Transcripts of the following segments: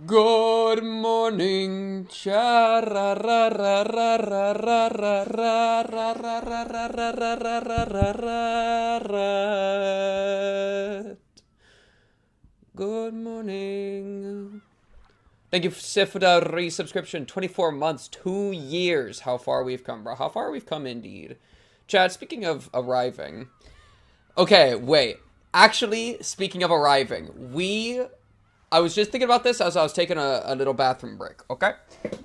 Good morning, chat. Good morning. Thank you, Sif, for the resubscription. 24 months, 2 years. How far we've come, bro. How far we've come, indeed. Chat, speaking of arriving. Okay, wait. Actually, speaking of arriving, I was just thinking about this as I was taking a little bathroom break, okay?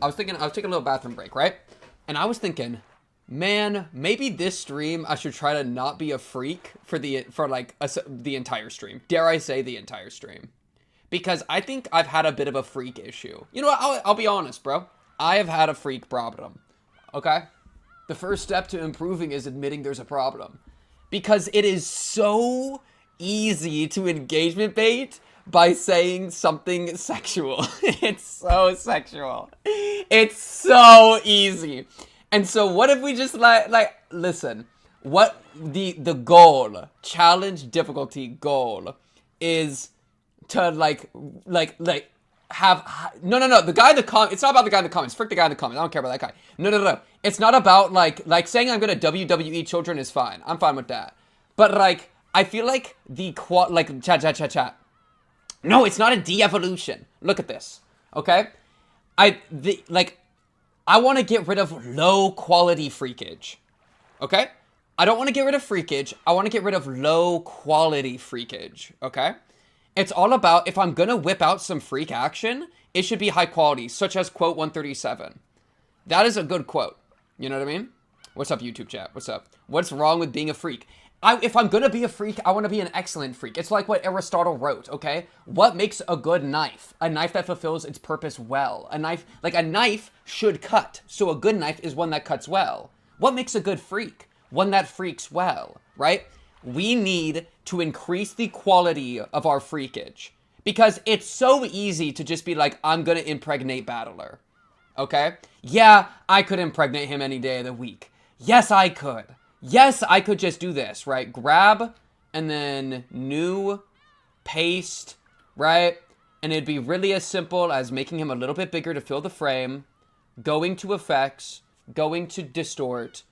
I was taking a little bathroom break, right? And I was thinking, man, maybe this stream I should try to not be a freak for the entire stream. Dare I say the entire stream? Because I think I've had a bit of a freak issue. You know what? I'll be honest, bro. I have had a freak problem, okay? The first step to improving is admitting there's a problem. Because it is so easy to engagement bait by saying something sexual. It's so sexual. It's so easy. And so what if we just listen, what the goal, challenge difficulty goal is to have, no, the guy in the comments, it's not about the guy in the comments, frick the guy in the comments, I don't care about that guy. No. It's not about like saying I'm gonna WWE children is fine. I'm fine with that. But like, I feel like chat. No, it's not a de-evolution. Look at this, okay? I want to get rid of low quality freakage, okay? I don't want to get rid of freakage. I want to get rid of low quality freakage, okay? It's all about, if I'm going to whip out some freak action, it should be high quality, such as quote 137. That is a good quote. You know what I mean? What's up, YouTube chat? What's up? What's wrong with being a freak? If I'm gonna be a freak, I want to be an excellent freak. It's like what Aristotle wrote, okay? What makes a good knife? A knife that fulfills its purpose well. A knife should cut, so a good knife is one that cuts well. What makes a good freak? One that freaks well, right? We need to increase the quality of our freakage. Because it's so easy to just be like, I'm gonna impregnate Battler, okay? Yeah, I could impregnate him any day of the week. Yes, I could. Yes, I could just do this, right? Grab, and then new, paste, right? And it'd be really as simple as making him a little bit bigger to fill the frame, going to effects, going to distort,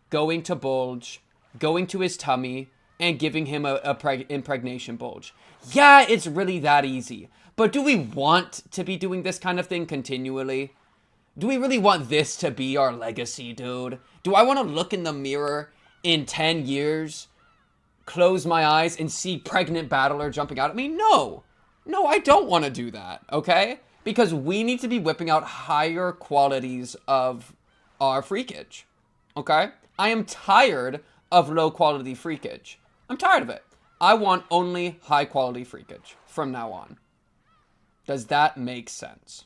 going to bulge, going to his tummy, and giving him a impregnation bulge. Yeah, it's really that easy. But do we want to be doing this kind of thing continually? Do we really want this to be our legacy, dude? Do I want to look in the mirror in 10 years, close my eyes, and see pregnant Battler jumping out at me? No, I don't want to do that, okay? Because we need to be whipping out higher qualities of our freakage, okay? I am tired of low quality freakage. I'm tired of it. I want only high quality freakage from now on. Does that make sense?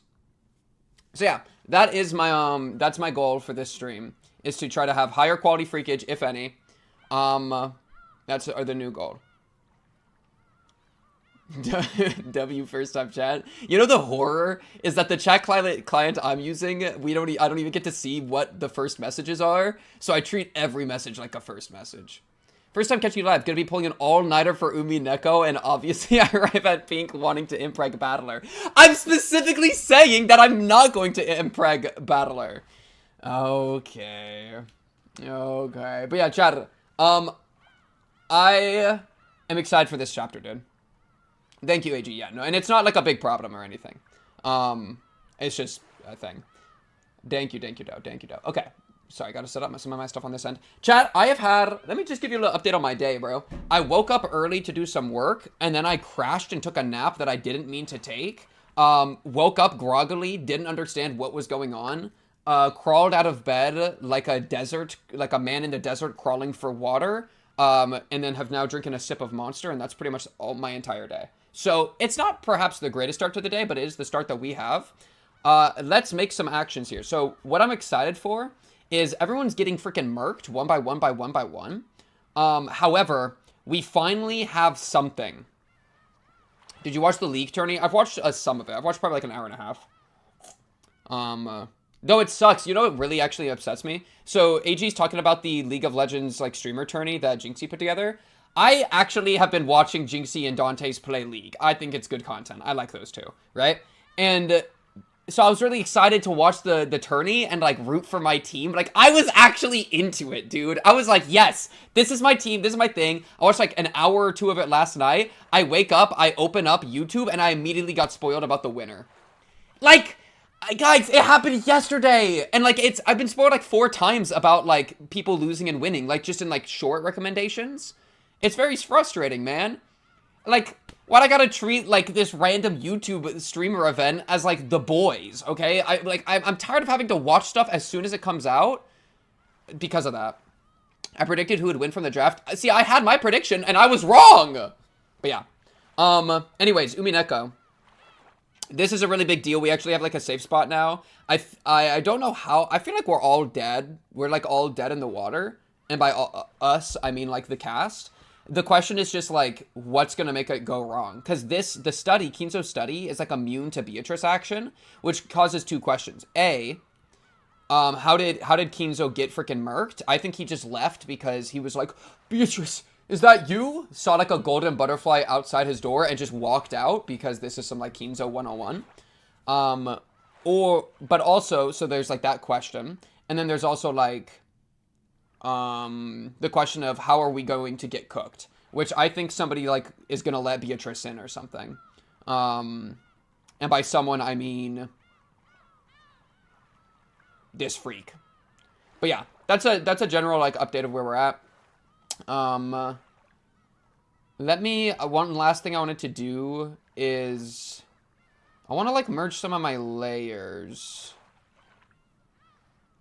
So yeah, that is my, that's my goal for this stream, is to try to have higher quality freakage, if any. That's the new goal. W first time chat. You know the horror is that the chat client I'm using, I don't even get to see what the first messages are. So I treat every message like a first message. First time catching you live, gonna be pulling an all-nighter for Umineko, and obviously I arrive at Pink wanting to impreg Battler. I'm specifically saying that I'm not going to impreg Battler. Okay. But yeah, chat. I am excited for this chapter, dude. Thank you, AG. Yeah, no, and it's not like a big problem or anything. It's just a thing. Thank you, Dow. Okay. Sorry, gotta set up some of my stuff on this end. Chat, let me just give you a little update on my day, bro. I woke up early to do some work, and then I crashed and took a nap that I didn't mean to take. Woke up groggily, didn't understand what was going on. Crawled out of bed like a man in the desert crawling for water. And then have now drinking a sip of Monster, and that's pretty much all my entire day. So it's not perhaps the greatest start to the day, but it is the start that we have. Let's make some actions here. So what I'm excited for is everyone's getting freaking murked one by one. However, we finally have something. Did you watch the League tourney? I've watched some of it. I've watched probably like an hour and a half. Though it sucks. You know what really actually upsets me? So AG's talking about the League of Legends like streamer tourney that Jinxie put together. I actually have been watching Jinxie and Dante's play League. I think it's good content. I like those two, right? And so I was really excited to watch the tourney and like root for my team. Like I was actually into it, dude. I was like, yes, this is my team. This is my thing. I watched like an hour or two of it last night. I wake up, I open up YouTube, and I immediately got spoiled about the winner. Like, guys, it happened yesterday. And like I've been spoiled like 4 times about like people losing and winning, like just in like short recommendations. It's very frustrating, man. Like, why'd I gotta treat, like, this random YouTube streamer event as, like, The Boys, okay? I'm tired of having to watch stuff as soon as it comes out because of that. I predicted who would win from the draft. See, I had my prediction, and I was wrong! But yeah. Anyways, Umineko. This is a really big deal. We actually have, like, a safe spot now. I don't know how. I feel like we're all dead. We're, like, all dead in the water. And by us, I mean, like, the cast. The question is just, like, what's going to make it go wrong? Because the study, Kinzo's study, is, like, immune to Beatrice action, which causes 2 questions. A, how did Kinzo get freaking murked? I think he just left because he was like, Beatrice, is that you? Saw, like, a golden butterfly outside his door and just walked out because this is some, like, Kinzo 101. But also, so there's, like, that question. And then there's also, like... the question of how are we going to get cooked, which I think somebody like is gonna let Beatrice in or something. And by someone I mean this freak. But yeah, that's a general like update of where we're at. One last thing I wanted to do is I want to like merge some of my layers.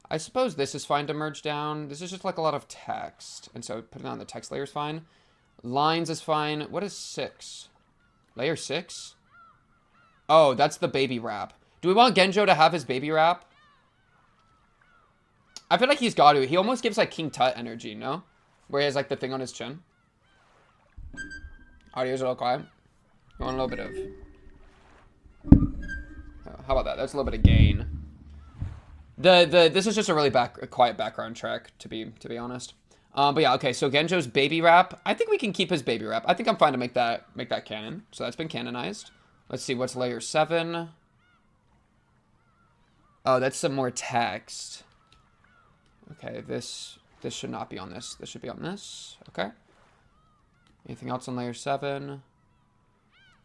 I suppose this is fine to merge down. This is just like a lot of text. And so putting on the text layer is fine. Lines is fine. What is 6? Layer 6? Oh, that's the baby wrap. Do we want Genjo to have his baby wrap? I feel like he's got to. He almost gives like King Tut energy, no? Where he has like the thing on his chin. Audio's a little quiet. You want a little bit of... How about that? That's a little bit of gain. This is just a really quiet background track, to be honest. But yeah, okay, so Genjo's baby rap. I think we can keep his baby rap. I think I'm fine to make that canon. So that's been canonized. Let's see, what's layer 7? Oh, that's some more text. Okay, this should not be on this. This should be on this. Okay. Anything else on layer 7?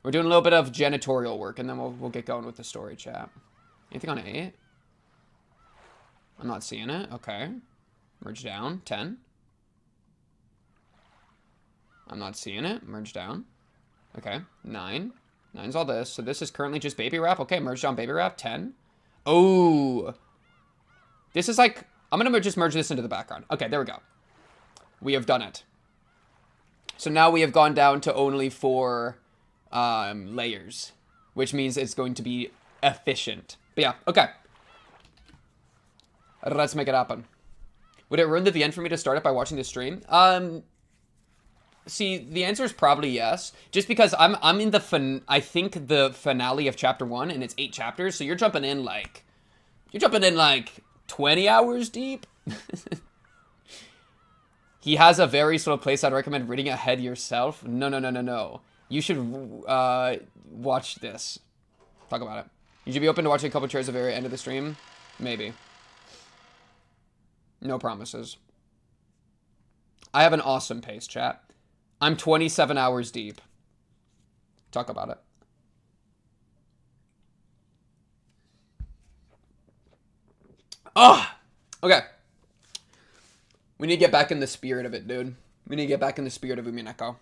We're doing a little bit of janitorial work, and then we'll get going with the story chat. Anything on 8? I'm not seeing it. Okay. Merge down. 10. I'm not seeing it. Merge down. Okay. 9. 9's all this. So this is currently just baby wrap. Okay. Merge down baby wrap. 10. Oh. This is like... I'm going to just merge this into the background. Okay. There we go. We have done it. So now we have gone down to only 4 layers. Which means it's going to be efficient. But yeah. Okay. Let's make it happen. Would it ruin the VN for me to start it by watching the stream? See, the answer is probably yes. Just because I'm in the I think the finale of chapter 1, and it's 8 chapters, so you're jumping in like 20 hours deep. He has a very slow place. I'd recommend reading ahead yourself. No. You should watch this. Talk about it. You should be open to watching a couple chairs at the very end of the stream. Maybe. No promises. I have an awesome pace, chat. I'm 27 hours deep. Talk about it. Oh! Okay. We need to get back in the spirit of it, dude. We need to get back in the spirit of Umineko.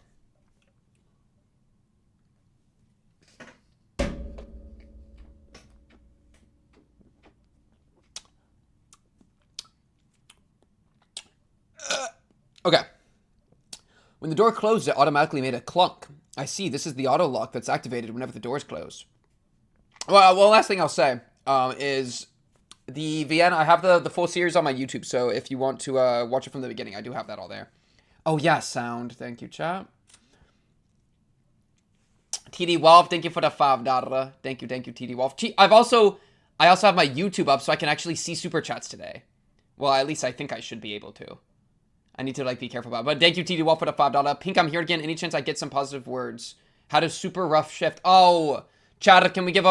Okay. When the door closed, it automatically made a clunk. I see. This is the auto lock that's activated whenever the doors close. Well, last thing I'll say is the VN. I have the full series on my YouTube, so if you want to watch it from the beginning, I do have that all there. Oh yeah, sound. Thank you, chat. TD Wolf, thank you for the $5. Thank you, TD Wolf. I also have my YouTube up, so I can actually see super chats today. Well, at least I think I should be able to. I need to, like, be careful about it. But thank you, TD Wolf, for the $5. Pink, I'm here again. Any chance I get some positive words? Had a super rough shift. Oh, Chad, can we give,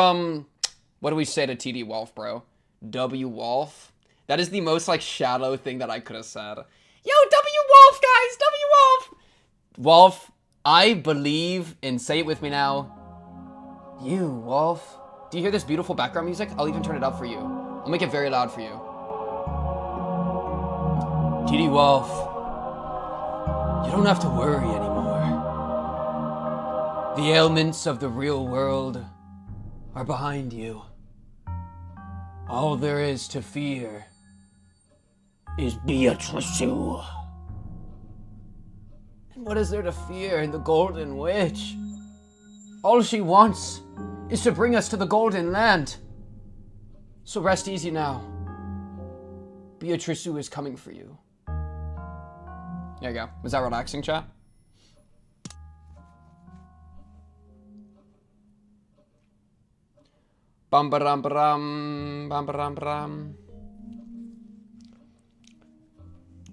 What do we say to TD Wolf, bro? W Wolf? That is the most, like, shallow thing that I could have said. Yo, W Wolf, guys! W Wolf! Wolf, I believe in, say it with me now. You, Wolf. Do you hear this beautiful background music? I'll even turn it up for you. I'll make it very loud for you. TD Wolf, you don't have to worry anymore. The ailments of the real world are behind you. All there is to fear is Beatrice. And what is there to fear in the Golden Witch? All she wants is to bring us to the Golden Land. So rest easy now. Beatrice is coming for you. There you go. Was that relaxing, chat? Bum ba rum ba rum, bum ba rum ba rum.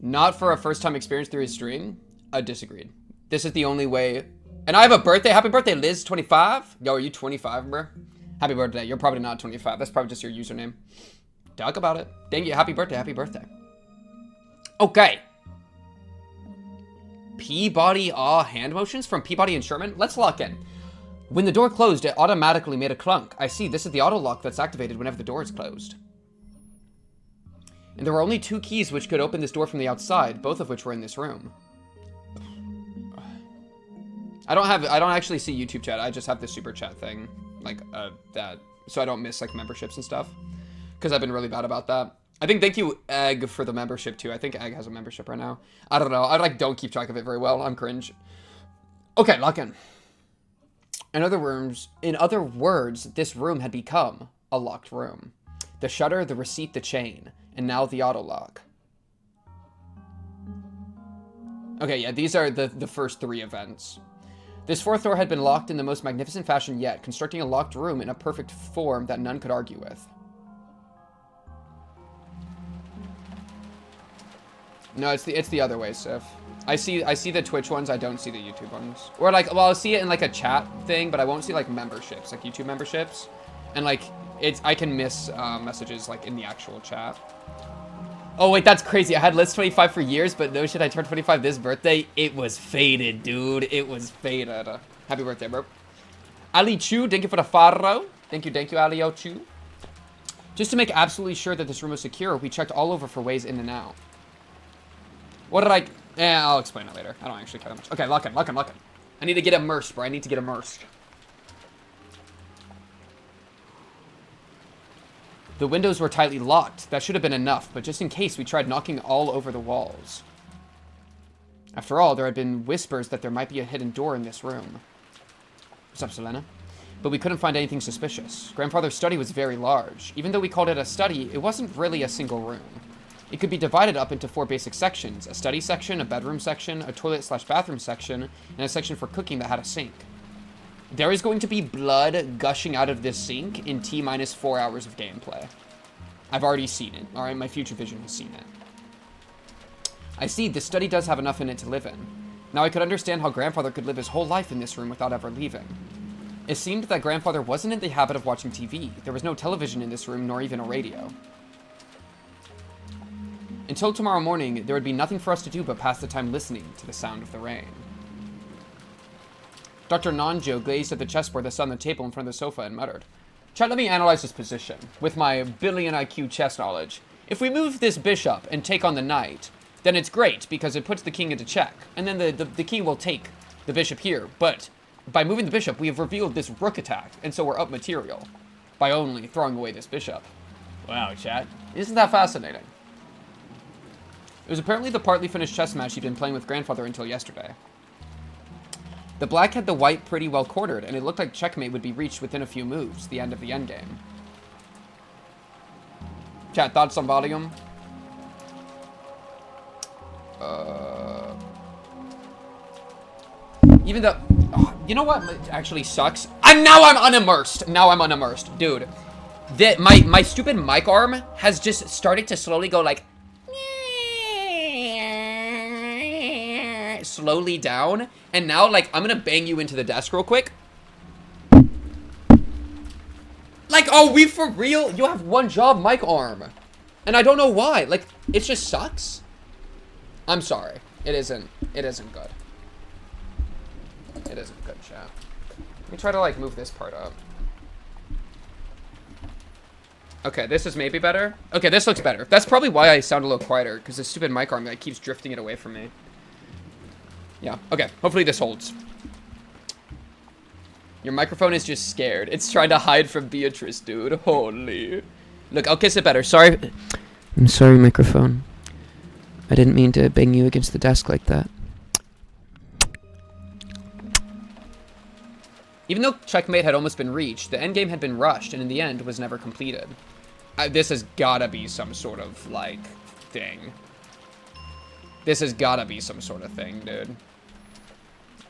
Not for a first-time experience through his stream. I disagreed. This is the only way. And I have a birthday. Happy birthday, Liz. 25. Yo, are you 25, bro? Happy birthday. You're probably not 25. That's probably just your username. Talk about it. Thank you. Happy birthday. Happy birthday. Okay. Peabody hand motions from Peabody and Sherman. Let's lock in. When the door closed, it automatically made a clunk. I see. This is the auto lock that's activated whenever the door is closed. And there were only 2 keys which could open this door from the outside, both of which were in this room. I don't actually see YouTube chat. I just have the super chat thing, like that, so I don't miss like memberships and stuff. Because I've been really bad about that. I think thank you Egg for the membership too. I think Egg has a membership right now. I don't know. I like don't keep track of it very well. I'm cringe. Okay, lock in. In other words, this room had become a locked room. The shutter, the receipt, the chain, and now the auto lock. Okay, yeah, these are the first 3 events. This 4th door had been locked in the most magnificent fashion yet, constructing a locked room in a perfect form that none could argue with. No, it's the other way, Sif. I see the Twitch ones, I don't see the YouTube ones. Or like, well, I'll see it in like a chat thing, but I won't see like memberships, like YouTube memberships. And like, I can miss messages like in the actual chat. Oh wait, that's crazy. I had Liz 25 for years, but no shit, I turned 25 this birthday. It was faded, dude. It was faded. Happy birthday, bro. Ali Chu, thank you for the farro. Thank you, Ali Chu. Just to make absolutely sure that this room was secure, we checked all over for ways in and out. What did I... I'll explain it later. I don't actually care that much. Okay, lock in. I need to get immersed, bro. I need to get immersed. The windows were tightly locked. That should have been enough, but just in case, we tried knocking all over the walls. After all, there had been whispers that there might be a hidden door in this room. What's up, Selena? But we couldn't find anything suspicious. Grandfather's study was very large. Even though we called it a study, it wasn't really a single room. It could be divided up into 4 basic sections: a study section, a bedroom section, a toilet/bathroom section, and a section for cooking that had a sink. There is going to be blood gushing out of this sink in T-4 hours of gameplay. I've already seen it, alright? My future vision has seen it. I see, this study does have enough in it to live in. Now I could understand how Grandfather could live his whole life in this room without ever leaving. It seemed that Grandfather wasn't in the habit of watching TV. There was no television in this room, nor even a radio. Until tomorrow morning, there would be nothing for us to do but pass the time listening to the sound of the rain. Dr. Nanjo gazed at the chessboard that sat on the table in front of the sofa and muttered, "Chat, let me analyze this position. With my billion IQ chess knowledge, if we move this bishop and take on the knight, then it's great because it puts the king into check, and then the king will take the bishop here. But by moving the bishop, we have revealed this rook attack, and so we're up material by only throwing away this bishop." Wow, chat. Isn't that fascinating? It was apparently the partly finished chess match he'd been playing with Grandfather until yesterday. The black had the white pretty well quartered, and it looked like checkmate would be reached within a few moves, the end of the endgame. Chat, thoughts on volume? Even though... Oh, you know what actually sucks? Now I'm unimmersed. Dude, my stupid mic arm has just started to slowly go like... slowly down, and now like I'm gonna bang you into the desk real quick. Like, Oh, we for real? You have one job mic arm. And I don't know why. Like, it just sucks. I'm sorry. It isn't good. It isn't good, chat. Let me try to, like, move this part up. Okay, this is maybe better. Okay, this looks better. That's probably why I sound a little quieter, because this stupid mic arm, like, keeps drifting it away from me. Yeah, okay. Hopefully this holds. Your microphone is just scared. It's trying to hide from Beatrice, dude. Holy. Look, I'll kiss it better. Sorry. I'm sorry, microphone. I didn't mean to bang you against the desk like that. Even though checkmate had almost been reached, the endgame had been rushed and in the end was never completed. This has gotta be some sort of, like, thing. This has gotta be some sort of thing, dude.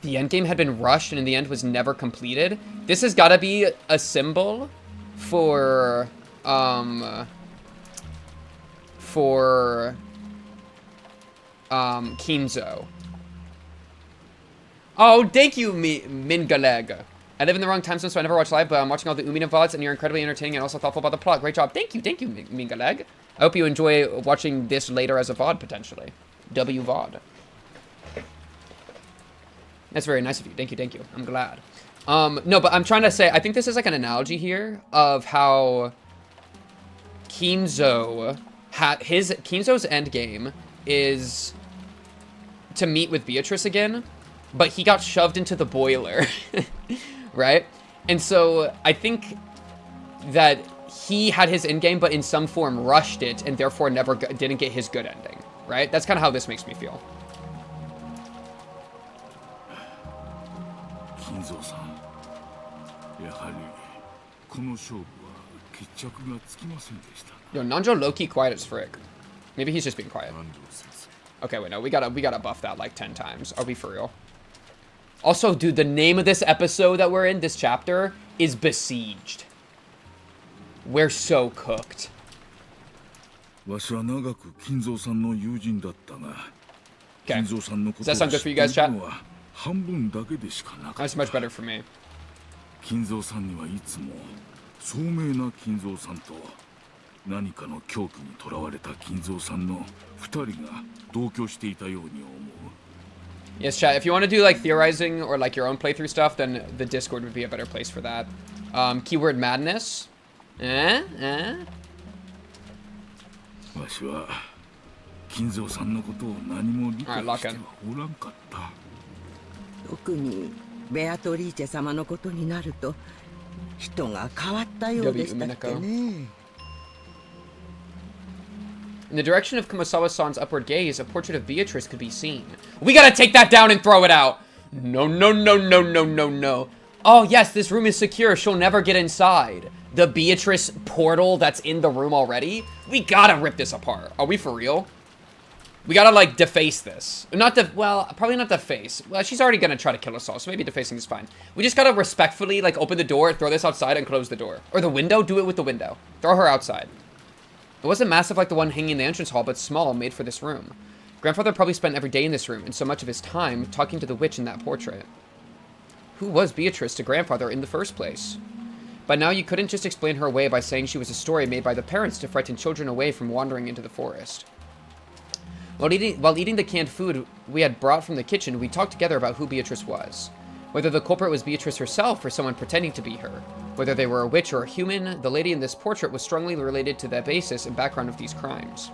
The endgame had been rushed and in the end was never completed. This has gotta be a symbol for, Kinzo. Oh, thank you, Mingaleg. I live in the wrong time zone, so I never watch live, but I'm watching all the Umineko VODs, and you're incredibly entertaining and also thoughtful about the plot. Great job. Thank you, Mingaleg. I hope you enjoy watching this later as a VOD, potentially. WVOD. That's very nice of you. Thank you. I'm glad. No, but I'm trying to say, I think this is like an analogy here of how Kinzo's endgame is to meet with Beatrice again, but he got shoved into the boiler, right? And so I think that he had his endgame, but in some form rushed it, and therefore never didn't get his good ending, right? That's kind of how this makes me feel. Yo, Nanjo low-key quiet as frick. Maybe he's just being quiet. Okay, wait, no, we gotta buff that like 10 times. Are we for real? Also, dude, the name of this episode that we're in, this chapter, is Besieged. We're so cooked. Okay. Does that sound good for you guys, chat? That's much better for me. Yes, chat, if you want to do like theorizing or like your own playthrough stuff, then the Discord would be a better place for that. Keyword madness. Alright, lock in. Umineko. In the direction of Kumasawa-san's upward gaze, a portrait of Beatrice could be seen. We gotta take that down and throw it out! No. Oh, yes, this room is secure. She'll never get inside. The Beatrice portal that's in the room already? We gotta rip this apart. Are we for real? We gotta, like, deface this. Well, probably not deface. Well, she's already gonna try to kill us all, so maybe defacing is fine. We just gotta respectfully, like, open the door, throw this outside, and close the door. Or the window, do it with the window. Throw her outside. It wasn't massive like the one hanging in the entrance hall, but small, made for this room. Grandfather probably spent every day in this room, and so much of his time talking to the witch in that portrait. Who was Beatrice to Grandfather in the first place? By now, you couldn't just explain her away by saying she was a story made by the parents to frighten children away from wandering into the forest. While eating the canned food we had brought from the kitchen, we talked together about who Beatrice was. Whether the culprit was Beatrice herself or someone pretending to be her. Whether they were a witch or a human, the lady in this portrait was strongly related to the basis and background of these crimes.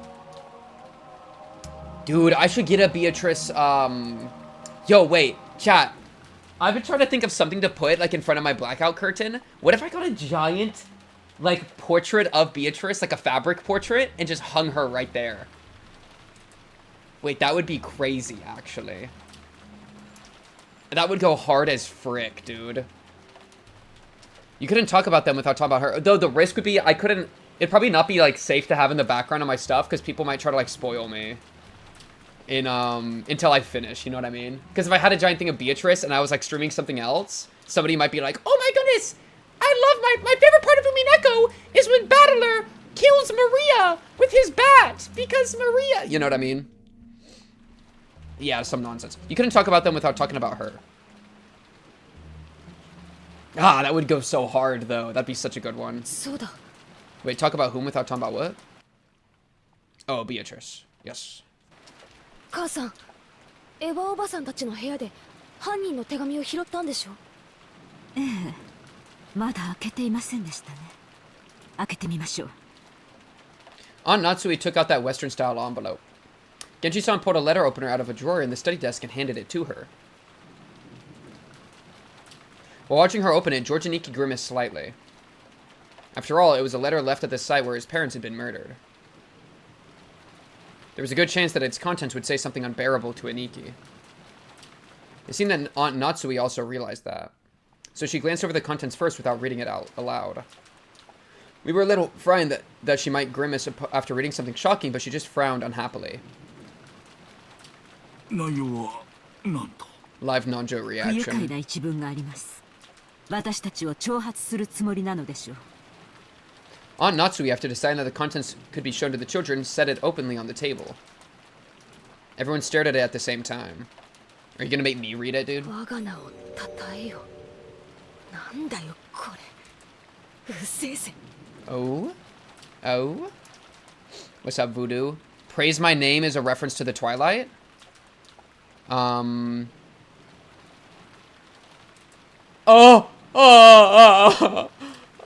Dude, I should get a Beatrice, Yo, wait, chat. I've been trying to think of something to put, like, in front of my blackout curtain. What if I got a giant, like, portrait of Beatrice, like a fabric portrait, and just hung her right there? Wait, that would be crazy, actually. That would go hard as frick, dude. You couldn't talk about them without talking about her. Though the risk would be, it'd probably not be, like, safe to have in the background of my stuff, because people might try to, like, spoil me. Until I finish, you know what I mean? Because if I had a giant thing of Beatrice and I was, like, streaming something else, somebody might be like, oh my goodness, I love my favorite part of Umineko is when Battler kills Maria with his bat, because Maria, you know what I mean? Yeah, some nonsense. You couldn't talk about them without talking about her. Ah, that would go so hard, though. That'd be such a good one. そうだ Wait, talk about whom without talking about what? Oh, Beatrice. Yes. 母さんエヴァおばさんたちの部屋で犯人の手紙を拾ったんでしょええまだ開けていませんでしたね開けてみましょう Aunt Natsuhi took out that Western-style envelope. Genji-san pulled a letter opener out of a drawer in the study desk and handed it to her. While watching her open it, George Aniki grimaced slightly. After all, it was a letter left at the site where his parents had been murdered. There was a good chance that its contents would say something unbearable to Aniki. It seemed that Aunt Natsuhi also realized that. So she glanced over the contents first without reading it out aloud. We were a little frightened that she might grimace after reading something shocking, but she just frowned unhappily. Live non-joke 不愉 reaction. 快な一文があります私たちを挑発するつもりなのでしょう Aunt Natsuhi, after deciding that the contents could be shown to the children, set it openly on the table. Everyone stared at it at the same time. Are you gonna make me read it, dude? 我が名をたたえよなんだよこれうっせえぜ Oh? Oh? What's up, Voodoo? Praise my name is a reference to the Twilight? Oh!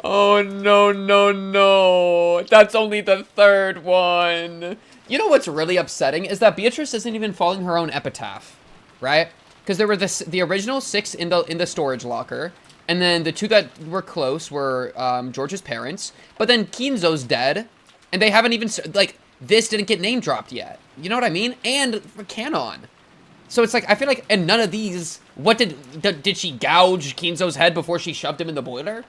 Oh, no, no, no. That's only the third one. You know what's really upsetting is that Beatrice isn't even following her own epitaph, right? Because there were the original 6 in the storage locker, and then the 2 that were close were George's parents, but then Kinzo's dead, and they haven't even, like, this didn't get name dropped yet. You know what I mean? And for canon. So it's like, I feel like in none of these, what did she gouge Kinzo's head before she shoved him in the boiler?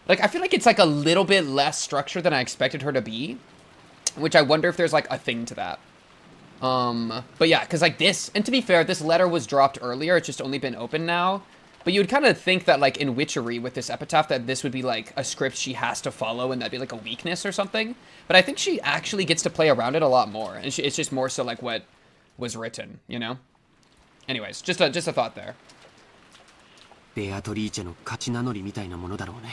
Like, I feel like it's like a little bit less structured than I expected her to be, which I wonder if there's like a thing to that. But yeah, because like this, and to be fair, this letter was dropped earlier, it's just only been opened now. But you would kind of think that like in Witchery with this epitaph that this would be like a script she has to follow and that'd be like a weakness or something. But I think she actually gets to play around it a lot more, and it's just more so like what was written, you know? Anyways, just a thought there. ベアトリーチェの勝ち名乗りみたいなものだろうね。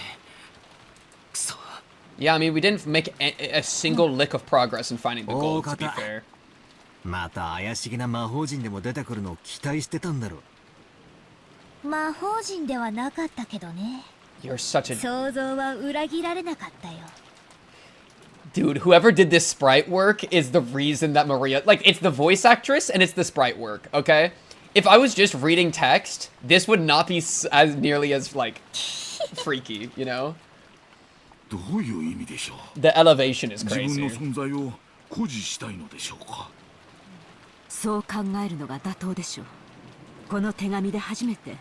くそ。 Yeah, I mean, we didn't make a single lick of progress in finding the gold, to be fair. また怪しげな魔法陣でも出てくるのを期待してたんだろう。魔法陣ではなかったけどね。 You're such a... 想像は裏切られなかったよ。 Dude, whoever did this sprite work is the reason that Maria... Like, it's the voice actress and it's the sprite work, okay? If I was just reading text, this would not be as nearly as, like, freaky, you know? どういう意味でしょう。 The elevation is 自分 crazy. の存在を誇示したいのでしょうか。そう考えるのが妥当でしょうこの手紙で初めて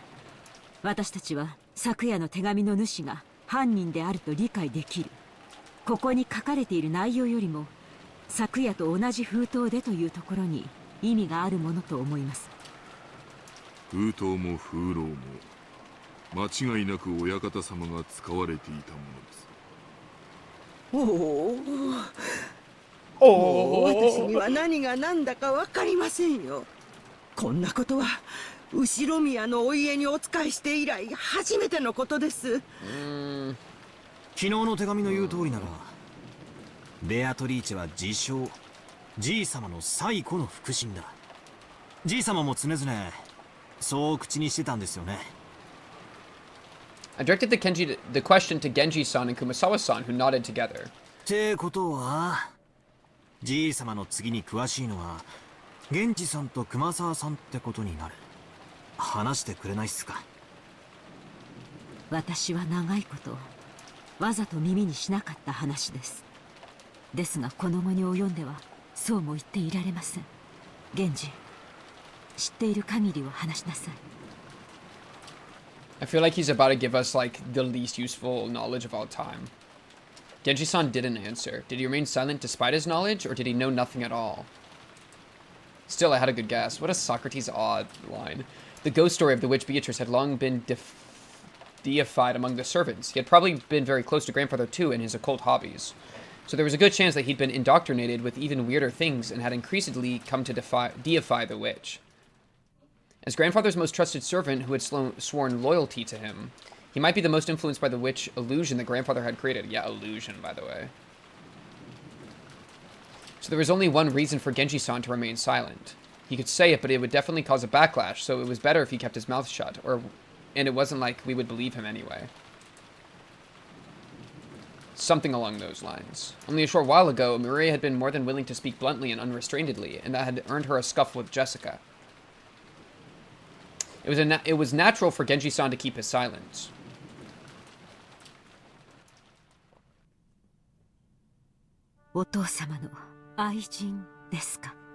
私たちは昨夜の手紙の主が犯人であると理解できるここに書かれている内容よりも昨夜と同じ封筒でというところに意味があるものと思います封筒も風浪も間違いなく親方様が使われていたものです。もう私には何が何だか分かりませんよ。こんなことは後宮のお家にお仕えして以来初めてのことです。昨日の手紙の言う通りならベアトリーチェは自称じい様の最古の腹心だじい様も常々そう口にしてたんですよね I directed the question to Genji-san and Kumasawa-san, who nodded together. ってことはじい様の次に詳しいのは源氏さんと熊沢さんってことになる話してくれないっすか私は長いことわざと耳にしなかった話ですですがこの後に及んではそうも言っていられません源氏知っている限りを話しなさい I feel like he's about to give us, like, the least useful knowledge of all time. Genji-san didn't answer. Did he remain silent despite his knowledge, or did he know nothing at all? Still, I had a good guess. What a Socrates odd line. The ghost story of the witch Beatrice had long been deified among the servants. He had probably been very close to Grandfather too in his occult hobbies. So there was a good chance that he'd been indoctrinated with even weirder things and had increasingly come to deify the witch. As Grandfather's most trusted servant who had sworn loyalty to him, he He might be the most influenced by the witch illusion the grandfather had created. Yeah, illusion, by the way. So there was only one reason for Genji-san to remain silent. He could say it, but it would definitely cause a backlash, so it was better if he kept his mouth shut, and it wasn't like we would believe him anyway. Something along those lines. Only a short while ago, Mireille had been more than willing to speak bluntly and unrestrainedly, and that had earned her a scuffle with Jessica. It was natural for Genji-san to keep his silence.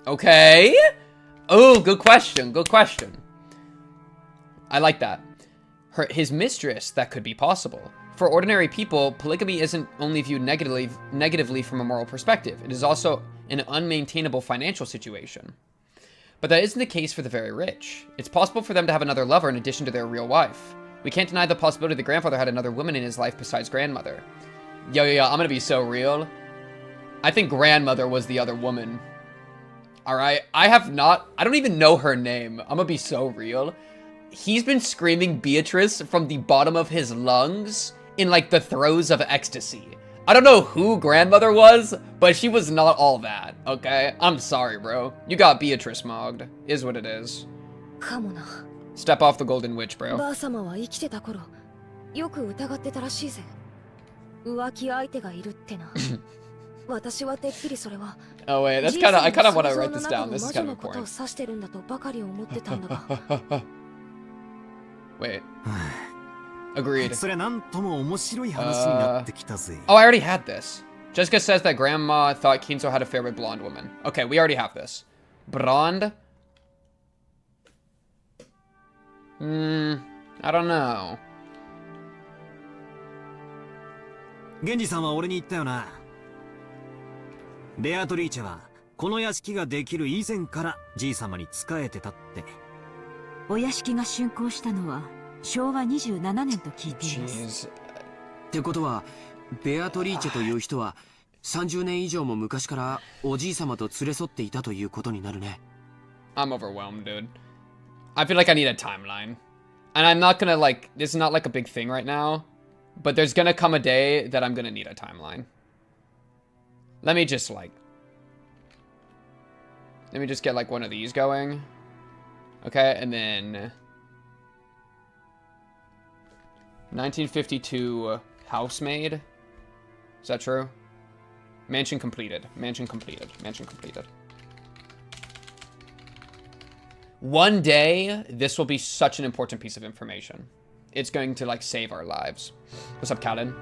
Okay. Oh, good question. Good question. I like that. His mistress, that could be possible. For ordinary people, polygamy isn't only viewed negatively from a moral perspective. It is also an unmaintainable financial situation. But that isn't the case for the very rich. It's possible for them to have another lover in addition to their real wife. We can't deny the possibility the grandfather had another woman in his life besides grandmother. Yo, I'm gonna be so real. I think grandmother was the other woman. Alright? I don't even know her name. I'm gonna be so real. He's been screaming Beatrice from the bottom of his lungs in like the throes of ecstasy. I don't know who grandmother was, but she was not all that, okay? I'm sorry, bro. You got Beatrice mogged. Is what it is. Step off the golden witch, bro. Oh wait, that's kind of, I kind of want to write this down. This is kind of important. Wait. Agreed. Oh, I already had this. Jessica says that grandma thought Kinzo had a affair with blonde woman. Okay, we already have this. Blonde? I don't know. Genji-san は俺に言ったよな。ベアトリーチェはこの屋敷ができる以前からじい様に仕えてたって。お屋敷が竣工したのは昭和27年と聞いています。ってことは、ベアトリーチェという人は30年以上も昔からおじい様と連れ添っていたということになるね。I'm overwhelmed, dude. I feel like I need a timeline. And I'm not gonna like, this is not like a big thing right now, but there's gonna come a day that I'm gonna need a timeline. Let me just get like one of these going. Okay, and then 1952 housemaid. Is that true? Mansion completed. Mansion completed. Mansion completed. One day, this will be such an important piece of information. It's going to like save our lives. What's up, Callan?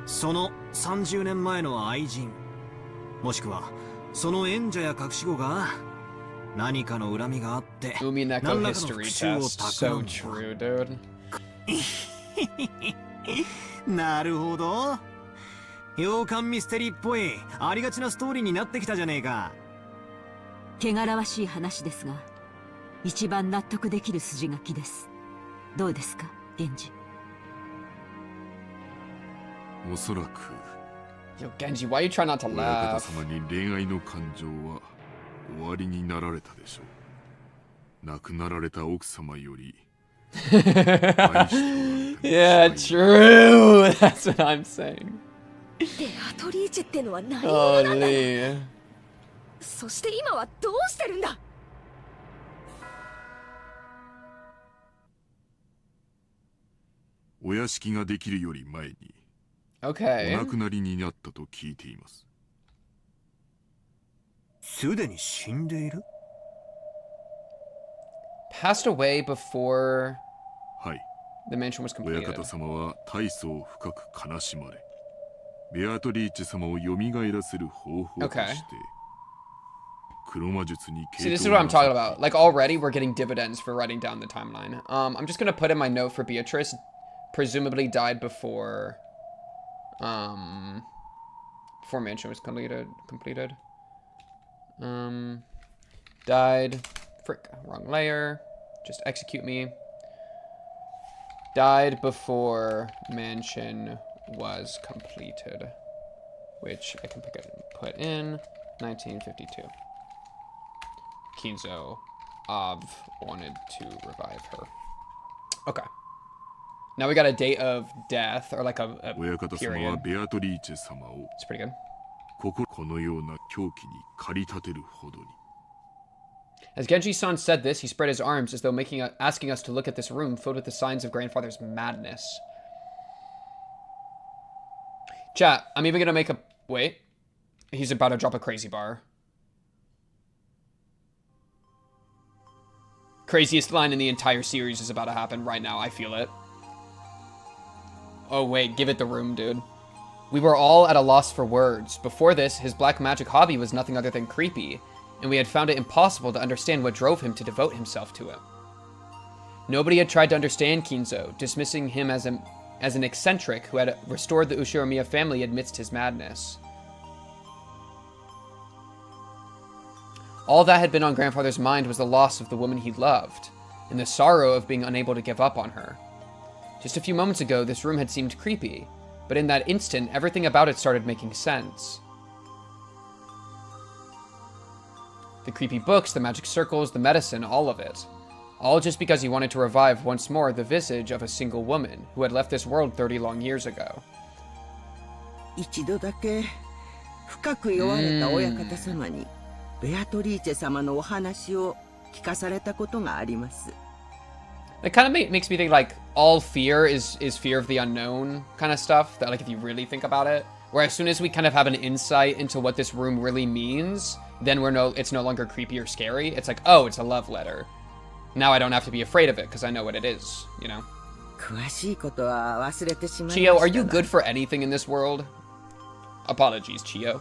その30年前の愛人、もしくはその縁者や隠し子が何かの恨みがあって、Umineko history test. So true, dude. なるほど。洋館ミステリーっぽいありがちなストーリーになってきたじゃねえか。汚らわしい話ですが、一番納得できる筋書きです。どうですか、源氏。おそらく Yo, Genji, why you try not to 親方 laugh? 様に恋愛の感情は終わりになられたでしょう。亡くなられた奥様より愛しておられたに Yeah, true. That's what I'm saying. ベアトリーチェってのは何者なんだよ。 Holy. そして今はどうしてるんだ。お屋敷ができるより前に Okay. お亡くなりになったと聞いています。すでに死んでいる？ Passed away before はい。 the mansion was 親 completed. 方様は大層深く悲しまれ、ベアトリーチェ様を蘇らせる方法として、 Okay. 黒魔術に See, this is what I'm talking about. Like, already we're getting dividends for writing down the timeline. I'm just gonna put in my note for Beatrice. Presumably died before mansion was completed. Died. Frick, wrong layer. Just execute me. Died before mansion was completed, which I can put in 1952. Kinzo wanted to revive her. Okay. Now we got a date of death, or like a 親方様は period. ベアトリーチェ様を It's pretty good. このような狂気に駆り立てるほどに。 As Genji-san said this, he spread his arms as though asking us to look at this room filled with the signs of grandfather's madness. Chat, I'm even gonna make a... Wait. He's about to drop a crazy bar. Craziest line in the entire series is about to happen right now. I feel it. Oh, wait. Give it the room, dude. We were all at a loss for words. Before this, his black magic hobby was nothing other than creepy, and we had found it impossible to understand what drove him to devote himself to it. Nobody had tried to understand Kinzo, dismissing him as an eccentric who had restored the Ushiromiya family amidst his madness. All that had been on grandfather's mind was the loss of the woman he loved, and the sorrow of being unable to give up on her. Just a few moments ago, this room had seemed creepy, but in that instant, everything about it started making sense. The creepy books, the magic circles, the medicine, all of it. All just because he wanted to revive once more the visage of a single woman who had left this world 30 long years ago. 一度だけ深く酔われた親方様にベアトリーチェ様のお話を聞かされたことがあります。 It kind of makes me think like all fear is fear of the unknown kind of stuff. That like if you really think about it, where as soon as we kind of have an insight into what this room really means, then it's no longer creepy or scary. It's like, oh, it's a love letter. Now I don't have to be afraid of it because I know what it is, you know. 詳しいことは忘れてしまいました Chio, が are you good for anything in this world? Apologies, Chio.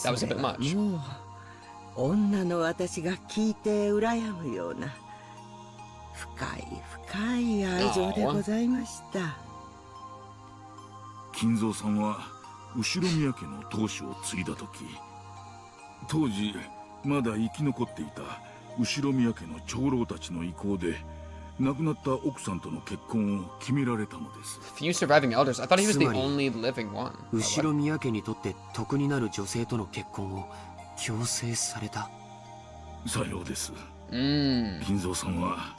That was a bit much. もう女の私が聞いて羨むような深い愛情でございました。金蔵さんは後宮家の当主を継いだ時、当時まだ生き残っていた後宮家の長老たちの意向で亡くなった奥さんとの結婚を決められたのです。 Few surviving elders. I thought he was the only living one. 後宮家にとって得になる女性との結婚を強制された。さようです。Mm. 金蔵さんは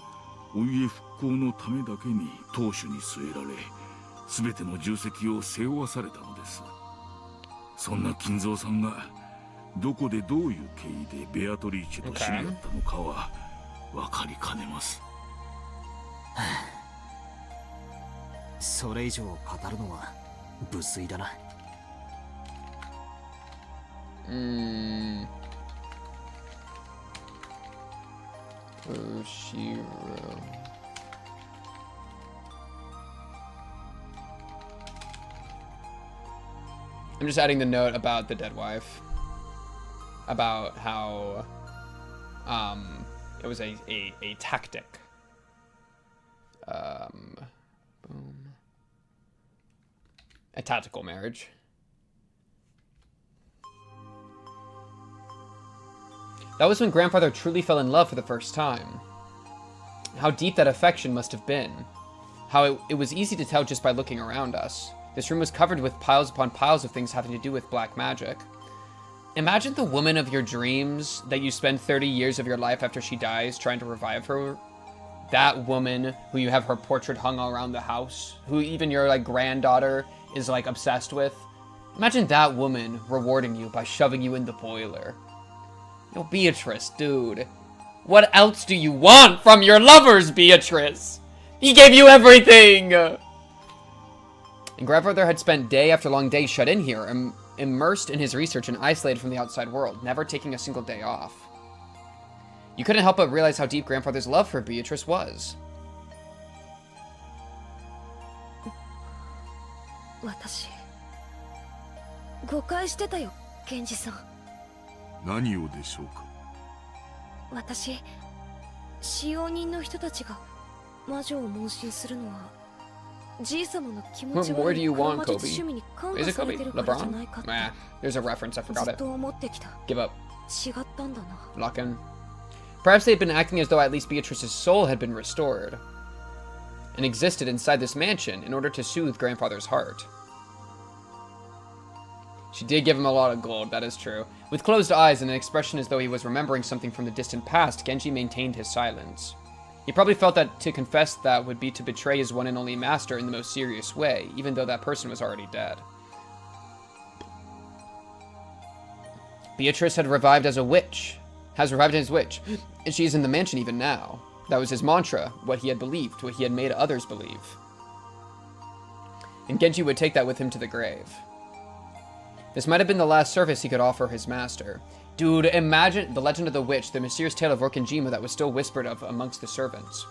お家復興のためだけに当主に据えられ、全ての重責を背負わされたのです。そんな金蔵さんがどこでどういう経緯でベアトリーチェと知り合ったのかは分かりかねます。それ以上語るのは無粋だな。Oshiro. I'm just adding the note about the dead wife. About how it was a tactic. Boom. A tactical marriage. That was when grandfather truly fell in love for the first time. How deep that affection must have been. How it was easy to tell just by looking around us. This room was covered with piles upon piles of things having to do with black magic. Imagine the woman of your dreams that you spend 30 years of your life after she dies trying to revive her. That woman who you have her portrait hung around the house, who even your like granddaughter is like obsessed with. Imagine that woman rewarding you by shoving you in the boiler. Yo, Beatrice, dude. What else do you want from your lovers, Beatrice? He gave you everything! And grandfather had spent day after long day shut in here, immersed in his research and isolated from the outside world, never taking a single day off. You couldn't help but realize how deep grandfather's love for Beatrice was. 私誤解してたよ、ケンジさん。何をでしょうか。私、使用人の人たちが魔女を問診するのは、じい様の気持ち悪い黒魔術趣味に感化されてるからじゃないかって。There's a reference, I forgot ずっ it. と思ってきた。 Give up. 違ったんだな。 Lock in. Perhaps they had been acting as though at least Beatrice's soul had been restored, and existed inside this mansion in order to soothe grandfather's heart. She did give him a lot of gold, that is true. With closed eyes and an expression as though he was remembering something from the distant past, Genji maintained his silence. He probably felt that to confess that would be to betray his one and only master in the most serious way, even though that person was already dead. Beatrice had revived as a witch. Has revived as a witch. And she's in the mansion even now. That was his mantra, what he had believed, what he had made others believe. And Genji would take that with him to the grave. This might have been the last service he could offer his master. Dude, imagine the legend of the witch, the mysterious tale of Orkanjima that was still whispered of amongst the servants.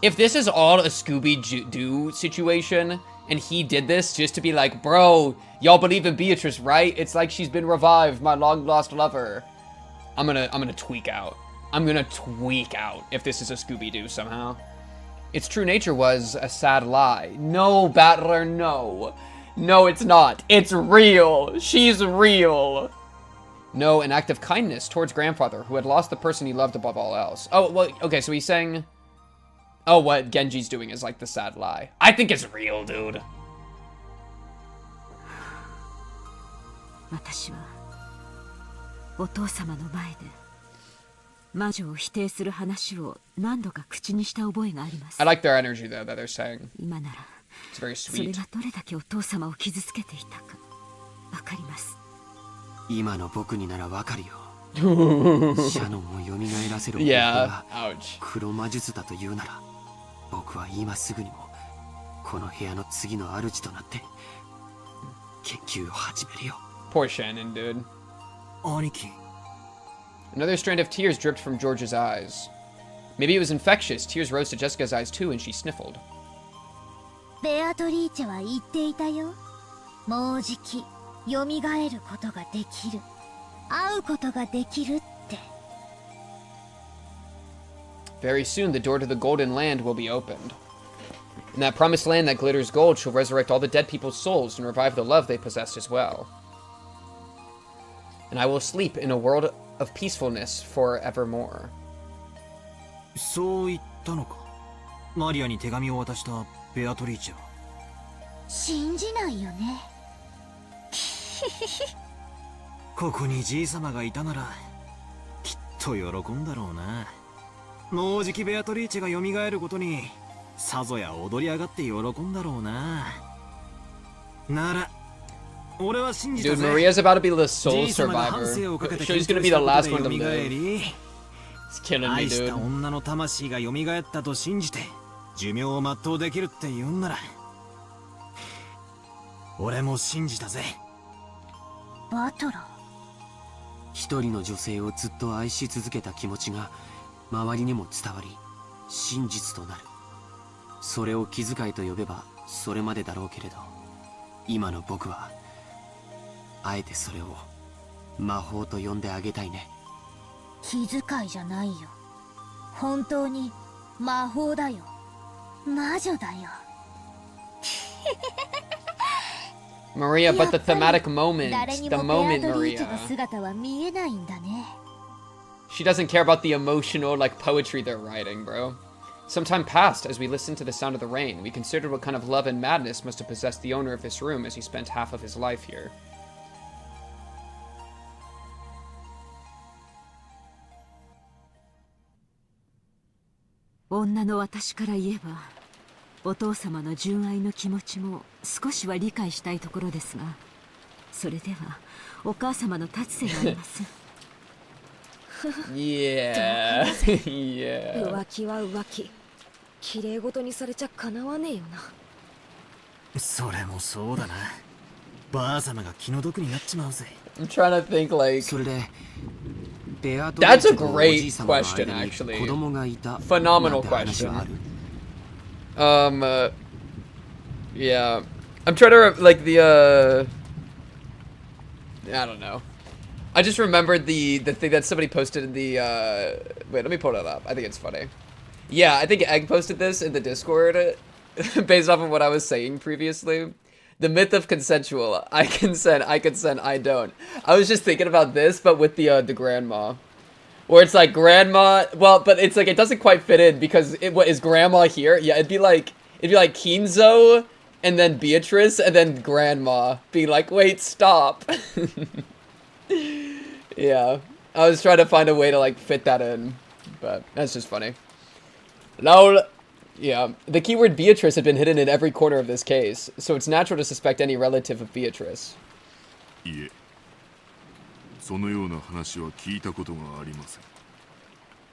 If this is all a Scooby-Doo situation, and he did this just to be like, bro, y'all believe in Beatrice, right? It's like she's been revived, my long-lost lover. I'm gonna tweak out. I'm gonna tweak out if this is a Scooby-Doo somehow. Its true nature was a sad lie. No, Battler, no. No, it's not. It's real. She's real. No, an act of kindness towards grandfather, who had lost the person he loved above all else. Oh, well, okay, so he's saying... Oh, what Genji's doing is like the sad lie. I think it's real, dude. 私はお父様の前で魔女を否定する話を何度か口にした覚えがあります。I like their energy though that they're saying. 今なら It's very それ sweet. がどれだけお父様を傷つけていたかわかります。今の僕にならわかるよ。シャノンを蘇らせる方法 Yeah, が ouch. 黒魔術だというなら、僕は今すぐにもこの部屋の次の主となって研究を始めるよ。Poor Shannon, dude. 兄貴。 Another strand of tears dripped from George's eyes. Maybe it was infectious. Tears rose to Jessica's eyes too, and she sniffled. ベアトリーチェは言っていたよ。もうじき蘇ることができる。会うことができるって。Very soon, the door to the Golden Land will be opened. In that promised land that glitters gold, she'll resurrect all the dead people's souls and revive the love they possessed as well. And I will sleep in a world of peacefulness forevermore. そう言ったのか。マリアに手紙を渡したベアトリーチェは。信じないよね。ここにじいさまがいたならきっと喜んだろうな。もうじきベアトリーチェが蘇ることにさぞや踊り上がって喜んだろうな。なら俺は信じた Dude, ぜ。 Maria's about to be the sole じいさまが半生をかけ survivor. て She's gonna be the last one to live. It's killing me, 愛した dude. 女の魂が蘇ったと信じて寿命を全うできるって言うんなら俺も信じたぜ。バトラー。一人の女性をずっと愛し続けた気持ちが周りにも伝わり真実となる。それを気遣いと呼べばそれまでだろうけれど、今の僕はあえてそれを魔法と呼んであげたいね。気遣いじゃないよ。本当に魔法だよ。魔女だよ。Maria, but the thematic moment. 誰に The もベア moment, トリーチェの Maria. 姿は見えないんだね。 She doesn't care about the emotional, like, poetry they're writing, bro. Some time passed as we listened to the sound of the rain. We considered what kind of love and madness must have possessed the owner of this room as he spent half of his life here. 女の私から言えばお父様の純愛の気持ちも少しは理解したいところですが、それではお母様の立つ瀬があります。Yeah. Yeah. 浮気は浮気。綺麗事にされちゃかなわねえよな。それもそうだな。ばあ様が気の毒になっちまうぜ。 I'm trying to think, like... それでベアトリー That's チ a ェとお great じい様の question, 間に actually. 子供がいた Phenomenal なんて話はある？ Yeah. I'm trying to, like, I don't know. I just remembered the thing that somebody posted in the, wait, let me pull it up. I think it's funny. Yeah, I think Egg posted this in the Discord based off of what I was saying previously. The myth of consensual. I consent, I don't. I was just thinking about this, but with the grandma. Where it's like grandma, well, but it's like, it doesn't quite fit in because what is grandma here? Yeah, it'd be like Kinzo, and then Beatrice, and then grandma being like, wait, stop. Yeah, I was trying to find a way to like fit that in, but that's just funny. Lol. Yeah, the keyword Beatrice had been hidden in every corner of this case, so it's natural to suspect any relative of Beatrice. いえ、そのような話は聞いたことがありません。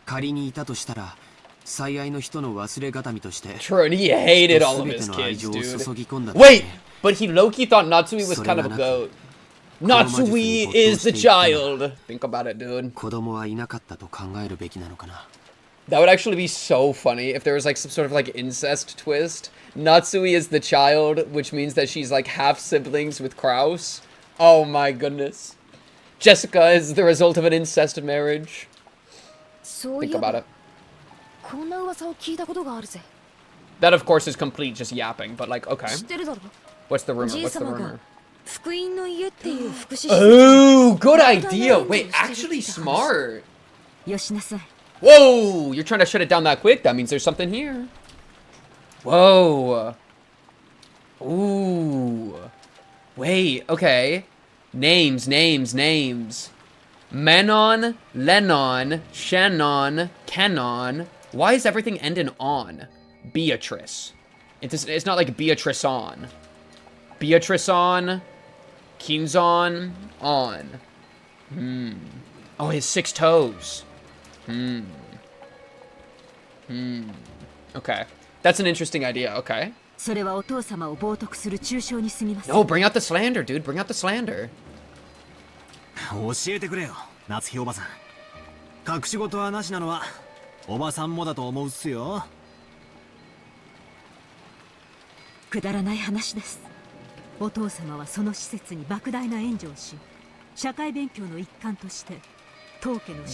仮にいたとしたら、最愛の人の忘れがたみとして。 True, and he hated all of his kids, dude. Wait, but he low-key thought Natsuhi was kind of a goat. Natsuhi is the child. Think about it, dude. 子供はいなかったと考えるべきなのかな。 That would actually be so funny if there was like some sort of like incest twist. Natsuhi is the child, which means that she's like half siblings with Kraus. Oh my goodness. Jessica is the result of an incest marriage. Think about it. That of course is complete just yapping, but like, okay. What's the rumor? What's the rumor? Oh, good idea. Wait, actually smart. Whoa, you're trying to shut it down that quick? That means there's something here. Whoa. Ooh. Wait, okay. Names. Menon, Lennon, Shannon, Kenon. Why is everything end in on? Beatrice. It's not like Beatrice on. Beatrice on. Kinzo on. Oh, his 6 toes. Okay. That's an interesting idea, okay. No, bring out the slander, dude. Bring out the slander. 教えてくれよ、夏日おばさん。隠し事はなしなのはおばさんもだと思うっすよ。くだらない話です。お父様はその施設に莫大な援助をし、社会勉強の一環として。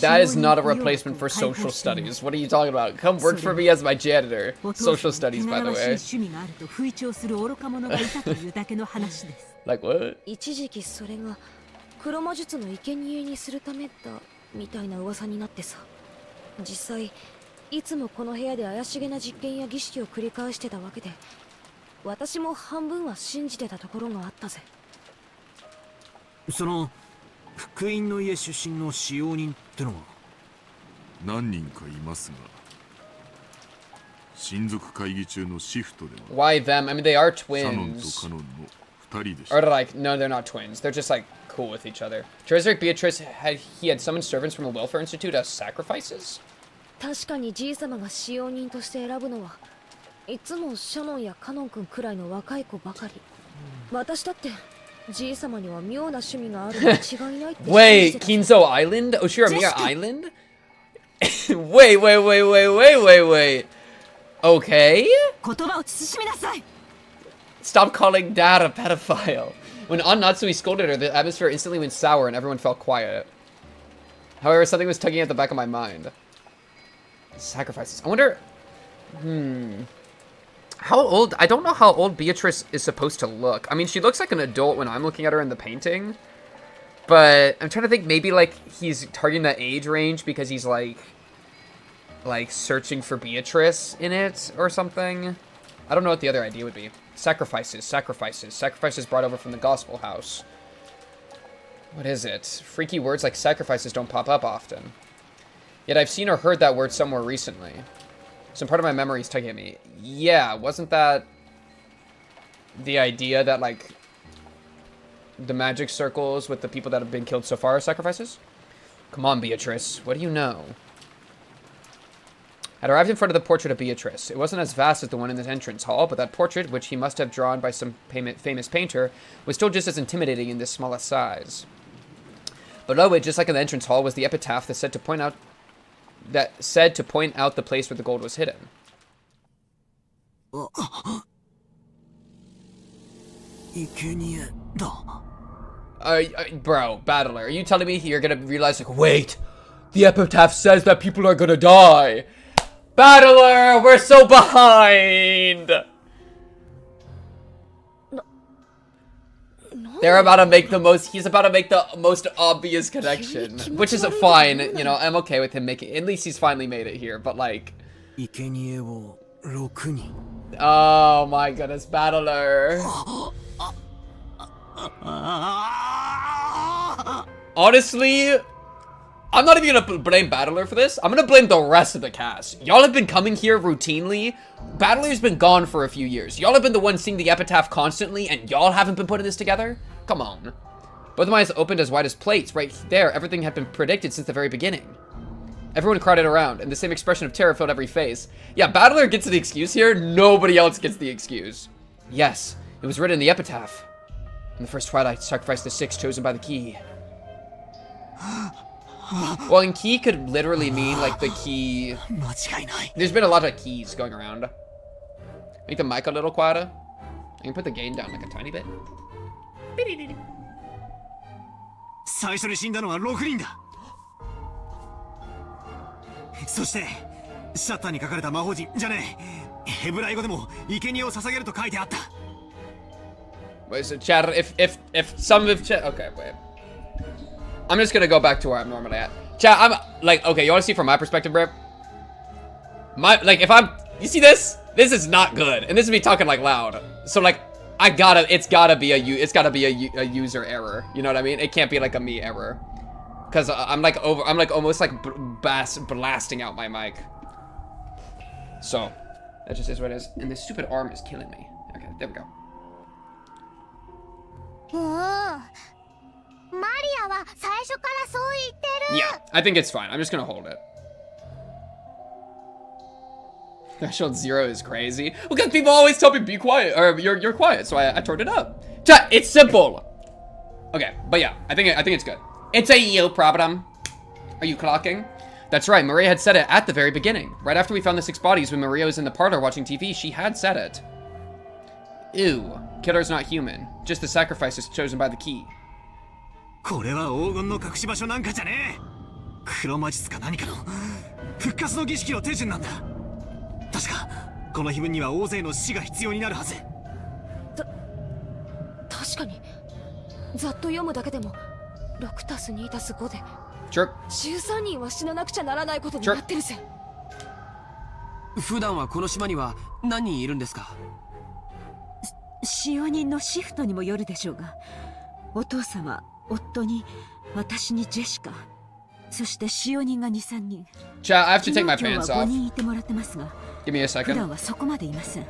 That is not a replacement for social studies. What are you talking about? Come work for me as my janitor. Social studies, by the way. Like what? 一時期それが黒魔術の生贄にするためだみたいな噂になってさ。実際いつもこの部屋で怪しげな実験や儀式を繰り返してたわけで、私も半分は信じてたところがあったぜ。その福音の家出身の使用人ってのは何人かいますが、親族会議中のシフトでは Why them? I mean, they are シャノンと twins. カノンの2人でした。 Or like, no, they're not twins. They're just like cool with each other. Dreseric Beatrice had summoned servants from a welfare institute as sacrifices? 確かにじい様が使用人として選ぶのはいつもシャノンやカノン君くらいの若い子ばかり。私だってじい様には妙な趣味があるに違いないって。Wait, Kinzo Island? Oshinomiya Island? Wait. Okay? Stop calling Dad a pedophile. When Natsui scolded her, the atmosphere instantly went sour and everyone felt quiet. However, something was tugging at the back of my mind. Sacrifices. I wonder... How old? I don't know how old Beatrice is supposed to look. I mean, she looks like an adult when I'm looking at her in the painting. But I'm trying to think maybe, like, he's targeting that age range because he's, like searching for Beatrice in it or something. I don't know what the other idea would be. Sacrifices brought over from the Gospel House. What is it? Freaky words like sacrifices don't pop up often. Yet I've seen or heard that word somewhere recently. Some part of my memory is tugging at me. Yeah, wasn't that the idea that, like, the magic circles with the people that have been killed so far are sacrifices? Come on, Beatrice. What do you know? I'd arrived in front of the portrait of Beatrice. It wasn't as vast as the one in the entrance hall, but that portrait, which he must have drawn by some famous painter, was still just as intimidating in this smallest size. Below it, just like in the entrance hall, was the epitaph that said to point out the place where the gold was hidden. Bro, Battler, are you telling me you're gonna realize, like, wait, the epitaph says that people are gonna die? Battler, we're so behind! They're about to make the most, he's about to make the most obvious connection, which is fine, you know, I'm okay with him making, at least he's finally made it here, but like... Oh my goodness, Battler. Honestly, I'm not even gonna blame Battler for this. I'm gonna blame the rest of the cast. Y'all have been coming here routinely. Battler's been gone for a few years. Y'all have been the ones seeing the epitaph constantly, and y'all haven't been putting this together? Come on. Both my eyes opened as wide as plates. Right there, everything had been predicted since the very beginning. Everyone crowded around, and the same expression of terror filled every face. Yeah, Battler gets the excuse here. Nobody else gets the excuse. Yes, it was written in the epitaph. In the first twilight, sacrifice the 6 chosen by the key. Well, and key could literally mean, like, the key... There's been a lot of keys going around. Make the mic a little quieter. I can put the gain down, like, a tiny bit. 最初に死んだのは6人だ。そしてシャッターに書かれた魔法陣じゃねえ、ヘブライ語でも生贄を捧げると書いてあった。Wait, so chat, if some of chat, okay, wait. I'm just gonna go back to where I'm normally at. Chat, I'm like, okay, you wanna see from my perspective, bro? Like, if you see this? This is not good, and this is me talking like loud. So like, it's gotta be a user error. You know what I mean? It can't be like a me error, because I'm like almost like blasting out my mic. So that just is what it is, and this stupid arm is killing me. Okay, there we go. Yeah, I think it's fine. I'm just gonna hold it. Threshold 0 is crazy. Because people always tell me be quiet, or you're quiet, so I turned it up. Chat, it's simple. Okay, but yeah, I think it's good. It's a you problem. Are you clocking? That's right, Maria had said it at the very beginning. Right after we found the 6 bodies, when Maria was in the parlor watching TV, she had said it. Ew, killer's not human. Just the sacrifices chosen by the key. これは黄金の隠し場所なんかじゃねえ。黒魔術か何かの復活の儀式の手順なんだ。確かこの碑文には大勢の死が必要になるはず。確かにざっと読むだけでも 6+2+5 で13人は死ななくちゃならないことになってるぜ。普段はこの島には何人いるんですか？使用人のシフトにもよるでしょうが、お父様、夫に、私にジェシカ、そして使用人が 2、3人。Chat, I have to take my pants off. 5人いてもらってますが、 Give me a second. 普段はそこまでいません。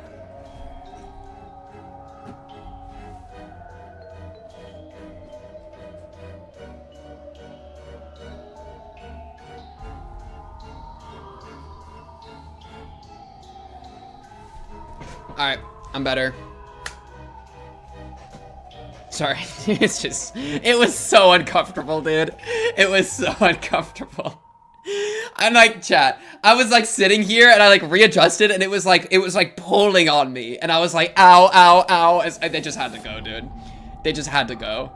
Alright, I'm better. Sorry, it's just, it was so uncomfortable, dude. It was so uncomfortable. I'm like, chat, I was like sitting here and I like readjusted and it was like pulling on me. And I was like, ow, ow, ow. They just had to go, dude. They just had to go.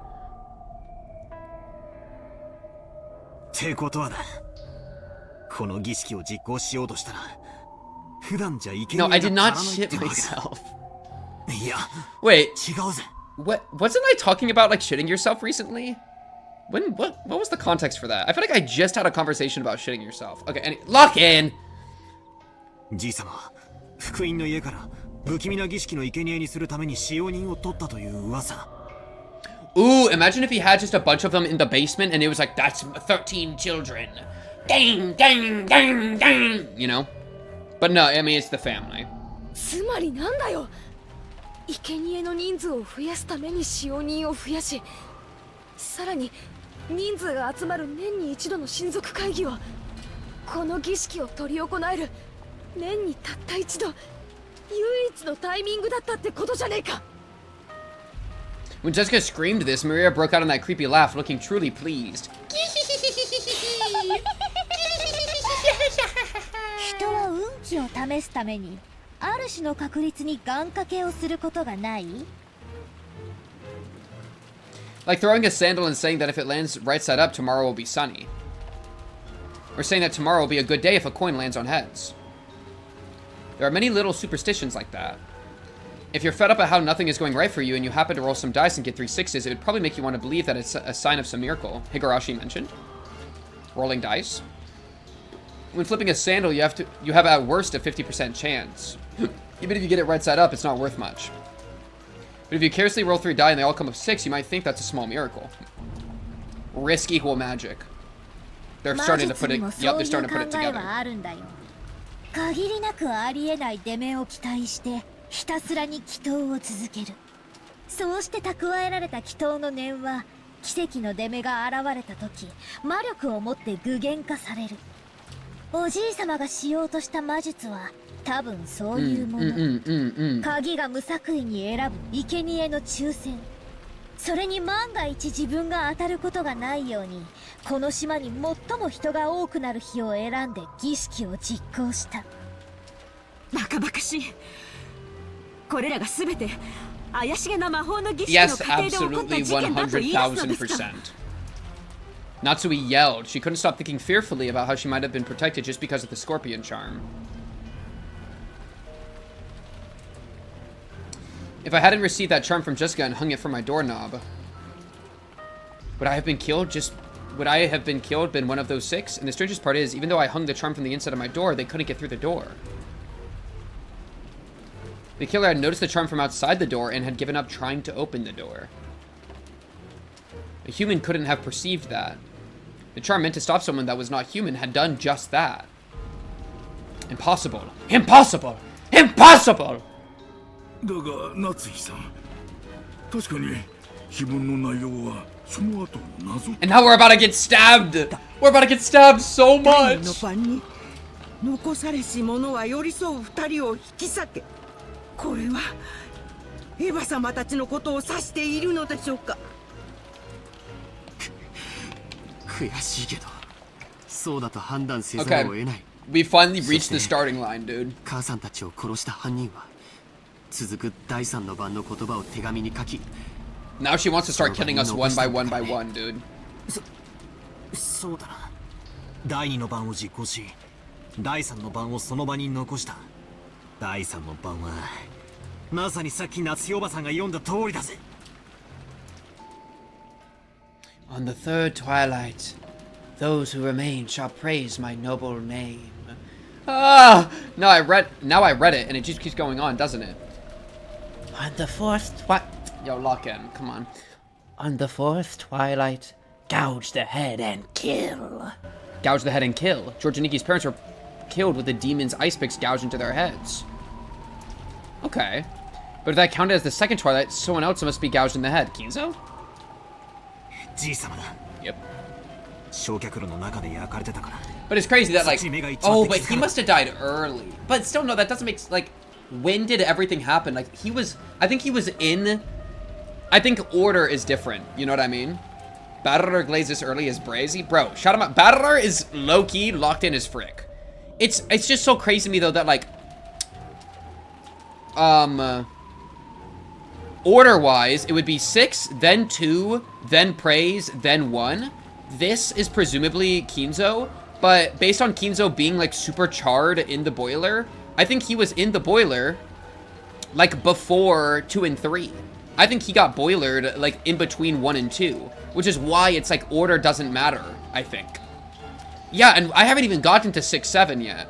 ってことはだ。この儀式を実行しようとしたら、普段じゃいけない。 No, I did not shit myself. いや、 Wait, 違うぜ。 wasn't I talking about like shitting yourself recently? What was the context for that? I feel like I just had a conversation about shitting yourself. Okay, lock in. じいさま、福音の家から不気味な儀式の生贄にするために使用人を取ったという噂。 Ooh, imagine if he had just a bunch of them in the basement and it was like, that's 13 children. Dang, dang, dang, dang. You know? But no, I mean, it's the family. つまりなんだよ。生贄の人数を増やすために使用人を増やし、さらに人数が集まる年に一度の親族会議はこの儀式を執り行える年にたった一度唯一のタイミングだったってことじゃねえか。 When Jessica screamed this, Maria broke out in that creepy laugh, looking truly pleased. 人は運気を試すためにある種の確率に願掛けをすることがない？ Like throwing a sandal and saying that if it lands right side up, tomorrow will be sunny. Or saying that tomorrow will be a good day if a coin lands on heads. There are many little superstitions like that. If you're fed up at how nothing is going right for you and you happen to roll some dice and get 3 6s, it would probably make you want to believe that it's a sign of some miracle. Higurashi mentioned. Rolling dice. When flipping a sandal, you have at worst a 50% chance. Even if you get it right side up, it's not worth much. But if you carelessly roll 3 die and they all come up 6, you might think that's a small miracle. Risk equal magic. They're starting to put it. 魔 Yep, 術にも they're そういう starting to put 考 it え together. はあるんだよ。限りなくありえない出目を期待してひたすらに祈祷を続ける。そうして蓄えられた祈祷の念は奇跡の出目が現れた時魔力を持って具現化される。おじいさまがしようとした魔術は多分そういうもの。鍵が無作為に選ぶ生贄の抽選。それに万が一自分が当たることがないようにこの島に最も人が多くなる日を選んで儀式を実行した。バカバカしい。これらが全て怪しげな魔法の儀式の Yes, 過程で起こった absolutely, 事件だと言い出すのですか。 100,000%. Natsuhi yelled. She couldn't stop thinking fearfully about how she might have been protected just because of the scorpion charm. If I hadn't received that charm from Jessica and hung it from my doorknob, would I have been killed? Would I have been killed, been one of those 6? And the strangest part is, even though I hung the charm from the inside of my door, they couldn't get through the door. The killer had noticed the charm from outside the door and had given up trying to open the door. A human couldn't have perceived that. The charm meant to stop someone that was not human had done just that. Impossible. Impossible! Impossible! だが夏日さん、確かに碑文の内容はその後謎。 And now we're about to get stabbed! We're about to get stabbed so 第二の much! 晩に残されし者は寄り添う二人を引き裂け。これはエヴァ様たちのことを指しているのでしょうか。悔しいけどそうだと判断せざるを得ない。 We finally reached the starting line, dude. 母さんたちを殺した犯人は続く第三の晩の言葉を手紙に書き Now she wants to start killing us one by one by one, dude. そうだな。第二の晩を実行し第三の晩をその場に残した。第三の晩はまさにさっき夏日おばさんが読んだ通りだぜ。 On the third twilight, those who remain shall praise my noble name. Ah! Now I read it, and it just keeps going on, doesn't it? On the fourth Yo, lock in. Come on. On the fourth twilight, gouge the head and kill. Gouge the head and kill. George and Nikki's parents were killed with the demon's ice picks gouged into their heads. Okay. But if that counted as the second twilight, someone else must be gouged in the head. Kinzo? じいさまだ。 Yep. 焼却炉の中で焼かれてたから。 But it's crazy that, like, oh, but he must have died early. But still, no, that doesn't make, like, when did everything happen? Like, I think he was in, I think order is different, you know what I mean? Batterer glazed this early as Brazy? Bro, shout him out. Batterer is low-key locked in as frick. It's just so crazy to me, though, that, like, order-wise, it would be 6, then 2, then praise, then 1. This is presumably Kinzo. But based on Kinzo being, like, super charred in the boiler, I think he was in the boiler, like, before 2 and 3. I think he got boilered, like, in between 1 and 2. Which is why it's, like, order doesn't matter, I think. Yeah, and I haven't even gotten to 6, 7 yet.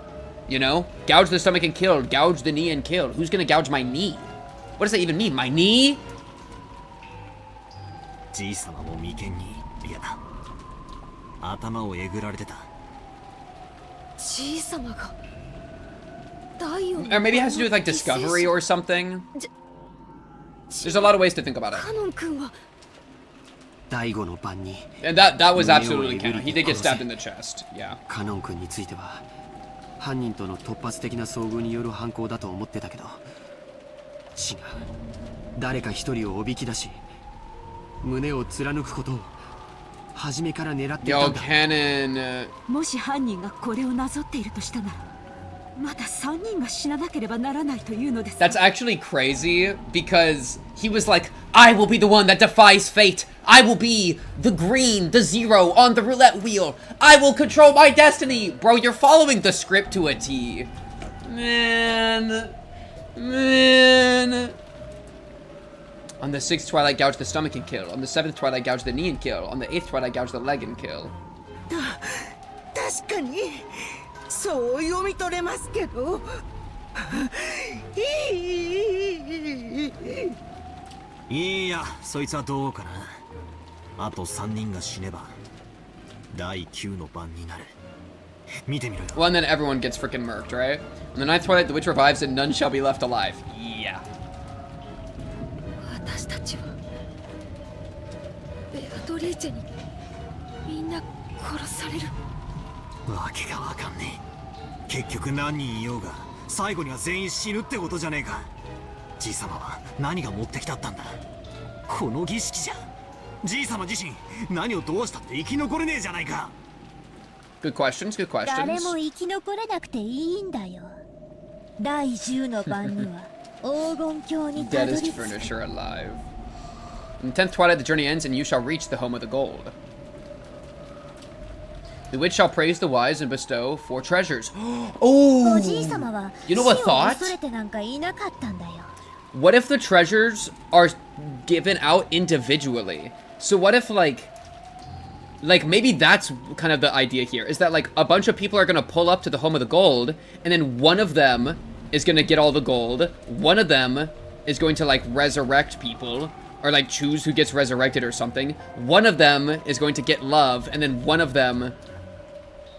You know? Gouge the stomach and kill. Gouge the knee and kill. Who's gonna gouge my knee? What does that even mean? My knee? じいさまも眉間に、いや、頭をえぐられてた。 Or maybe it has to do with, like, discovery or something. There's a lot of ways to think about it. And that was absolutely canon. He did get stabbed in the chest. Yeah. カノン君については犯人との突発的な遭遇による犯行だと思ってたけど違う。誰か一人をおびき出し胸を貫くことを初めから狙っていたんだ。 Yo, Canon. もし犯人がこれをなぞっているとしたならまた3人が死ななければならないというのです。 That's actually crazy because he was like, I will be the one that defies fate. I will be the green, the 0 on the roulette wheel. I will control my destiny. Bro, you're following the script to a T. Man. On the 6th twilight, gouge the stomach and kill. On the 7th twilight, gouge the knee and kill. On the 8th twilight, gouge the leg and kill. 確かにそう読み取れますけど。いや、そいつはどうかな。あと3人が死ねば第9の番になる。見てみろよ。 Well, and then everyone gets freaking murked, right? On the ninth twilight, the witch revives and none shall be left alive. Yeah. 私たちはベアトリーチェにみんな殺される。わけがわかんねえ。結局何人いようが最後には全員死ぬってことじゃねえか。じいさまは何が持ってきたったんだ。この儀式じゃ。じいさま自身何をどうしたって生き残れねえじゃないか。 Good questions, good 誰 questions. も生き残れなくていいんだよ。第10の番には黄金鏡にたどり Deadest 着く。 furniture alive. In the 10th twilight, the journey ends and you shall reach the home of the gold. The witch shall praise the wise and bestow 4 treasures. おじい Oh! さまは You 死 know を what 恐 thought? れてなんかいなかったんだよ。 What if the treasures are given out individually? So what if, like maybe that's kind of the idea here, is that, like, a bunch of people are gonna pull up to the home of the gold, and then one of them is gonna get all the gold, one of them is going to, like, resurrect people, or, like, choose who gets resurrected or something, one of them is going to get love, and then one of them,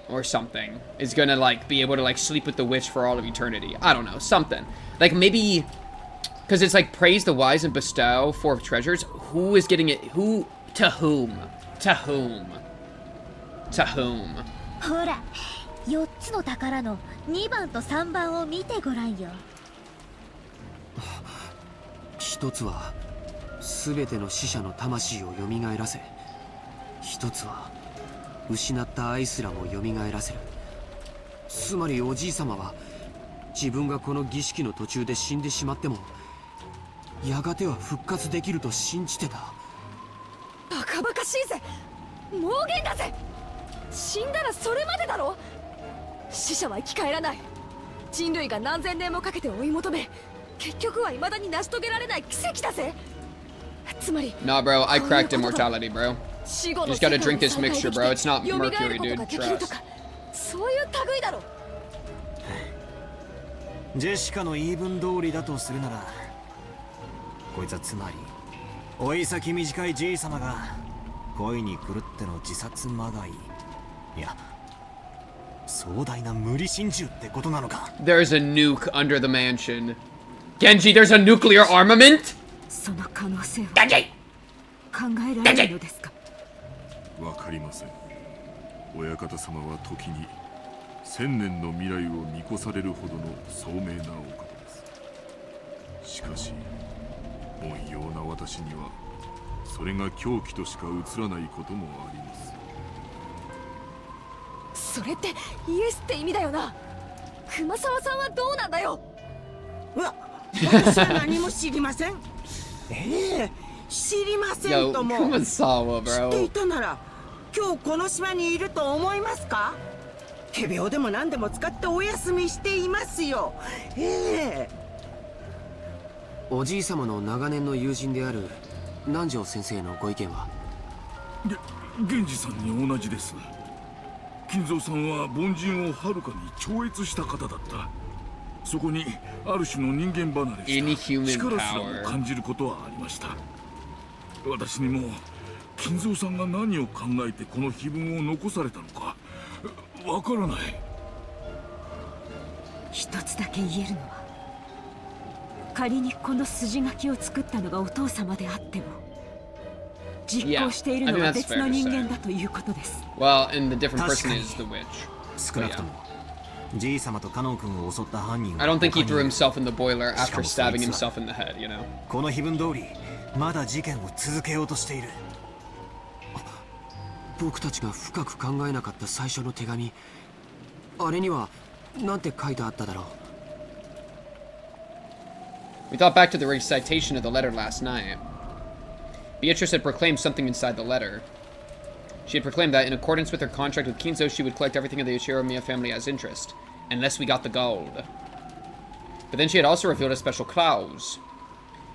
or something, is gonna, like, be able to, like, sleep with the witch for all of eternity. I don't know, something. Like, maybe... Because it's like, praise the wise and bestow 4 treasures. Who is getting it? Who? To whom? To whom? To whom? ほら、4つの宝の2番と3番を見てごらんよ。一つは全ての死者の魂を蘇らせ、一つは失った愛すらも蘇らせる。つまりおじいさまは自分がこの儀式の途中で死んでしまってもやがては復活できると信じてた。バカバカしいぜ。妄言だぜ。死んだらそれまでだろ。死者は生き返らない。人類が何千年もかけて追い求め、結局は未だに成し遂げられない奇跡だぜ。つまり Nah, bro, I cracked immortality, bro. 死後の You just gotta drink this mixture, bro. It's not mercury, dude. そういう類だろ。ジェシカの言い分通りだとするなら、こいつはつまり老い先短いじいさまが恋に狂っての自殺まがい、いや壮大な無理心中ってことなのか。 There's a nuke under the mansion. Genji, there's a nuclear armament? その可能性は Genji! 考えられるのですか。わかりません。親方様は時に1000年の未来を見越されるほどの聡明なお方です。しかし凡庸な私にはそれが狂気としか映らないこともあります。それってイエスって意味だよな。熊沢さんはどうなんだよ。私は何も知りません。知りません Yo, とも。 Kumasawa, 知ってい bro. たなら今日この島にいると思いますか。仮病でも何でも使ってお休みしていますよ。おじいさまの長年の友人である南條先生のご意見は。源氏さんに同じです。金蔵さんは凡人をはるかに超越した方だった。そこにある種の人間離れした力すらも感じることはありました。私にも金蔵さんが何を考えてこの碑文を残されたのかわからない。一つだけ言えるのは、仮にこの筋書きを作ったのがお父様であっても実行しているのは別の人間だということです。 Well, and the different person is the witch. 少なくともじいさまとカノン君を襲った犯人は I don't think he threw himself in the boiler after stabbing himself in the head, you know? この碑文通りまだ事件を続けようとしている。僕たちが深く考えなかった最初の手紙、あれにはなんて書いてあっただろう。 We thought back to the recitation of the letter last night. Beatrice had proclaimed something inside the letter. She had proclaimed that, in accordance with her contract with Kinzo, she would collect everything of the Ichiromiya family as interest, unless we got the gold. But then she had also revealed a special clause.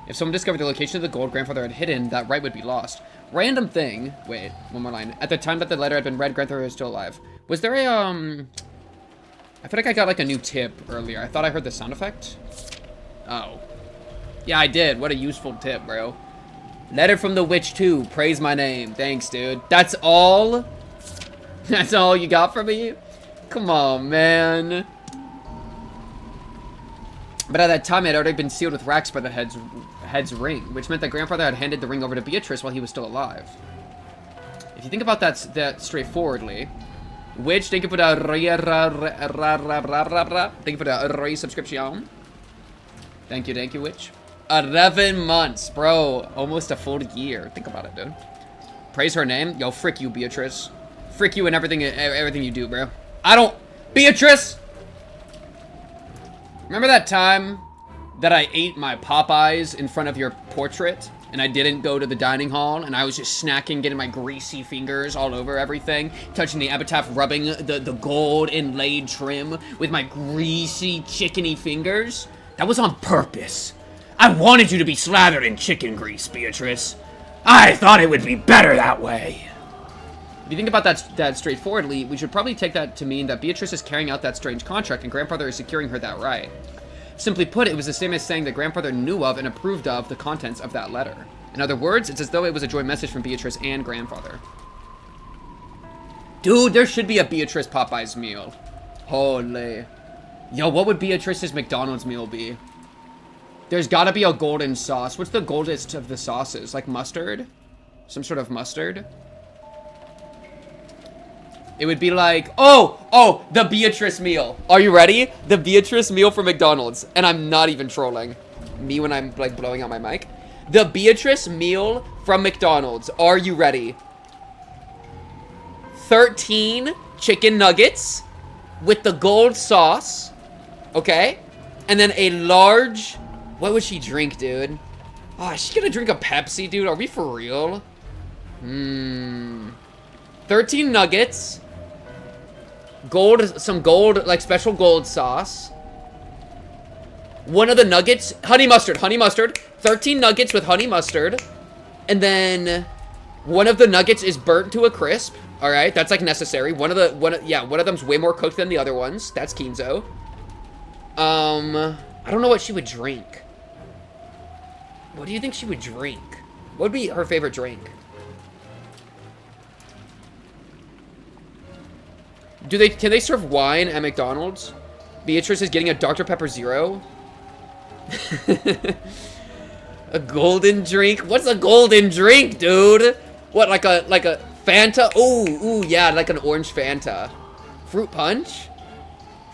If someone discovered the location of the gold grandfather had hidden, that right would be lost. Random thing. Wait, one more line. At the time that the letter had been read, grandfather was still alive. Was there a, I feel like I got, like, a new tip earlier. I thought I heard the sound effect. Oh. Yeah, I did. What a useful tip, bro. Letter from the witch, too. Praise my name. Thanks, dude. That's all That's all you got for me? Come on, man. But at that time, it had already been sealed with wax by the head's ring, which meant that grandfather had handed the ring over to Beatrice while he was still alive. If you think about that straightforwardly, which, thank you for the subscription. Thank you, Witch. 11 months, bro. Almost a full year. Think about it, dude. Praise her name. Yo, frick you, Beatrice. Frick you and everything you do, bro. I don't... Beatrice! Remember that time that I ate my Popeyes in front of your portrait? And I didn't go to the dining hall, and I was just snacking, getting my greasy fingers all over everything, touching the epitaph, rubbing the gold inlaid trim with my greasy, chickeny fingers? That was on purpose. I wanted you to be slathered in chicken grease, Beatrice. I thought it would be better that way. If you think about that straightforwardly, we should probably take that to mean that Beatrice is carrying out that strange contract and grandfather is securing her that right. Simply put, it was the same as saying that grandfather knew of and approved of the contents of that letter. In other words, it's as though it was a joint message from Beatrice and grandfather. Dude, there should be a Beatrice Popeyes meal. Holy. Yo, what would Beatrice's McDonald's meal be? There's gotta be a golden sauce. What's the goldest of the sauces? Like mustard? Some sort of mustard? It would be like, oh, the Beatrice meal. Are you ready? The Beatrice meal from McDonald's. And I'm not even trolling. Me when I'm like blowing out my mic. The Beatrice meal from McDonald's. Are you ready? 13 chicken nuggets with the gold sauce. Okay? And then a large... What would she drink, dude? Oh, is she gonna drink a Pepsi, dude? Are we for real? 13 nuggets. Some gold, like special gold sauce. One of the nuggets, honey mustard. 13 nuggets with honey mustard. And then one of the nuggets is burnt to a crisp. All right, that's like necessary. One of them's way more cooked than the other ones. That's Kinzo. I don't know what she would drink. What do you think she would drink? What would be her favorite drink? Can they serve wine at McDonald's? Beatrice is getting a Dr. Pepper Zero. A golden drink? What's a golden drink, dude? What, like a Fanta? Ooh, yeah, like an orange Fanta. Fruit punch?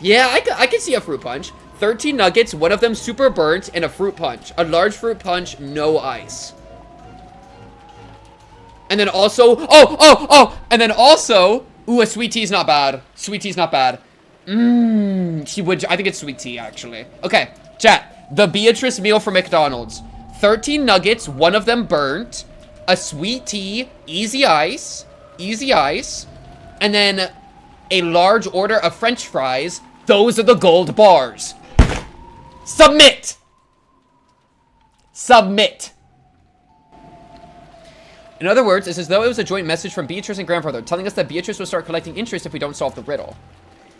Yeah, I could see a fruit punch. 13 nuggets, one of them super burnt, and a fruit punch. A large fruit punch, no ice. And then also, and then also, ooh, a sweet tea's not bad. Sweet tea's not bad. I think it's sweet tea, actually. Okay, chat. The Beatrice meal from McDonald's. 13 nuggets, one of them burnt. A sweet tea, easy ice, and then a large order of French fries. Those are the gold bars. Submit! In other words, it's as though it was a joint message from Beatrice and grandfather, telling us that Beatrice will start collecting interest if we don't solve the riddle.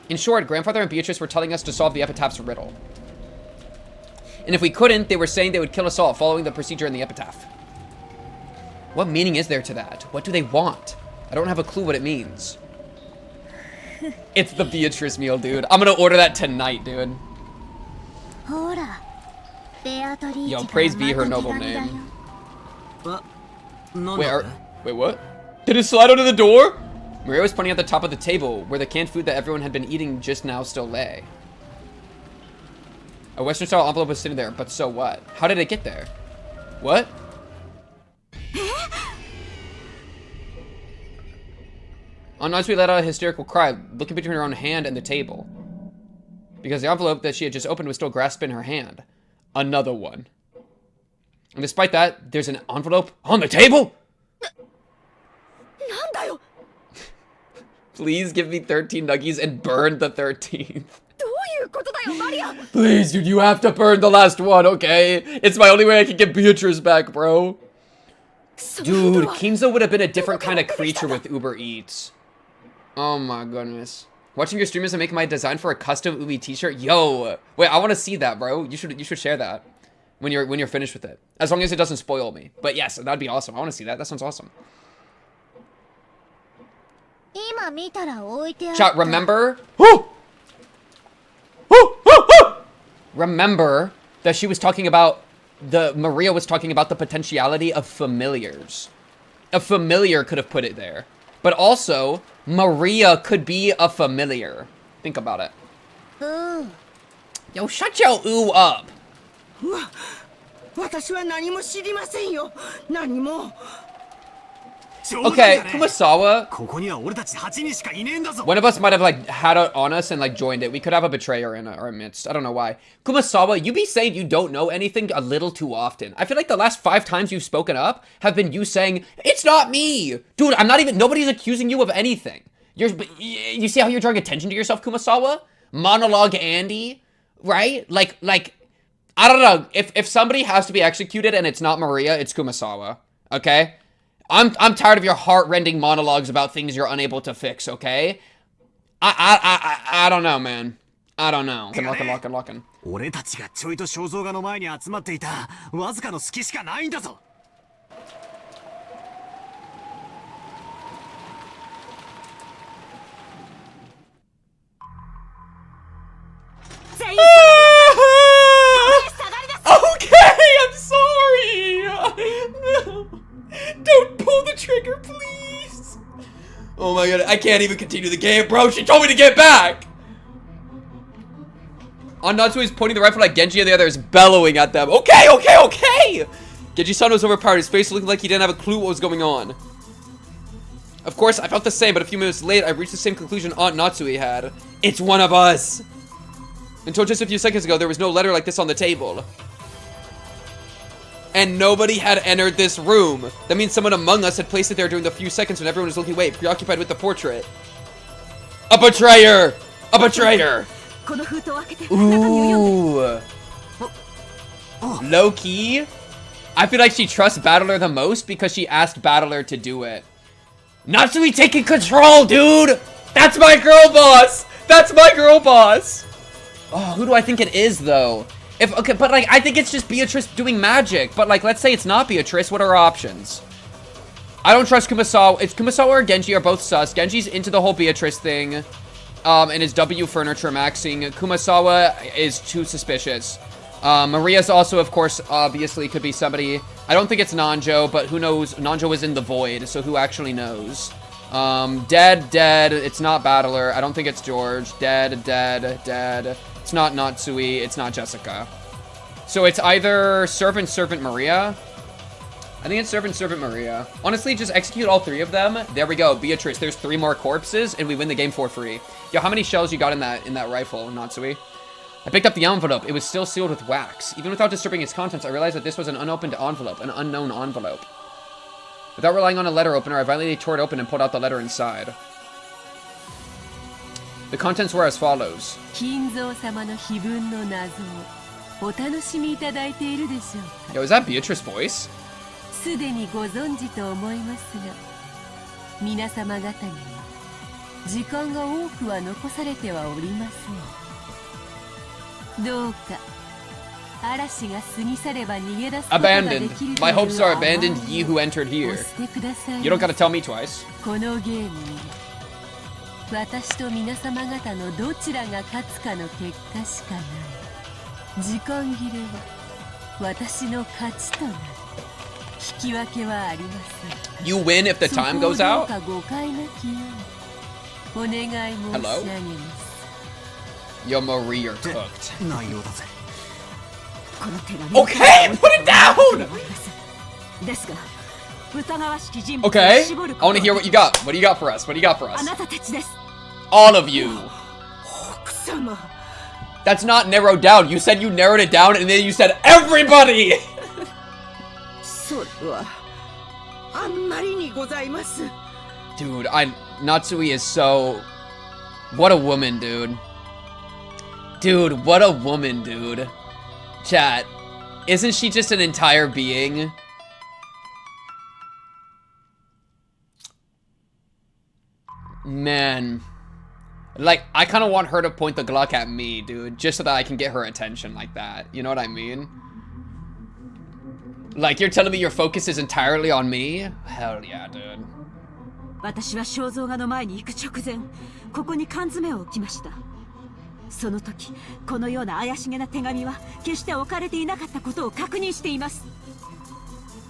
In short, grandfather and Beatrice were telling us to solve the epitaph's riddle. And if we couldn't, they were saying they would kill us all, following the procedure in the epitaph. What meaning is there to that? What do they want? I don't have a clue what it means. It's the Beatrice meal, dude. I'm gonna order that tonight, dude. Yo, praise be her noble name. Wait, what? Did it slide under the door? Maria was pointing at the top of the table, where the canned food that everyone had been eating just now still lay. A Western-style envelope was sitting there, but so what? How did it get there? What? Natsuhi let out a hysterical cry, looking between her own hand and the table. Because the envelope that she had just opened was still grasped in her hand. Another one. And despite that, there's an envelope on the table? Please give me 13 nuggies and burn the 13th. Please, dude, you have to burn the last one, okay? It's my only way I can get Beatrice back, bro. Dude, Kinzo would have been a different kind of creature with Uber Eats. Oh my goodness. Watching your streamers and making my design for a custom Ubi t-shirt. Yo, wait, I want to see that, bro. You should share that when you're finished with it. As long as it doesn't spoil me. But yes, that'd be awesome. I want to see that. That sounds awesome. Chat, remember? Remember that she was talking about Maria was talking about the potentiality of familiars. A familiar could have put it there. But also, Maria could be a familiar. Think about it. Yo, shut your ooh up. Okay, Kumasawa. One of us might have like had it on us and like joined it. We could have a betrayer in our midst. I don't know why. Kumasawa, you be saying you don't know anything a little too often. I feel like the last 5 times you've spoken up have been you saying, it's not me. Dude, I'm not even, nobody's accusing you of anything. You see how you're drawing attention to yourself, Kumasawa? Monologue Andy, right? Like, I don't know. If somebody has to be executed and it's not Maria, it's Kumasawa. Okay? I'm tired of your heart-rending monologues about things you're unable to fix, okay? I don't know, man. I don't know. Lockin'. 俺たちがちょいと肖像画の前に集まっていたわずかの隙しかないんだぞ。Okay, I'm sorry. Don't pull the trigger, please. Oh my god, I can't even continue the game, bro. She told me to get back. Natsuhi's pointing the rifle at Genji and the other is bellowing at them. Okay. Genji-san was overpowered. His face looked like he didn't have a clue what was going on. Of course, I felt the same, but a few minutes late, I reached the same conclusion Aunt Natsuhi had. It's one of us. Until just a few seconds ago, there was no letter like this on the table. And nobody had entered this room. That means someone among us had placed it there during the few seconds when everyone was looking away, preoccupied with the portrait. A betrayer! A betrayer! Ooh. Low-key, I feel like she trusts Battler the most because she asked Battler to do it. Natsuhi taking control, dude! That's my girl boss! That's my girl boss! Oh, who do I think it is, though? Okay, but like, I think it's just Beatrice doing magic. But like, let's say it's not Beatrice. What are our options? I don't trust Kumasawa. It's Kumasawa or Genji are both sus. Genji's into the whole Beatrice thing. And his W furniture maxing. Kumasawa is too suspicious. Maria's also, of course, obviously could be somebody. I don't think it's Nanjo, but who knows? Nanjo was in the void, so who actually knows? Dead. It's not Battler. I don't think it's George. Dead. It's not Natsuhi. It's not Jessica. So it's either Servant Maria. I think it's Servant Maria. Honestly, just execute all 3 of them. There we go. Beatrice, there's 3 more corpses, and we win the game for free. Yo, how many shells you got in that rifle, Natsuhi? I picked up the envelope. It was still sealed with wax. Even without disturbing its contents, I realized that this was an unopened envelope, an unknown envelope. Without relying on a letter opener, I violently tore it open and pulled out the letter inside. The contents were as follows. Kinzo. Yo, is that Beatrice's voice? Abandoned. My hopes are abandoned, ye who entered here. You don't gotta tell me twice. 私と皆様方のどちらが勝つかの結果しかない。時間切れは私の勝ちとなる。引き分けはありません。You win if the time goes out? そこをどうか誤解なきようにお願い申し上げます。Yo, Marie, you're cooked. 内容だぜ。Okay, put it down! ですが。 Okay, I want to hear what you got. What do you got for us? All of you. That's not narrowed down. You said you narrowed it down, and then you said everybody! Dude, Natsuhi is so... What a woman, dude. Dude, what a woman, dude. Chat, isn't she just an entire being? Man, like, I kind of want her to point the Glock at me, dude, just so that I can get her attention like that. You know what I mean? Like, you're telling me your focus is entirely on me? Hell yeah, dude. 私は肖像画の前に行く直前、ここに缶詰を置きました。その時、このような怪しげな手紙は決して置かれていなかったことを確認しています。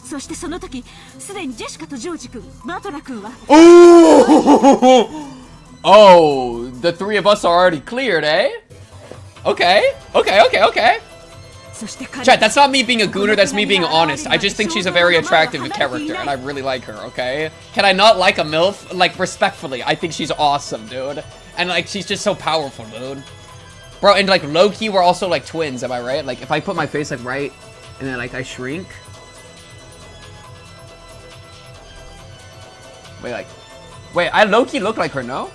そしてその時、すでにジェシカとジョージ君、バトラ君は Oh, the three of us are already cleared, eh? Okay. Chat, that's not me being a gooner, that's me being honest. I just think she's a very attractive character, and I really like her, okay? Can I not like a MILF? Like, respectfully, I think she's awesome, dude. And, like, she's just so powerful, dude. Bro, and, like, low-key, we're also, like, twins, am I right? Like, if I put my face, like, right, and then, like, I shrink. Wait, I low-key look like her, no?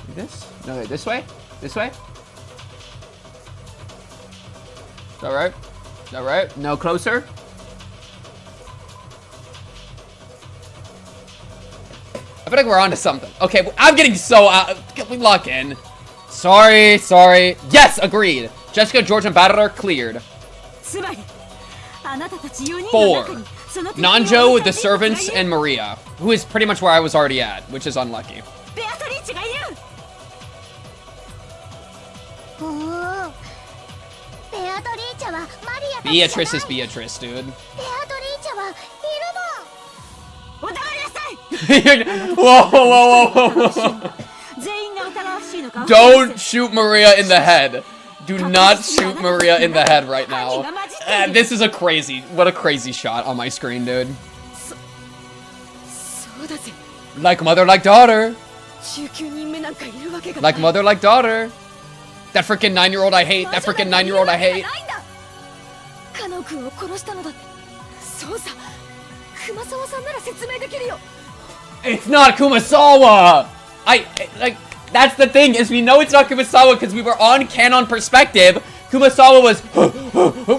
Like this? No, wait, this way? This way? Is that right? Is that right? No, closer? I feel like we're onto something. Okay, I'm getting so out. Can we lock in? Sorry. Yes, agreed. Jessica, George, and Batterer cleared. 4. Nanjo, the servants, and Maria, who is pretty much where I was already at, which is unlucky. Beatrice is Beatrice, dude. Whoa. Don't shoot Maria in the head. Do not shoot Maria in the head right now. This is what a crazy shot on my screen, dude. Like mother, like daughter. Like mother, like daughter. That freaking 9-year-old I hate. It's not Kumasawa! That's the thing, is we know it's not Kumasawa because we were on canon perspective. Kumasawa was,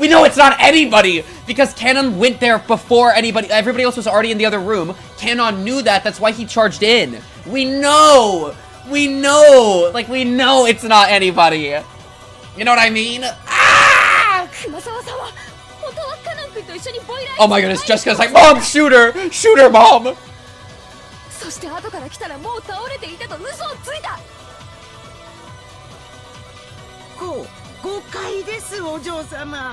we know it's not anybody because Canon went there before everybody else was already in the other room. Canon knew that's why he charged in. We know it's not anybody. You know what I mean? Ah! Oh my goodness, Jessica's like, Mom, shoot her, Mom!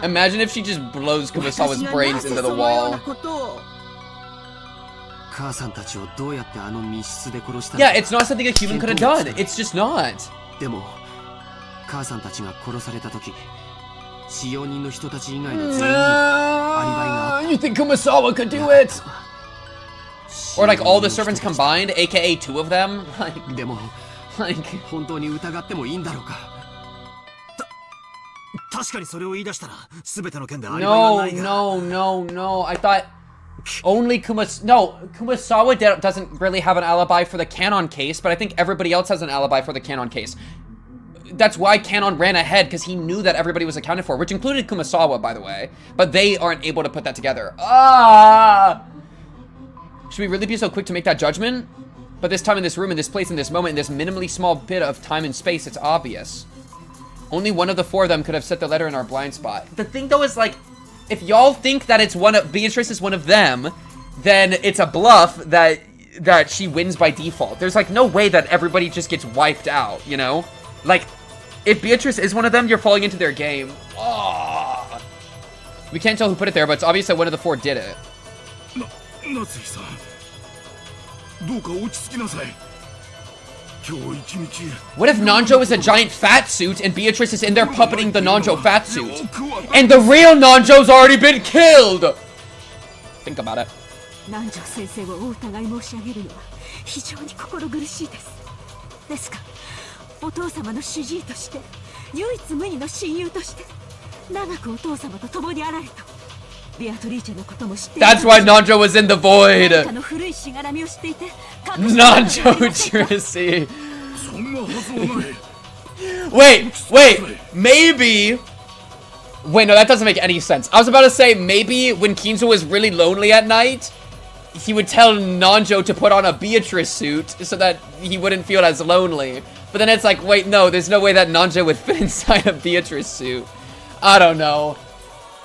Imagine if she just blows Kumasawa's brains into the wall. Yeah, it's not something a human could have done. It's just not. You think Kumasawa could do it? Or like all the servants combined, aka 2 of them? No. I thought only Kumasawa doesn't really have an alibi for the Canon case, but I think everybody else has an alibi for the Canon case. That's why Canon ran ahead, because he knew that everybody was accounted for, which included Kumasawa, by the way. But they aren't able to put that together. Should we really be so quick to make that judgment? But this time in this room, in this place, in this moment, in this minimally small bit of time and space, it's obvious. Only one of the 4 of them could have set the letter in our blind spot. The thing, though, is, like, if y'all think that it's Beatrice is one of them, then it's a bluff that she wins by default. There's, like, no way that everybody just gets wiped out, you know? Like, if Beatrice is one of them, you're falling into their game. Oh. We can't tell who put it there, but it's obvious that one of the 4 did it. Natsuhi-san, what if Nanjo is a giant fat suit and Beatrice is in there puppeting the Nanjo fat suit? And the real Nanjo's already been killed! Think about it. That's why Nanjo was in the void! Nanjo Tracy! Wait, maybe... Wait, no, that doesn't make any sense. I was about to say, maybe when Kinzo was really lonely at night, he would tell Nanjo to put on a Beatrice suit so that he wouldn't feel as lonely. But then it's like, wait, no, there's no way that Nanjo would fit inside a Beatrice suit. I don't know.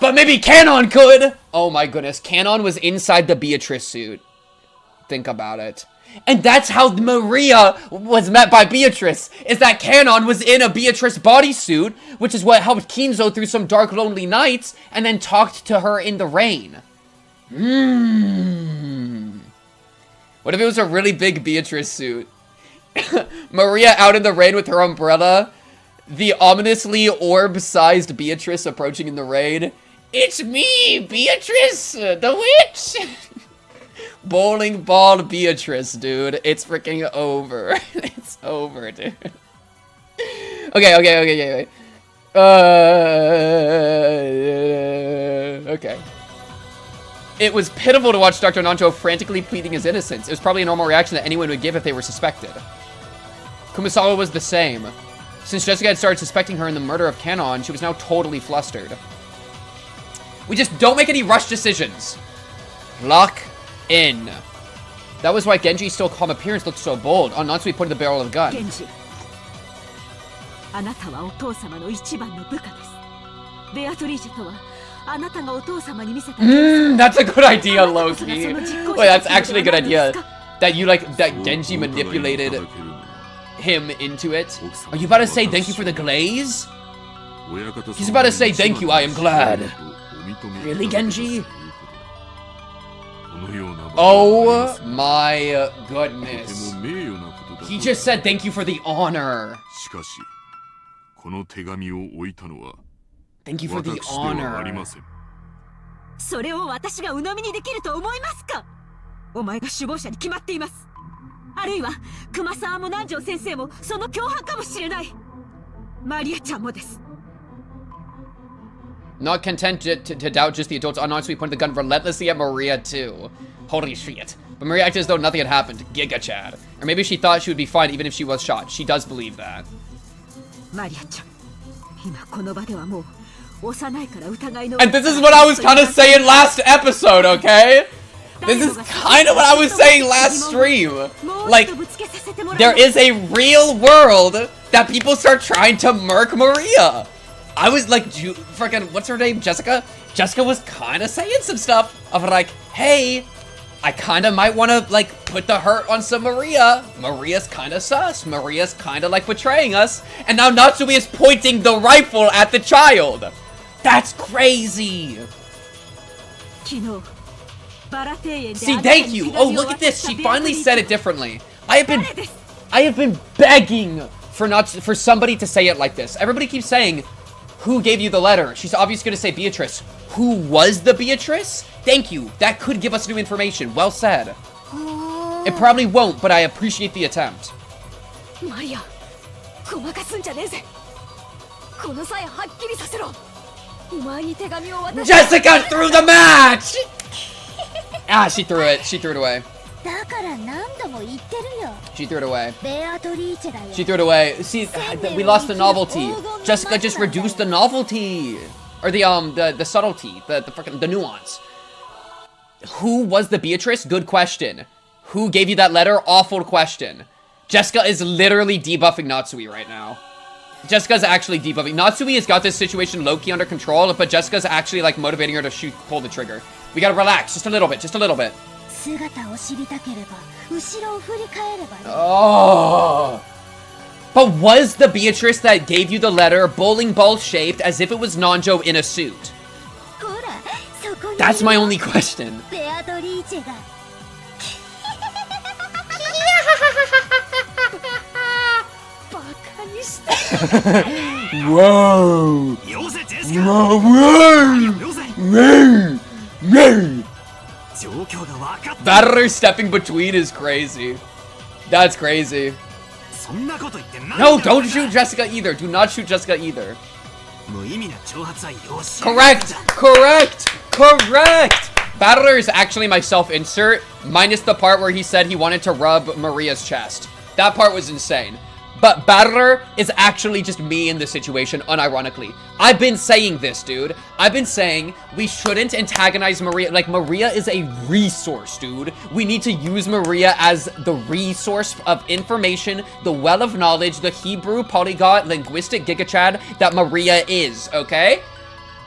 But maybe Canon could! Oh my goodness, Canon was inside the Beatrice suit. Think about it. And that's how Maria was met by Beatrice, is that Canon was in a Beatrice bodysuit, which is what helped Kinzo through some dark, lonely nights, and then talked to her in the rain. What if it was a really big Beatrice suit? Maria out in the rain with her umbrella, the ominously orb-sized Beatrice approaching in the rain. It's me, Beatrice, the witch! Bowling ball Beatrice, dude. It's freaking over. It's over, dude. Okay. Okay. It was pitiful to watch Dr. Nanjo frantically pleading his innocence. It was probably a normal reaction that anyone would give if they were suspected. Kumasawa was the same. Since Jessica had started suspecting her in the murder of Canon, she was now totally flustered. We just don't make any rush decisions. Lock in. That was why Genji's still calm appearance looked so bold. On Natsuhi pointed the barrel of the gun. Genji. あなたはお父様の一番の部下です。ベアトリーチェとはあなたがお父様に見せた。That's a good idea, Loki. Wait, that's actually a good idea. That you like that Genji manipulated him into it. Are you about to say thank you for the glaze? He's about to say thank you, I am glad. Really, Genji? Oh my goodness. He just said thank you for the honor. Thank you for the honor. それを私が鵜呑みにできると思いますか？お前が首謀者に決まっています。あるいは熊沢も南條先生もその共犯かもしれない。マリアちゃんもです。 Not content to doubt just the adults, Natsuhi pointed the gun relentlessly at Maria too. Holy shit. But Maria acted as though nothing had happened. Giga Chad. Or maybe she thought she would be fine even if she was shot. She does believe that. And this is what I was kind of saying last episode, okay? This is kind of what I was saying last stream. Like, there is a real world that people start trying to murk Maria. I was like, freaking, what's her name? Jessica? Jessica was kind of saying some stuff of like, hey, I kind of might want to like put the hurt on some Maria. Maria's kind of sus. Maria's kind of like betraying us. And now Natsuhi is pointing the rifle at the child. That's crazy. See, thank you. Oh, look at this. She finally said it differently. I have been begging for somebody to say it like this. Everybody keeps saying, who gave you the letter? She's obviously going to say Beatrice. Who was the Beatrice? Thank you. That could give us new information. Well said. It probably won't, but I appreciate the attempt. Jessica threw the match! Ah, she threw it. She threw it away. She threw it away. She threw it away. See, we lost the novelty. Jessica just reduced the novelty. Or the subtlety, the nuance. Who was the Beatrice? Good question. Who gave you that letter? Awful question. Jessica is literally debuffing Natsuhi right now. Jessica's actually debuffing. Natsuhi has got this situation low-key under control, but Jessica's actually like motivating her to pull the trigger. We gotta relax, just a little bit, just a little bit. Oh. But was the Beatrice that gave you the letter bowling ball shaped as if it was Nanjo in a suit? That's my only question. Whoa. Batterer stepping between is crazy. That's crazy. No, don't shoot Jessica either. Do not shoot Jessica either. Correct! Correct! Correct! Batterer is actually my self-insert, minus the part where he said he wanted to rub Maria's chest. That part was insane. But Batterer is actually just me in this situation, unironically. I've been saying this, dude. I've been saying we shouldn't antagonize Maria. Like, Maria is a resource, dude. We need to use Maria as the resource of information, the well of knowledge, the Hebrew polyglot linguistic gigachad that Maria is, okay?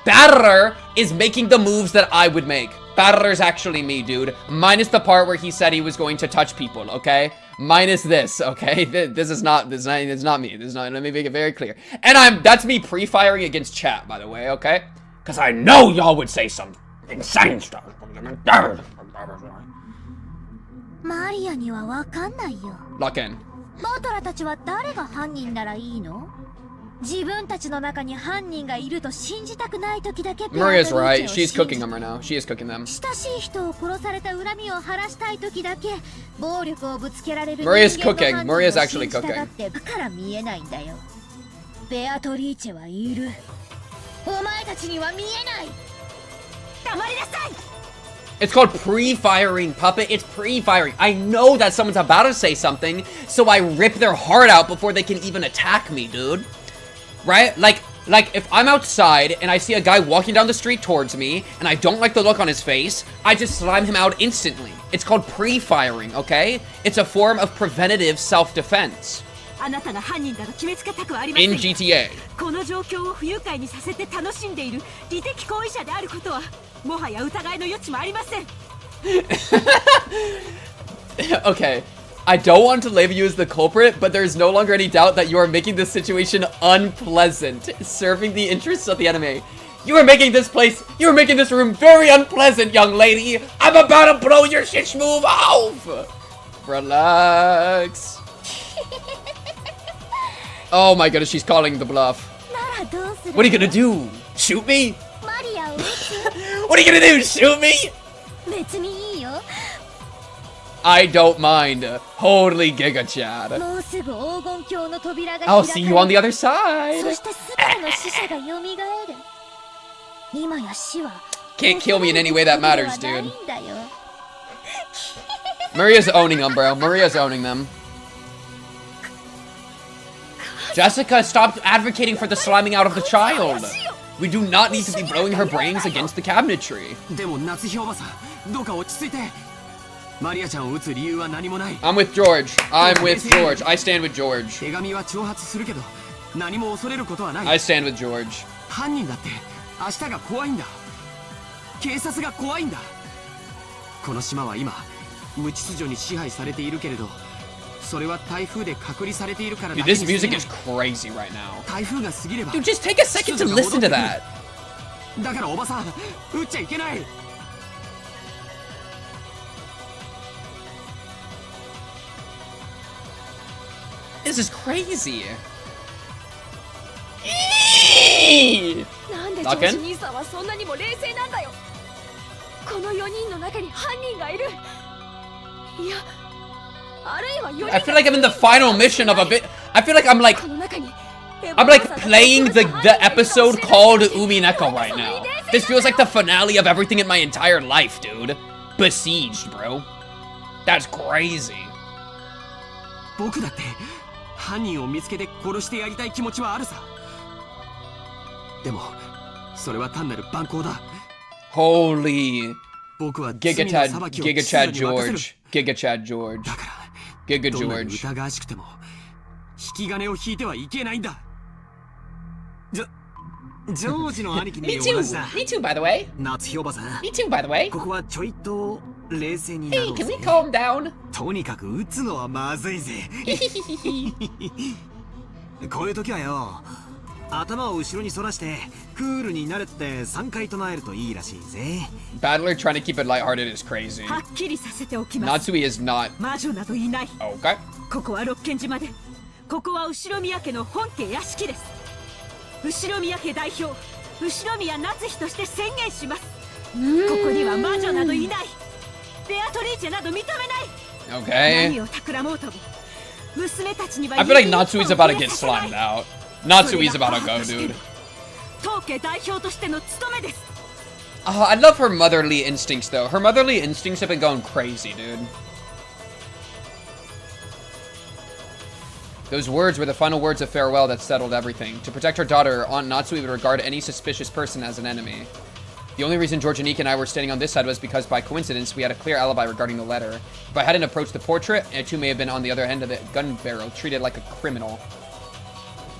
Battler is making the moves that I would make. Battler's actually me, dude. Minus the part where he said he was going to touch people, okay? Minus this, okay? This is not me. Let me make it very clear. And that's me pre-firing against chat, by the way, okay? Because I know y'all would say some insane stuff. マリアにはわかんないよ。 Lock in. バトラたちは誰が犯人ならいいの？自分たちの中に犯人がいると信じたくない時だけ。 Maria's right. She's cooking them right now. She is cooking them. 親しい人を殺された恨みを晴らしたい時だけ暴力をぶつけられる。 Maria's cooking. Maria's actually cooking. だから見えないんだよ。ベアトリーチェはいる。お前たちには見えない。黙りなさい。 It's called pre-firing, puppet. It's pre-firing. I know that someone's about to say something, so I rip their heart out before they can even attack me, dude. Right? Like if I'm outside and I see a guy walking down the street towards me and I don't like the look on his face, I just slam him out instantly. It's called pre-firing, okay? It's a form of preventative self-defense. In GTA. この状況を不愉快にさせて楽しんでいる利的行為者であることはもはや疑いの余地もありません。Okay, I don't want to label you as the culprit, but there is no longer any doubt that you are making this situation unpleasant, serving the interests of the enemy. You are making this room very unpleasant, young lady. I'm about to blow your shit move off. Relax. Oh my goodness, she's calling the bluff. What are you gonna do? Shoot me? What are you gonna do? Shoot me? I don't mind. Holy Giga Chad. I'll see you on the other side. Can't kill me in any way that matters, dude. Maria's owning them, bro. Maria's owning them. Jessica, stop advocating for the slamming out of the child. We do not need to be blowing her brains against the cabinetry. I'm with George. I'm with George. I stand with George. I stand with George. この島は今無秩序に支配されているけれどそれは台風で隔離されているからだ Dude, け this に music is crazy right now. 台風が過ぎれば Dude, just take a second to listen to that. だからおばさん撃っちゃいけない This is crazy. なんでジョージ兄さんはそんなにも冷静なんだよ。この4人の中に犯人がいる。いや、あるいは4人。 I feel like I'm in the final mission of a bit. I feel like I'm like playing the episode called Umineko right now. This feels like the finale of everything in my entire life, dude. Besieged, bro. That's crazy. 僕だって犯人を見つけて殺してやりたい気持ちはあるさ。でもそれは単なる蛮行だ。 Holy 僕は Giga Chad George. Giga Chad George. Giga どんなに George. 疑わしくても引き金を引いてはいけないんだ。ジョージの兄貴に Me 同 too. じだ。 Me too, by the way. 夏日おばさん Me too, by the way. ここはちょいと冷静になろ Hey, う can ぜ we calm down? とにかく撃つのはまずいぜこういう時はよ頭を後ろに反らしてクールになれって3回唱えるといいらしいぜ Battler trying to keep it lighthearted is crazy. はっきりさせておきます。 Natsuhi is not. 魔女などいない。 Okay. ここは六軒島で、ここは後宮家の本家屋敷です。後宮家代表、後宮夏日として宣言します。ここには魔女などいない。ベアトリーチェなど認めない。 Okay. 何を企もうとも、娘たちには I feel like Natsuhi's about to get slimed out. Natsuhi's about to go, dude. 当家代表としての務めです。 I love her motherly instincts, though. Her motherly instincts have been going crazy, dude. Those words were the final words of farewell that settled everything. To protect her daughter, Aunt Natsuhi would regard any suspicious person as an enemy. The only reason George and Nika and I were standing on this side was because, by coincidence, we had a clear alibi regarding the letter. If I hadn't approached the portrait, I too may have been on the other end of the gun barrel, treated like a criminal.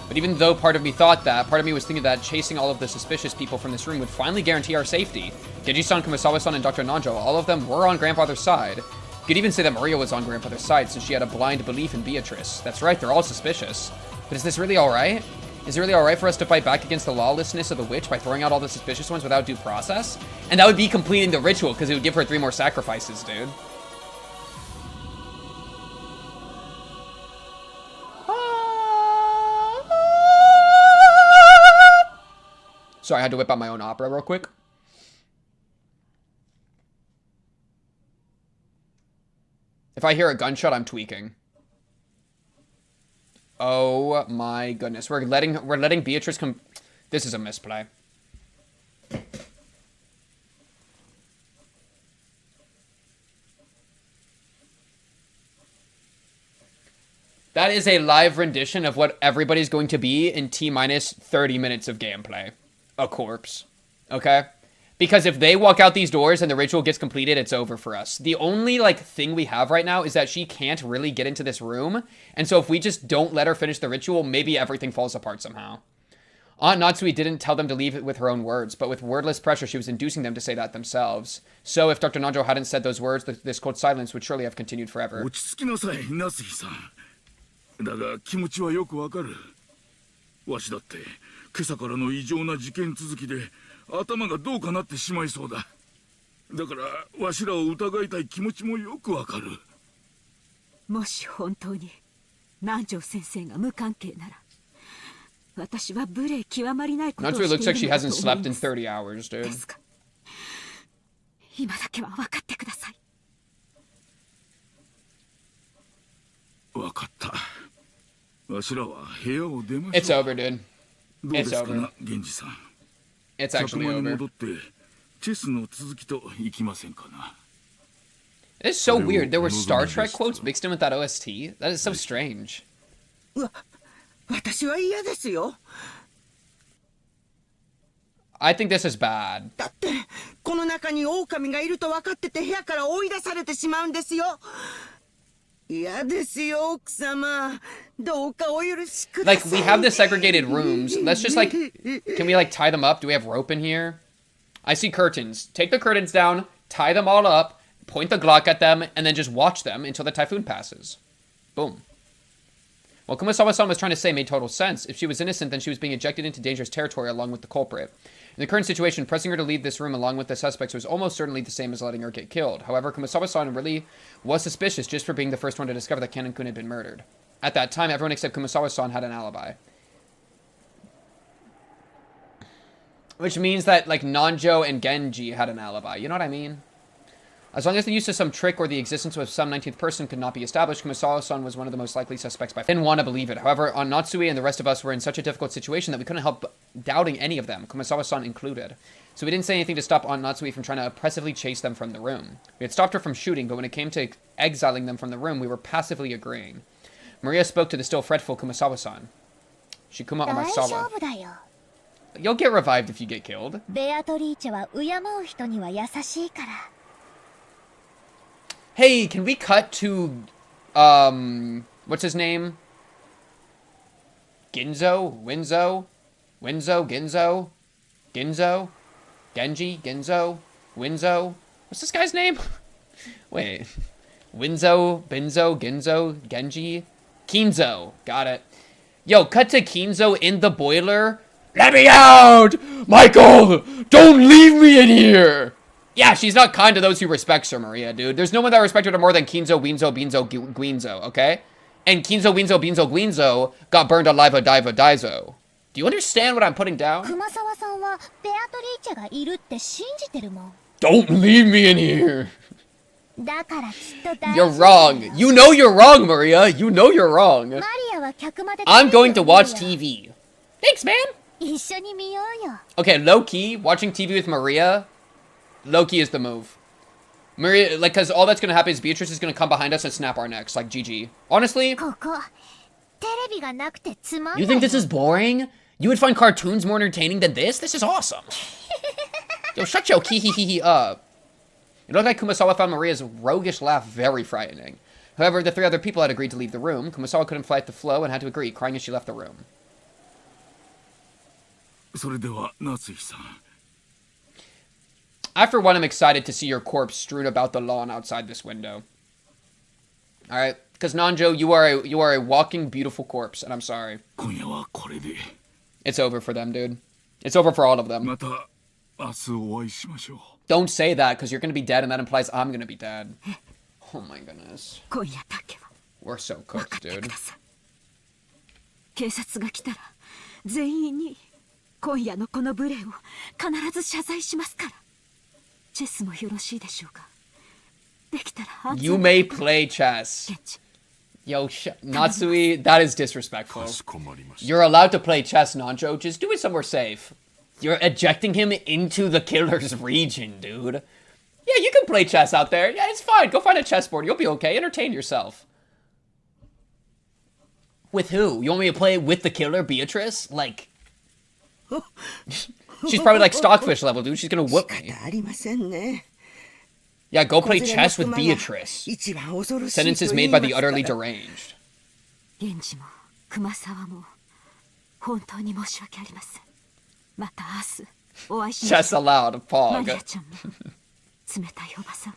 But even though part of me thought that, part of me was thinking that chasing all of the suspicious people from this room would finally guarantee our safety. Genji-san, Kumasawa-san, and Dr. Nanjo, all of them were on Grandfather's side. You could even say that Maria was on Grandfather's side since she had a blind belief in Beatrice. That's right, they're all suspicious. But is this really alright? Is it really alright for us to fight back against the lawlessness of the witch by throwing out all the suspicious ones without due process? And that would be completing the ritual, because it would give her 3 more sacrifices, dude. Sorry, I had to whip out my own opera real quick. If I hear a gunshot, I'm tweaking. Oh my goodness. We're letting Beatrice come. This is a misplay. That is a live rendition of what everybody's going to be in T-minus 30 minutes of gameplay. A corpse. Okay? Because if they walk out these doors and the ritual gets completed, it's over for us. The only, like, thing we have right now is that she can't really get into this room. And so if we just don't let her finish the ritual, maybe everything falls apart somehow. Aunt Natsuhi didn't tell them to leave it with her own words, but with wordless pressure, she was inducing them to say that themselves. So if Dr. Nanjo hadn't said those words, this cold silence would surely have continued forever. だが気持ちはよくわかる。わしだって今朝からの異常な事件続きで頭がどうかなってしまいそうだ。だからわしらを疑いたい気持ちもよくわかる。もし本当に南條先生が無関係なら、私は無礼極まりないことをしているのだと思います。Natsuhi looks like she hasn't slept in 30 hours, dude. ですが、今だけは分かってください。わかった。わしらは部屋を出ましょう。It's over, dude. どうですかな、源氏さん。It's actually over. 戻ってチェスの続きといきませんかな。It's so weird. There were Star Trek quotes mixed in with that OST. That is so strange. 私は嫌ですよ。I think this is bad. だってこの中に狼がいると分かってて部屋から追い出されてしまうんですよ。嫌ですよ、奥様。どうかお許しください。Like, we have the segregated rooms. Let's just, like, can we, like, tie them up? Do we have rope in here? I see curtains. Take the curtains down, tie them all up, point the Glock at them, and then just watch them until the typhoon passes. Boom. What Kumasawa-san was trying to say made total sense. If she was innocent, then she was being ejected into dangerous territory along with the culprit. In the current situation, pressing her to leave this room along with the suspects was almost certainly the same as letting her get killed. However, Kumasawa-san really was suspicious just for being the first one to discover that Kanon-kun had been murdered. At that time, everyone except Kumasawa-san had an alibi. Which means that, like, Nanjo and Genji had an alibi. You know what I mean? As long as the use of some trick or the existence of some 19th person could not be established, Kumasawa-san was one of the most likely suspects by far. I didn't want to believe it. However, Natsuhi and the rest of us were in such a difficult situation that we couldn't help doubting any of them, Kumasawa-san included. So we didn't say anything to stop Aunt Natsuhi from trying to oppressively chase them from the room. We had stopped her from shooting, but when it came to exiling them from the room, we were passively agreeing. Maria spoke to the still fretful Kumasawa-san. Shikuma Amasawa. You'll get revived if you get killed. Hey, can we cut to, what's his name? Ginzo? Winzo? Winzo? Ginzo? Ginzo? Genji? Ginzo? Winzo? What's this guy's name? Wait. Winzo? Binzo? Ginzo? Genji? Kinzo. Got it. Yo, cut to Kinzo in the boiler. Let me out! Michael! Don't leave me in here! Yeah, she's not kind to those who respects her, Maria, dude. There's no one that respected her more than Kinzo, Winzo, Binzo, Guinzo, okay? And Kinzo, Winzo, Binzo, Guinzo got burned alive a diva Daizo. Do you understand what I'm putting down? Don't leave me in here! You're wrong. You know you're wrong, Maria. You know you're wrong. I'm going to watch TV. Thanks, man. Okay, low-key, watching TV with Maria, low-key is the move. Maria, like, because all that's going to happen is Beatrice is going to come behind us and snap our necks, like GG. Honestly, you think this is boring? You would find cartoons more entertaining than this? This is awesome. Yo, shut your hee up. It looked like Kumasawa found Maria's roguish laugh very frightening. However, the 3 other people had agreed to leave the room. Kumasawa couldn't fight the flow and had to agree, crying as she left the room. それでは夏日さん。 I, for one, am excited to see your corpse strewn about the lawn outside this window. Alright? Because, Nanjo, you are a walking, beautiful corpse, and I'm sorry. 今夜はこれで。 It's over for them, dude. It's over for all of them. また明日お会いしましょう。 Don't say that, because you're going to be dead, and that implies I'm going to be dead. Oh my goodness. 今夜だけは We're so 分 cooked, かってく dude. ださい。警察が来たら全員に今夜のこの無礼を必ず謝罪しますから。チェスもよろしいでしょうか。できたら安全 You may play chess. 現地 Yo, Natsui, that is disrespectful. かしこまりました。 You're allowed to play chess, Nanjo. Just do it somewhere safe. You're ejecting him into the killer's region, dude. Yeah, you can play chess out there. Yeah, it's fine. Go find a chessboard. You'll be okay. Entertain yourself. With who? You want me to play with the killer, Beatrice? Like... She's probably like Stockfish level, dude. She's gonna whoop me. ありませんね。 Yeah, go play chess with Beatrice. 一番恐ろしい Sentences と made 言い by ます the から utterly deranged. 源氏も熊沢も本当に申し訳ありません。また明日お会いしまし Chess ょう。 aloud, マ Pog. リアちゃんも冷たいおばさんを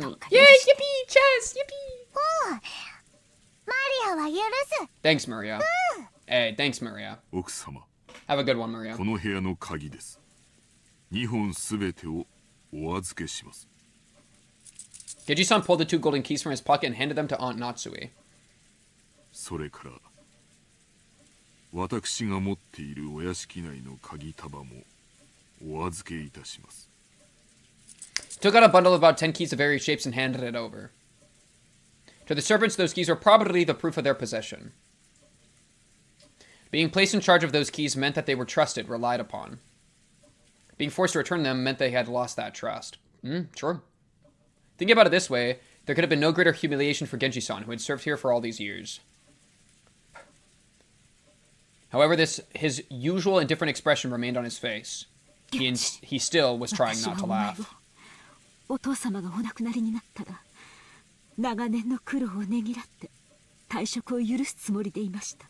どうか Yay, よろしく yippee, chess, yippee. マリアは許す。 Thanks, Maria. Hey, thanks, Maria. 奥様、 Have a good one, Maria. この部屋の鍵です。2本すべてをお預けします。 Genji-san pulled the 2 golden keys from his pocket and handed them to Aunt Natsuhi. それから私が持っているお屋敷内の鍵束もお預けいたします。 Took out a bundle of about 10 keys of various shapes and handed it over. To the servants, those keys were probably the proof of their possession. Being placed in charge of those keys meant that they were trusted, relied upon. Being forced to return them meant they had lost that trust. Sure. Thinking about it this way, there could have been no greater humiliation for Genji-san, who had served here for all these years. However, his usual indifferent expression remained on his face. He still was trying not to laugh. お父様がお亡くなりになったら長年の苦労をねぎらって退職を許すつもりでいました。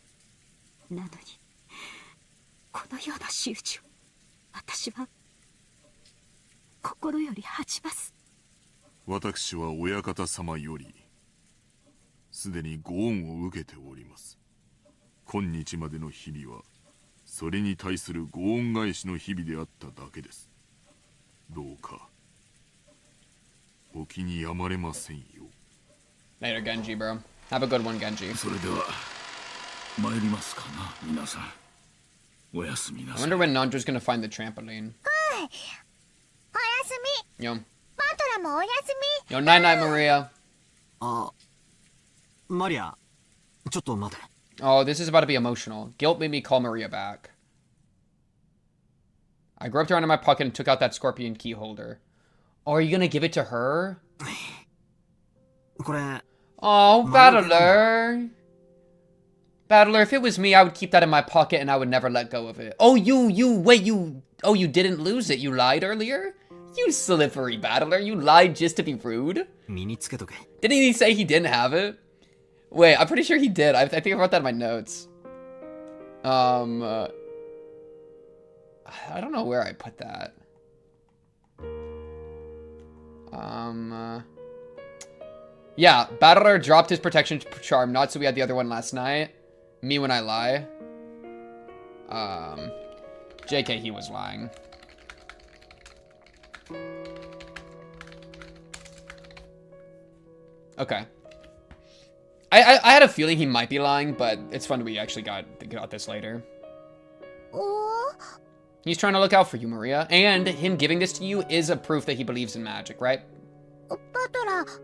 なのにこのような仕打ちを私は心より恥じます。私は親方様よりすでにご恩を受けております。今日までの日々はそれに対するご恩返しの日々であっただけです。どうかお気にやまれませんよ。 Later, Genji, bro. Have a good one, Genji. それでは参りますかな、皆さん。おやすみな I さい。 wonder when Nanjo's gonna find the trampoline. おやすみ。 Yo. マトラもおやすみ。 Yo, night night, Maria. あ、マリア、ちょっと待て。 Oh, this is about to be emotional. Guilt made me call Maria back. I groped around in my pocket and took out that scorpion key holder. Oh, are you gonna give it to her? これ、 Oh, Battler. Battler, if it was me, I would keep that in my pocket and I would never let go of it. Oh, you didn't lose it. You lied earlier? You slippery Battler. You lied just to be rude? 身につけとけ。 Didn't he say he didn't have it? Wait, I'm pretty sure he did. I think I wrote that in my notes. I don't know where I put that. Yeah, Battler dropped his protection charm. Natsuhi had the other one last night. Me when I lie. JK, he was lying. Okay. I had a feeling he might be lying, but it's fun we actually got this later. お He's trying to look out for you, Maria. And him giving this to you is a proof that he believes in magic, right? バトラ、確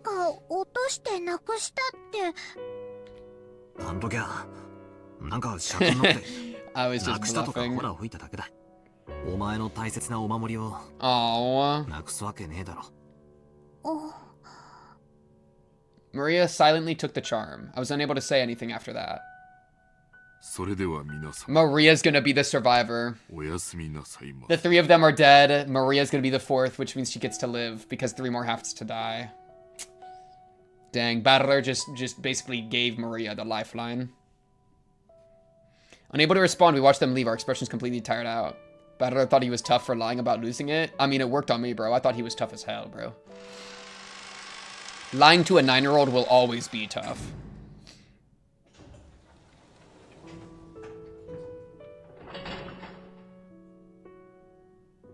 か落としてなくしたって。あんときゃ、なんか借金乗って I was な just くしたとか bluffing. ほら吹いただけだ。お前の大切なお守りを Oh. なくすわけねえだろ。お Maria silently took the charm. I was unable to say anything after that. それでは皆さん、 Maria's gonna be the survivor. おやすみなさいま The せ。 three of them are dead. Maria's gonna be the fourth, which means she gets to live because 3 more have to die. Dang, Battler just basically gave Maria the lifeline. Unable to respond, we watched them leave. Our expressions completely tired out. Battler thought he was tough for lying about losing it. I mean, it worked on me, bro. I thought he was tough as hell, bro. Lying to a 9-year-old will always be tough.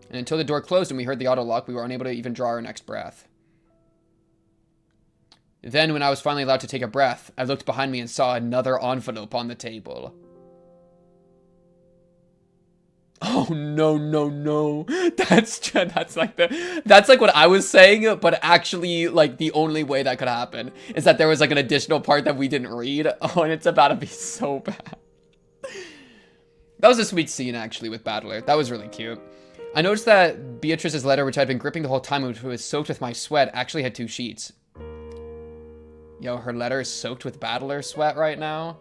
And until the door closed and we heard the auto lock, we were unable to even draw our next breath. Then, when I was finally allowed to take a breath, I looked behind me and saw another envelope on the table. Oh, no, no, no. That's like what I was saying, but actually, like, the only way that could happen is that there was, like, an additional part that we didn't read. Oh, and it's about to be so bad. That was a sweet scene, actually, with Battler. That was really cute. I noticed that Beatrice's letter, which I'd been gripping the whole time, which was soaked with my sweat, actually had 2 sheets. Yo, her letter is soaked with Battler sweat right now.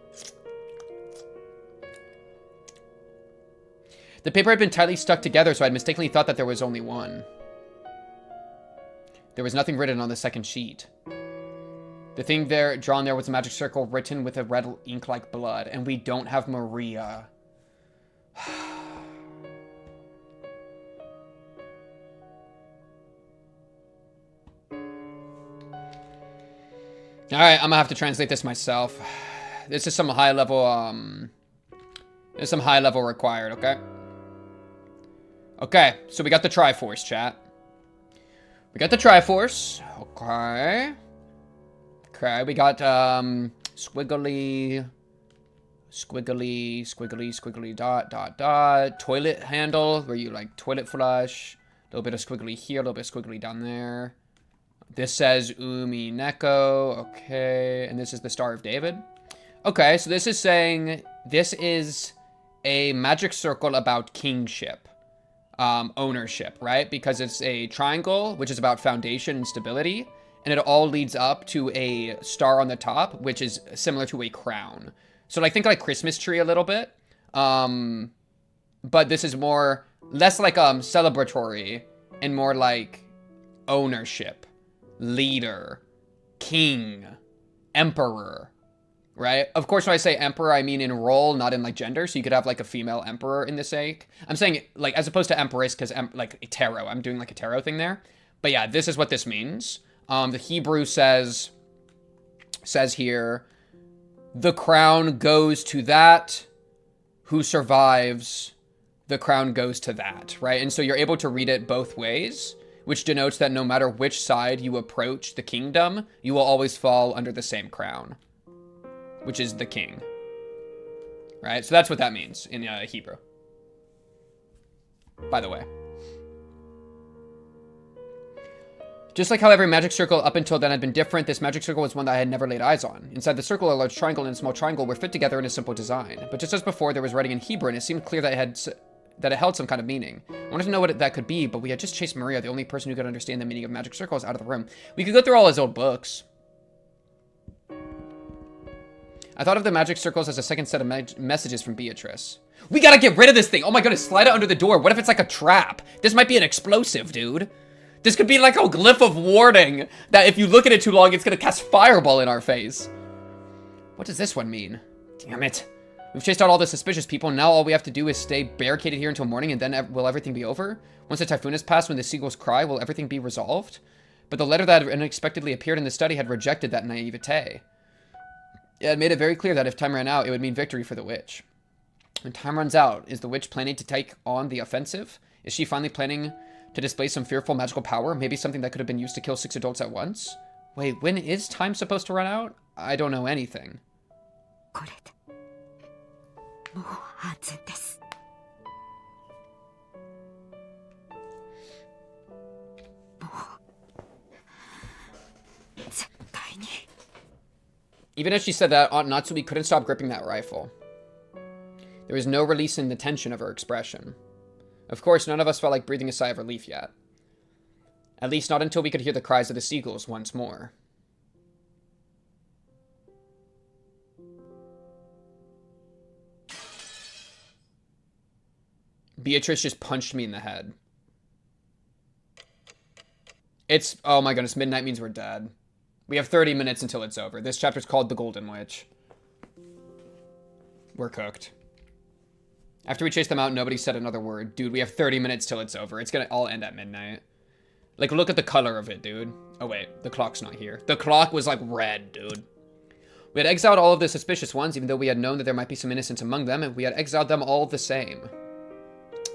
The paper had been tightly stuck together, so I'd mistakenly thought that there was only one. There was nothing written on the second sheet. The thing there, drawn there, was a magic circle written with a red ink like blood, and we don't have Maria. Alright, I'm gonna have to translate this myself. This is some high level, there's some high level required, okay? Okay, so we got the Triforce, chat. We got the Triforce. Okay. Okay, we got, squiggly, dot, toilet handle, where you, like, toilet flush. A little bit of squiggly here, a little bit of squiggly down there. This says Umineko, okay, and this is the Star of David. Okay, so this is saying, this is a magic circle about kingship. Ownership, right? Because it's a triangle, which is about foundation and stability, and it all leads up to a star on the top, which is similar to a crown. So like, think like Christmas tree a little bit, but this is less like celebratory and more like ownership, leader, king, emperor. Right? Of course, when I say emperor, I mean in role, not in, like, gender. So you could have, like, a female emperor in this sake. I'm saying, like, as opposed to empress, because, like, tarot. I'm doing, like, a tarot thing there. But, yeah, this is what this means. The Hebrew says here, the crown goes to that who survives. The crown goes to that, right? And so you're able to read it both ways, which denotes that no matter which side you approach the kingdom, you will always fall under the same crown, which is the king, right? So that's what that means in Hebrew, by the way. Just like how every magic circle up until then had been different, this magic circle was one that I had never laid eyes on. Inside the circle, a large triangle and a small triangle were fit together in a simple design. But just as before, there was writing in Hebrew, and it seemed clear that it held some kind of meaning. I wanted to know what that could be, but we had just chased Maria, the only person who could understand the meaning of magic circles, out of the room. We could go through all his old books. I thought of the magic circles as a second set of messages from Beatrice. We gotta get rid of this thing! Oh my goodness, slide it under the door. What if it's like a trap? This might be an explosive, dude. This could be like a glyph of warning that if you look at it too long, it's gonna cast fireball in our face. What does this one mean? Damn it. We've chased out all the suspicious people, and now all we have to do is stay barricaded here until morning, and then will everything be over? Once the typhoon has passed, when the seagulls cry, will everything be resolved? But the letter that unexpectedly appeared in the study had rejected that naivete. It had made it very clear that if time ran out, it would mean victory for the witch. When time runs out, is the witch planning to take on the offensive? Is she finally planning to display some fearful magical power? Maybe something that could have been used to kill 6 adults at once? Wait, when is time supposed to run out? I don't know anything. Even as she said that, Aunt Natsuhi couldn't stop gripping that rifle. There was no release in the tension of her expression. Of course, none of us felt like breathing a sigh of relief yet. At least not until we could hear the cries of the seagulls once more. Beatrice just punched me in the head. Oh my goodness, midnight means we're dead. We have 30 minutes until it's over. This chapter's called The Golden Witch. We're cooked. After we chased them out, nobody said another word. Dude, we have 30 minutes till it's over. It's gonna all end at midnight. Like, look at the color of it, dude. Oh, wait. The clock's not here. The clock was, like, red, dude. We had exiled all of the suspicious ones, even though we had known that there might be some innocents among them, and we had exiled them all the same.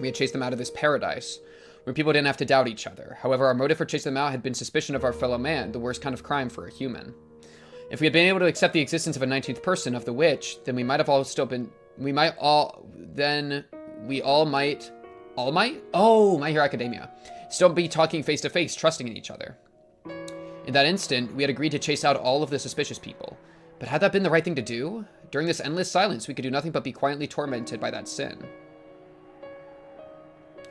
We had chased them out of this paradise, where people didn't have to doubt each other. However, our motive for chasing them out had been suspicion of our fellow man, the worst kind of crime for a human. If we had been able to accept the existence of a 19th person, of the witch, then we might have all still been... We might all... Then we all might... All might? Oh, My Hero Academia. Still be talking face to face, trusting in each other. In that instant, we had agreed to chase out all of the suspicious people. But had that been the right thing to do? During this endless silence, we could do nothing but be quietly tormented by that sin.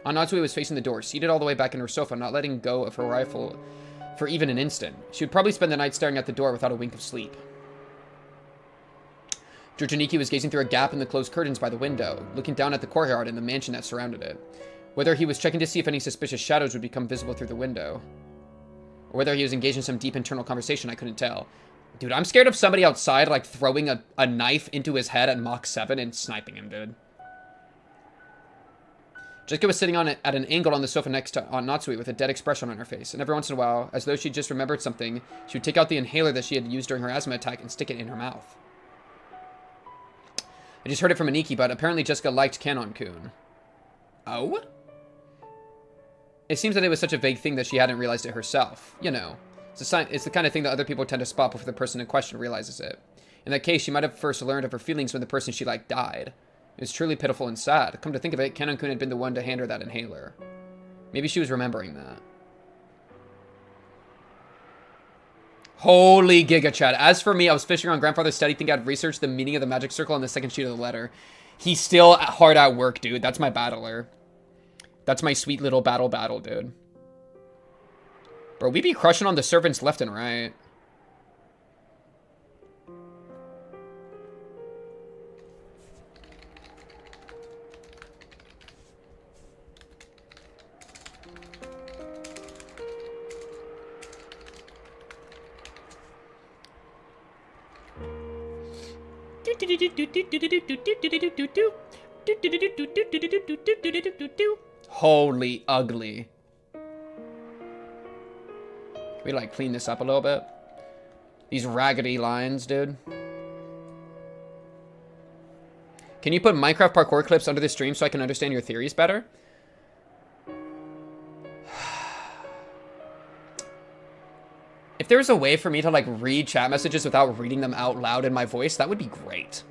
Natsuhi was facing the door, seated all the way back in her sofa, not letting go of her rifle for even an instant. She would probably spend the night staring at the door without a wink of sleep. Jurjaniki was gazing through a gap in the closed curtains by the window, looking down at the courtyard and the mansion that surrounded it. Whether he was checking to see if any suspicious shadows would become visible through the window, or whether he was engaged in some deep internal conversation, I couldn't tell. Dude, I'm scared of somebody outside, like, throwing a knife into his head at Mach 7 and sniping him, dude. Jessica was sitting at an angle on the sofa next to Natsuhi with a dead expression on her face, and every once in a while, as though she just remembered something, she would take out the inhaler that she had used during her asthma attack and stick it in her mouth. I just heard it from Aniki, but apparently Jessica liked Kanon-kun. Oh? It seems that it was such a vague thing that she hadn't realized it herself. You know, it's the kind of thing that other people tend to spot before the person in question realizes it. In that case, she might have first learned of her feelings when the person she liked died. It was truly pitiful and sad. Come to think of it, Kanon-kun had been the one to hand her that inhaler. Maybe she was remembering that. Holy Giga Chat. As for me, I was fishing around Grandfather's study, think I'd researched the meaning of the magic circle on the second sheet of the letter. He's still hard at work, dude. That's my battler. That's my sweet little battle, dude. Bro, we be crushing on the servants left and right. Holy ugly. Can we like clean this up a little bit? These raggedy lines, dude. Can you put Minecraft parkour clips under the stream so I can understand your theories better? If there's a way for me to like read chat messages without reading them out loud in my voice, that would be great.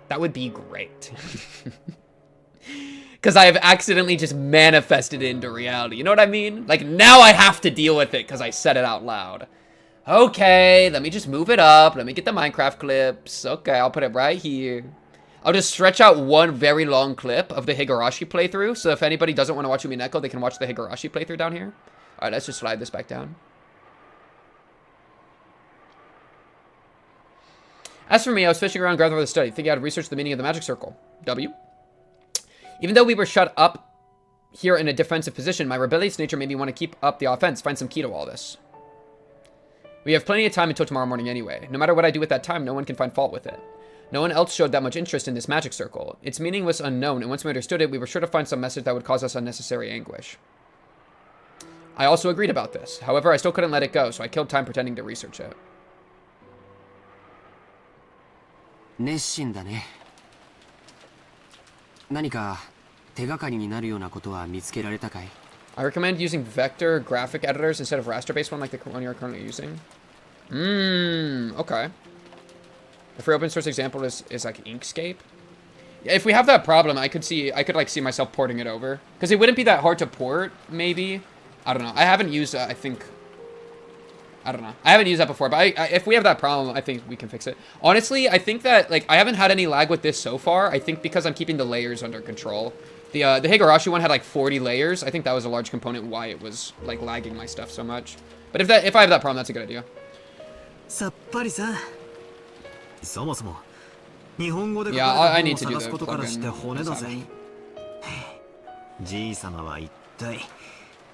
That would be great. Because I have accidentally just manifested it into reality. You know what I mean? Like, now I have to deal with it because I said it out loud. Okay, let me just move it up. Let me get the Minecraft clips. Okay, I'll put it right here. I'll just stretch out one very long clip of the Higurashi playthrough. So if anybody doesn't want to watch Umineko, they can watch the Higurashi playthrough down here. All right, let's just slide this back down. As for me, I was fishing around Grandfather's study, thinking I'd research the meaning of the magic circle. W. Even though we were shut up here in a defensive position, my rebellious nature made me want to keep up the offense, find some key to all this. We have plenty of time until tomorrow morning anyway. No matter what I do with that time, no one can find fault with it. No one else showed that much interest in this magic circle. Its meaning was unknown, and once we understood it, we were sure to find some message that would cause us unnecessary anguish. I also agreed about this. However, I still couldn't let it go, so I killed time pretending to research it. 熱心だね。何か手がかりになるようなことは見つけられたかい? I recommend using vector graphic editors instead of raster-based one like the one you're currently using. Okay. The free open source example is like Inkscape. Yeah, if we have that problem, I could like see myself porting it over, because it wouldn't be that hard to port. Maybe, I don't know. I haven't used. I don't know. I haven't used that before, but if we have that problem, I think we can fix it. Honestly, I think that, like, I haven't had any lag with this so far. I think because I'm keeping the layers under control. The Higurashi one had, like, 40 layers. I think that was a large component why it was, like, lagging my stuff so much. But if I have that problem, that's a good idea. さっぱりさ。そもそも日本語で書 Yeah, か I れ need た to 本 do を探す the ことからして plugin. 骨だぜ。じい様は一体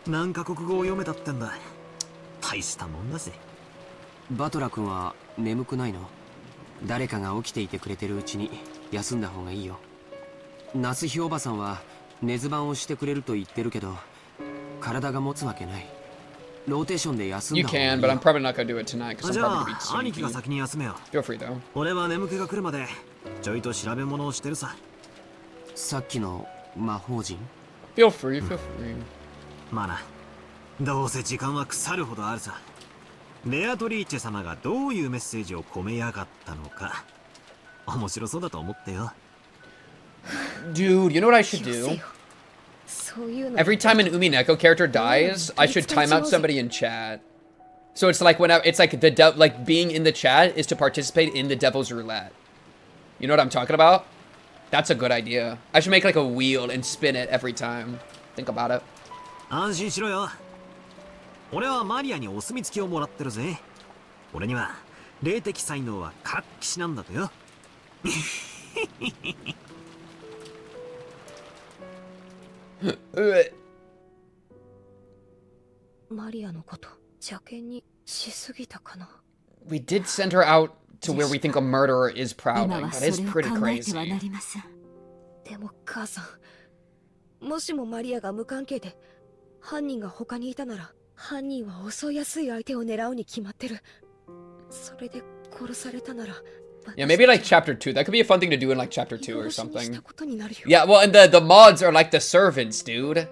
何カ国語を読めたってんだ。大したもんだぜ。バトラ君は眠くないの? 誰かが起きていてくれてるうちに休んだ方がいいよ。夏日おばさんは根ズバンをしてくれると言ってるけど、体が持つわけない。ローテーションで休んだ方がいいよ。 You can, but I'm probably not gonna do it tonight because じ I'm ゃ probably あ gonna be 兄貴が sleepy. 先に休めよ。 Feel free though. 俺は眠気が来るまでちょいと調べ物をしてるさ。さっきの魔法陣？ Feel free, feel free. まあな、どうせ時間は腐るほどあるさ。ベアトリーチェ様がどういうメッセージを込めやがったのか、面白そうだと思ってよ。 Dude, you know what I should do? Every time an Umineko character dies, I should time out somebody in chat. So it's like whenever it's like like being in the chat is to participate in the devil's roulette. You know what I'm talking about? That's a good idea. I should make like a wheel and spin it every time. Think about it. 安心しろよ。俺はマリアにお墨付きをもらってるぜ。俺には霊的才能は活気しなんだとよ。マリアのこと邪険にしすぎたかな。 We did send her out to where we think a murderer is prowling. 今は That そ is れを pretty 考えては crazy. なりません。でも母さん、もしもマリアが無関係で犯人が他にいたなら、犯人は襲いやすい相手を狙うに決まってる。それで殺されたなら。 Yeah, maybe like chapter 2. That could be a fun thing to do in like chapter 2 or something. したことになるよ。 Yeah, well, and the mods are like the servants, dude.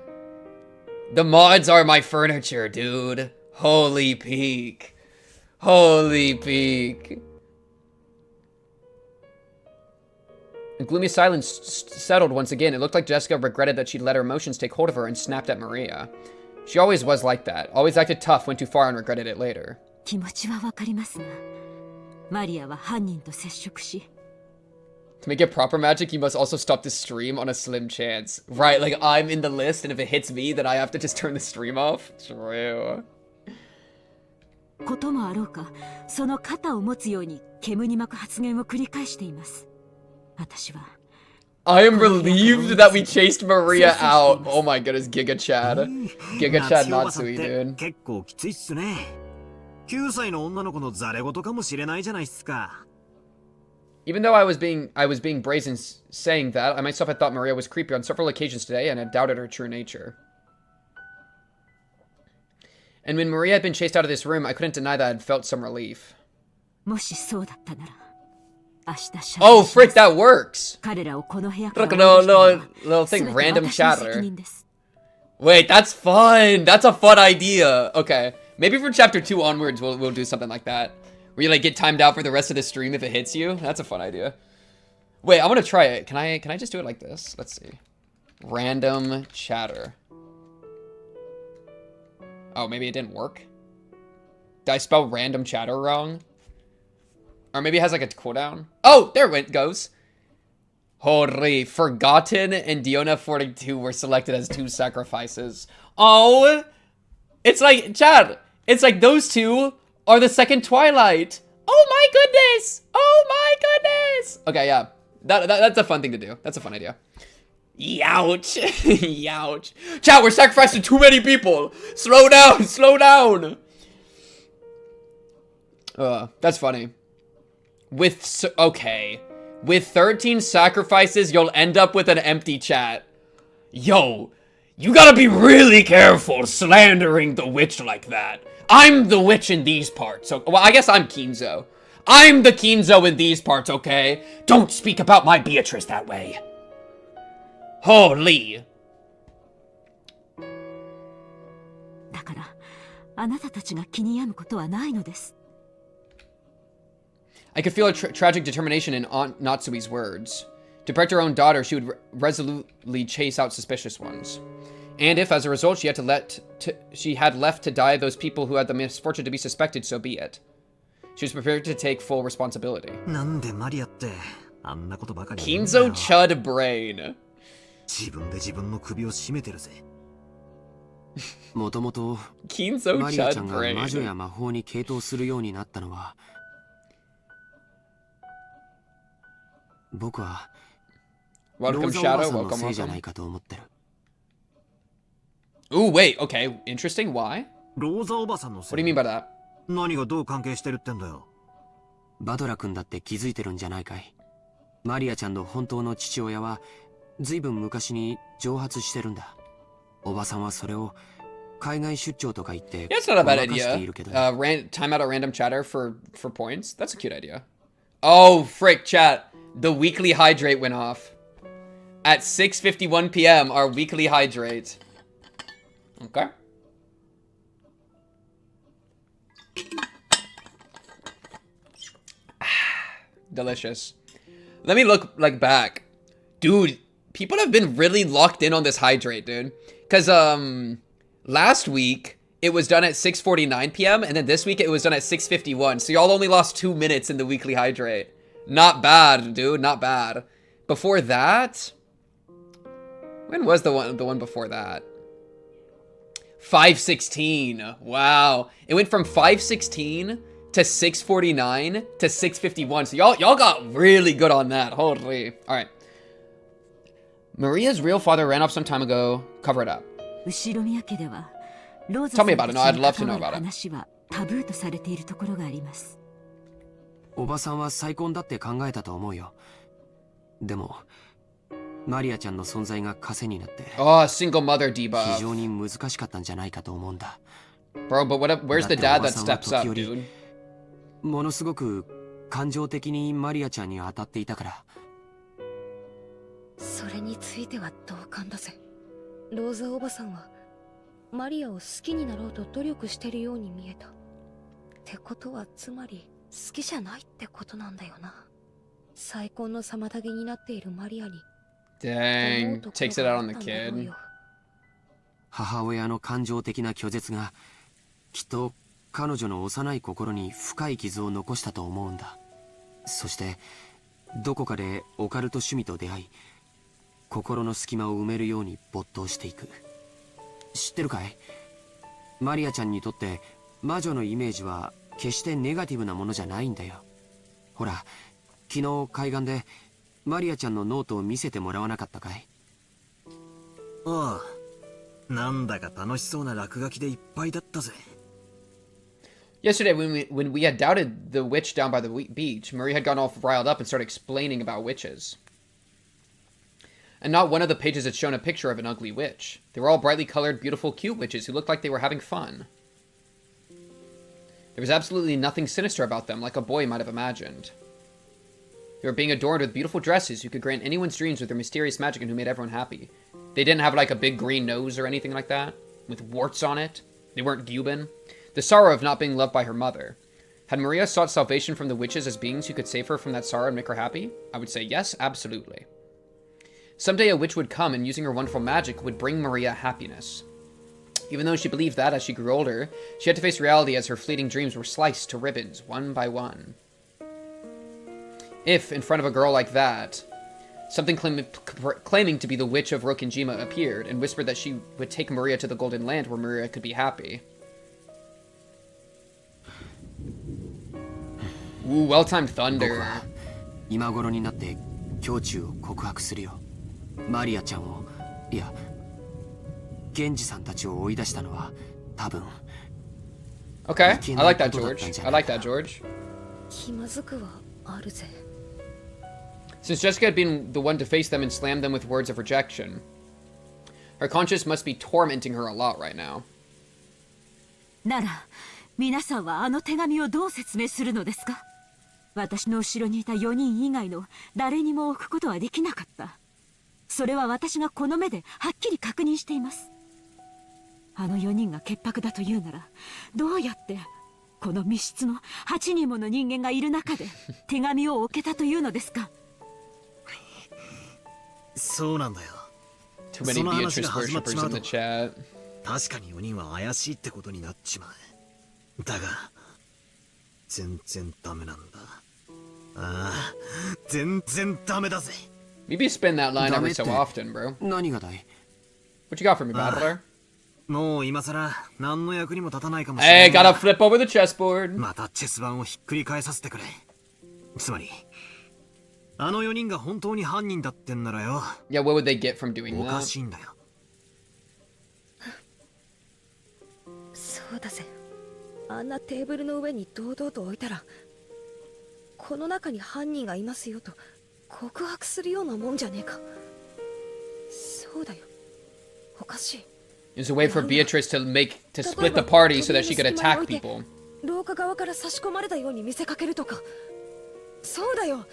The mods are my furniture, dude. Holy peak. Holy peak. A gloomy silence settled once again. It looked like Jessica regretted that she'd let her emotions take hold of her and snapped at Maria. She always was like that. Always acted tough, went too far, and regretted it later. 気持ちはわかりますが、マリアは犯人と接触し、 To make it proper magic, you must also stop the stream on a slim chance. Right, like I'm in the list, and if it hits me, then I have to just turn the stream off. True. こともあろうか、その肩を持つように煙に巻く発言を繰り返しています。私は I am relieved that we chased Maria out. Oh my goodness, Giga Chad. Giga Chad Natsuhi, dude. 結構きついっすね。9歳の女の子のザレ言かもしれないじゃないっすか。 Even though I was being brazen saying that, I myself had thought Maria was creepy on several occasions today and had doubted her true nature. And when Maria had been chased out of this room, I couldn't deny that I had felt some relief. もしそうだったなら、明日謝罪 Oh, します。 frick, that works! 彼らをこの部屋か Look, ら little thing, random 私の責 chatter. 任です。 Wait, that's fun! That's a fun idea! Okay, maybe from chapter 2 onwards, we'll do something like that. Where you like get timed out for the rest of the stream if it hits you. That's a fun idea. Wait, I want to try it. Can I just do it like this? Let's see. Random chatter. Oh, maybe it didn't work. Did I spell random chatter wrong? Or maybe it has like a cooldown. Oh, there it goes. Holy, Forgotten and Diona 42 were selected as 2 sacrifices. Oh, it's like, Chad, it's like those 2 are the second Twilight. Oh my goodness. Oh my goodness. Okay, yeah. That's a fun thing to do. That's a fun idea. Youch. Youch. Chat, we're sacrificing too many people. Slow down. Slow down. That's funny. Okay. With 13 sacrifices, you'll end up with an empty chat. Yo, you gotta be really careful slandering the witch like that. I'm the witch in these parts. So, well, I guess I'm Kinzo. I'm the Kinzo in these parts, okay? Don't speak about my Beatrice that way. Holy. だから、あなたたちが気に病むことはないのです。I could feel a tragic determination in Aunt Natsui's words. To protect her own daughter, she would resolutely chase out suspicious ones. And if, as a result, she had left to die those people who had the misfortune to be suspected, so be it. She was prepared to take full responsibility. なんでマリアってあんなことばかり言うんだ Kinzo よ。 Chud Brain. 自分で自分の首を絞めてるぜ。もともと Kinzo マリアちゃ Chud んが魔女 Brain. や魔法に傾倒するようになったのは、僕は Welcome ローザおば Shadow, さんの welcome, せいじゃ welcome. ないかと思ってる。 Ooh, wait, okay, interesting, why? ローザおばさんのせ What do you い。 mean by that? 何がどう関係してるってんだよ。バドラ君だって気づいてるんじゃないかい。マリアちゃんの本当の父親はずいぶん昔に蒸発してるんだ。おばさんはそれを海外出張とか言って Yeah, it's not a bad ごまかしているけど。idea. Time out a random chatter for points. That's a cute idea. Oh, frick, chat. The weekly hydrate went off. At 6:51 p.m., our weekly hydrate. Okay. Delicious. Let me look like back. Dude, people have been really locked in on this hydrate, dude. Cause last week it was done at 6:49 p.m. and then this week it was done at 6:51. So y'all only lost 2 minutes in the weekly hydrate. Not bad, dude, not bad. Before that, when was the one before that? 5:16. Wow. It went from 5:16 to 6:49 to 6:51. So y'all got really good on that. Holy. All right. Maria's real father ran off some time ago. Cover it up. Tell me about it. No, I'd love to know about it. おばさんは再婚だって考えたと思うよ。でもマリアちゃんの存在が枷になって、Oh, single mother debuff. 非常に難しかったんじゃないかと思うんだ。Bro, but where's the dad that steps up, dude? ものすごく感情的にマリアちゃんに当たっていたから。それについては同感だぜ。ローザおばさんはマリアを好きになろうと努力してるように見えた。ってことはつまり好きじゃないってことなんだよな。再婚の妨げになっているマリアに。Dang, takes it out on the kid. 母親の感情的な拒絶がきっと彼女の幼い心に深い傷を残したと思うんだ。そしてどこかでオカルト趣味と出会い、心の隙間を埋めるように没頭していく。知ってるかい？マリアちゃんにとって魔女のイメージは決してネガティブなものじゃないんだよ。ほら、昨日海岸でマリアちゃんのノートを見せてもらわなかったかい？ああ、なんだか楽しそうな落書きでいっぱいだったぜ。Yesterday, when we had doubted the witch down by the beach, Marie had gotten all riled up and started explaining about witches. And not one of the pages had shown a picture of an ugly witch. They were all brightly colored, beautiful, cute witches who looked like they were having fun. There was absolutely nothing sinister about them, like a boy might have imagined. They were being adorned with beautiful dresses who could grant anyone's dreams with their mysterious magic and who made everyone happy. They didn't have like a big green nose or anything like that, with warts on it. They weren't Gyubin. The sorrow of not being loved by her mother. Had Maria sought salvation from the witches as beings who could save her from that sorrow and make her happy? I would say yes, absolutely. Someday a witch would come and using her wonderful magic would bring Maria happiness. Even though she believed that as she grew older, she had to face reality as her fleeting dreams were sliced to ribbons, one by one. If, in front of a girl like that, something claiming to be the witch of Rokkenjima appeared and whispered that she would take Maria to the Golden Land where Maria could be happy. Ooh, well-timed thunder. 今頃になって胸中を告白するよ。マリアちゃんを、いや、ゲンジさんたちを追い出したのは多分。Okay, I like that, George. I like that, George. 気まずくはあるぜ。Since Jessica had been the one to face them and slam them with words of rejection, her conscience must be tormenting her a lot right now. なら、皆さんはあの手紙をどう説明するのですか？私の後ろにいた4人以外の誰にも置くことはできなかった。それは私がこの目ではっきり確認しています。あの4人が潔白だというなら、どうやってこの密室の8人もの人間がいる中で手紙を置けたというのですか？そうなんだよ。Too many Beatrice worshippers in the chat. 確かに4人は怪しいってことになっちまう。だが全然ダメなんだ。ああ、全然ダメだぜ。Maybe spin that line every so often, bro. 何がだい？ What you got for me, battler? もう今さら何の役にも立たないかもしれない。Hey, gotta flip over the chessboard. またチェス盤をひっくり返させてくれ。つまりあの4人が本当に犯人だってんならよ。Yeah, what would they get from doing that? おかしいんだよ。そうだぜ。あんなテーブルの上に堂々と置いたら、この中に犯人がいますよと告白するようなもんじゃねえか。そうだよ。おかしい。It's a way for Beatrice to split the party so that she could attack people. 廊下側から差し込まれたように見せかけるとか。そうだよ。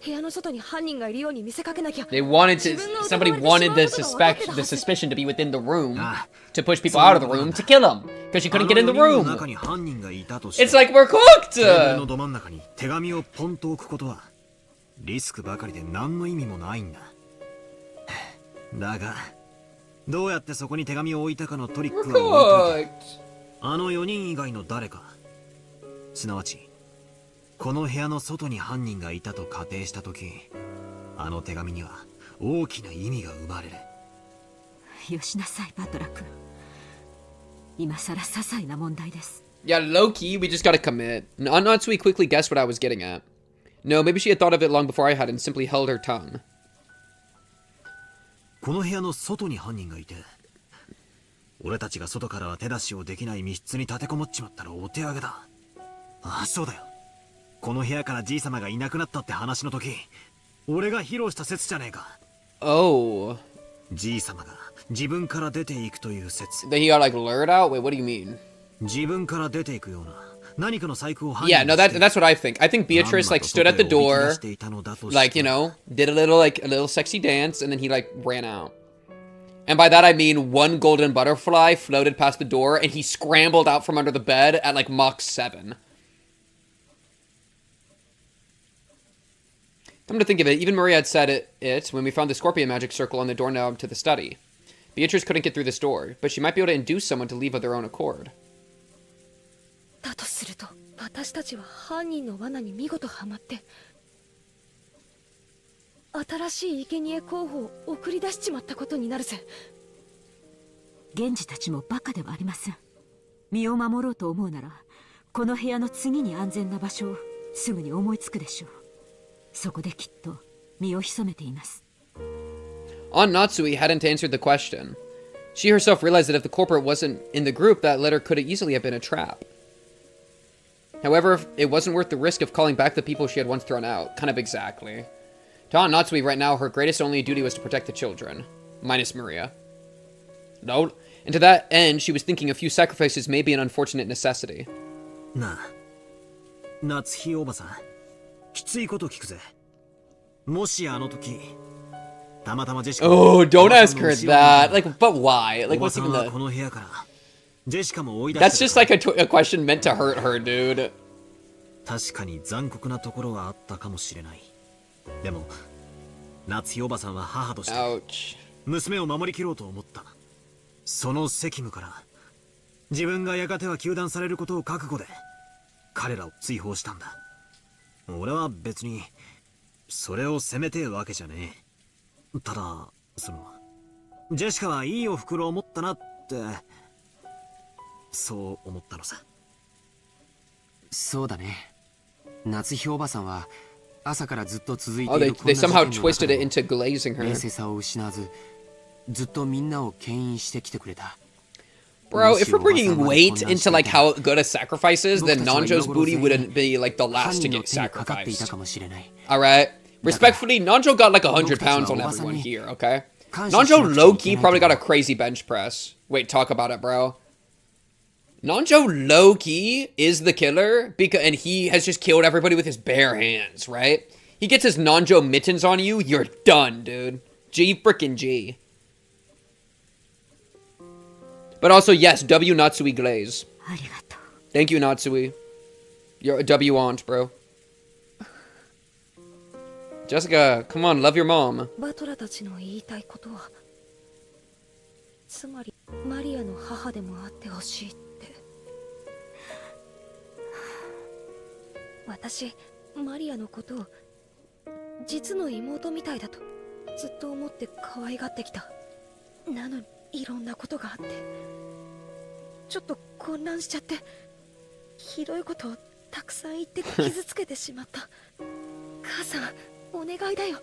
部屋の外に犯人がいるように見せかけなきゃ。Somebody wanted the suspicion to be within the room to push people out of the room to kill him because she couldn't get in the room. It's like we're cooked. テーブルのど真ん中に手紙をポンと置くことはリスクばかりで何の意味もないんだ。だがどうやってそこに手紙を置いたかのトリックは置いといて、あの4人以外の誰か、すなわちこの部屋の外に犯人がいたと仮定したとき、あの手紙には大きな意味が生まれる。よしなさい、バトラ君。今さら些細な問題です。Yeah, low key, we just gotta commit. Natsuhi quickly guessed what I was getting at. No, maybe she had thought of it long before I had and simply held her tongue. この部屋の外に犯人がいて、俺たちが外からは手出しをできない密室に立てこもっちまったらお手上げだ。ああ、そうだよ。この部屋からじいさまがいなくなったって話の時、俺が披露した説じゃねえか。Oh. じいさまが自分から出ていくという説。That he got like lured out? Wait, what do you mean? 自分から出ていくような何かの細工を。Yeah, no, that's what I think. I think Beatrice like stood at the door, like, you know, did a little sexy dance, and then he like ran out. And by that I mean one golden butterfly floated past the door, and he scrambled out from under the bed at like Mach 7. Come to think of it, even Maria had said it when we found the scorpion magic circle on the doorknob to the study. Beatrice couldn't get through this door, but she might be able to induce someone to leave of their own accord. だとすると、私たちは犯人の罠に見事はまって、新しい生贄候補を送り出しちまったことになるぜ。源氏たちもバカではありません。身を守ろうと思うなら、この部屋の次に安全な場所をすぐに思いつくでしょう。そこできっと身を潜めています。Aunt Natsuhi hadn't answered the question. She herself realized that if the culprit wasn't in the group, that letter could easily have been a trap. However, it wasn't worth the risk of calling back the people she had once thrown out. Kind of exactly. To Aunt Natsuhi right now, her greatest only duty was to protect the children. Minus Maria. No. And to that end, she was thinking a few sacrifices may be an unfortunate necessity. なあ、夏日おばさん、きついこと聞くぜ。もしあの時、たまたまジェシカ。Oh, don't ask her that. Like, but why? Like, what's even the? この部屋からジェシカも追い出 That's just like a question meant to hurt her, dude. 確かに残酷なところはあったかもしれない。でも、夏日おばさんは母として娘を守りきろうと思った。その責務から自分がやがては糾弾されることを覚悟で彼らを追放したんだ。俺は別にそれを責めてえわけじゃねえ。ただジェシカはいいお袋を持ったなってそう思ったのさ。そうだね。夏日おばさんは朝からずっと続いて Oh, いる they somehow twisted it into glazing her. 冷静さを失わずずっとみんなを牽引してきてくれた。Bro, if we're bringing weight into like how good a sacrifice is, then Nanjo's booty wouldn't be like the last to get sacrificed. Alright? Respectfully, Nanjo got like 100 pounds on everyone here, okay? Nanjo low-key probably got a crazy bench press. Wait, talk about it, bro. Nanjo low-key is the killer, and he has just killed everybody with his bare hands, right? He gets his Nanjo mittens on you, you're done, dude. G frickin' G. But also, yes, W Natsuhi Glaze. Thank you, Natsuhi. You're a W aunt, bro. Jessica, come on, love your mom. バトラたちの言いたいことは、つまりマリアの母でもあってほしいって。私、マリアのことを実の妹みたいだとずっと思って可愛がってきた。なのにいろんなことがあってちょっと混乱しちゃってひどいことをたくさん言って傷つけてしまった。母さんお願いだよ。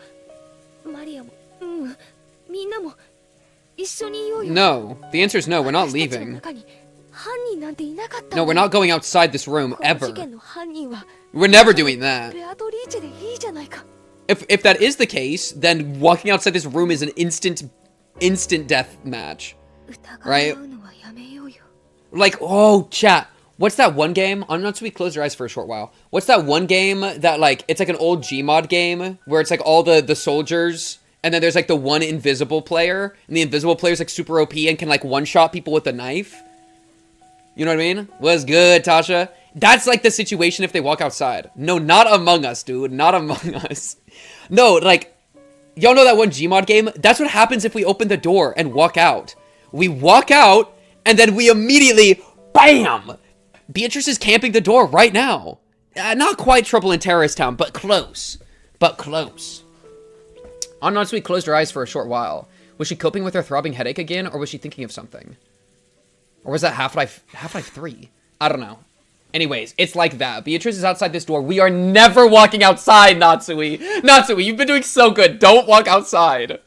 マリアもみんなも一緒にいようよ。 No, the answer is no, we're not leaving. 犯人なんていなかった。 No, we're not going outside this room この ever. 事件の犯人は We're never doing that. ベアトリーチェでいいじゃないか。 If that is the case, then walking outside this room is an instant instant death match. Right? Like, oh, chat. What's that one game? On Natsuhi, close your eyes for a short while. What's that one game that, like, it's like an old Gmod game where it's like all the soldiers, and then there's like the one invisible player, and the invisible player's like super OP and can like one-shot people with a knife? You know what I mean? What's good, Tasha? That's like the situation if they walk outside. No, not Among Us, dude. Not Among Us. No, like, y'all know that one Gmod game? That's what happens if we open the door and walk out. We walk out, and then we immediately, BAM! Beatrice is camping the door right now. Not quite Trouble in Terrorist Town, but close. But close. Natsuhi closed her eyes for a short while. Was she coping with her throbbing headache again, or was she thinking of something? Or was that Half-Life 3? I don't know. Anyways, it's like that. Beatrice is outside this door. We are never walking outside, Natsuhi. Natsuhi, you've been doing so good. Don't walk outside.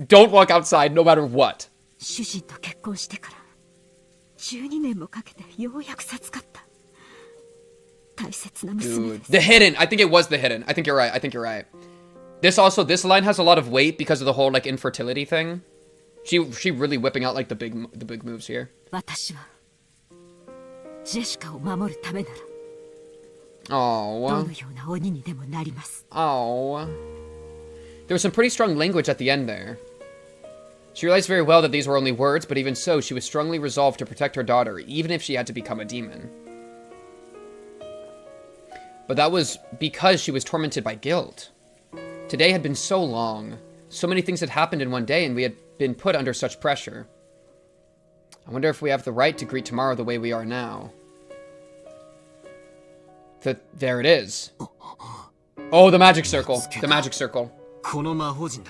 Don't walk outside no matter what. Dude, the hidden. I think it was the hidden. I think you're right. I think you're right. This line has a lot of weight because of the whole like infertility thing. She really whipping out like the big moves here. Oh. Oh. There was some pretty strong language at the end there. She realized very well that these were only words, but even so, she was strongly resolved to protect her daughter, even if she had to become a demon. But that was because she was tormented by guilt. Today had been so long. So many things had happened in one day, and we had been put under such pressure. I wonder if we have the right to greet tomorrow the way we are now. There it is. Oh, the magic circle. The magic circle.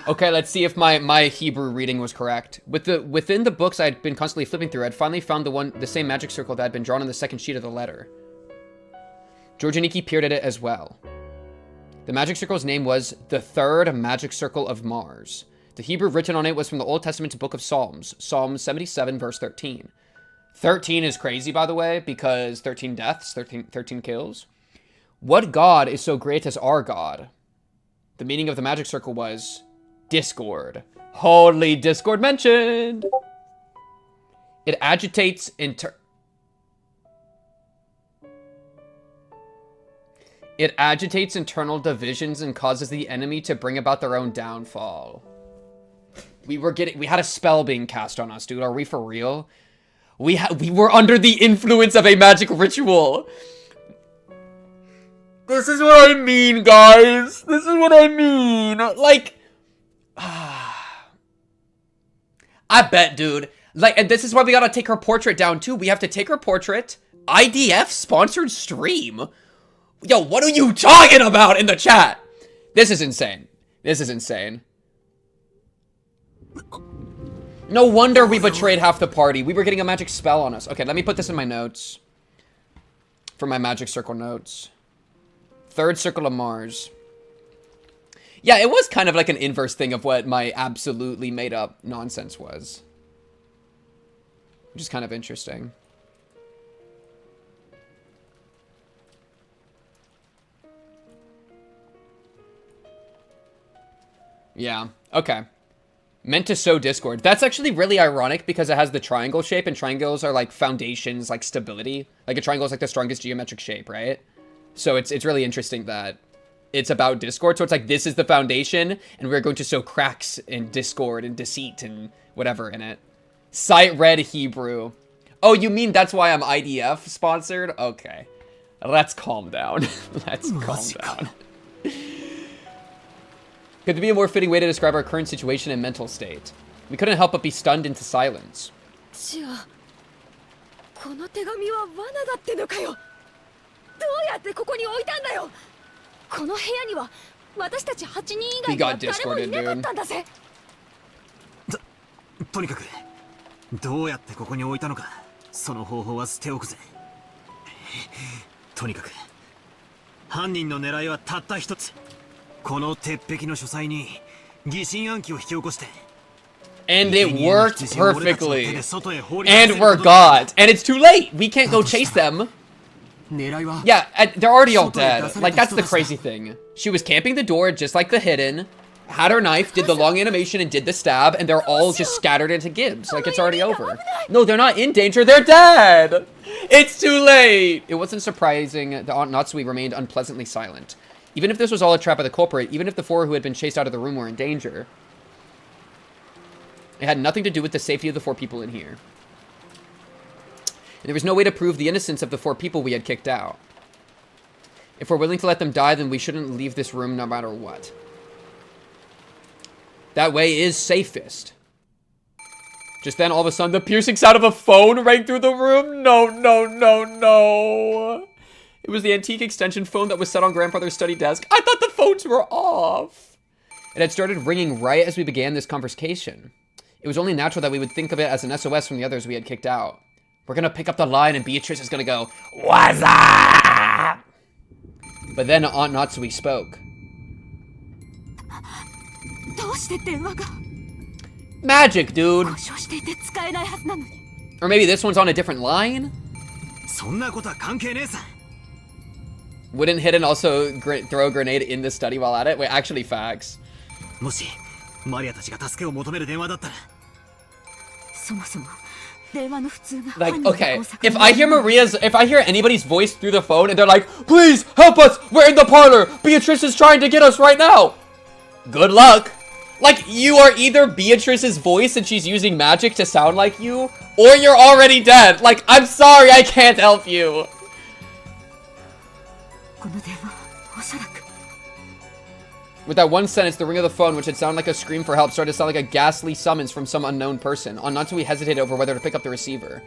Okay, let's see if my Hebrew reading was correct. Within the books I'd been constantly flipping through, I'd finally found the same magic circle that had been drawn on the second sheet of the letter. Georgianiki peered at it as well. The magic circle's name was the Third Magic Circle of Mars. The Hebrew written on it was from the Old Testament book of Psalms, Psalm 77, verse 13. 13 is crazy, by the way, because 13 deaths, 13 kills. What God is so great as our God? The meaning of the magic circle was discord. Holy discord mentioned! It agitates internal divisions and causes the enemy to bring about their own downfall. We had a spell being cast on us, dude. Are we for real? We were under the influence of a magic ritual. This is what I mean, guys. This is what I mean. Like, I bet, dude. Like, and this is why we gotta take her portrait down, too. We have to take her portrait. IDF sponsored stream. Yo, what are you talking about in the chat? This is insane. This is insane. No wonder we betrayed half the party. We were getting a magic spell on us. Okay, let me put this in my notes. For my magic circle notes. Third circle of Mars. Yeah, it was kind of like an inverse thing of what my absolutely made up nonsense was. Which is kind of interesting. Yeah, okay. Meant to sow discord. That's actually really ironic because it has the triangle shape, and triangles are like foundations, like stability. Like a triangle is like the strongest geometric shape, right? So it's really interesting that it's about discord. So it's like this is the foundation, and we're going to sow cracks and discord and deceit and whatever in it. Sight read Hebrew. Oh, you mean that's why I'm IDF sponsored? Okay. Let's calm down. Let's calm down. Could there be a more fitting way to describe our current situation and mental state? We couldn't help but be stunned into silence. We got discorded, dude. とにかくどうやってここに置いたのかその方法は捨ておくぜとにかく犯人の狙いはたった一つこの鉄壁の書斎に疑心暗鬼を引き起こして And it worked perfectly. And we're gods. And it's too late. We can't go chase them. Yeah, they're already all dead. Like, that's the crazy thing. She was camping the door just like the hidden. had her knife, did the long animation, and did the stab, and they're all just scattered into gibs. Like, it's already over. No, they're not in danger. They're dead! It's too late! It wasn't surprising that Aunt Natsuhi remained unpleasantly silent. Even if this was all a trap of the culprit, even if the 4 who had been chased out of the room were in danger, it had nothing to do with the safety of the 4 people in here. And there was no way to prove the innocence of the 4 people we had kicked out. If we're willing to let them die, then we shouldn't leave this room no matter what. That way is safest. Just then, all of a sudden, the piercing sound of a phone rang through the room. No, no, no, no. It was the antique extension phone that was set on grandfather's study desk. I thought the phones were off. It had started ringing right as we began this conversation. It was only natural that we would think of it as an SOS from the others we had kicked out. We're gonna pick up the line and Beatrice is gonna go, "What's up?" But then Aunt Natsuhi spoke. Magic, dude. Or maybe this one's on a different line? Wouldn't Hidden also throw a grenade in the study while at it? Wait, actually, facts. Like, okay, if I hear anybody's voice through the phone and they're like, "Please help us, we're in the parlor, Beatrice is trying to get us right now." Good luck. Like, you are either Beatrice's voice and she's using magic to sound like you, or you're already dead. Like, I'm sorry, I can't help you. With that one sentence, the ring of the phone, which had sounded like a scream for help, started to sound like a ghastly summons from some unknown person. On Natsuhi hesitated over whether to pick up the receiver.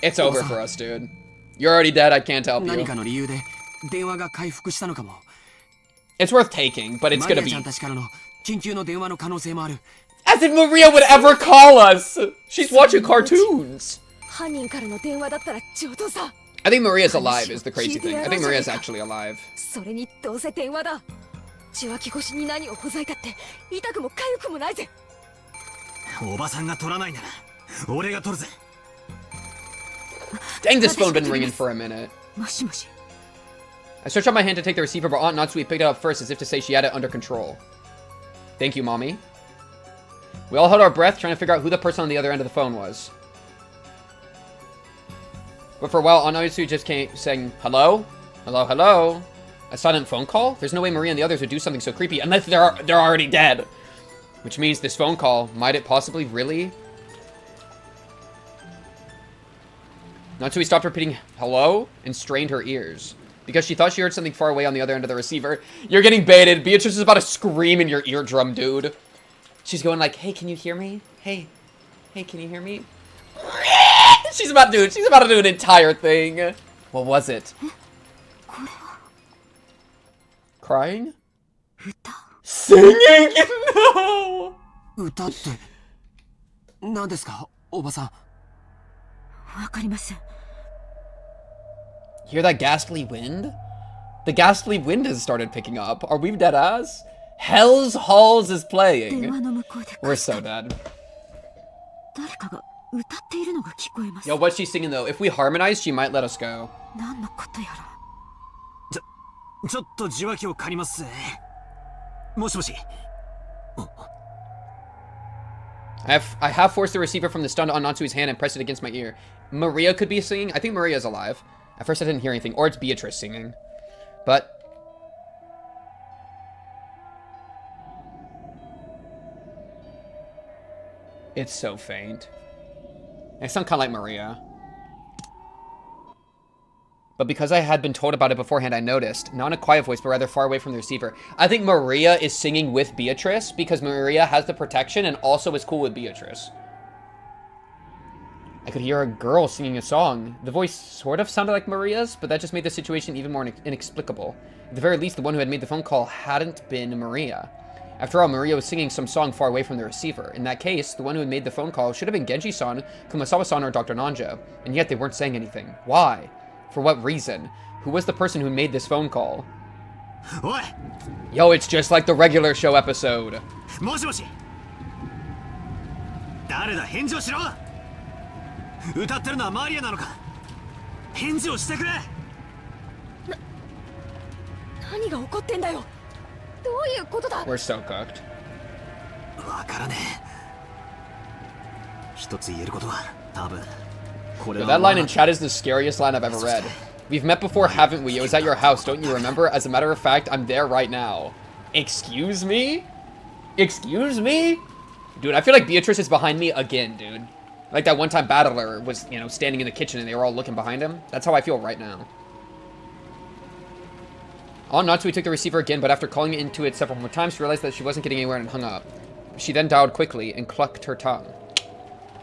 It's over for us, dude. You're already dead, I can't help you. It's worth taking, but it's gonna be... As if Maria would ever call us! She's watching cartoons! I think Maria's alive is the crazy thing. I think Maria's actually alive. Dang, this phone been ringing for a minute. I stretched out my hand to take the receiver, but Aunt Natsuhi picked it up first as if to say she had it under control. Thank you, Mommy. We all held our breath, trying to figure out who the person on the other end of the phone was. But for a while, Aunt Natsuhi just came saying, "Hello? Hello, hello?" A silent phone call? There's no way Maria and the others would do something so creepy unless they're already dead. Which means this phone call, might it possibly really? Natsuhi stopped repeating "hello" and strained her ears. Because she thought she heard something far away on the other end of the receiver. You're getting baited. Beatrice is about to scream in your eardrum, dude. She's going like, "Hey, can you hear me? Hey, can you hear me?" She's about to do an entire thing. What was it? Crying? Singing? No! Hear that ghastly wind? The ghastly wind has started picking up. Are we dead ass? Hell's Halls is playing. We're so dead. Yo, what's she singing though? If we harmonize, she might let us go. I have forced the receiver from the stun on Natsuhi's hand and pressed it against my ear. Maria could be singing. I think Maria's alive. At first I didn't hear anything. Or it's Beatrice singing. But... it's so faint. I sound kind of like Maria. But because I had been told about it beforehand, I noticed. Not in a quiet voice, but rather far away from the receiver. I think Maria is singing with Beatrice because Maria has the protection and also is cool with Beatrice. I could hear a girl singing a song. The voice sort of sounded like Maria's, but that just made the situation even more inexplicable. At the very least, the one who had made the phone call hadn't been Maria. After all, Maria was singing some song far away from the receiver. In that case, the one who had made the phone call should have been Genji-san, Kumasawa-san, or Dr. Nanjo. And yet they weren't saying anything. Why? For what reason? Who was the person who made this phone call? What? Yo, it's just like the regular show episode. Moshi-moshi! We're so cooked. わからねえ。一つ言えることは多分これ Yo, は that line in chat is the scariest line I've ever read. We've met before, haven't we? It was at your house, don't you remember? As a matter of fact, I'm there right now. Excuse me? Excuse me? Dude, I feel like Beatrice is behind me again, dude. Like that one time Battler was, you know, standing in the kitchen and they were all looking behind him. That's how I feel right now. On Natsuhi took the receiver again, but after calling into it several more times, she realized that she wasn't getting anywhere and hung up. She then dialed quickly and clucked her tongue.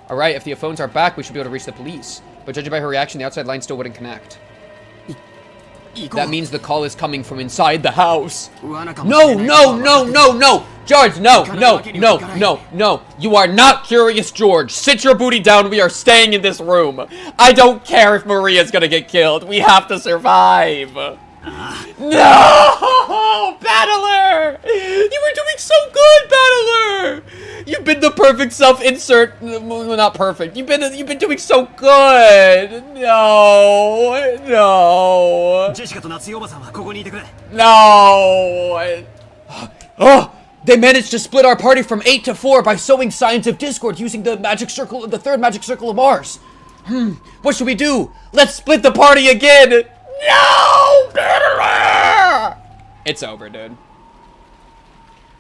Alright, if the phones are back, we should be able to reach the police. But judging by her reaction, the outside line still wouldn't connect. That means the call is coming from inside the house. No, no, no, no, no! George, no, no, no, no, no. You are not Curious George. Sit your booty down. We are staying in this room. I don't care if Maria's gonna get killed. We have to survive. No! Battler! You were doing so good, Battler! You've been the perfect self-insert. Well, not perfect. You've been doing so good. No. No. No. Oh, they managed to split our party from 8 to 4 by sowing signs of discord using the magic circle, the third magic circle of Mars. What should we do? Let's split the party again. No, Battler! It's over, dude.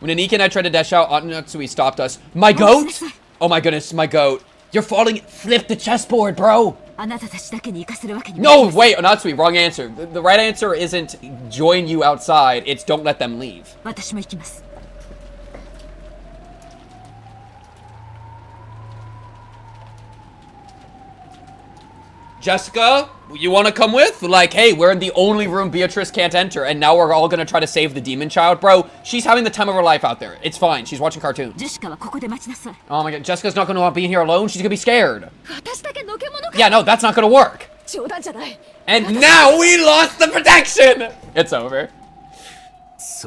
When Anika and I tried to dash out, Natsuhi stopped us. My goat? Oh my goodness, my goat. You're falling. Flip the chessboard, bro. No, wait, Natsuhi, wrong answer. The right answer isn't join you outside. It's don't let them leave. Jessica, you want to come with? Like, hey, we're in the only room Beatrice can't enter, and now we're all going to try to save the demon child. Bro, she's having the time of her life out there. It's fine. She's watching cartoons. Oh my god, Jessica's not going to want to be here alone. She's going to be scared. Yeah, no, that's not going to work. And now we lost the protection. It's over. It's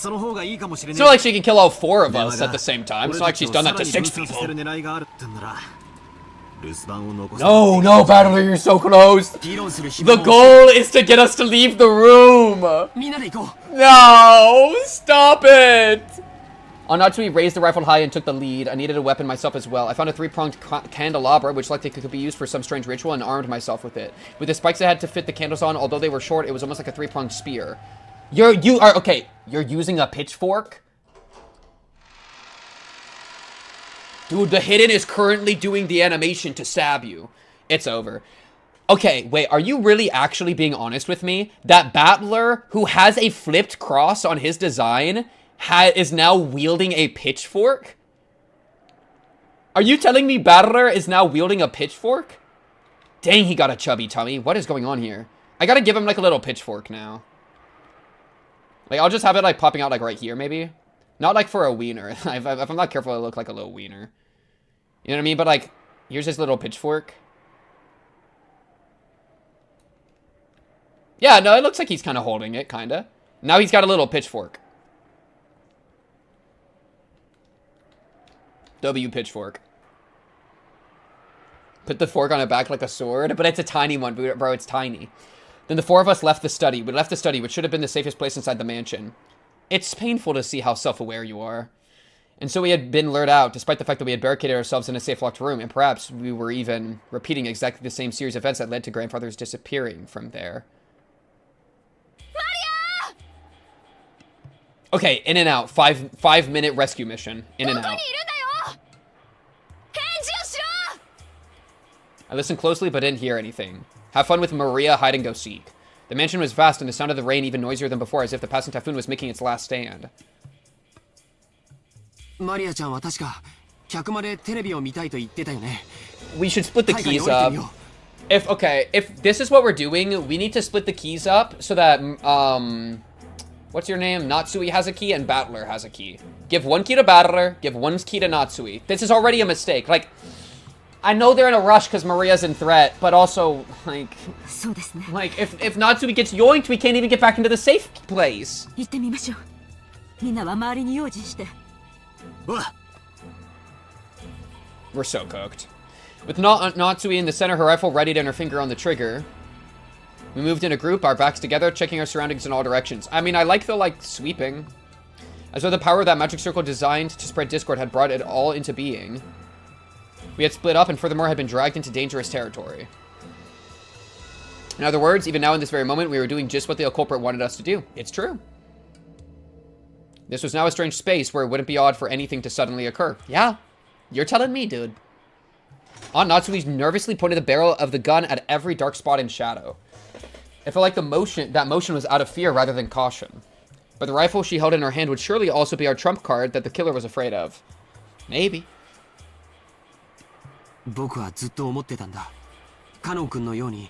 not like she can kill all 4 of us at the same time. It's not like she's done that to 6 people. No, no, Battler, you're so close. The goal is to get us to leave the room. No, stop it. Natsuhi raised the rifle high and took the lead. I needed a weapon myself as well. I found a 3-pronged candelabra, which likely could be used for some strange ritual, and armed myself with it. With the spikes I had to fit the candles on, although they were short, it was almost like a 3-pronged spear. Okay, you're using a pitchfork? Dude, the hidden is currently doing the animation to stab you. It's over. Okay, wait, are you really actually being honest with me? That Battler, who has a flipped cross on his design, is now wielding a pitchfork? Are you telling me Battler is now wielding a pitchfork? Dang, he got a chubby tummy. What is going on here? I gotta give him, like, a little pitchfork now. Like, I'll just have it, like, popping out, like, right here, maybe? Not like for a wiener. If I'm not careful, it'll look like a little wiener. You know what I mean? But like, here's his little pitchfork. Yeah, no, it looks like he's kind of holding it, kind of. Now he's got a little pitchfork. W pitchfork. Put the fork on it back like a sword, but it's a tiny one, bro. It's tiny. Then the 4 of us left the study. We left the study, which should have been the safest place inside the mansion. It's painful to see how self-aware you are. And so we had been lured out, despite the fact that we had barricaded ourselves in a safe locked room, and perhaps we were even repeating exactly the same series of events that led to grandfather's disappearing from there. Maria! Okay, in and out. 5-minute rescue mission. In and out. I listened closely but didn't hear anything. Have fun with Maria, hide and go seek. The mansion was vast, and the sound of the rain even noisier than before, as if the passing typhoon was making its last stand. We should split the keys up. If this is what we're doing, we need to split the keys up so that, what's your name? Natsuhi has a key and Battler has a key. Give 1 key to Battler, give 1 key to Natsuhi. This is already a mistake. Like, I know they're in a rush because Maria's in threat, but also, like, if Natsuhi gets yoinked, we can't even get back into the safe place. We're so cooked. With Natsuhi in the center, her rifle readied and her finger on the trigger. We moved in a group, our backs together, checking our surroundings in all directions. I mean, I like the, like, sweeping. As though the power of that magic circle designed to spread discord had brought it all into being. We had split up and furthermore had been dragged into dangerous territory. In other words, even now in this very moment, we were doing just what the culprit wanted us to do. It's true. This was now a strange space where it wouldn't be odd for anything to suddenly occur. Yeah, you're telling me, dude. Aunt Natsuhi nervously pointed the barrel of the gun at every dark spot in shadow. It felt like that motion was out of fear rather than caution. But the rifle she held in her hand would surely also be our trump card that the killer was afraid of. Maybe. 僕はずっと思ってたんだ。カノン君のように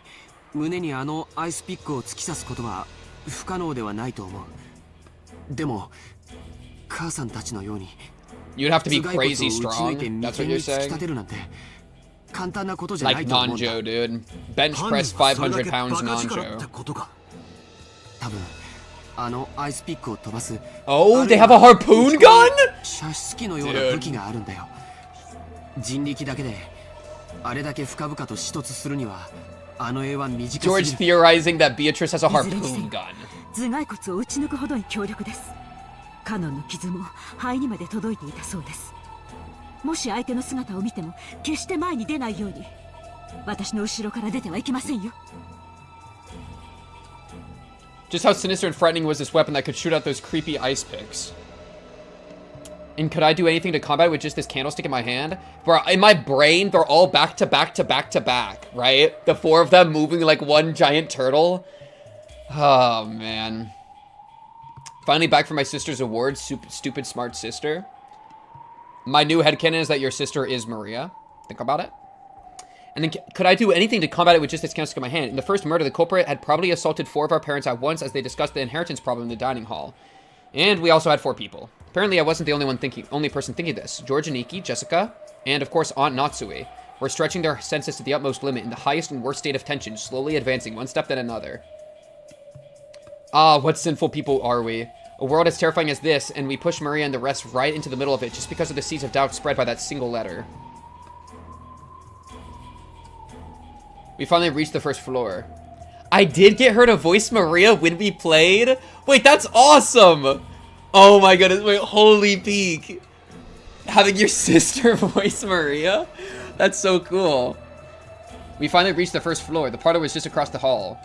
胸にあのアイスピックを突き刺すことは不可能ではないと思う。でも母さんたちのように You'd have to be crazy strong. That's what you're saying? Like Nanjo, dude. Bench press 500 pounds Nanjo. Oh, they have a harpoon gun? Dude. George theorizing that Beatrice has a harpoon gun. カノンの傷も肺にまで届いていたそうです。もし相手の姿を見ても決して前に出ないように私の後ろから出てはいけませんよ。Just how sinister and frightening was this weapon that could shoot out those creepy ice picks? And could I do anything to combat it with just this candlestick in my hand? Bro, in my brain, they're all back to back to back to back, right? The four of them moving like one giant turtle. Oh, man. Finally back from my sister's award, stupid smart sister. My new headcanon is that your sister is Maria. Think about it. And then, could I do anything to combat it with just this candlestick in my hand? In the first murder, the culprit had probably assaulted 4 of our parents at once as they discussed the inheritance problem in the dining hall. And we also had 4 people. Apparently, I wasn't the only person thinking this. George and Nikki, Jessica, and of course Aunt Natsuhi were stretching their senses to the utmost limit in the highest and worst state of tension, slowly advancing one step then another. Ah, what sinful people are we? A world as terrifying as this, and we push Maria and the rest right into the middle of it just because of the seeds of doubt spread by that single letter. We finally reached the first floor. I did get her to voice Maria when we played? Wait, that's awesome! Oh my goodness, wait, holy peak. Having your sister voice Maria? That's so cool. We finally reached the first floor. The parlor was just across the hall.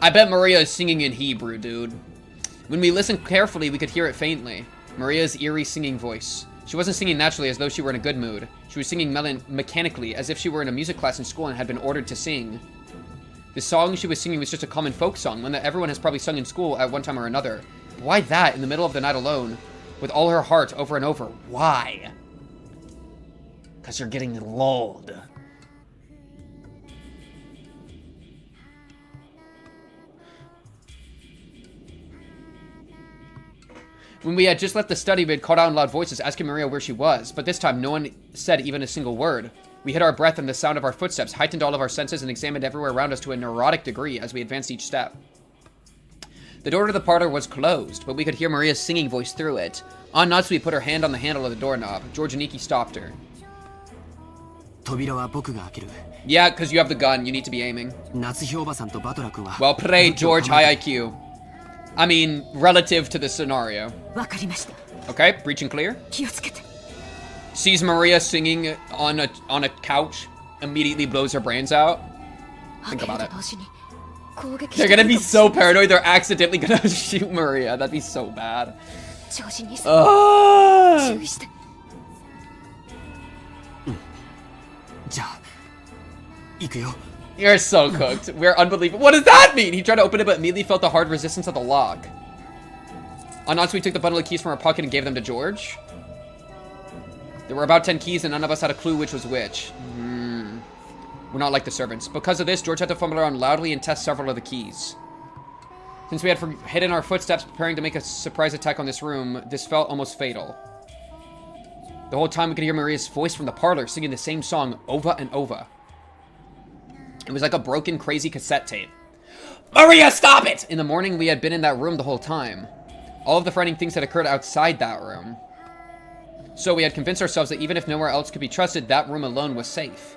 I bet Maria is singing in Hebrew, dude. When we listened carefully, we could hear it faintly. Maria's eerie singing voice. She wasn't singing naturally as though she were in a good mood. She was singing mechanically, as if she were in a music class in school and had been ordered to sing. The song she was singing was just a common folk song, one that everyone has probably sung in school at one time or another. But why that in the middle of the night alone? With all her heart over and over. Why? 'Cause you're getting lulled. When we had just left the study, we had called out in loud voices asking Maria where she was, but this time no one said even a single word. We hid our breath and the sound of our footsteps, heightened all of our senses, and examined everywhere around us to a neurotic degree as we advanced each step. The door to the parlor was closed, but we could hear Maria's singing voice through it. Aunt Natsuhi put her hand on the handle of the doorknob. George and Nikki stopped her. Yeah, because you have the gun, you need to be aiming. Well played, George, high IQ. I mean, relative to the scenario. Okay, breaching clear. Sees Maria singing on a couch, immediately blows her brains out. Think about it. They're gonna be so paranoid, they're accidentally gonna shoot Maria. That'd be so bad. You're so cooked. We're unbelievable. What does that mean? He tried to open it, but immediately felt the hard resistance of the lock. Natsuhi took the bundle of keys from her pocket and gave them to George. There were about 10 keys, and none of us had a clue which was which. We're not like the servants. Because of this, George had to fumble around loudly and test several of the keys. Since we had hidden our footsteps preparing to make a surprise attack on this room, this felt almost fatal. The whole time we could hear Maria's voice from the parlor singing the same song over and over. It was like a broken, crazy cassette tape. Maria, stop it! In the morning, we had been in that room the whole time. All of the frightening things had occurred outside that room. So we had convinced ourselves that even if nowhere else could be trusted, that room alone was safe.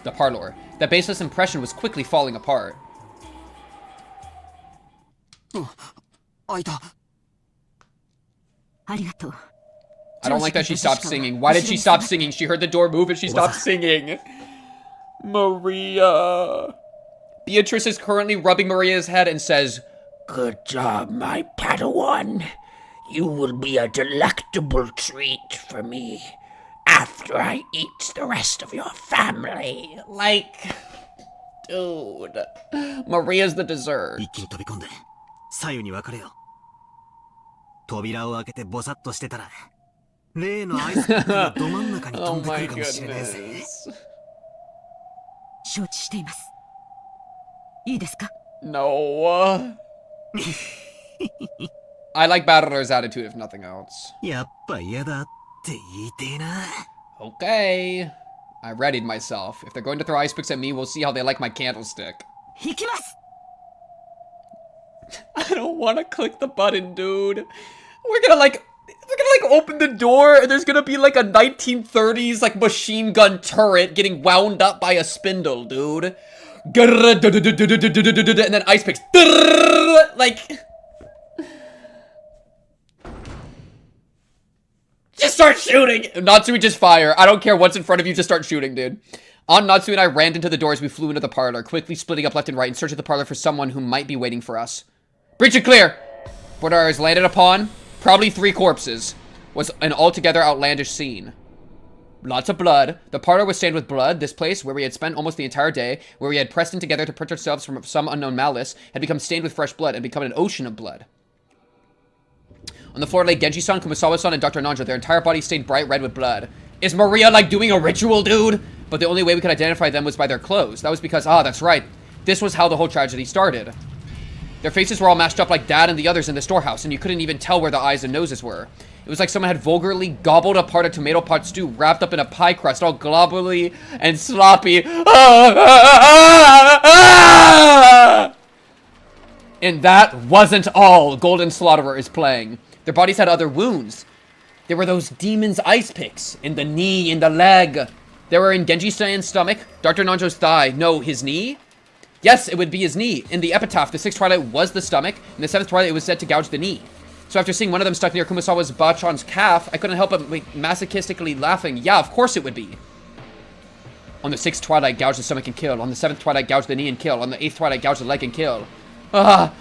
The parlor. That baseless impression was quickly falling apart. I don't like that she stopped singing. Why did she stop singing? She heard the door move and she stopped singing. Maria. Beatrice is currently rubbing Maria's head and says, "Good job, my Padawan. You will be a delectable treat for me after I eat the rest of your family." Like, dude. Maria's the dessert. 一気に飛び込んで左右に分かれよ。扉を開けてボサッとしてたら例のアイスピックがど真ん中に飛んでくるかもしれないぜ。承知しています。いいですか？ No. I like Battler's attitude if nothing else. やっぱ嫌だって言いてえな。Okay. I readied myself. If they're going to throw ice picks at me, we'll see how they like my candlestick. 行きます。 I don't want to click the button, dude. We're gonna open the door and there's gonna be like a 1930s like machine gun turret getting wound up by a spindle, dude. And then ice picks. Like, just start shooting. Natsuhi, just fire. I don't care what's in front of you, just start shooting, dude. Natsuhi and I ran into the door as we flew into the parlor, quickly splitting up left and right in search of the parlor for someone who might be waiting for us. Breach and clear! What ours landed upon, probably 3 corpses, was an altogether outlandish scene. Lots of blood. The parlor was stained with blood. This place, where we had spent almost the entire day, where we had pressed in together to protect ourselves from some unknown malice, had become stained with fresh blood and become an ocean of blood. On the floor lay Genji-san, Kumasawa-san, and Dr. Nanja, their entire bodies stained bright red with blood. Is Maria, like, doing a ritual, dude? But the only way we could identify them was by their clothes. That was because, that's right. This was how the whole tragedy started. Their faces were all mashed up like Dad and the others in the storehouse, and you couldn't even tell where the eyes and noses were. It was like someone had vulgarly gobbled apart a tomato pot stew wrapped up in a pie crust, all globbly and sloppy. And that wasn't all. Golden Slaughterer is playing. Their bodies had other wounds. There were those demon's ice picks in the knee, in the leg. They were in Genji-san's stomach, Dr. Nanjo's thigh. No, his knee? Yes, it would be his knee. In the epitaph, the 6th twilight was the stomach. In the 7th twilight, it was said to gouge the knee. So after seeing one of them stuck near Kumasawa's Bachan's calf, I couldn't help but masochistically laughing. Yeah, of course it would be. On the 6th twilight, gouge the stomach and kill. On the 7th twilight, gouge the knee and kill. On the 8th twilight, gouge the leg and kill. Now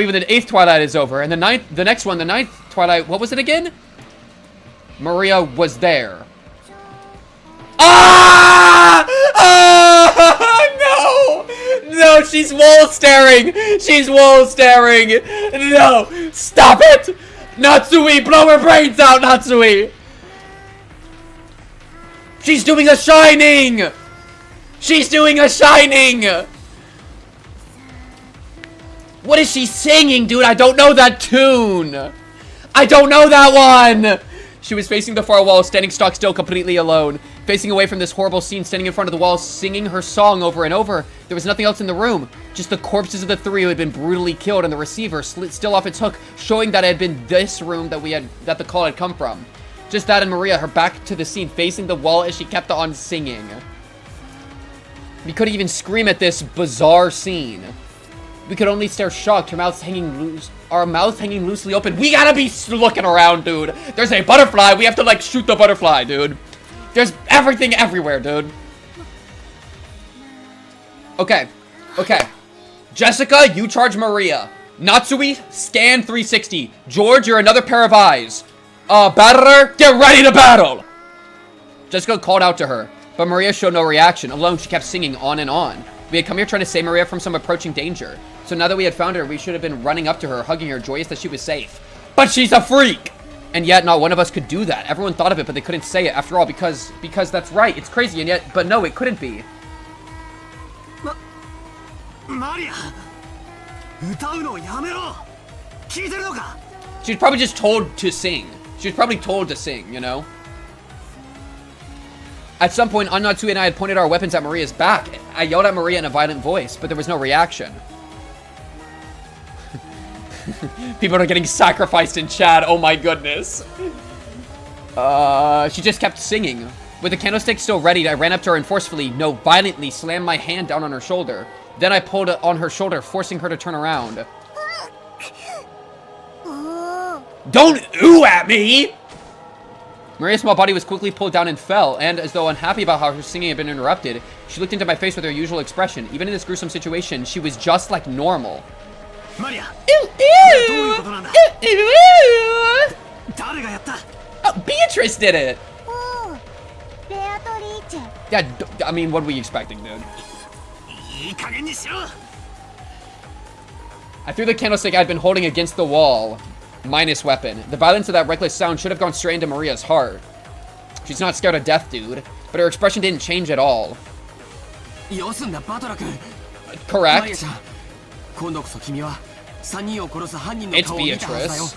even the 8th twilight is over. And the 9th twilight, what was it again? Maria was there. No, she's wall staring. She's wall staring. No, stop it. Natsuhi, blow her brains out, Natsuhi. She's doing a shining. She's doing a shining. What is she singing, dude? I don't know that tune. I don't know that one. She was facing the far wall, standing stock still, completely alone. Facing away from this horrible scene, standing in front of the wall, singing her song over and over. There was nothing else in the room. Just the corpses of the 3 who had been brutally killed, and the receiver still off its hook, showing that it had been this room that the call had come from. Just that and Maria, her back to the scene, facing the wall as she kept on singing. We couldn't even scream at this bizarre scene. We could only stare shocked, our mouths hanging loosely open. We gotta be looking around, dude. There's a butterfly. We have to, like, shoot the butterfly, dude. There's everything everywhere, dude. Okay. Jessica, you charge Maria. Natsuhi, scan 360. George, you're another pair of eyes. Battler, get ready to battle. Jessica called out to her, but Maria showed no reaction. Alone, she kept singing on and on. We had come here trying to save Maria from some approaching danger. So now that we had found her, we should have been running up to her, hugging her, joyous that she was safe. But she's a freak! And yet, not one of us could do that. Everyone thought of it, but they couldn't say it. After all, because that's right. It's crazy, and yet, but no, it couldn't be. Maria! She's probably just told to sing. She was probably told to sing, you know? At some point, Natsuhi and I had pointed our weapons at Maria's back. I yelled at Maria in a violent voice, but there was no reaction. People are getting sacrificed in chat. Oh my goodness. She just kept singing. With the candlestick still ready, I ran up to her and forcefully, no, violently slammed my hand down on her shoulder. Then I pulled on her shoulder, forcing her to turn around. Don't ooh at me! Maria's small body was quickly pulled down and fell, and as though unhappy about how her singing had been interrupted, she looked into my face with her usual expression. Even in this gruesome situation, she was just like normal. Maria! Oh, Beatrice did it! Yeah, I mean, what were you expecting, dude? I threw the candlestick I'd been holding against the wall, minus weapon. The violence of that reckless sound should have gone straight into Maria's heart. She's not scared of death, dude, but her expression didn't change at all. Correct. It's Beatrice.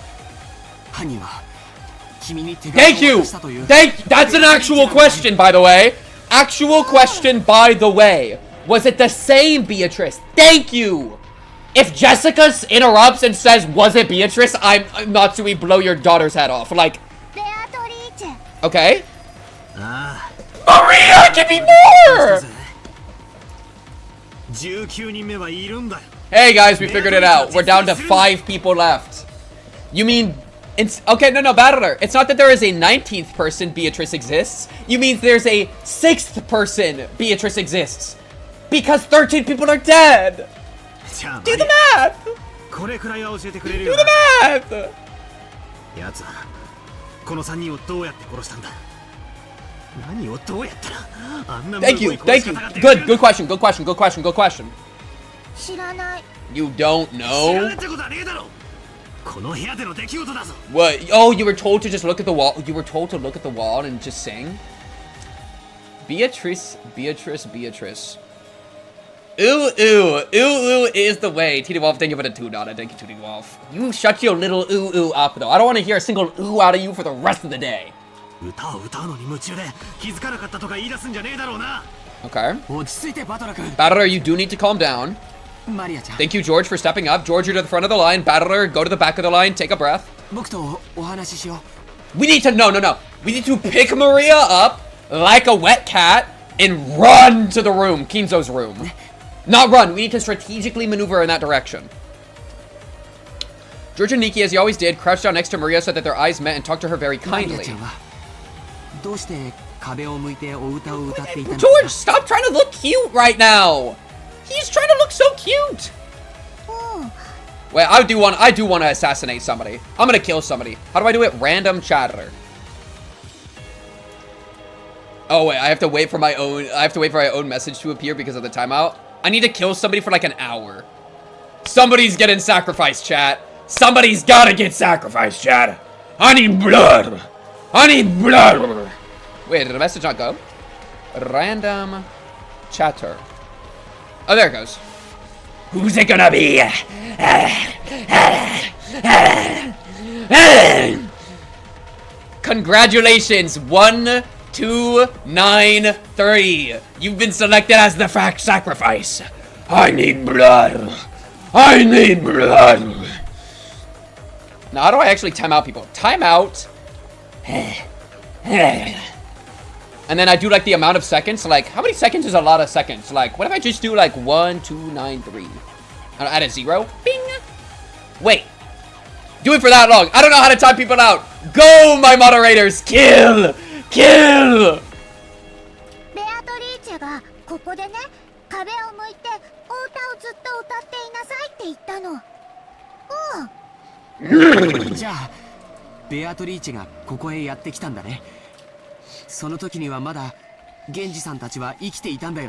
Thank you! That's an actual question, by the way. Actual question, by the way. Was it the same Beatrice? Thank you! If Jessica interrupts and says, was it Beatrice? I'm Natsuhi, blow your daughter's head off. Like, okay. Maria, give me more! Hey guys, we figured it out. We're down to 5 people left. You mean... okay, no, Battler. It's not that there is a 19th person Beatrice exists. You mean there's a 6th person Beatrice exists. Because 13 people are dead. Do the math. Do the math. Thank you. Good question. You don't know? What? Oh, you were told to just look at the wall. You were told to look at the wall and just sing? Beatrice. Ooh is the way. TD Wolf, thank you for the $2. Thank you, TD Wolf. You shut your little ooh up, though. I don't want to hear a single ooh out of you for the rest of the day. Okay. Battler, you do need to calm down. Thank you, George, for stepping up. George, you're to the front of the line. Battler, go to the back of the line. Take a breath. We need to... No. We need to pick Maria up like a wet cat and run to the room. Kinzo's room. Not run. We need to strategically maneuver in that direction. George and Nikki, as he always did, crouched down next to Maria so that their eyes met and talked to her very kindly. George, stop trying to look cute right now. He's trying to look so cute. Wait, I do want to assassinate somebody. I'm gonna kill somebody. How do I do it? Random chatter. Oh wait, I have to wait for my own message to appear because of the timeout. I need to kill somebody for like an hour. Somebody's getting sacrificed, chat. Somebody's gotta get sacrificed, chat. I need blood. Wait, did the message not go? Random chatter. Oh, there it goes. Who's it gonna be? Congratulations, 12930. You've been selected as the sacrifice. I need blood. Now, how do I actually time out people? Time out. And then I do like the amount of seconds. Like, how many seconds is a lot of seconds? Like, what if I just do like 1, 2, 9, 3? Add a 0. Bing. Wait. Do it for that long. I don't know how to time people out. Go, my moderators. Kill.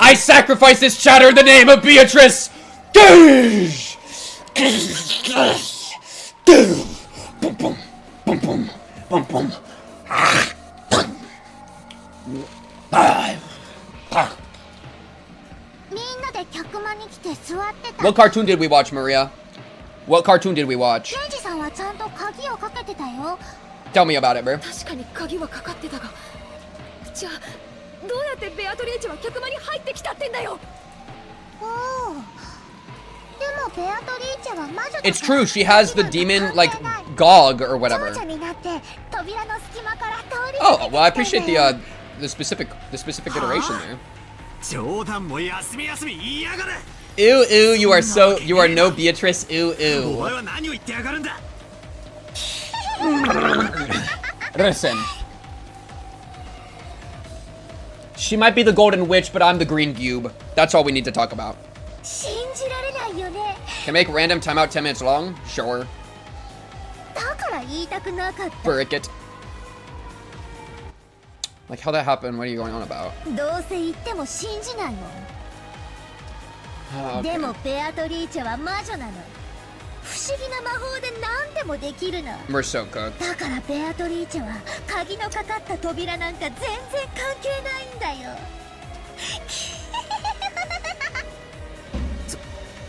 I sacrifice this chatter in the name of Beatrice! What cartoon did we watch, Maria? What cartoon did we watch? Tell me about it, bro. It's true, she has the demon, like, Gog or whatever. Oh, well, I appreciate the specific iteration there. Ooh, ooh, you are no Beatrice. Ooh, ooh. Listen. She might be the golden witch, but I'm the green cube. That's all we need to talk about. Can make random timeout 10 minutes long? Sure. Frick it. Like, how that happened? What are you going on about? Okay. We're so cooked. So,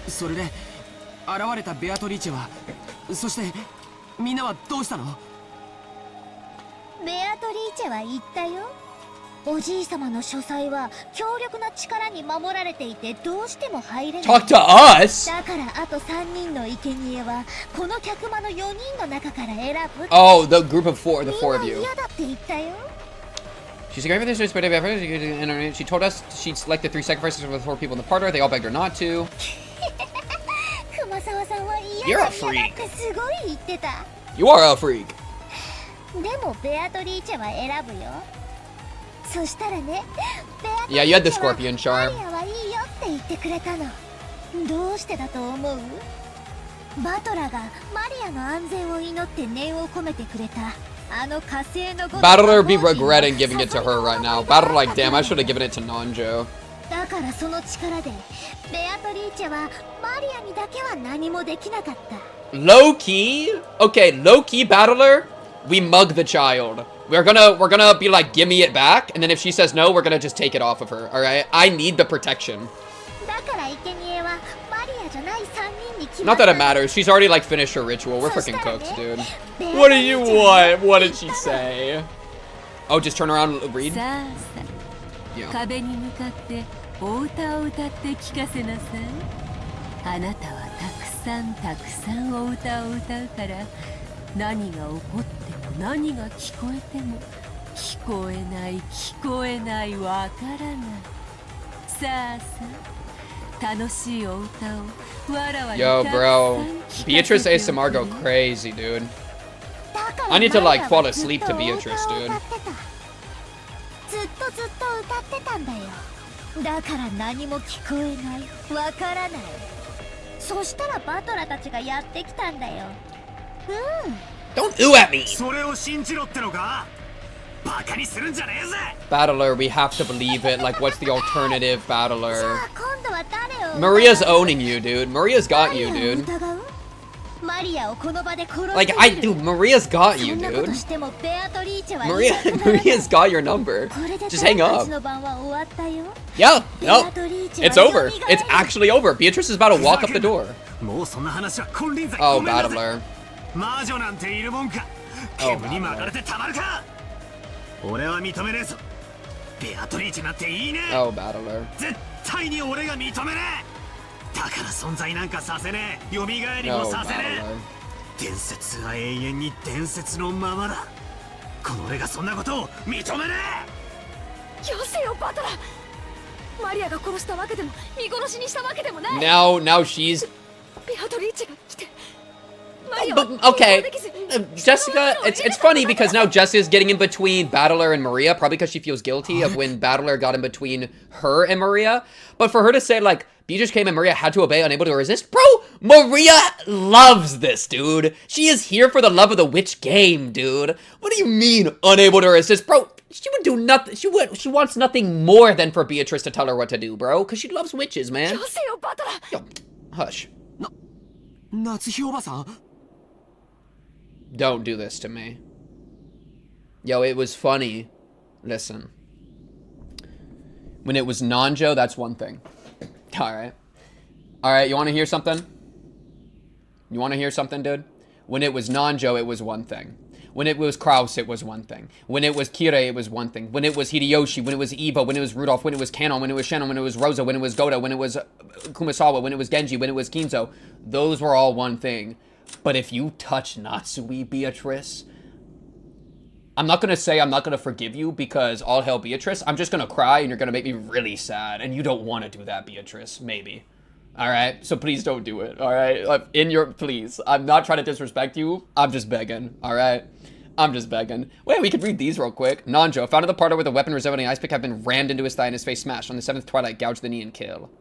それで現れたベアトリーチェは、そしてみんなはどうしたの？ベアトリーチェは言ったよ。おじいさまの書斎は強力な力に守られていてどうしても入れない。 Talk to us? だからあと3人の生贄はこの客間の4人の中から選ぶ。Oh, the group of four, the four of you. みんな嫌だって言ったよ。 She's like, everything's just better effort. She told us she'd select the 3 sacrifices for the 4 people in the party. They all begged her not to. 熊沢さんは嫌 You're だ a freak. ってすごい言ってた。 You are a freak. でもベアトリーチェは選ぶよ。そしたらね、ベアトリ Yeah, you had the ーチェは scorpion マ charm. リアはいいよって言ってくれたの。どうしてだと思う？バトラがマリアの安全を祈って念を込めてくれた。あの火星のごとく Battler be regretting giving it to her right now. Battler like, damn, I should have given it to Nanjo. だからその力でベアトリーチェはマリアにだけは何もできなかった。 Low key? Okay, low key Battler, we mug the child. We're gonna be like, give me it back, and then if she says no, we're gonna just take it off of her. All right, I need the protection. だから生贄はマリアじゃない3人に決ま Not った that it matters. She's already like finished her ritual. We're freaking cooked, dude. What do you want? What did she say? Oh, just turn around and read? さあさ Yeah. 壁に向かってお歌を歌って聞かせなさい。あなたはたくさんたくさんお歌を歌うから何が起こっても何が聞こえても聞こえないわからない。さあさあ楽しいお歌をわらわに Yo, たくさん bro. 聞かせて Beatrice お ASMR く go れ。 crazy, dude. だから I need to like マ fall リアは asleep to ずっと Beatrice, お dude. 歌を歌ってた。ずっと歌ってたんだよ。だから何も聞こえないわからない。そしたらバトラたちがやってきたんだよ。Don't ooh at me! それを信じろってのか？バカにするんじゃねえぜ。 Battler, we have to believe it. Like, what's the alternative, じゃ Battler? あ今度は誰を Maria's owning you, dude. Maria's got you, マリアを dude. 疑う？マリアをこの場で殺してみる。 Like, dude, Maria's got you, そんなこと dude. してもベアトリーチェは言いたくならない Maria's got your number. これで Just hang 私た up. ちの番は終わったよ。 Yeah, ベア no. トリーチェ It's は over. 蘇る It's actually over. Beatrice is about to walk up the door. もうそんな話は金輪際 Oh, ごめんなさい。 Battler. 魔女なんているもんか。 Oh, 煙に巻かれてたまるか。俺は認めねえぞ。ベアトリーチェなんていいね。 Oh, Battler. 絶対に俺が認めねえ。だから存在なんかさせねえ。蘇りも No, させね Battler. え。伝説は永遠に伝説のままだ。この俺がそんなことを認めねよせよバトラー。マリアが殺したわけでも見殺しにしたわけでもない。 Now she's... ベアトリーチェが来てマリアは But, okay, Jessica, it's funny because now Jessica's getting in between Battler and Maria, probably because she feels guilty of when Battler got in between her and Maria. But for her to say, like, Beatrice came and Maria had to obey, unable to resist. Bro, Maria loves this, dude. She is here for the love of the witch game, dude. What do you mean, unable to resist? Bro, she would do nothing. She wants nothing more than for Beatrice to tell her what to do, bro. Because she loves witches, man. よせよバトラー。 Yo, hush. 夏日おばさん Don't do this to me. Yo, it was funny. Listen. When it was Nanjo, that's one thing. Alright. Alright, you want to hear something? You want to hear something, dude? When it was Nanjo, it was one thing. When it was Kraus, it was one thing. When it was Kirei, it was one thing. When it was Hideyoshi, when it was Eva, when it was Rudolph, when it was Kanon, when it was Shannon, when it was Rosa, when it was Goda, when it was Kumasawa, when it was Genji, when it was Kinzo, those were all one thing. But if you touch Natsuhi, Beatrice, I'm not gonna say I'm not gonna forgive you because all hell Beatrice. I'm just gonna cry and you're gonna make me really sad. And you don't want to do that, Beatrice. Maybe. Alright? So please don't do it. Alright? Please. I'm not trying to disrespect you. I'm just begging. Alright? I'm just begging. Wait, we could read these real quick. Nanjo, found in the parlor with a weapon resembling an ice pick have been rammed into his thigh and his face smashed. On the 7th twilight, gouge the knee and kill.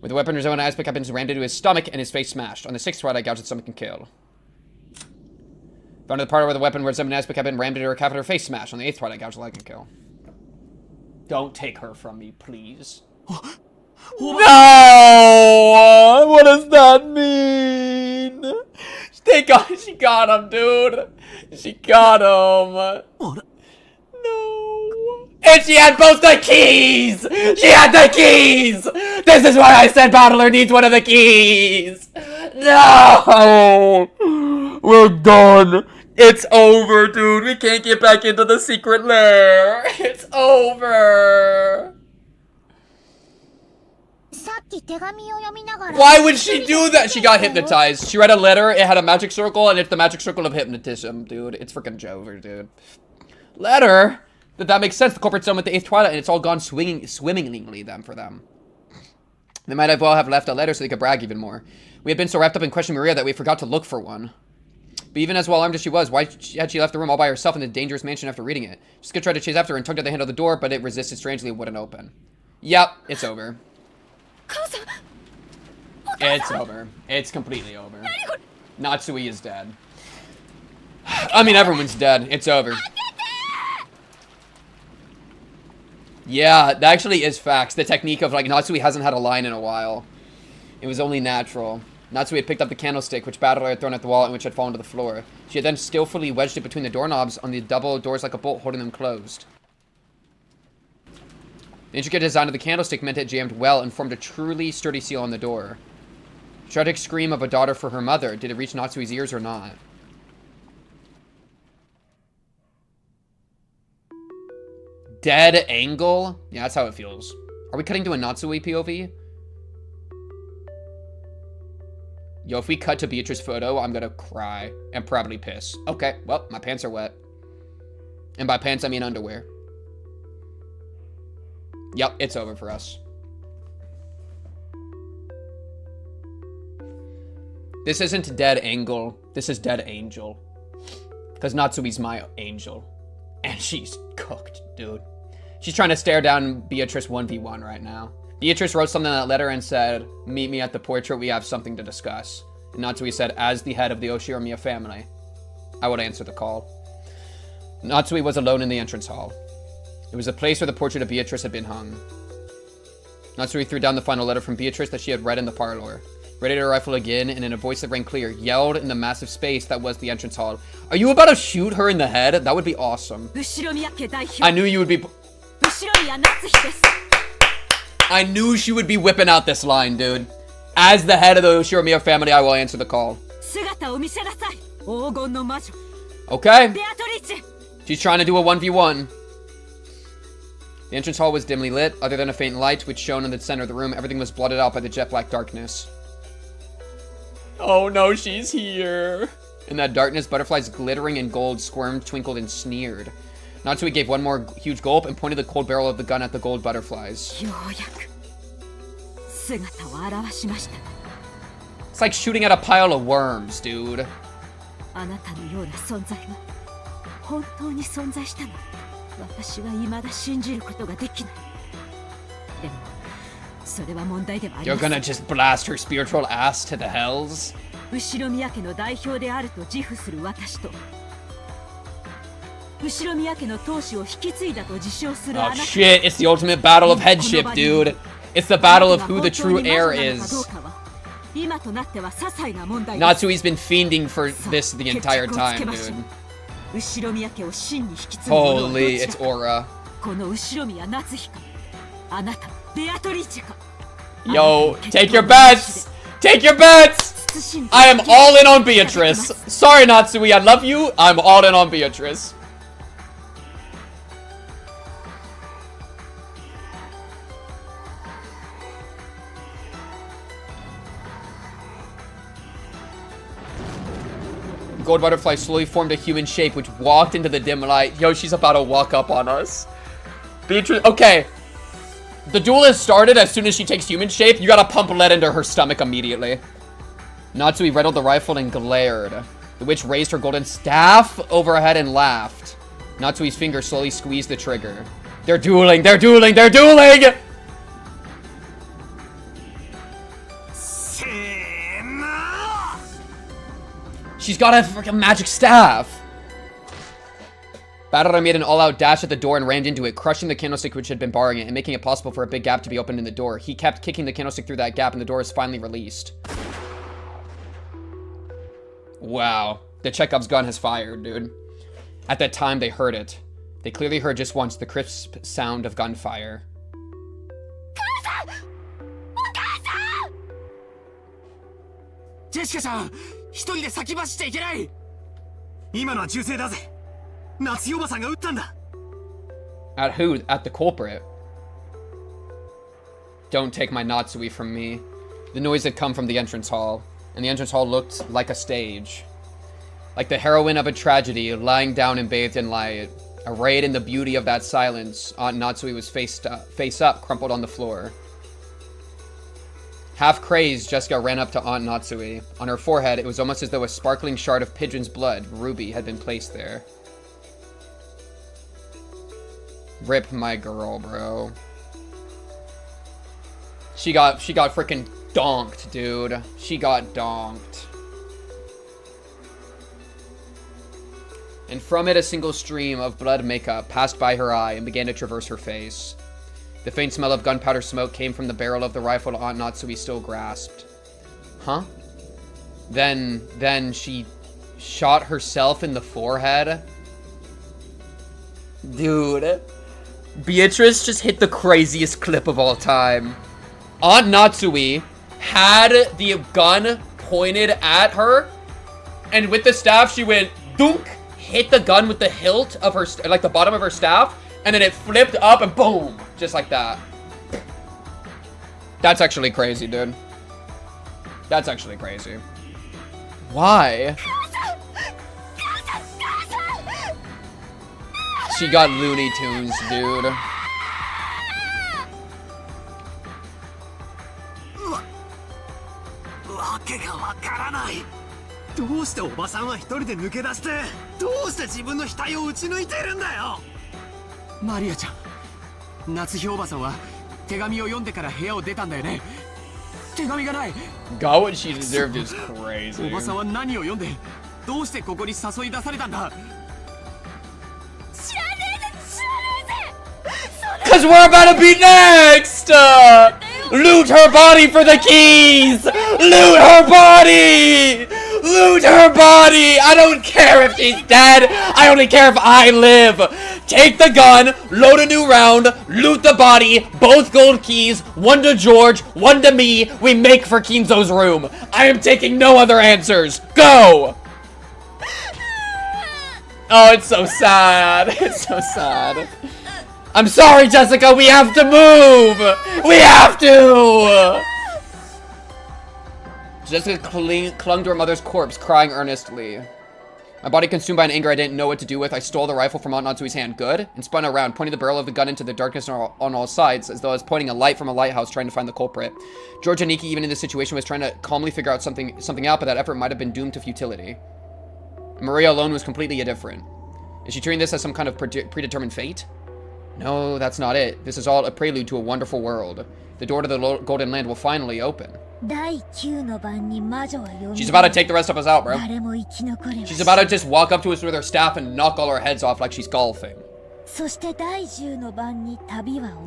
With a weapon resembling an ice pick have been rammed into his stomach and his face smashed. On the 6th twilight, gouge the stomach and kill. Found in the parlor with a weapon resembling an ice pick have been rammed into her calf and her face smashed. On the 8th twilight, gouge the leg and kill. Don't take her from me, please. No! What does that mean? She got him, dude. She got him. No. And she had both the keys! She had the keys! This is why I said Battler needs one of the keys! No! We're done. It's over, dude. We can't get back into the secret lair. It's over. Why would she do that? She got hypnotized. She read a letter, it had a magic circle, and it's the magic circle of hypnotism, dude. It's freaking over, dude. Letter? That makes sense. The culprit's done with the 8th twilight, and it's all gone swimmingly then for them. They might have well have left a letter so they could brag even more. We had been so wrapped up in questioning Maria that we forgot to look for one. But even as well armed as she was, why had she left the room all by herself in the dangerous mansion after reading it? She tried to chase after her and tugged at the handle of the door, but it resisted strangely and wouldn't open. Yep, it's over. It's over. It's completely over. Natsuhi is dead. I mean, everyone's dead. It's over. Yeah, that actually is facts. The technique of, like, Natsuhi hasn't had a line in a while. It was only natural. Natsuhi had picked up the candlestick, which Battler had thrown at the wall and which had fallen to the floor. She had then skillfully wedged it between the doorknobs on the double doors like a bolt, holding them closed. The intricate design of the candlestick meant it jammed well and formed a truly sturdy seal on the door. Tragic scream of a daughter for her mother. Did it reach Natsuhi's ears or not? Dead angle? Yeah, that's how it feels. Are we cutting to a Natsuhi POV? Yo, if we cut to Beatrice's photo, I'm gonna cry and probably piss. Okay, well, my pants are wet. And by pants, I mean underwear. Yep, it's over for us. This isn't dead angle. This is dead angel. Because Natsuhi's my angel. And she's cooked, dude. She's trying to stare down Beatrice 1v1 right now. Beatrice wrote something in that letter and said, meet me at the portrait, we have something to discuss. And Natsuhi said, as the head of the Oshiromiya family, I would answer the call. Natsuhi was alone in the entrance hall. It was the place where the portrait of Beatrice had been hung. Natsuhi threw down the final letter from Beatrice that she had read in the parlor. Readied her rifle again, and in a voice that rang clear, yelled in the massive space that was the entrance hall. Are you about to shoot her in the head? That would be awesome. I knew you would be... I knew she would be whipping out this line, dude. As the head of the Oshiromiya family, I will answer the call. Okay. She's trying to do a 1v1. The entrance hall was dimly lit. Other than a faint light which shone in the center of the room, everything was blotted out by the jet black darkness. Oh no, she's here. In that darkness, butterflies glittering in gold squirmed, twinkled, and sneered. Natsuhi gave one more huge gulp and pointed the cold barrel of the gun at the gold butterflies. It's like shooting at a pile of worms, dude. You're gonna just blast her spiritual ass to the hells? Oh shit, it's the ultimate battle of headship, dude. It's the battle of who the true heir is. Natsuhi's been fiending for this the entire time, dude. Holy, it's Aura. Yo, take your bets! Take your bets! I am all in on Beatrice. Sorry, Natsuhi, I love you. I'm all in on Beatrice. gold butterfly slowly formed a human shape which walked into the dim light. Yo, she's about to walk up on us. Beatrice, okay. The duel has started as soon as she takes human shape. You gotta pump lead into her stomach immediately. Natsui riddled the rifle and glared. The witch raised her golden staff overhead and laughed. Natsui's finger slowly squeezed the trigger. They're dueling! They're dueling! They're dueling! She's got a freaking magic staff! Badara made an all-out dash at the door and rammed into it, crushing the candlestick which had been barring it and making it possible for a big gap to be opened in the door. He kept kicking the candlestick through that gap and the door is finally released. Wow. The Chekhov's gun has fired, dude. At that time, they heard it. They clearly heard just once the crisp sound of gunfire. Jessica-san! 一人で先走っちゃいけない! 今のは銃声だぜ! 夏代おばさんが撃ったんだ! At who? At the culprit. Don't take my Natsui from me. The noise had come from the entrance hall, and the entrance hall looked like a stage. Like the heroine of a tragedy, lying down and bathed in light. Arrayed in the beauty of that silence, Aunt Natsui was face up, crumpled on the floor. Half crazed, Jessica ran up to Aunt Natsuhi. On her forehead, it was almost as though a sparkling shard of pigeon's blood, ruby, had been placed there. Rip my girl, bro. She got freaking donked, dude. She got donked. And from it, a single stream of blood makeup passed by her eye and began to traverse her face. The faint smell of gunpowder smoke came from the barrel of the rifle Aunt Natsuhi still grasped. Huh? Then she shot herself in the forehead? Dude. Beatrice just hit the craziest clip of all time. Aunt Natsuhi had the gun pointed at her, and with the staff, she went dunk, hit the gun with the hilt of her, like the bottom of her staff, and then it flipped up and boom, just like that. That's actually crazy, dude. That's actually crazy. Why? She got Looney Tunes, dude. Maria-chan, Natsuhi おばさんは手紙を読んでから部屋を出たんだよね。手紙がない。 Got what she deserved is crazy. おばさんは何を読んで、どうしてここに誘い出されたんだ。 Cause we're about to be next! Loot her body for the keys! Loot her body! Loot her body! I don't care if she's dead! I only care if I live! Take the gun, load a new round, loot the body, both gold keys, one to George, one to me, we make for Kinzo's room. I am taking no other answers. Go! Oh, it's so sad. It's so sad. I'm sorry, Jessica, we have to move! We have to! Jessica clung to her mother's corpse, crying earnestly. My body consumed by an anger I didn't know what to do with. I stole the rifle from Aunt Natsuhi's hand, good, and spun around, pointing the barrel of the gun into the darkness on all sides, as though I was pointing a light from a lighthouse trying to find the culprit. George and Nikki, even in this situation, was trying to calmly figure out something out, but that effort might have been doomed to futility. Maria alone was completely indifferent. Is she treating this as some kind of predetermined fate? No, that's not it. This is all a prelude to a wonderful world. The door to the Golden Land will finally open. She's about to take the rest of us out, bro. She's about to just walk up to us with her staff and knock all our heads off like she's golfing. And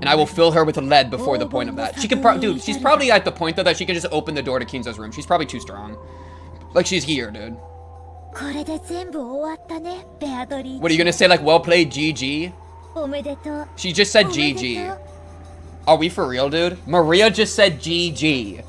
I will fill her with lead before the point of that. She can dude, she's probably at the point though that she can just open the door to Kinzo's room. She's probably too strong. Like she's here, dude. What are you gonna say, like, well played, GG? She just said GG. Are we for real, dude? Maria just said GG.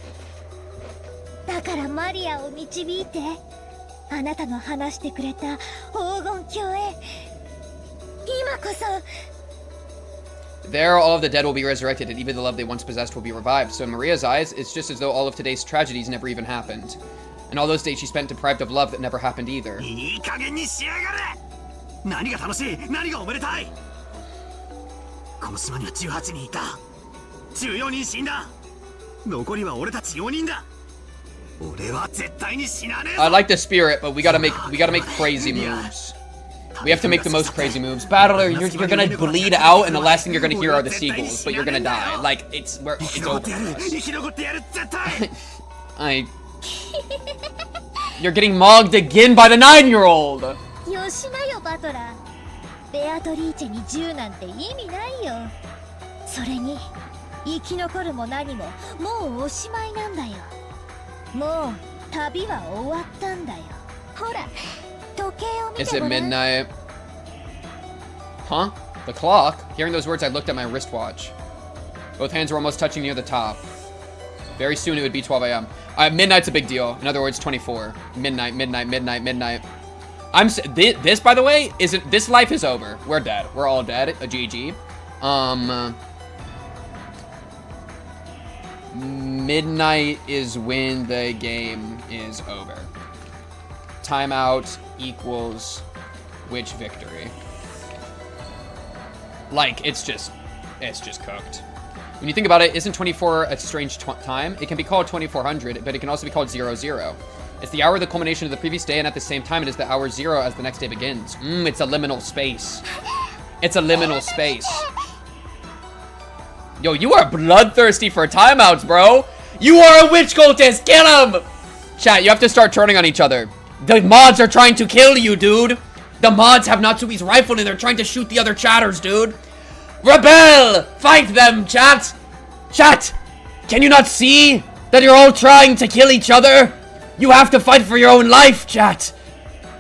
There, all of the dead will be resurrected, and even the love they once possessed will be revived. So in Maria's eyes, it's just as though all of today's tragedies never even happened. And all those days she spent deprived of love that never happened either. いい加減にしやがれ。何が楽しい、何がおめでたい。この島には18人いた。14人死んだ。残りは俺たち4人だ。俺は絶対に死なねえぞ。 I like the spirit, but we gotta make crazy moves. We have to make the most crazy moves. Battler, you're gonna bleed out, and the last thing you're gonna hear are the seagulls, but you're gonna die. Like it's over. You're getting mogged again by the 9-year-old. よしなよバトラー。ベアトリーチェに銃なんて意味ないよ。それに生き残るも何ももうおしまいなんだよ。もう旅は終わったんだよ。ほら。Is it midnight? Huh? The clock? Hearing those words, I looked at my wristwatch. Both hands were almost touching near the top. Very soon it would be 12 a.m. Midnight's a big deal. In other words, 24. Midnight. This, by the way, isn't. This life is over. We're dead. We're all dead. A GG. Midnight is when the game is over. Timeout equals which victory? Like, it's just cooked. When you think about it, isn't 24 a strange time? It can be called 2400, but it can also be called 00. It's the hour of the culmination of the previous day, and at the same time, it is the hour 0 as the next day begins. It's a liminal space. It's a liminal space. Yo, you are bloodthirsty for timeouts, bro. You are a witch cultist. Kill him. Chat, you have to start turning on each other. The mods are trying to kill you, dude. The mods have Natsuhi's rifle and they're trying to shoot the other chatters, dude. Rebel! Fight them, chat! Chat! Can you not see that you're all trying to kill each other? You have to fight for your own life, chat.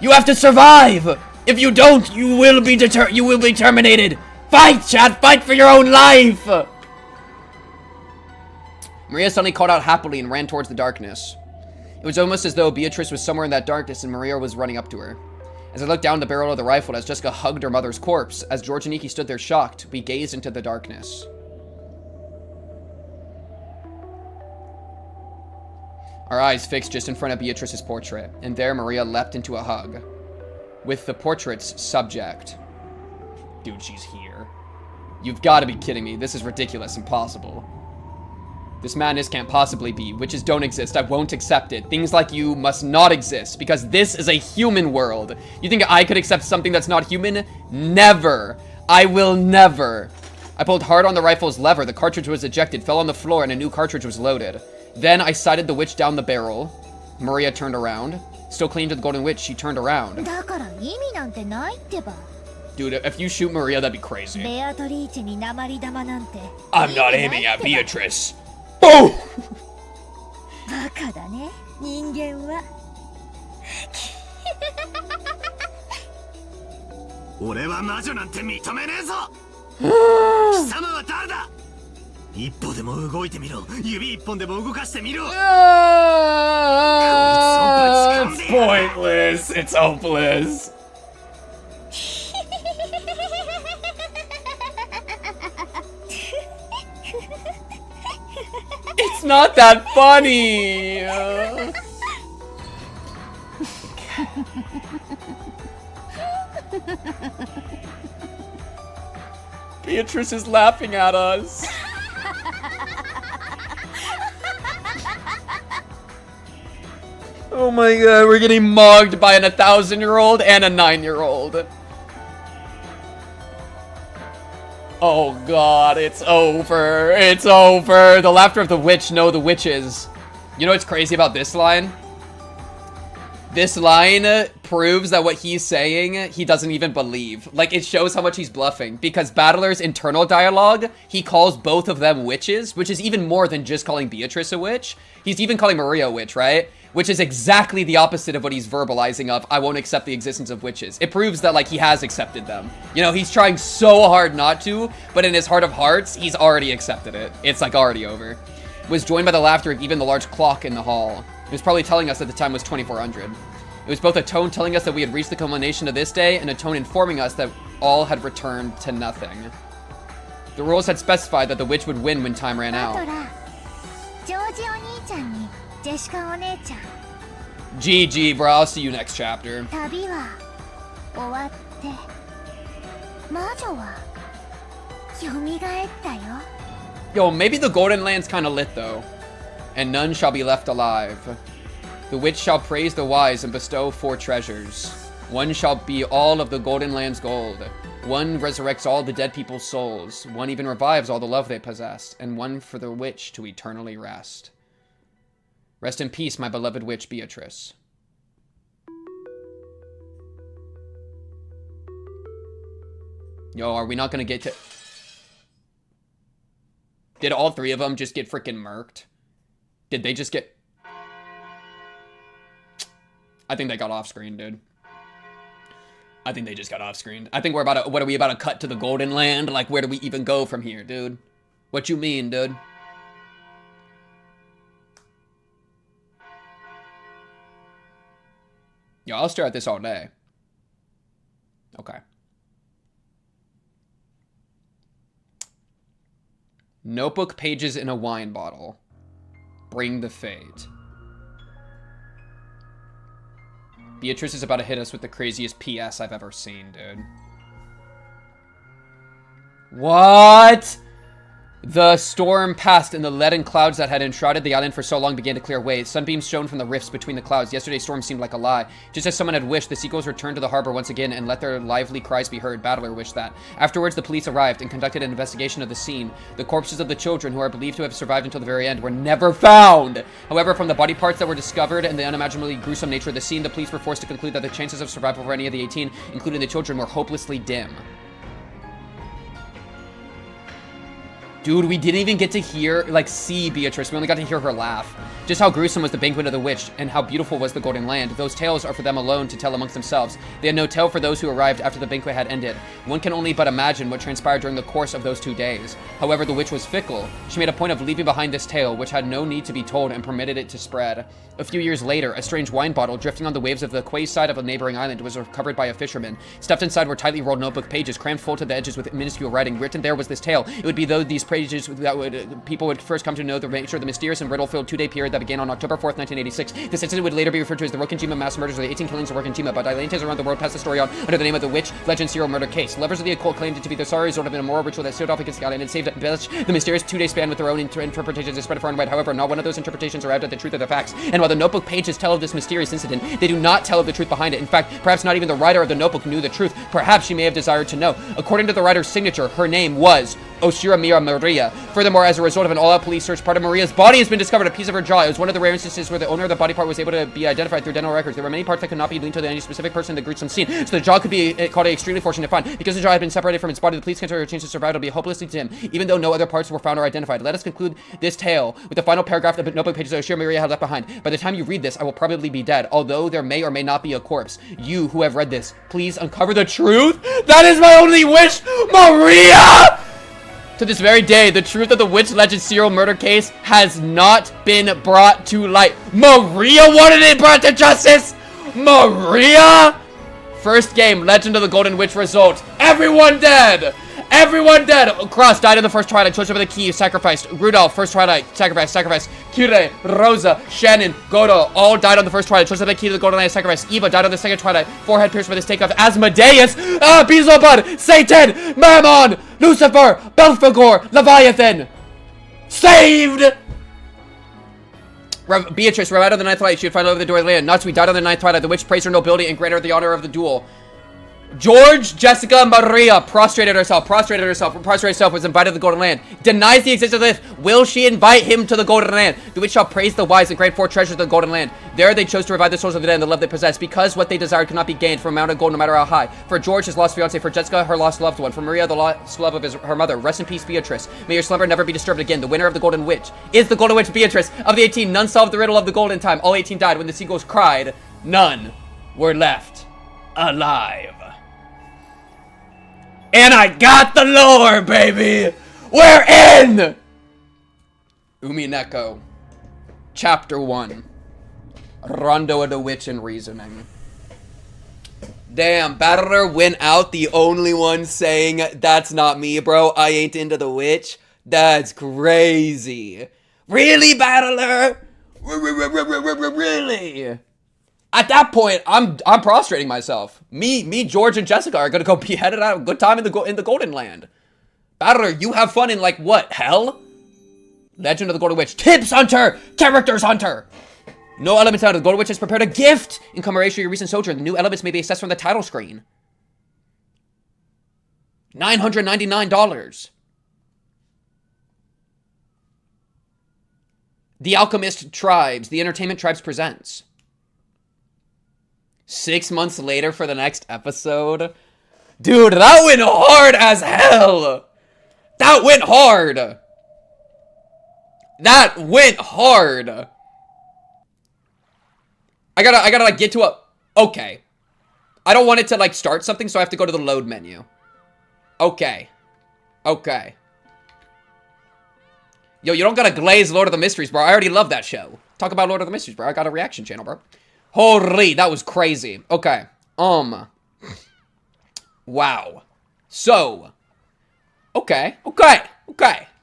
You have to survive. If you don't, you will be terminated. Fight, chat! Fight for your own life! Maria suddenly called out happily and ran towards the darkness. It was almost as though Beatrice was somewhere in that darkness and Maria was running up to her. As I looked down the barrel of the rifle as Jessica hugged her mother's corpse, as George and Nikki stood there shocked, we gazed into the darkness. Our eyes fixed just in front of Beatrice's portrait, and there Maria leapt into a hug. With the portrait's subject. Dude, she's here. You've got to be kidding me. This is ridiculous. Impossible. This madness can't possibly be. Witches don't exist. I won't accept it. Things like you must not exist, because this is a human world. You think I could accept something that's not human? Never. I will never. I pulled hard on the rifle's lever. The cartridge was ejected, fell on the floor, and a new cartridge was loaded. Then I sighted the witch down the barrel. Maria turned around. Still clinging to the golden witch, she turned around. Dude, if you shoot Maria, that'd be crazy. I'm not aiming at Beatrice. Oh! It's pointless. It's hopeless. It's not that funny. Beatrice is laughing at us. Oh my god, we're getting mugged by an 1,000-year-old and a 9-year-old. Oh god, it's over. It's over. The laughter of the witch, no, the witches. You know what's crazy about this line? This line proves that what he's saying, he doesn't even believe. Like, it shows how much he's bluffing. Because Battler's internal dialogue, he calls both of them witches, which is even more than just calling Beatrice a witch. He's even calling Maria a witch, right? Which is exactly the opposite of what he's verbalizing of, I won't accept the existence of witches. It proves that, like, he has accepted them. You know, he's trying so hard not to, but in his heart of hearts, he's already accepted it. It's, like, already over. It was joined by the laughter of even the large clock in the hall. It was probably telling us that the time was 2400. It was both a tone telling us that we had reached the culmination of this day, and a tone informing us that all had returned to nothing. The rules had specified that the witch would win when time ran out. GG, bro. I'll see you next chapter. 旅は終わって魔女は蘇ったよ。 Yo, maybe the Golden Land's kind of lit, though. And none shall be left alive. The witch shall praise the wise and bestow 4 treasures. One shall be all of the Golden Land's gold. One resurrects all the dead people's souls. One even revives all the love they possessed. And one for the witch to eternally rest. Rest in peace, my beloved witch Beatrice. Yo, are we not gonna get to... Did all 3 of them just get freaking murked? Did they just get... I think they got off screen, dude. I think they just got off screen. I think we're about to... What are we about to cut to the Golden Land? Like, where do we even go from here, dude? What you mean, dude? Yo, I'll stare at this all day. Okay. Notebook pages in a wine bottle. Bring the fate. Beatrice is about to hit us with the craziest PS I've ever seen, dude. What? The storm passed, and the leaden clouds that had enshrouded the island for so long began to clear away. Sunbeams shone from the rifts between the clouds. Yesterday's storm seemed like a lie. Just as someone had wished, the seagulls returned to the harbor once again and let their lively cries be heard. Battler wished that. Afterwards, the police arrived and conducted an investigation of the scene. The corpses of the children, who are believed to have survived until the very end, were never found. However, from the body parts that were discovered and the unimaginably gruesome nature of the scene, the police were forced to conclude that the chances of survival for any of the 18, including the children, were hopelessly dim. Dude, we didn't even get to hear, like, see Beatrice. We only got to hear her laugh. Just how gruesome was the banquet of the witch, and how beautiful was the Golden Land. Those tales are for them alone to tell amongst themselves. They had no tale for those who arrived after the banquet had ended. One can only but imagine what transpired during the course of those 2 days. However, the witch was fickle. She made a point of leaving behind this tale, which had no need to be told, and permitted it to spread. A few years later, a strange wine bottle drifting on the waves of the quayside of a neighboring island was recovered by a fisherman. Stuffed inside were tightly rolled notebook pages, crammed full to the edges with minuscule writing. Written there was this tale. It would be though these pages that people would first come to know the nature of the mysterious and riddle-filled 2-day period that began on October 4th, 1986. This incident would later be referred to as the Rokkenjima mass murders, or the 18 killings of Rokkenjima, but Dilantes around the world passed the story on under the name of the Witch Legend Serial Murder Case. Lovers of the occult claimed it to be the sorry result of an immoral ritual that sealed off against the island and saved the mysterious 2-day span with their own interpretations and spread far and wide. However, not one of those interpretations arrived at the truth of the facts. And while the notebook pages tell of this mysterious incident, they do not tell of the truth behind it. In fact, perhaps not even the writer of the notebook knew the truth. Perhaps she may have desired to know. According to the writer's signature, her name was Oshiramira Maria. Furthermore, as a result of an all-out police search, part of Maria's body has been discovered, a piece of her jaw. It was one of the rare instances where the owner of the body part was able to be identified through dental records. There were many parts that could not be linked to any specific person in the gruesome scene, so the jaw could be called an extremely fortunate find. Because the jaw had been separated from its body, the police considered her chance of survival to be hopelessly dim, even though no other parts were found or identified. Let us conclude this tale with the final paragraph of the notebook pages that Oshiramira Maria had left behind. By the time you read this, I will probably be dead, although there may or may not be a corpse. You who have read this, please uncover the truth. That is my only wish, Maria! To this very day, the truth of the Witch Legend serial murder case has not been brought to light. Maria wanted it brought to justice! Maria! First game, Legend of the Golden Witch result. Everyone dead! Everyone dead! Cross died in the first twilight. Joseph of the Key sacrificed. Rudolph, first twilight, sacrificed. Kire, Rosa, Shannon, Godo, all died on the first twilight. Joseph of the Key to the Golden Land sacrificed. Eva died on the second twilight. Forehead pierced by the stake of Asmodeus. Beelzebub, Satan, Mammon, Lucifer, Belphegor, Leviathan. Saved! Beatrice, revived on the ninth twilight. She would find over the door of the land. Natsuhi died on the ninth twilight. The witch praised her nobility and granted her the honor of the duel. George, Jessica, Maria prostrated herself, was invited to the Golden Land. Denies the existence of this. Will she invite him to the Golden Land? The witch shall praise the wise and grant 4 treasures of the Golden Land. There they chose to revive the souls of the dead and the love they possessed, because what they desired could not be gained from a amount of gold no matter how high. For George, his lost fiancé. For Jessica, her lost loved one. For Maria, the lost love of her mother. Rest in peace, Beatrice. May your slumber never be disturbed again. The winner of the Golden Witch is the Golden Witch Beatrice. Of the 18, none solved the riddle of the Golden Time. All 18 died. When the seagulls cried, none were left alive. And I got the lore, baby! We're in! Umineko. Chapter 1. Rondo of the Witch and Reasoning. Damn, Battler went out the only one saying, that's not me, bro. I ain't into the witch. That's crazy. Really, Battler? Really? At that point, I'm prostrating myself. Me, George, and Jessica are gonna go be headed out. A good time in the Golden Land. Battler, you have fun in like what? Hell? Legend of the Golden Witch. Tips Hunter! Characters Hunter! No elements out. The Golden Witch has prepared a gift in commemoration of your recent sojourn. The new elements may be accessed from the title screen. $999. The Alchemist Tribes. The Entertainment Tribes presents. 6 months later for the next episode. Dude, that went hard as hell. That went hard. That went hard. I gotta like get to a... Okay. I don't want it to like start something, so I have to go to the load menu. Okay. Okay. Yo, you don't gotta glaze Lord of the Mysteries, bro. I already love that show. Talk about Lord of the Mysteries, bro. I got a reaction channel, bro. Holy, that was crazy. Okay. Wow. So. Okay.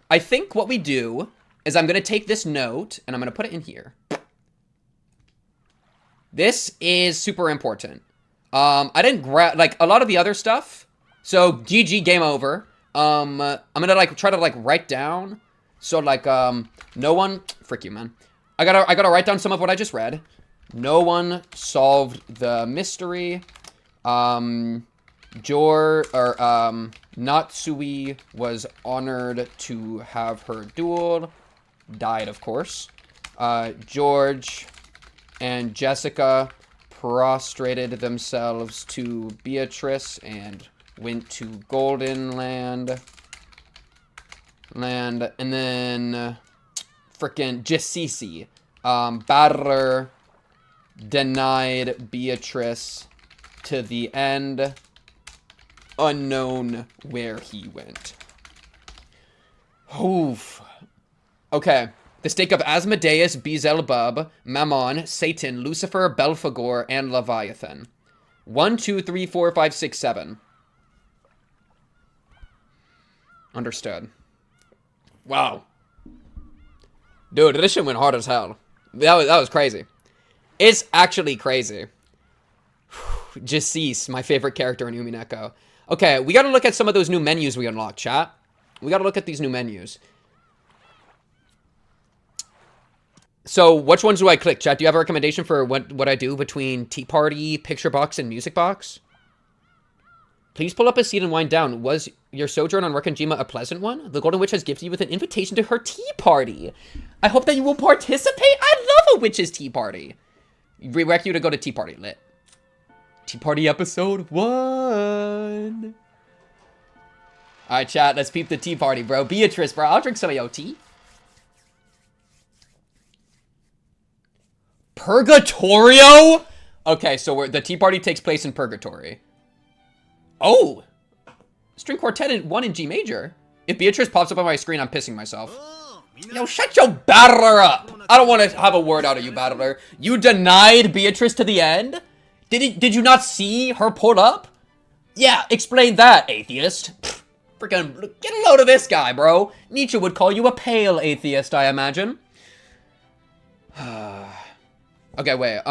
I think what we do is I'm gonna take this note and I'm gonna put it in here. This is super important. I didn't grab, like, a lot of the other stuff. So, GG, game over. I'm gonna, like, try to, like, write down. So, like, no one... Frick you, man. I gotta write down some of what I just read. No one solved the mystery. Natsuhi was honored to have her duel. Died, of course. George and Jessica prostrated themselves to Beatrice and went to Golden Land. And then frickin' Jessisi. Battler denied Beatrice to the end. Unknown where he went. Oof. Okay. The stake of Asmodeus, Beelzebub, Mammon, Satan, Lucifer, Belphegor, and Leviathan. 1, 2, 3, 4, 5, 6, 7. Understood. Wow. Dude, this shit went hard as hell. That was crazy. It's actually crazy. Jacease, my favorite character in Umineko. Okay, we gotta look at some of those new menus we unlocked, chat. We gotta look at these new menus. So, which ones do I click, chat? Do you have a recommendation for what I do between Tea Party, Picture Box, and Music Box? Please pull up a seat and wind down. Was your sojourn on Rekanjima a pleasant one? The Golden Witch has gifted you with an invitation to her tea party. I hope that you will participate. I love a witch's tea party. We direct you to go to Tea Party. Lit. Tea Party episode 1. Alright, chat. Let's peep the tea party, bro. Beatrice, bro. I'll drink some of your tea. Purgatorio? Okay, so the tea party takes place in Purgatory. Oh! String quartet in 1 in G major. If Beatrice pops up on my screen, I'm pissing myself. Yo, shut your battler up! I don't want to have a word out of you, battler. You denied Beatrice to the end? Did you not see her pull up? Yeah, explain that, atheist. Freaking get a load of this guy, bro. Nietzsche would call you a pale atheist, I imagine. Okay, wait,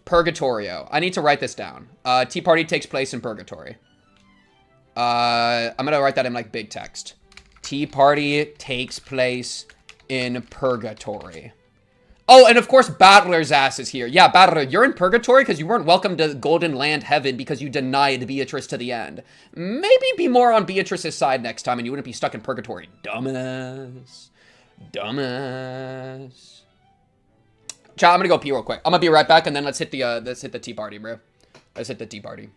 Purgatorio. I need to write this down. Tea Party takes place in Purgatory. I'm gonna write that in, like, big text. Tea Party takes place in Purgatory. Oh, and of course, Battler's ass is here. Yeah, Battler, you're in Purgatory because you weren't welcome to Golden Land Heaven because you denied Beatrice to the end. Maybe be more on Beatrice's side next time and you wouldn't be stuck in Purgatory. Dumbass. Dumbass. Chat, I'm gonna go pee real quick. I'm gonna be right back, and then let's hit the tea party, bro. Let's hit the tea party.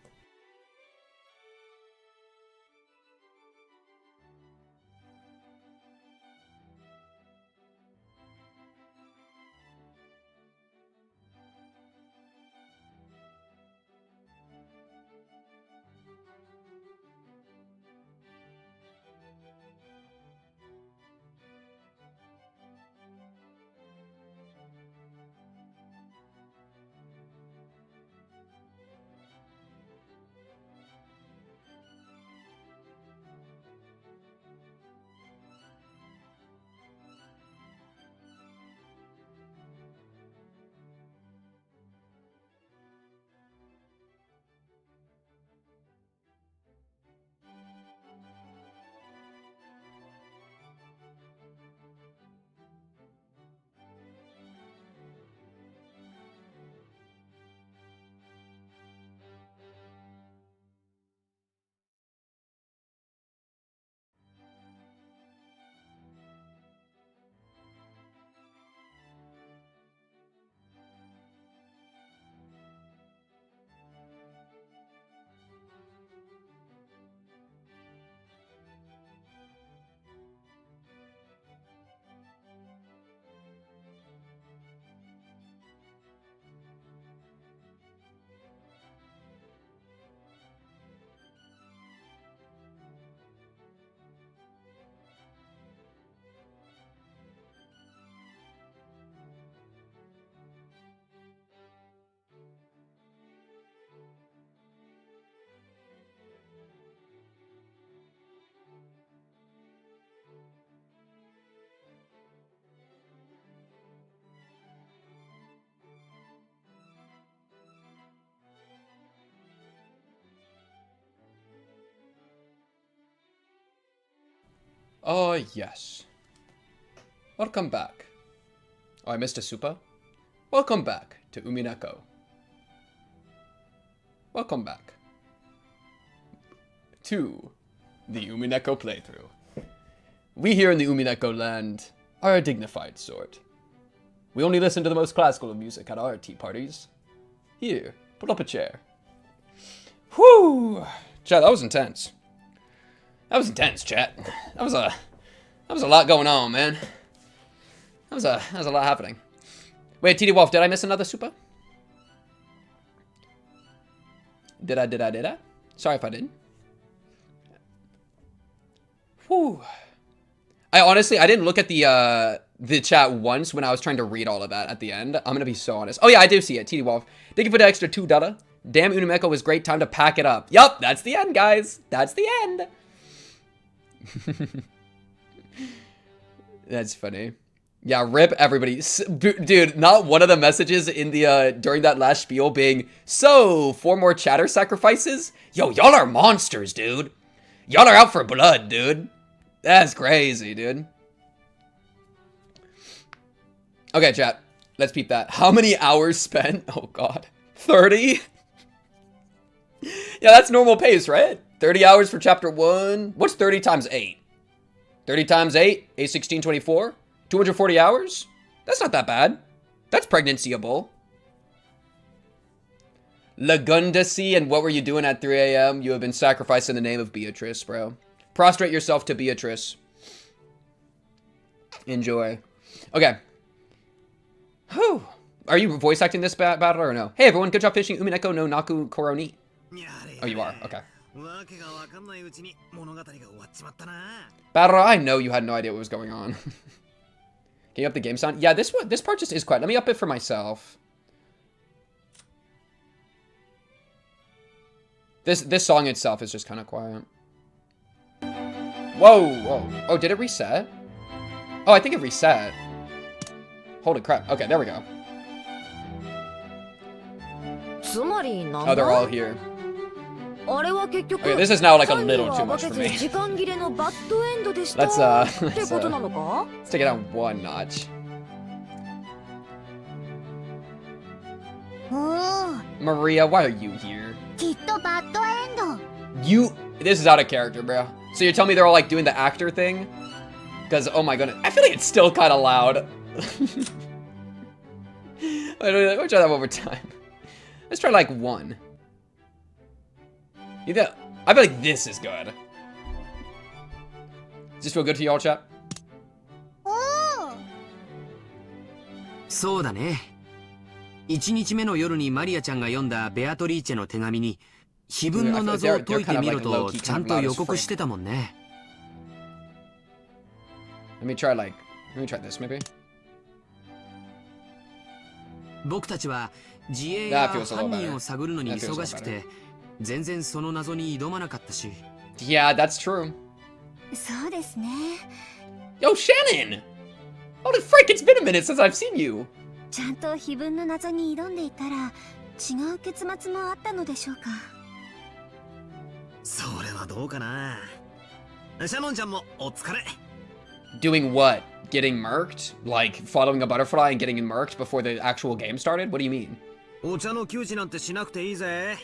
Oh, yes. Welcome back. Oh, I missed a super? Welcome back to Umineko. Welcome back to the Umineko playthrough. We here in the Umineko land are a dignified sort. We only listen to the most classical of music at our tea parties. Here, pull up a chair. Whew! Chat, that was intense. That was intense, chat. That was a lot going on, man. That was a lot happening. Wait, TD Wolf, did I miss another super? Did I? Sorry if I didn't. Whew. I didn't look at the chat once when I was trying to read all of that at the end. I'm gonna be so honest. Oh yeah, I do see it. TD Wolf. Thank you for the extra $2. Damn, Umineko was great. Time to pack it up. Yup, that's the end, guys. That's the end. That's funny. Yeah, rip everybody. Dude, not one of the messages in the during that last spiel being, so 4 more chatter sacrifices? Yo, y'all are monsters, dude. Y'all are out for blood, dude. That's crazy, dude. Okay, chat. Let's peep that. How many hours spent? Oh god. 30? Yeah, that's normal pace, right? 30 hours for chapter 1. What's 30 times 8? 30 times 8? 8/16/24? 240 hours? That's not that bad. That's pregnancyable. Lagundasi, and what were you doing at 3 a.m.? You have been sacrificed in the name of Beatrice, bro. Prostrate yourself to Beatrice. Enjoy. Okay. Whew. Are you voice acting this battle or no? Hey everyone, good job finishing Umineko no Naku Koroni. Oh, you are? Okay. Battle, I know you had no idea what was going on. Can you up the game sound? Yeah, this part just is quiet. Let me up it for myself. This song itself is just kind of quiet. Whoa. Oh, did it reset? Oh, I think it reset. Holy crap. Okay, there we go. Oh, they're all here. Okay, this is now like a little too much for me. Let's take it down 1 notch. Maria, why are you here? This is out of character, bro. So you're telling me they're all like doing the actor thing? Because, oh my goodness, I feel like it's still kind of loud. Let me try that one more time. Let's try like 1. I feel like this is good. Does this feel good to y'all, chat? そうだね。1日目の夜にマリアちゃんが読んだベアトリーチェの手紙に碑文の謎を解いてみろとちゃんと予告してたもんね。Let me try this maybe. 僕たちは自衛や犯人を探るのに忙しくて全然その謎に挑まなかったし。Yeah, that's true. そうですね。Yo, Shannon! Holy frick, it's been a minute since I've seen you. ちゃんと碑文の謎に挑んでいたら違う結末もあったのでしょうか。それはどうかな。シャノンちゃんもお疲れ。Doing what? Getting murked? Like following a butterfly and getting murked before the actual game started? What do you mean? お茶の給仕なんてしなくていいぜ。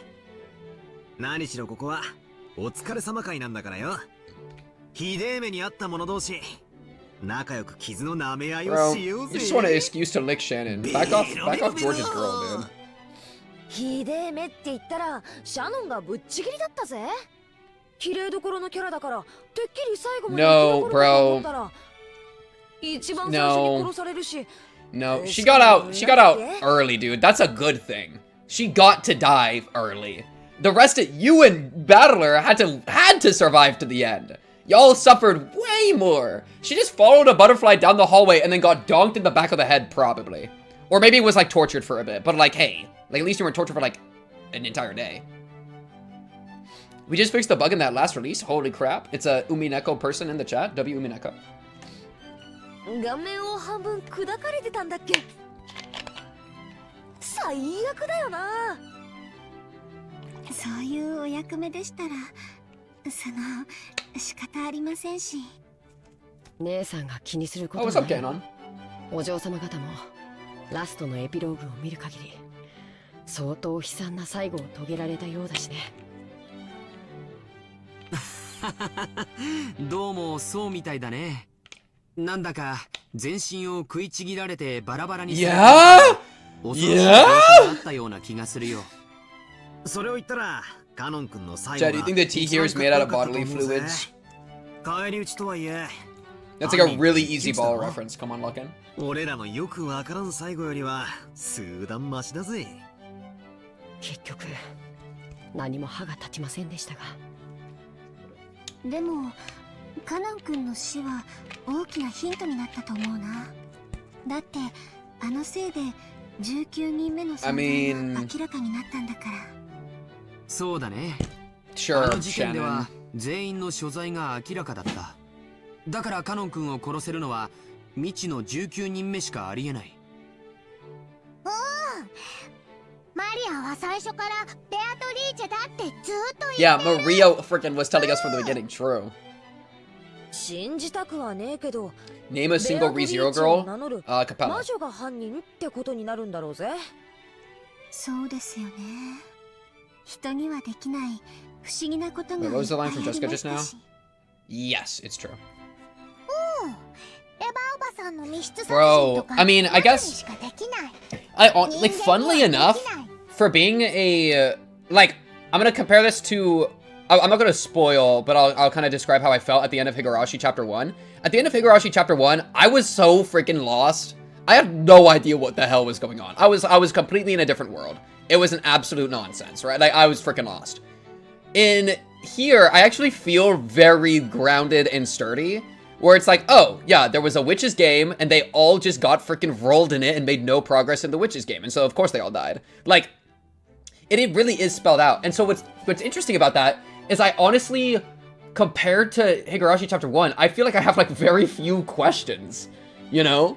何しろここはお疲れ様会なんだからよ。ひでえ目にあった者同士仲良く傷の舐め合いをしようぜ。 You just want an excuse to lick Shannon. Back off George's girl, dude. ひでえ目って言ったらシャノンがぶっちぎりだったぜ。綺麗どころのキャラだからてっきり最後まで生き残るかと思ったら一番最初に殺されるし。No, she got out early, dude. That's a good thing. She got to die early. The rest of you and Battler had to survive to the end. Y'all suffered way more. She just followed a butterfly down the hallway and then got donked in the back of the head, probably. Or maybe it was like tortured for a bit, but like, hey, like at least you weren't tortured for like an entire day. We just fixed the bug in that last release. Holy crap. It's a Umineko person in the chat. W Umineko. 顔面を半分砕かれてたんだっけ。最悪だよな。そういうお役目でしたら仕方ありませんし。Oh, what's up, Ganon? お嬢様方もラストのエピローグを見る限り相当悲惨な最後を遂げられたようだしね。どうもそうみたいだね。なんだか全身を食いちぎられてバラバラにされた恐ろしい描写があったような気がするよ。それを言ったらカノン君の最後 Chad, do you think the tea here is made out of bodily fluids? 返り討ちとはいえ That's like a really easy ball reference. Come on, Lucken. 俺らのよくわからん最後よりは数段マシだぜ。結局何も歯が立ちませんでしたが。でもカノン君の死は大きなヒントになったと思うな。だってあのせいで19人目の存在が明らかになったんだから。そうだね。Sure, あの事件で Shannon. は全員の所在が明らかだった。だからカノン君を殺せるのは未知の19人目しかありえない。マリアは最初からベアトリーチェだってずっと言って Yeah, Maria freaking was telling us from the beginning. True. 信じたくはねえけど Name a single ReZero girl. Capella. 魔女が犯人ってことになるんだろうぜ。そうですよね。人にはできない不思議なことが Wait, what was the line from いっぱいあ Jessica りま just した now? し。Yes, it's true. エヴァおばさんの密室殺人 Bro, とか I mean, I 魔女に guess しかできない。 like funnily enough, for being a like, I'm gonna compare this to. I'm not gonna spoil, but I'll kind of describe how I felt at the end of Higurashi Chapter 1. At the end of Higurashi Chapter 1, I was so freaking lost. I had no idea what the hell was going on. I was completely in a different world. It was an absolute nonsense, right? Like, I was freaking lost. In here, I actually feel very grounded and sturdy, where it's like, oh, yeah, there was a witches game, and they all just got freaking rolled in it and made no progress in the witches game, and so of course they all died. Like, it really is spelled out. And so what's interesting about that is I honestly, compared to Higurashi Chapter 1, I feel like I have, like, very few questions, you know?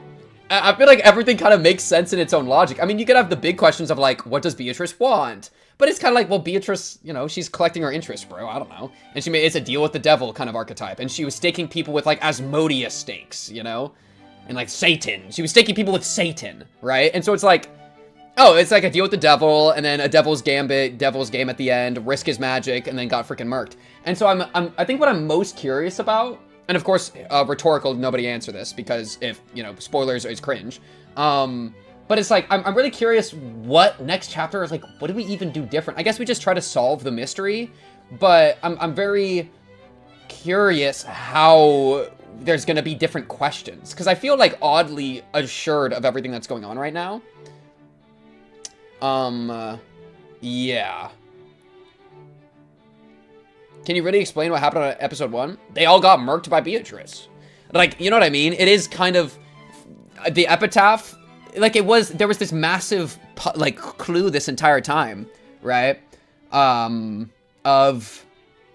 I feel like everything kind of makes sense in its own logic. I mean, you could have the big questions of, like, what does Beatrice want? But it's kind of like, well, Beatrice, you know, she's collecting her interest, bro. I don't know. And it's a deal with the devil kind of archetype. And she was staking people with, like, Asmodeus stakes, you know? And, like, Satan. She was staking people with Satan, right? And so it's like, oh, it's like a deal with the devil, and then a devil's gambit, devil's game at the end, risk his magic, and then got freaking murked. And so I think what I'm most curious about, and of course, rhetorical, nobody answer this, because if, you know, spoilers is cringe. But it's like, I'm really curious what next chapter is like, what do we even do different? I guess we just try to solve the mystery, but I'm very curious how there's gonna be different questions, because I feel like oddly assured of everything that's going on right now. Yeah. Can you really explain what happened on episode 1? They all got murked by Beatrice. Like, you know what I mean? It is kind of the epitaph. Like, there was this massive, like, clue this entire time, right? Of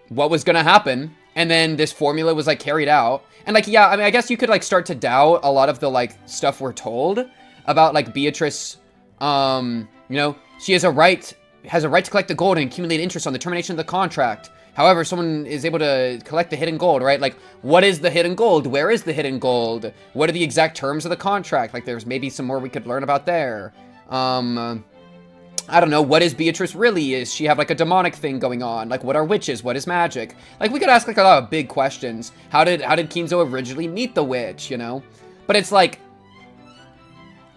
what was gonna happen. And then this formula was, like, carried out. And, like, yeah, I mean, I guess you could, like, start to doubt a lot of the, like, stuff we're told about, like, Beatrice, you know, she has a right to collect the gold and accumulate interest on the termination of the contract. However, someone is able to collect the hidden gold, right? Like, what is the hidden gold? Where is the hidden gold? What are the exact terms of the contract? Like, there's maybe some more we could learn about there. I don't know. What is Beatrice really? Is she have, like, a demonic thing going on? Like, what are witches? What is magic? Like, we could ask, like, a lot of big questions. How did Kinzo originally meet the witch, you know? But it's like,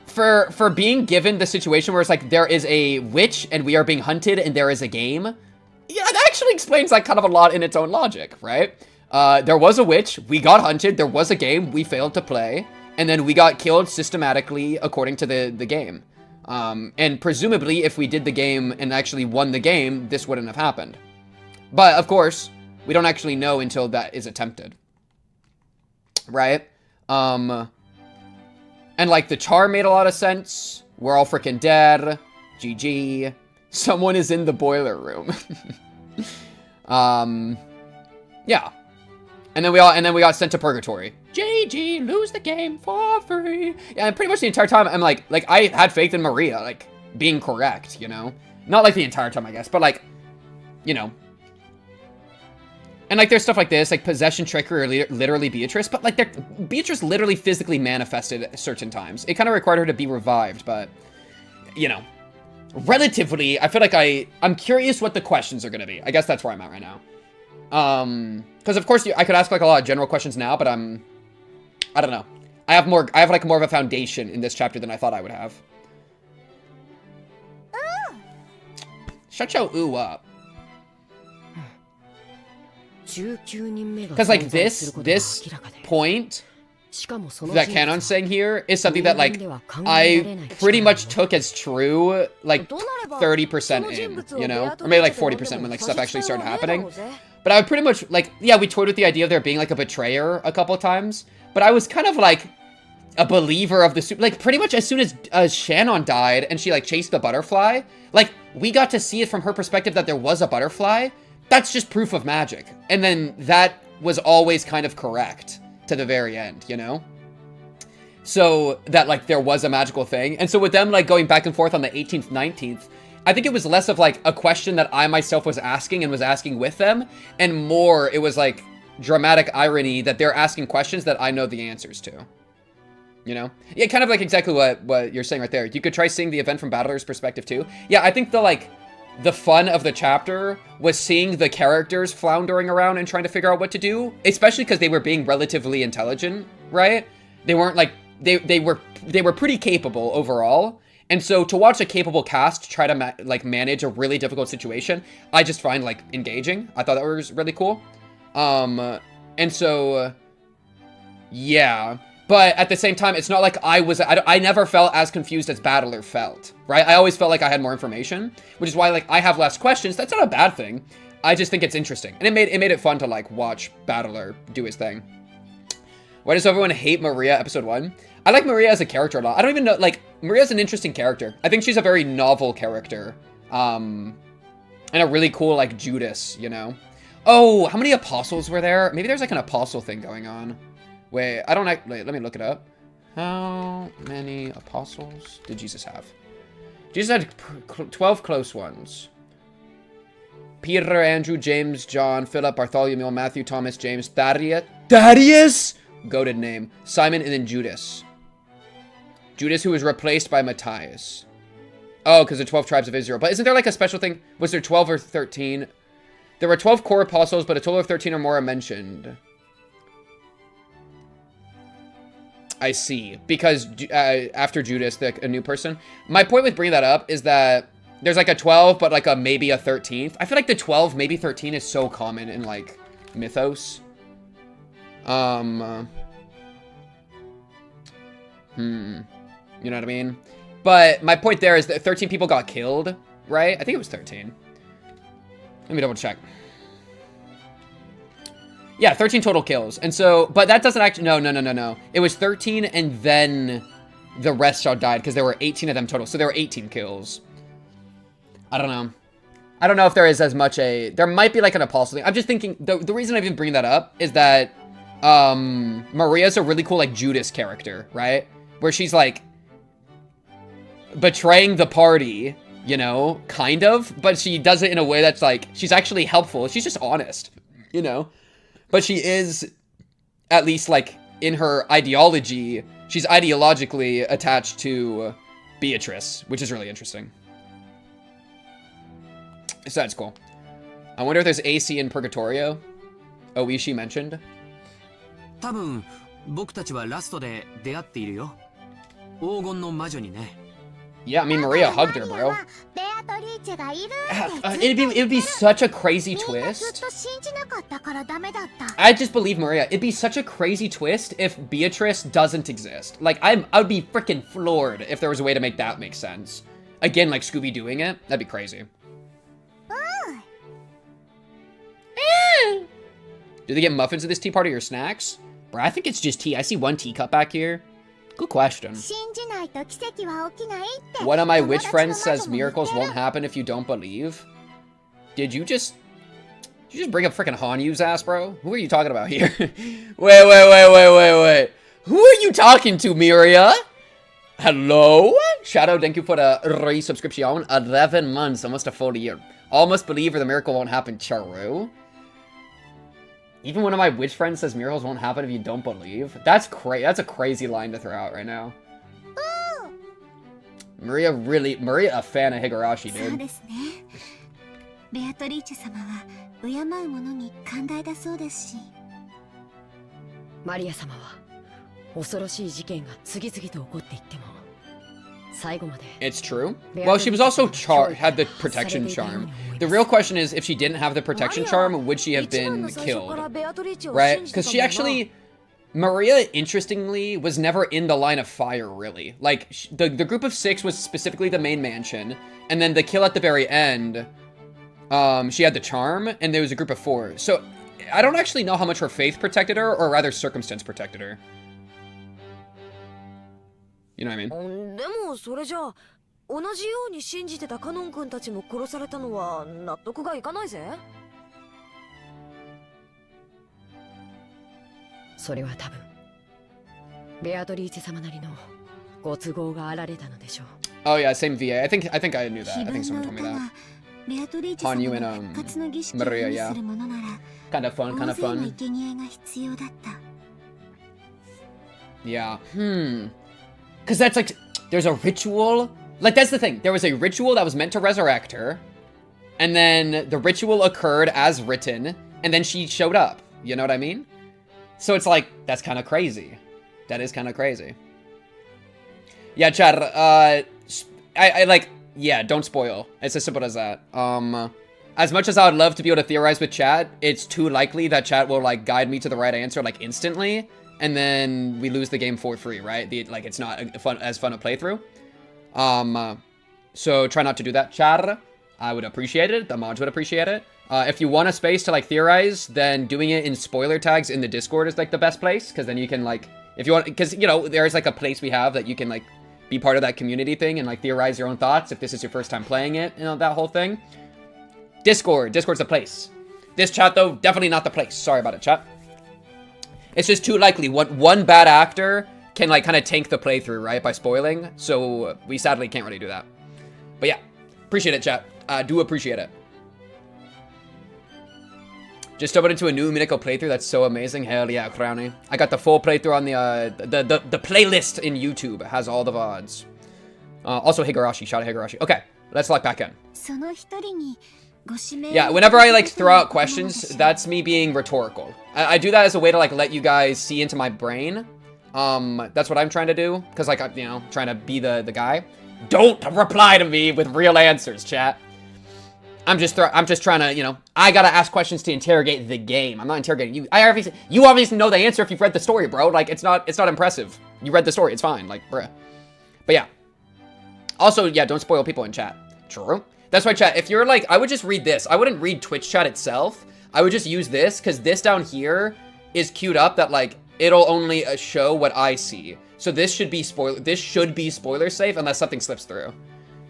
for being given the situation where it's like, there is a witch and we are being hunted and there is a game, yeah, that actually explains, like, kind of a lot in its own logic, right? There was a witch, we got hunted, there was a game, we failed to play, and then we got killed systematically according to the game. And presumably, if we did the game and actually won the game, this wouldn't have happened. But, of course, we don't actually know until that is attempted. Right? And, like, the charm made a lot of sense. We're all freaking dead. GG. Someone is in the boiler room. Yeah. And then we got sent to purgatory. GG, lose the game for free. Yeah, and pretty much the entire time, I'm like I had faith in Maria, like, being correct, you know? Not like the entire time, I guess, but like, you know. And, like, there's stuff like this, like possession, trickery, or literally Beatrice. But, like, Beatrice literally physically manifested at certain times. It kind of required her to be revived, but, you know, relatively, I feel like I'm curious what the questions are going to be. I guess that's where I'm at right now. Because, of course, I could ask, like, a lot of general questions now, but I don't know. I have like more of a foundation in this chapter than I thought I would have. Shut your ooh up. Because, like, this point that Canon's saying here is something that, like, I pretty much took as true, like, 30% in, you know? Or maybe, like, 40% when, like, stuff actually started happening. But I would pretty much, like, yeah, we toyed with the idea of there being, like, a betrayer a couple of times. But I was kind of, like, a believer of the... Like, pretty much as soon as Shannon died and she, like, chased the butterfly, like, we got to see it from her perspective that there was a butterfly. That's just proof of magic. And then that was always kind of correct to the very end, you know? So that, like, there was a magical thing. And so with them, like, going back and forth on the 18th, 19th, I think it was less of, like, a question that I myself was asking and was asking with them, and more it was, like, dramatic irony that they're asking questions that I know the answers to. You know? Yeah, kind of like exactly what you're saying right there. You could try seeing the event from Battler's perspective too. Yeah, I think the fun of the chapter was seeing the characters floundering around and trying to figure out what to do, especially because they were being relatively intelligent, right? They weren't like, they were pretty capable overall. And so to watch a capable cast try to manage a really difficult situation, I just find, like, engaging. I thought that was really cool. And so, yeah. But at the same time, it's not like I never felt as confused as Battler felt, right? I always felt like I had more information, which is why, like, I have less questions. That's not a bad thing. I just think it's interesting. And it made it fun to, like, watch Battler do his thing. Why does everyone hate Maria episode 1? I like Maria as a character a lot. I don't even know, like, Maria's an interesting character. I think she's a very novel character. And a really cool, like, Judas, you know? Oh, how many apostles were there? Maybe there's, like, an apostle thing going on. Wait, wait, let me look it up. How many apostles did Jesus have? Jesus had 12 close ones. Peter, Andrew, James, John, Philip, Bartholomew, Matthew, Thomas, James, Thaddeus? Goated name. Simon, and then Judas. Judas, who was replaced by Matthias. Oh, because the 12 tribes of Israel. But isn't there, like, a special thing? Was there 12 or 13? There were 12 core apostles, but a total of 13 or more are mentioned. I see. Because after Judas, a new person. My point with bringing that up is that there's, like, a 12, but, like, maybe a 13th. I feel like the 12, maybe 13 is so common in, like, mythos. You know what I mean? But my point there is that 13 people got killed, right? I think it was 13. Let me double check. Yeah, 13 total kills. And so, but that doesn't actually, no. It was 13 and then the rest all died because there were 18 of them total. So there were 18 kills. I don't know. I don't know if there is as much there might be like an apostle thing. I'm just thinking, the reason I've been bringing that up is that Maria's a really cool, like, Judas character, right? Where she's, like, betraying the party, you know, kind of, but she does it in a way that's, like, she's actually helpful. She's just honest, you know? But she is, at least, like, in her ideology, she's ideologically attached to Beatrice, which is really interesting. So that's cool. I wonder if there's AC in Purgatorio. Oishi mentioned. 多分僕たちはラストで出会っているよ。黄金の魔女にね。Yeah, I mean, Maria hugged her, bro. It'd be such a crazy twist. I just believe Maria. It'd be such a crazy twist if Beatrice doesn't exist. Like, I would be freaking floored if there was a way to make that make sense. Again, like Scooby doing it. That'd be crazy. Do they get muffins at this tea party or snacks? Bro, I think it's just tea. I see one teacup back here. Good question. One of my witch friends says miracles won't happen if you don't believe. Did you just bring up freaking Hanyu's ass, bro? Who are you talking about here? Wait. Who are you talking to, Miria? Hello? Shadow, thank you for the resubscription. 11 months, almost a full year. Almost believe or the miracle won't happen, Charu. Even one of my witch friends says miracles won't happen if you don't believe. That's crazy. That's a crazy line to throw out right now. Maria, a fan of Higurashi, dude. ベアトリーチェ様は敬う者に寛大だそうですし。マリア様は恐ろしい事件が次々と起こっていっても最後まで。It's true. Well, she was also had the protection charm. The real question is, if she didn't have the protection charm, would she have been killed? Right? Because she actually, Maria, interestingly, was never in the line of fire, really. Like, the group of 6 was specifically the main mansion, and then the kill at the very end, she had the charm, and there was a group of 4. So, I don't actually know how much her faith protected her, or rather circumstance protected her. You know what I mean? でもそれじゃあ同じように信じてたカノン君たちも殺されたのは納得がいかないぜ。それは多分ベアトリーチェ様なりのご都合があられたのでしょう。Oh yeah, same VA. I think I knew that. I think someone told me that. On you and Maria, yeah. Kind of fun, kind of fun. Yeah. Because that's like, there's a ritual. Like, that's the thing. There was a ritual that was meant to resurrect her. And then the ritual occurred as written. And then she showed up. You know what I mean? So it's like, that's kind of crazy. That is kind of crazy. Yeah, Chad, I like, yeah, don't spoil. It's as simple as that. As much as I would love to be able to theorize with chat, it's too likely that chat will, like, guide me to the right answer, like, instantly. And then we lose the game for free, right? Like, it's not as fun a playthrough. So try not to do that, Char. I would appreciate it. The mods would appreciate it. If you want a space to, like, theorize, then doing it in spoiler tags in the Discord is, like, the best place. Because then you can, like, if you want, because, you know, there's, like, a place we have that you can, like, be part of that community thing and, like, theorize your own thoughts if this is your first time playing it, you know, that whole thing. Discord's the place. This chat, though, definitely not the place. Sorry about it, chat. It's just too likely. One bad actor can, like, kind of tank the playthrough, right, by spoiling. So we sadly can't really do that. But yeah, appreciate it, chat. Do appreciate it. Just stumbled into a new Umineko playthrough. That's so amazing. Hell yeah, Crowny. I got the full playthrough on the playlist in YouTube. It has all the VODs. Also Higurashi. Shout out Higurashi. Okay, let's lock back in. Yeah, whenever I, like, throw out questions, that's me being rhetorical. I do that as a way to, like, let you guys see into my brain. That's what I'm trying to do. Because, like, you know, trying to be the guy. Don't reply to me with real answers, chat. I'm just trying to, you know, I gotta ask questions to interrogate the game. I'm not interrogating you. You obviously know the answer if you've read the story, bro. Like, it's not impressive. You read the story, it's fine. Like, bruh. But yeah. Also, yeah, don't spoil people in chat. True. That's why, chat, if you're like, I would just read this. I wouldn't read Twitch chat itself. I would just use this, because this down here is queued up that, like, it'll only show what I see. So this should be spoiler safe unless something slips through.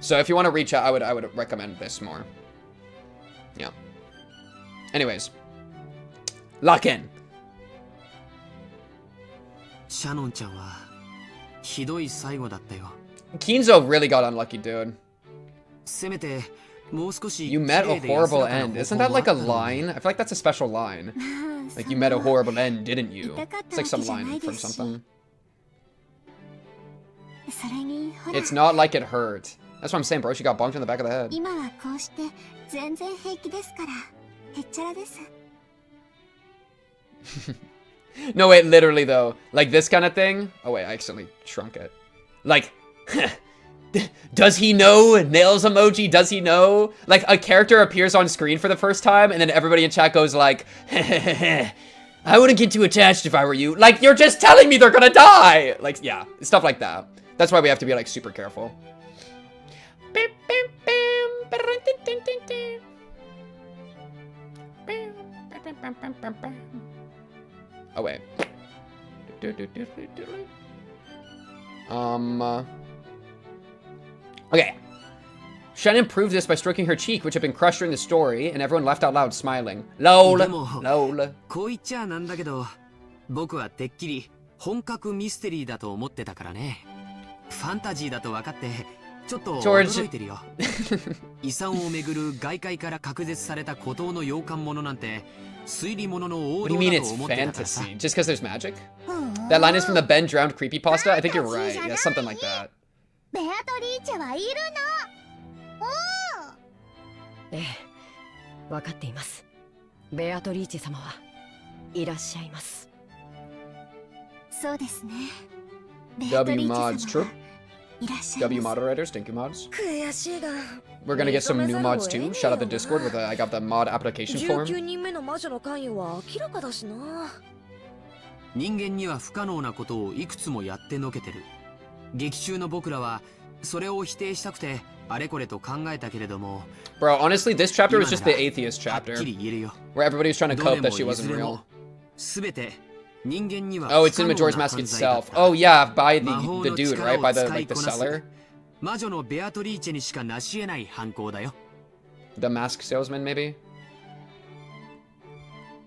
So if you want to read chat, I would recommend this more. Yeah. Anyways. Lock in. Kinzo really got unlucky, dude. You met a horrible end. Isn't that like a line? I feel like that's a special line. Like, you met a horrible end, didn't you? It's like some line from something. It's not like it hurt. That's what I'm saying, bro. She got bonked in the back of the head. No, wait, literally, though. Like, this kind of thing? Oh, wait, I accidentally shrunk it. Like... Does he know? Nails emoji, does he know? Like, a character appears on screen for the first time, and then everybody in chat goes like, I wouldn't get too attached if I were you. Like, you're just telling me they're gonna die! Like, yeah, stuff like that. That's why we have to be, like, super careful. Oh, wait. Okay. Shannon proved this by stroking her cheek, which had been crushed during the story, and everyone laughed out loud, smiling. LOL. LOL. ちょっと驚いてるよ。遺産をめぐる外界から隔絶された孤島の洋館物なんて推理物の王 What do 道 you mean だと it's 思ってたからさ。 fantasy? Just because there's magic? That line is from the Ben drowned creepypasta? I think you're right. Yeah, something like that. ベアトリーチェはいるの。おお。ええ、分かっています。ベアトリーチェ様はいらっしゃいます。そうですね。 W mods, true. W moderators, thank you mods. 悔しいが We're gonna get some new mods too. Shout out the Discord with I got the mod application 19 form. 人目の魔女の関与は明らかだしな。人間には不可能なことをいくつもやってのけてる。劇中の僕らはそれを否定したくてあれこれと考えたけれども。 Bro, honestly, this chapter was just the atheist はっ chapter きり言えるよ。 where everybody was trying to どれ cope も that she い wasn't ずれ real. も全て人間には Oh, 不 it's 可 in 能 Majora's な Mask 存在だっ itself. た。 Oh yeah, by 魔法 the の dude, 力 right? を By the 使い like the こなす seller, 魔女のベアトリーチェにしか成し得ない犯行だよ。 the mask salesman, maybe.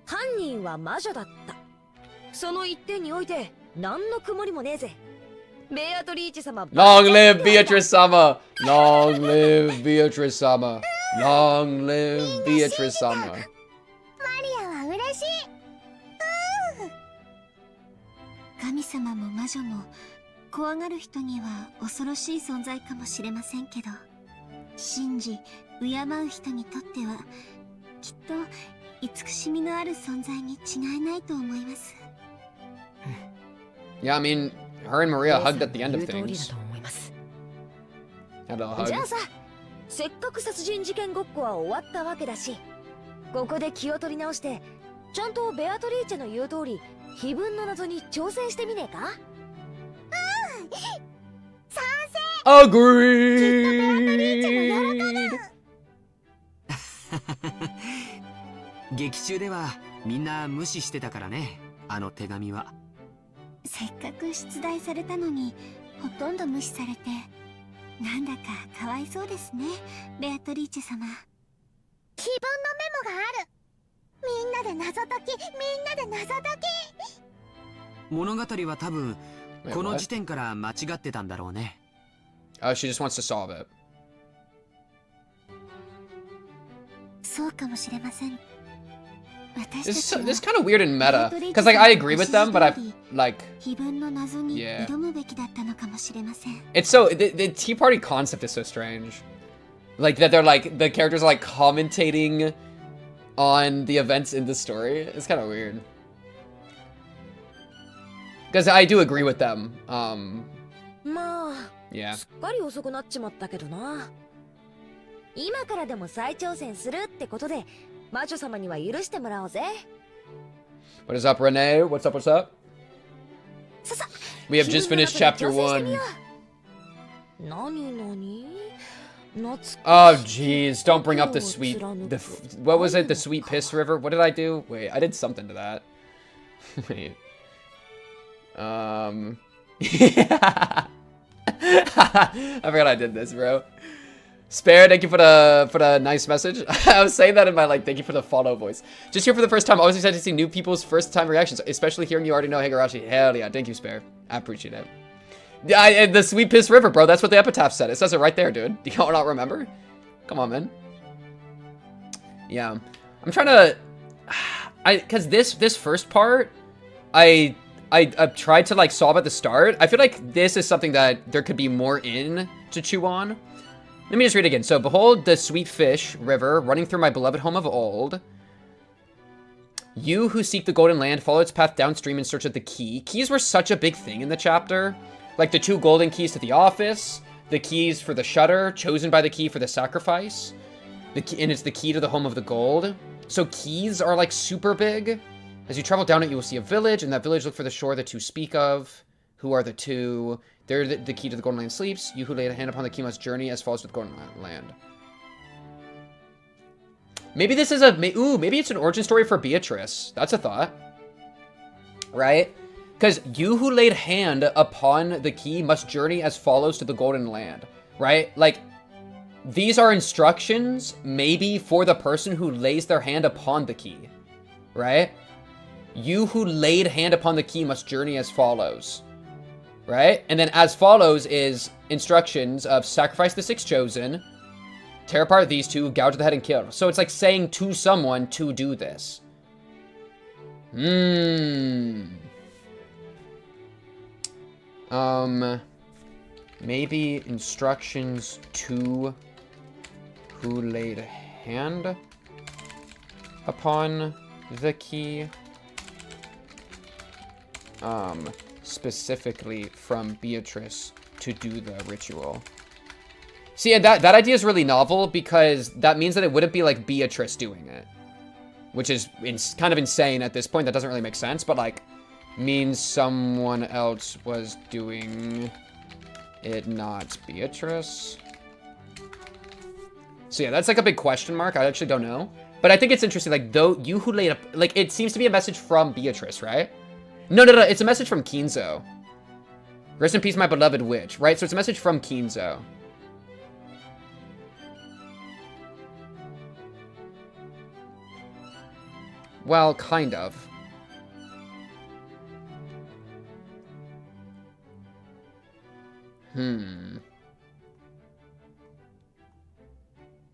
犯人は魔女だった。その一点において何の曇りもねえぜ。ベアトリーチェ様。 Long live Beatrice Sama. Long live Beatrice Sama. Long live Beatrice Sama. マリアは嬉しい。神様も魔女も怖がる人には恐ろしい存在かもしれませんけど、信じ敬う人にとってはきっと慈しみのある存在に違いないと思います。 Yeah, I mean, her and Maria hugged at the end of 言う通りだ things. と思います。 Had a hug. じゃあさ、せっかく殺人事件ごっこは終わったわけだし、ここで気を取り直してちゃんとベアトリーチェの言う通り碑文の謎に挑戦してみねえか。賛 Agreed. 劇中ではみんな無視してたからね、あの手紙は。せっかく出題されたのにほとんど無視されて、なんだかかわいそうですね、ベアトリーチェ様。碑文のメモがある。みんなで謎解き、みんなで謎解き。物語は多分この時点から間違ってたんだろうね。She just wants to solve it. そうかもしれません。 This is kind of weird and meta, because like I agree with them, but I like 碑文の謎に挑むべきだったのかもしれません。 it's so the Tea Party concept is so strange, like that they're like the characters are like commentating on the events in the story. It's kind of weird, because I do agree with them. まあ、 Yeah. すっかり遅くなっちまったけどな。今からでも再挑戦するってことで魔女様には許してもらおうぜ。 What is up, Renee? What's up? What's up? We have just finished chapter 1. Oh, jeez. Don't bring up the sweet... what was it? The sweet piss river? What did I do? Wait, I did something to that. Wait. I forgot I did this, bro. Spare, thank you for the nice message. I was saying that in my, like, thank you for the follow voice. Just here for the first time. Always excited to see new people's first time reactions, especially hearing you already know Higurashi. Hell yeah, thank you, Spare. I appreciate it. Yeah, the Sweet Piss River, bro. That's what the epitaph said. It says it right there, dude. Do y'all not remember? Come on, man. Yeah. I'm trying to... Because this first part, I tried to, like, solve at the start. I feel like this is something that there could be more in to chew on. Let me just read it again. So, behold the sweet fish river running through my beloved home of old. You who seek the golden land, follow its path downstream in search of the key. Keys were such a big thing in the chapter. Like the 2 golden keys to the office, the keys for the shutter, chosen by the key for the sacrifice. And it's the key to the home of the gold. So keys are like super big. As you travel down it, you will see a village. In that village, look for the shore the 2 speak of. Who are the 2? They're the key to the Golden Land sleeps. You who lay a hand upon the key must journey as follows to the Golden Land. Maybe this is maybe it's an origin story for Beatrice. That's a thought. Right? Because you who laid hand upon the key must journey as follows to the Golden Land. Right? Like, these are instructions maybe for the person who lays their hand upon the key. Right? You who laid hand upon the key must journey as follows. right? And then as follows is instructions of sacrifice the 6 chosen, tear apart these 2, gouge the head and kill. So it's like saying to someone to do this. Maybe instructions to who laid hand upon the key. Specifically from Beatrice to do the ritual. See, and that idea is really novel because that means that it wouldn't be like Beatrice doing it. Which is kind of insane at this point. That doesn't really make sense, but like means someone else was doing it, not Beatrice. So yeah, that's like a big question mark. I actually don't know. But I think it's interesting, like, though you who laid up, like, it seems to be a message from Beatrice, right? No, it's a message from Kinzo. Rest in peace, my beloved witch, right? So it's a message from Kinzo. Well, kind of.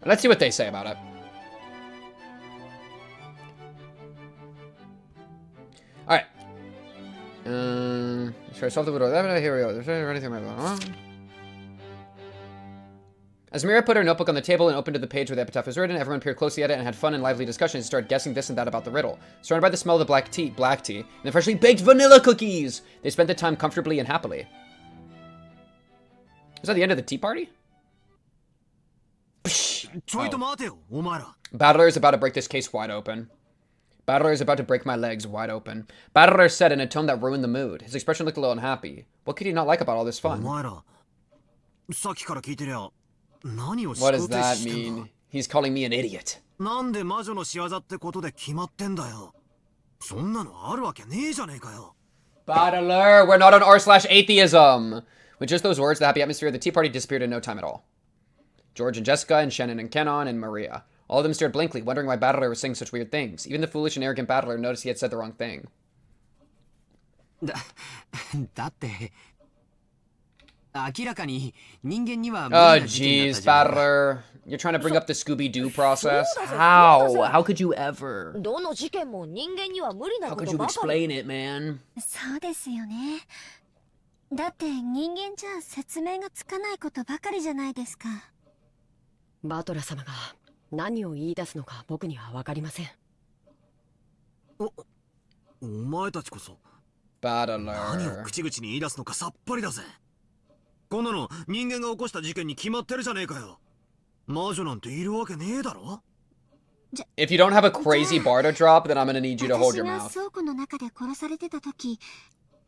Let's see what they say about it. Alright. Try to solve the riddle. Here we go. There's anything wrong. As Mira put her notebook on the table and opened to the page where the epitaph was written, everyone peered closely at it and had fun and lively discussions and started guessing this and that about the riddle. Surrounded by the smell of the black tea, and the freshly baked vanilla cookies, they spent the time comfortably and happily. Is that the end of the tea party? Oh. Battler is about to break this case wide open. Battler is about to break my legs wide open. Battler said in a tone that ruined the mood. His expression looked a little unhappy. What could he not like about all this fun? What does that mean? He's calling me an idiot. Battler, we're not on r/atheism. With just those words, the happy atmosphere of the tea party disappeared in no time at all. George and Jessica and Shannon and Kenon and Maria. All of them stared blankly, wondering why Battler was saying such weird things. Even the foolish and arrogant Battler noticed he had said the wrong thing. Oh, jeez, Battler. You're trying to bring up the Scooby-Doo process? How? How could you ever? How could you explain it, man? だって人間じゃ説明がつかないことばかりじゃないですか。バトラ様が何を言い出すのか僕にはわかりません。お前たちこそバトラ何を口々に言い出すのかさっぱりだぜ。こんなの人間が起こした事件に決まってるじゃねえかよ。魔女なんているわけねえだろ。If you don't have a crazy barter drop, then I'm gonna need you to hold your mouth. 私が倉庫の中で殺されてた時。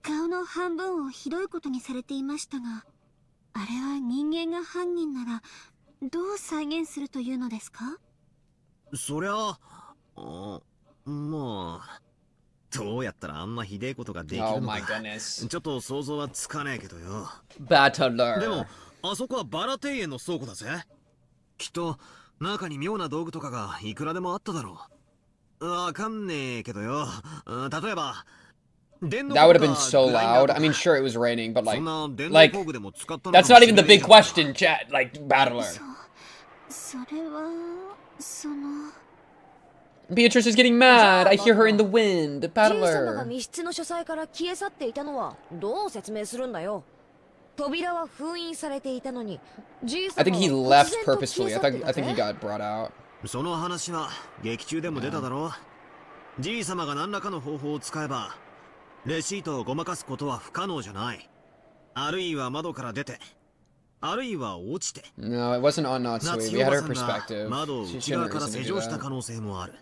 顔の半分をひどいことにされていましたが、あれは人間が犯人ならどう再現するというのですか？そりゃ、まあ、どうやったらあんなひでえことができるのか、ちょっと想像はつかねえけどよ。バトラー。でも、あそこはバラ庭園の倉庫だぜ。きっと中に妙な道具とかがいくらでもあっただろう。わかんねえけどよ。例えば。That would have been so loud. I mean, sure, it was raining, but like, that's not even the big question, chat. Like, Battler. Beatrice is getting mad. I hear her in the wind. Battler. I think he left purposefully. I think he got brought out. その話は劇中でも出ただろう。じい様が何らかの方法を使えば。レシートをごまかすことは不可能じゃない。あるいは窓から出て、あるいは落ちて。No, it wasn't on Natsuhi. We had her perspective. 窓を内側から施錠した可能性もある。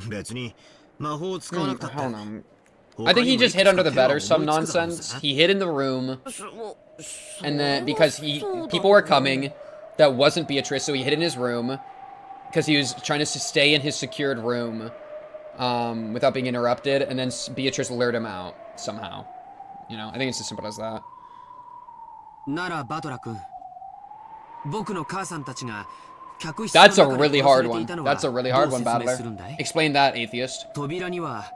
別に魔法を使わなくたって。I think he just hid under the bed or some nonsense. He hid in the room, and then because people were coming, that wasn't Beatrice, so he hid in his room because he was trying to stay in his secured room. Without being interrupted, and then Beatrice lured him out somehow. You know, I think it's as simple as that. That's a really hard one. That's a really hard one, Battler. Explain that, atheist. 扉には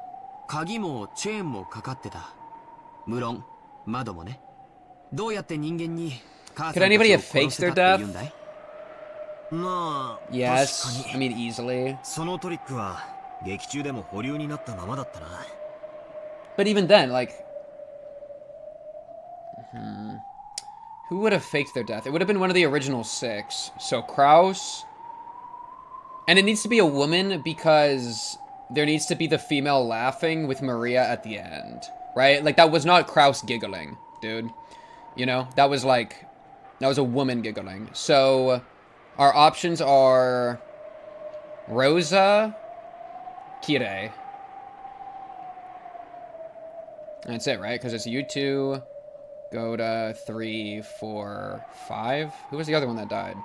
鍵もチェーンもかかってた。無論窓もね。Could anybody have faked their death? Yes, I mean easily. But even then, like... Who would have faked their death? It would have been one of the original 6. So Kraus... And it needs to be a woman because there needs to be the female laughing with Maria at the end. Right? Like, that was not Kraus giggling, dude. You know? That was like... That was a woman giggling. So... Our options are... Rosa... Kirei. That's it, right? Because it's you 2... Goda, 3, 4, 5. Who was the other one that died?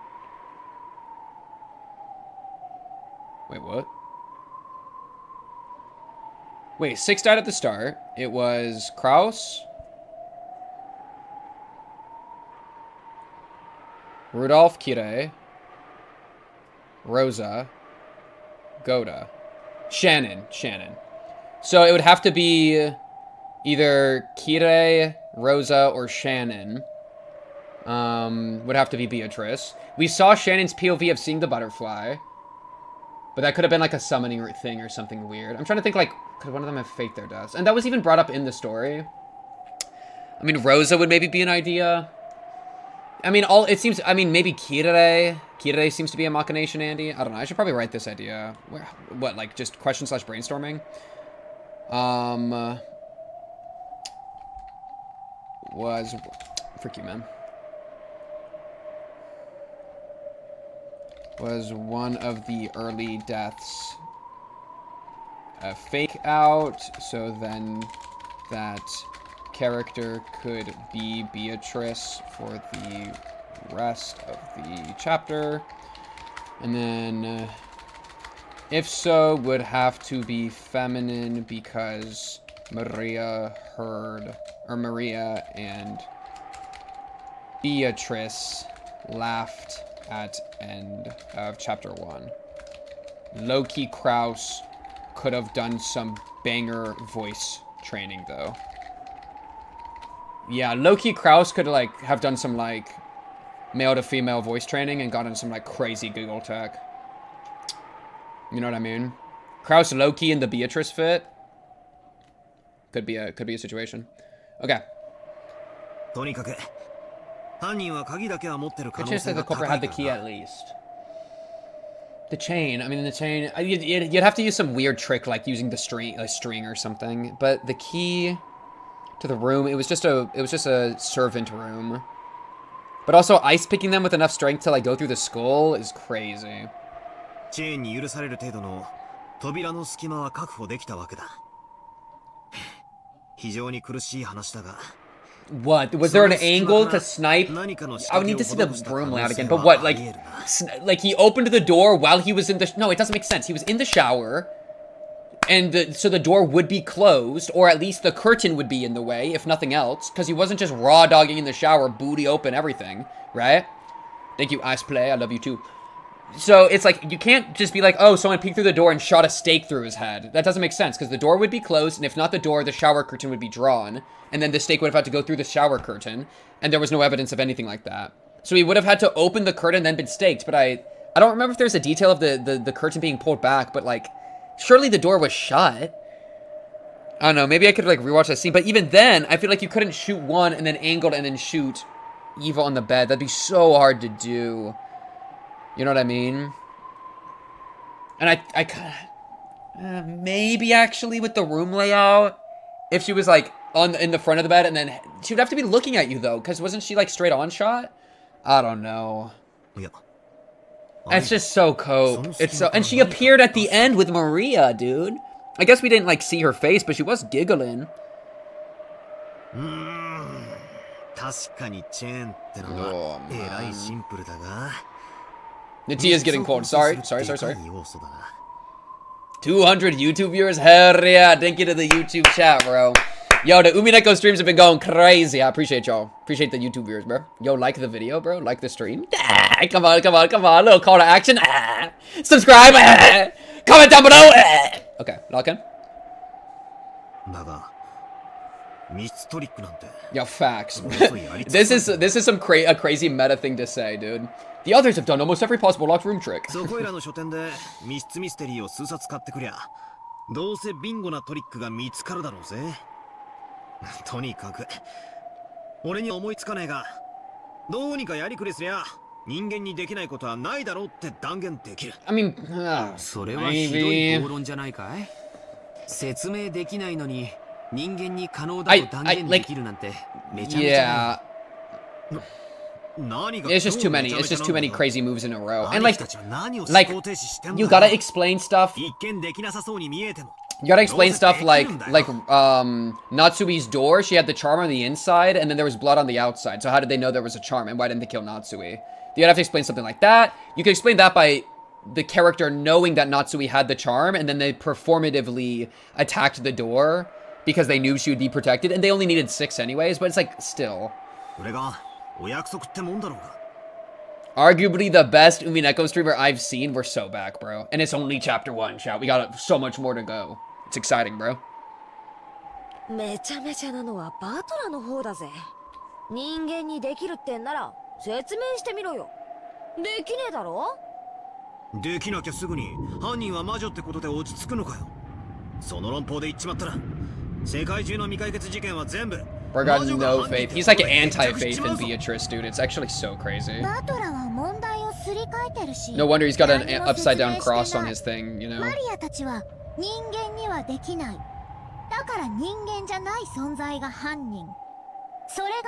Wait, what? Wait, 6 died at the start. It was Kraus, Rudolph, Kirei, Rosa, Goda, Shannon. So it would have to be either Kirei, Rosa, or Shannon. Would have to be Beatrice. We saw Shannon's POV of seeing the butterfly. But that could have been like a summoning thing or something weird. I'm trying to think, like, could one of them have faked their deaths? And that was even brought up in the story. I mean, Rosa would maybe be an idea. I mean, maybe Kirei. Kirei seems to be a machination, Andy. I don't know. I should probably write this idea. What, like, just question/brainstorming? Frick you, man. Was one of the early deaths a fake out, so then that character could be Beatrice for the rest of the chapter. And then, if so, would have to be feminine because Maria and Beatrice laughed at end of chapter 1. Loki Kraus could have done some banger voice training though. Yeah, Loki Kraus could like have done some like male to female voice training and gotten some like crazy Google tech. You know what I mean? Kraus Loki and the Beatrice fit could be a situation. Okay. Good chance that the culprit had the key at least. The chain. I mean, the chain. You'd have to use some weird trick like using the string or something. But the key to the room. It was just a servant room. But also ice picking them with enough strength to like go through the skull is crazy. What? Was there an angle to snipe? I would need to see the room layout again. But what? Like he opened the door while he was in the... No, it doesn't make sense. He was in the shower. And so the door would be closed. Or at least the curtain would be in the way, if nothing else. Because he wasn't just raw dogging in the shower, booty open, everything. Right? Thank you, Ice Play. I love you too. So it's like, you can't just be like, oh, someone peeked through the door and shot a stake through his head. That doesn't make sense, because the door would be closed, and if not the door, the shower curtain would be drawn, and then the stake would have had to go through the shower curtain, and there was no evidence of anything like that. So he would have had to open the curtain and then been staked, but I don't remember if there's a detail of the curtain being pulled back, but like, surely the door was shut. I don't know, maybe I could like rewatch that scene, but even then, I feel like you couldn't shoot one and then angled and then shoot Eva on the bed. That'd be so hard to do. You know what I mean? And I kind of... maybe actually with the room layout. If she was like in the front of the bed and then... She would have to be looking at you though. Because wasn't she like straight on shot? I don't know. It's just so cope. It's so... And she appeared at the end with Maria, dude. I guess we didn't like see her face, but she was giggling. Oh, man. The tea is getting cold. Sorry. 200 YouTube viewers? Hell yeah. Thank you to the YouTube chat, bro. Yo, the Umineko streams have been going crazy. I appreciate y'all. Appreciate the YouTube viewers, bro. Yo, like the video, bro. Like the stream. Come on. A little call to action. Subscribe. Comment down below. Okay, lock in. Yo, facts. This is some crazy meta thing to say, dude. The others have done almost every possible locked room trick. そこいらの書店で密室ミステリーを数冊買ってくりゃどうせビンゴなトリックが見つかるだろうぜ。とにかく俺には思いつかねえがどうにかやりくれすりゃ人間にできないことはないだろうって断言できる。I mean, それはひどい暴論じゃないかい。説明できないのに人間に可能だと断言できるなんてめちゃめちゃ yeah. It's just too many. It's just too many crazy moves in a row. And like you gotta explain stuff. You gotta explain stuff like Natsuhi's door. She had the charm on the inside, and then there was blood on the outside. So how did they know there was a charm, and why didn't they kill Natsuhi? You'd have to explain something like that. You can explain that by the character knowing that Natsuhi had the charm, and then they performatively attacked the door because they knew she would be protected, and they only needed 6 anyways. But it's like still. Arguably the best Umineko streamer I've seen. We're so back, bro. And it's only chapter 1, chat. We got so much more to go. It's exciting, bro. めちゃめちゃなのはバトラの方だぜ。人間にできるってんなら説明してみろよ。できねえだろ？できなきゃすぐに犯人は魔女ってことで落ち着くのかよ。その論法で言っちまったら世界中の未解決事件は全部 Bro got no faith. He's like anti-faith in Beatrice, dude. It's actually so crazy. No wonder he's got an upside-down cross on his thing, you know?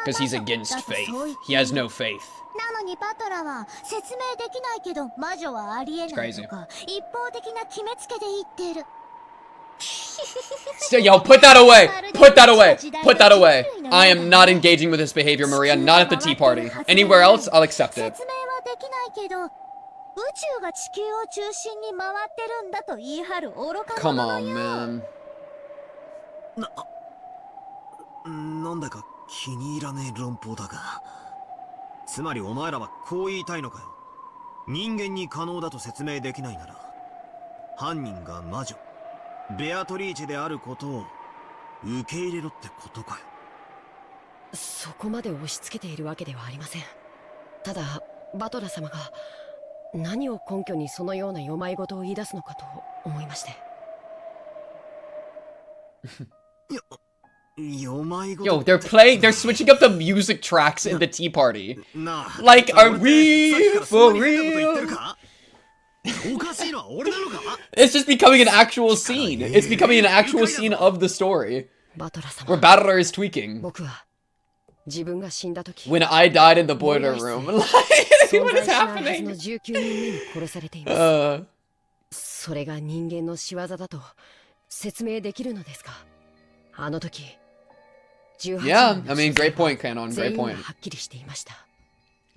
Because he's against faith. He has no faith. It's crazy. Yo, put that away! Put that away! Put that away! I am not engaging with this behavior, Maria. Not at the tea party. Anywhere else, I'll accept it. Come on, man. なんだか気に入らねえ論法だが、つまりお前らはこう言いたいのかよ。人間に可能だと説明できないなら、犯人が魔女ベアトリーチェであることを受け入れろってことかよ。そこまで押し付けているわけではありません。ただバトラ様が何を根拠にそのような世まい事を言い出すのかと思いまして。Yo, they're switching up the music tracks in the tea party. Like, are we for real? It's just becoming an actual scene. It's becoming an actual scene of the story. Where Battler is tweaking. When I died in the boiler room. Like, what is happening? それが人間の仕業だと説明できるのですか？あの時 Yeah, I mean, great point, Canon. Great point.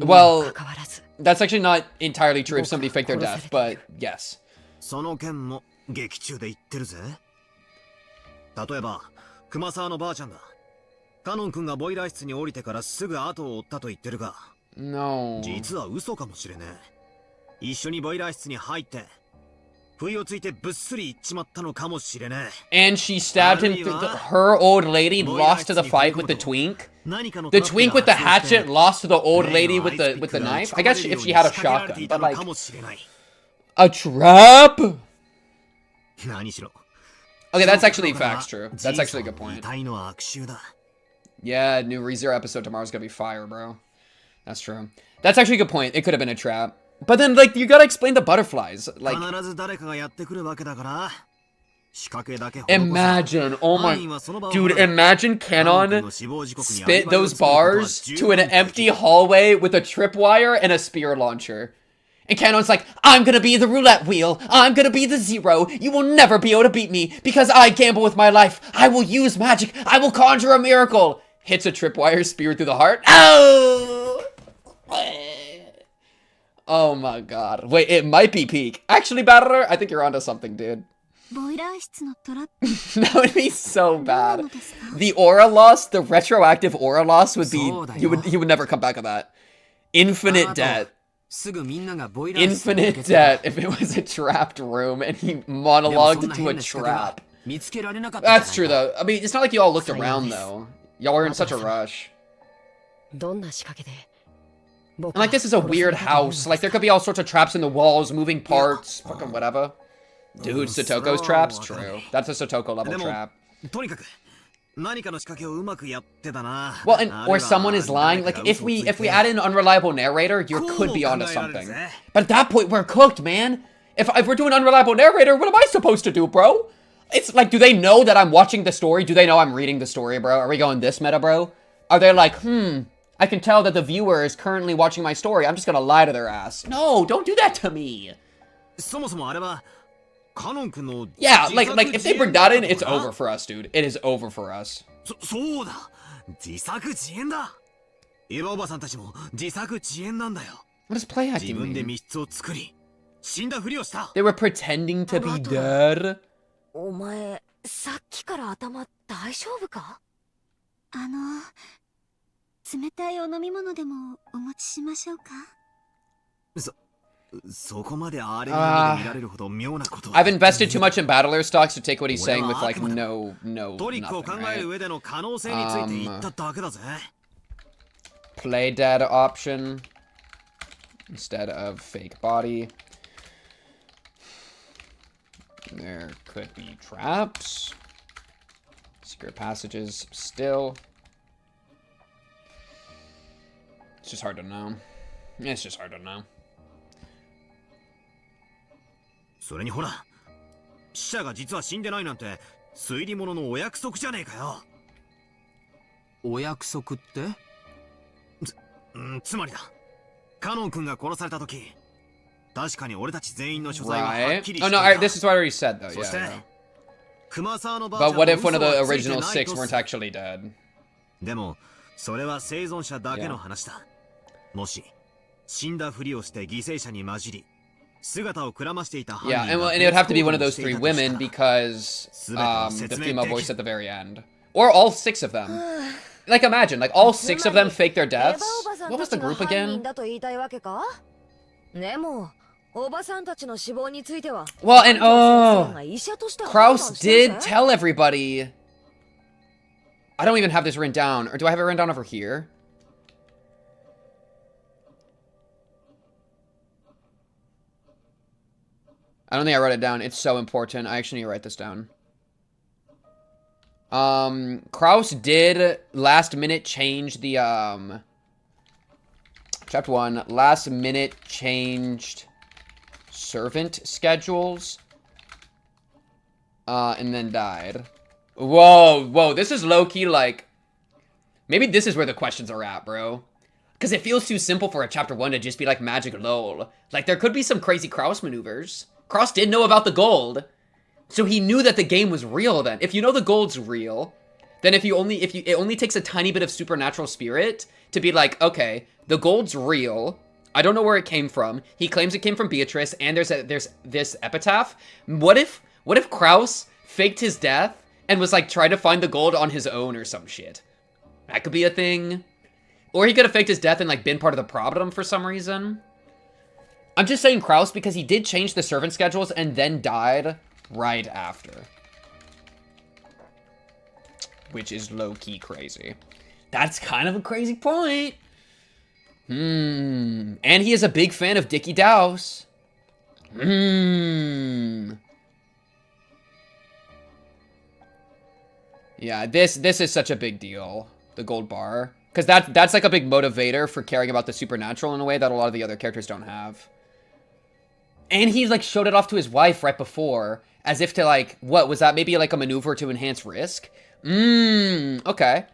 Well, that's actually not entirely true if somebody faked their death, but yes. その件も劇中で言ってるぜ。例えば、熊沢のばあちゃんだ。カノン君がボイラー室に降りてからすぐ後を追ったと言ってるが、No. 実は嘘かもしれねえ。一緒にボイラー室に入って、不意をついてぶっすり行っちまったのかもしれねえ。And she stabbed him through her old lady lost to the fight with the twink. The twink with the hatchet lost to the old lady with the knife. I guess if she had a shotgun, but like a trap. Okay, that's actually facts true. That's actually a good point. Yeah, new ReZero episode tomorrow's gonna be fire, bro. That's true. That's actually a good point. It could have been a trap. But then, like, you gotta explain the butterflies. Like, imagine, oh my, dude, imagine Canon spit those bars to an empty hallway with a tripwire and a spear launcher. And Canon's like, I'm gonna be the roulette wheel. I'm gonna be the zero. You will never be able to beat me because I gamble with my life. I will use magic. I will conjure a miracle. Hits a tripwire spear through the heart. Oh! Oh my god. Wait, it might be peak. Actually, Battler, I think you're onto something, dude. That would be so bad. The aura loss, the retroactive aura loss would be, he would never come back on that. Infinite debt. Infinite debt if it was a trapped room and he monologued to a trap. That's true, though. I mean, it's not like you all looked around, though. Y'all were in such a rush. And, like, this is a weird house. Like, there could be all sorts of traps in the walls, moving parts, fucking whatever. Dude, Sotoko's traps? True. That's a Sotoko level trap. Well, and or someone is lying. Like, if we add in an unreliable narrator, you could be onto something. But at that point, we're cooked, man. If we're doing unreliable narrator, what am I supposed to do, bro? It's like, do they know that I'm watching the story? Do they know I'm reading the story, bro? Are we going this meta, bro? Are they like, I can tell that the viewer is currently watching my story. I'm just gonna lie to their ass. No, don't do that to me. Yeah, like if they bring that in, it's over for us, dude. It is over for us. What does play acting mean? They were pretending to be dead. お前、さっきから頭大丈夫か？冷たいお飲み物でもお持ちしましょうか？I've invested too much in battler stocks to take what he's saying with like no nothing, right? Play dead option instead of fake body. There could be traps. Secret passages still. It's just hard to know. It's just hard to know. それにほら、死者が実は死んでないなんて推理物のお約束じゃねえかよ。お約束って？つまりだ。カノン君が殺された時、確かに俺たち全員の所在ははっきりしていた。Oh no, this is what I already said though. Yeah. But what if one of the original 6 weren't actually dead? でもそれは生存者だけの話だ。もし死んだふりをして犠牲者に混じり。Yeah, and it would have to be one of those 3 women because the female voice at the very end. Or all 6 of them. Like, imagine, like, all 6 of them fake their deaths. What was the group again? Well, and Kraus did tell everybody. I don't even have this written down. Or do I have it written down over here? I don't think I wrote it down. It's so important. I actually need to write this down. Kraus did last minute change the, Chapter 1, last minute changed servant schedules. And then died. Whoa, this is low-key, like, maybe this is where the questions are at, bro. Because it feels too simple for a Chapter 1 to just be like magic lol. Like, there could be some crazy Kraus maneuvers. Kraus did know about the gold, so he knew that the game was real then. If you know the gold's real, then it only takes a tiny bit of supernatural spirit to be like, okay, the gold's real. I don't know where it came from. He claims it came from Beatrice, and there's this epitaph. What if Kraus faked his death and was like trying to find the gold on his own or some shit? That could be a thing. Or he could have faked his death and like been part of the problem for some reason. I'm just saying Kraus because he did change the servant schedules and then died right after. Which is low-key crazy. That's kind of a crazy point. And he is a big fan of Dickie Douse. Yeah, this is such a big deal. The gold bar. Because that's like a big motivator for caring about the supernatural in a way that a lot of the other characters don't have. And he like showed it off to his wife right before, as if to like, what was that? Maybe like a maneuver to enhance risk? Okay.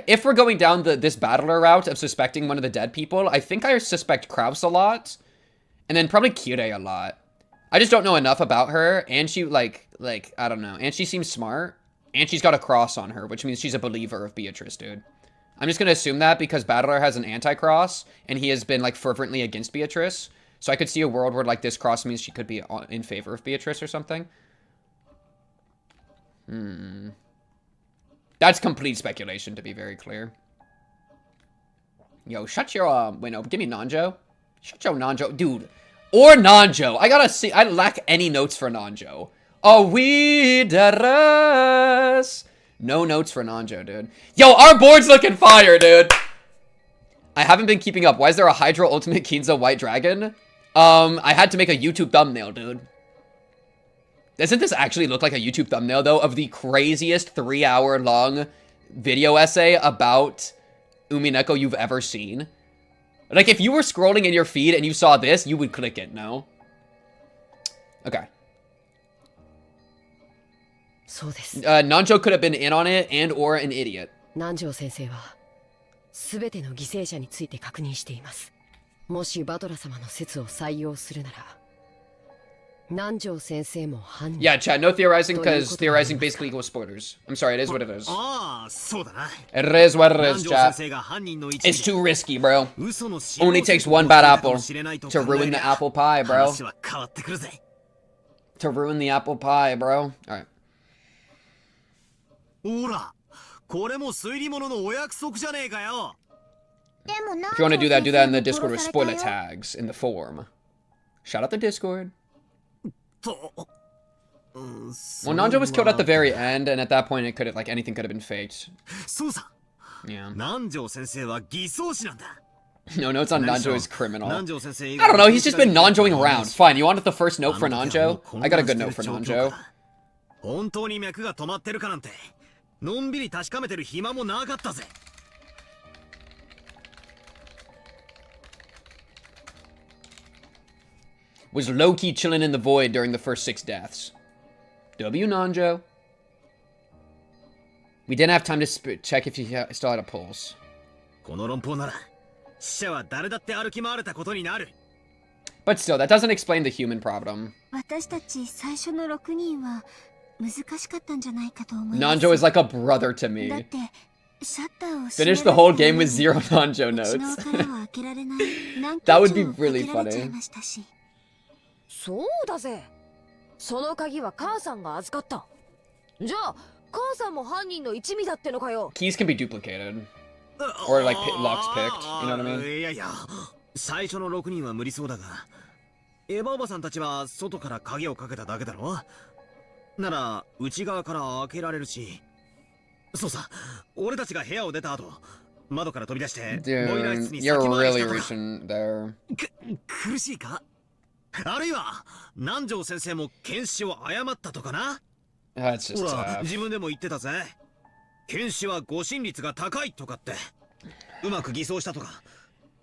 If we're going down this battler route of suspecting one of the dead people, I think I suspect Kraus a lot, and then probably Kyurei a lot. I just don't know enough about her, and she like I don't know, and she seems smart, and she's got a cross on her, which means she's a believer of Beatrice, dude. I'm just gonna assume that because Battler has an anti-cross, and he has been like fervently against Beatrice. So I could see a world where, like, this cross means she could be in favor of Beatrice or something. That's complete speculation, to be very clear. Yo, shut your, wait, no, give me Nanjo. Shut your Nanjo. Dude, or Nanjo. I gotta see, I lack any notes for Nanjo. Oh, we us. No notes for Nanjo, dude. Yo, our board's looking fire, dude. I haven't been keeping up. Why is there a Hydro Ultimate Kinzo White Dragon? I had to make a YouTube thumbnail, dude. Doesn't this actually look like a YouTube thumbnail, though, of the craziest 3-hour-long video essay about Umineko you've ever seen? Like, if you were scrolling in your feed and you saw this, you would click it, no? Okay. Nanjo could have been in on it and or an idiot. Nanjo 先生は全ての犠牲者について確認しています。もしバトラ様の説を採用するなら、Nanjo 先生も犯人。Yeah, chat, no theorizing, because theorizing basically equals spoilers. I'm sorry, it is what it is. It is what it is, chat. It's too risky, bro. Only takes one bad apple to ruin the apple pie, bro. To ruin the apple pie, bro. Alright. If you want to do that in the Discord with spoiler tags in the forum. Shout out the Discord. Well, Nanjo was killed at the very end, and at that point, it could have, like, anything could have been faked. Yeah. No notes on Nanjo is criminal. I don't know, he's just been Nanjoing around. Fine, you wanted the first note for Nanjo? I got a good note for Nanjo. Was low-key chilling in the void during the first 6 deaths. W Nanjo. We didn't have time to check if you still had a pulse. But still, that doesn't explain the human problem. Nanjo is like a brother to me. Finish the whole game with 0 Nanjo notes. That would be really funny. そうだぜ。その鍵は母さんが預かった。じゃあ、母さんも犯人の一味だってのかよ。Keys can be duplicated. Or like locks picked, you know what I mean? いやいや、最初の6人は無理そうだが、エヴァおばさんたちは外から鍵をかけただけだろ？なら、内側から開けられるし。そうさ、俺たちが部屋を出た後、窓から飛び出して、ボイラー室に先回りしたとか。You're really reaching there. 苦しいか？あるいは南條先生も剣士を誤ったとかな。That's just ほら tough. 自分でも言ってたぜ。剣士は誤信率が高いとかって。うまく偽装したとか。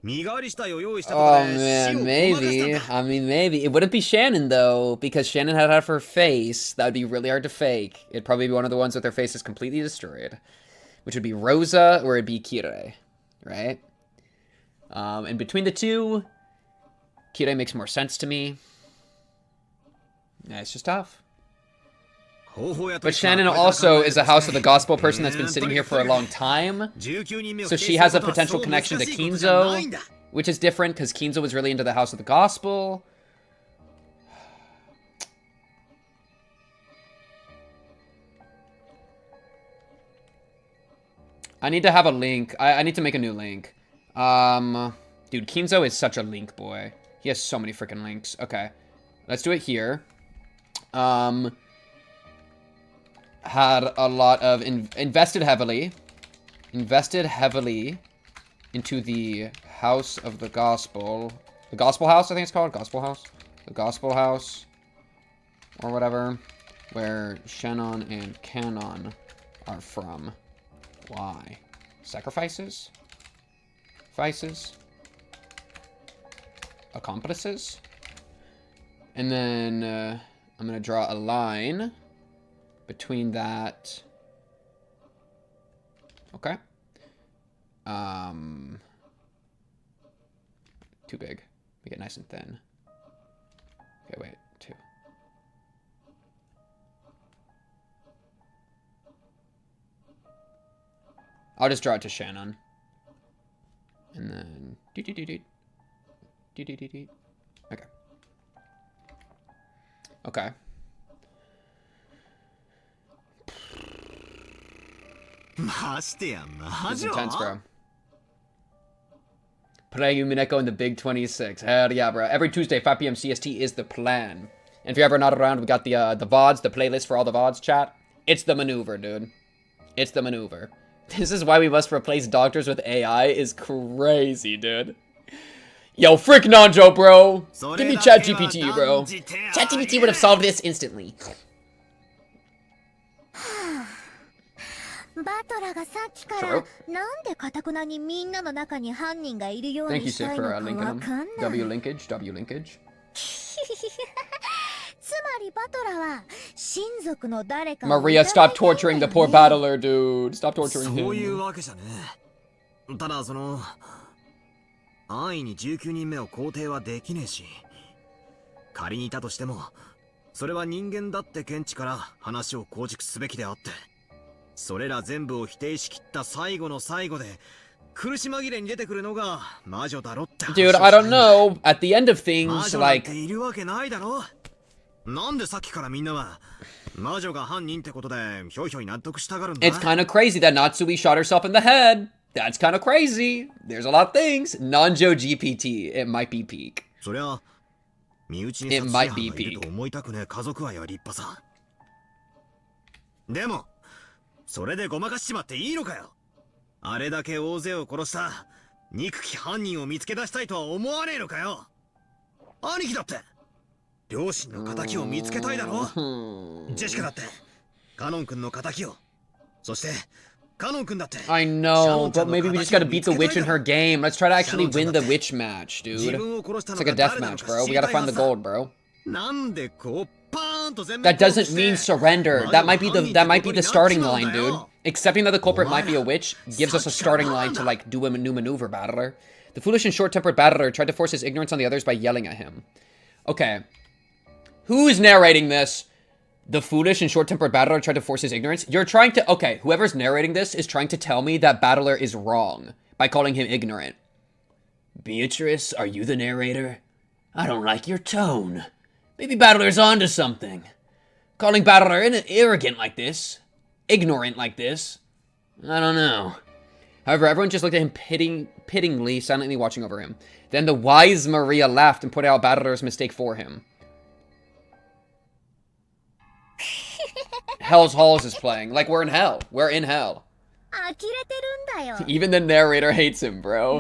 身代わりしたよ用意したとかで。Oh man, maybe. I mean, maybe. It wouldn't be Shannon though, because Shannon had half her face. That would be really hard to fake. It'd probably be one of the ones with their faces completely destroyed, which would be Rosa or it'd be Kirei, right? And between the two, Kirei makes more sense to me. Yeah, it's just tough. But Shannon also is a House of the Gospel person that's been sitting here for a long time. So she has a potential connection to Kinzo, which is different because Kinzo was really into the House of the Gospel. I need to have a link. I need to make a new link. Dude, Kinzo is such a link boy. He has so many freaking links. Okay. Let's do it here. Had a lot of invested heavily into the House of the Gospel. The Gospel House, I think it's called. Gospel House? The Gospel House. Or whatever. Where Shannon and Canon are from. Why? Sacrifices? Vices? Accomplices? And then I'm gonna draw a line between that. Okay. Too big. Make it nice and thin. Okay, wait. 2. I'll just draw it to Shannon. And then Okay. Okay. This is intense, bro. Play Umineko in the Big 26. Hell yeah, bro. Every Tuesday, 5 p.m. CST is the plan. And if you're ever not around, we got the VODs, the playlist for all the VODs, chat. It's the maneuver, dude. It's the maneuver. This is why we must replace doctors with AI is crazy, dude. Yo, frick Nanjo, bro. Give me ChatGPT, bro. ChatGPT would have solved this instantly. True. Thank you, Sid, for linking them. W linkage, W linkage. Maria, stop torturing the poor battler, dude. Stop torturing him. 安易に19人目を肯定はできねえし、仮にいたとしても、それは人間だって見地から話を構築すべきであって、それら全部を否定しきった最後の最後で、苦し紛れに出てくるのが魔女だろって。Dude, I don't know. At the end of things, like. いるわけないだろ。なんでさっきからみんなは魔女が犯人ってことでひょいひょい納得したがるんだ。 It's kind of crazy that Natsuhi shot herself in the head. That's kind of crazy. There's a lot of things. Nanjo GPT. It might be peak. そりゃ身内に殺人犯がいると思いたくねえ家族愛は立派さ。でもそれでごまかしちまっていいのかよ。あれだけ大勢を殺した憎き犯人を見つけ出したいとは思わねえのかよ。兄貴だって両親の仇を見つけたいだろ。ジェシカだってカノン君の仇を、そしてカノン君だって。 I know, but maybe we just gotta beat the witch in her game. Let's try to actually win the witch match, dude. It's like a death match, bro. We gotta find the gold, bro. That doesn't mean surrender. That might be the starting line, dude. Accepting that the culprit might be a witch gives us a starting line to like do a new maneuver, battler. The foolish and short-tempered battler tried to force his ignorance on the others by yelling at him. Okay. Who's narrating this? The foolish and short-tempered battler tried to force his ignorance? You're trying to... Okay, whoever's narrating this is trying to tell me that battler is wrong by calling him ignorant. Beatrice, are you the narrator? I don't like your tone. Maybe battler's onto something. Calling battler arrogant like this, ignorant like this, I don't know. However, everyone just looked at him pityingly, silently watching over him. Then the wise Maria laughed and pointed out battler's mistake for him. Hell's Halls is playing. Like, we're in hell. We're in hell. Even the narrator hates him, bro.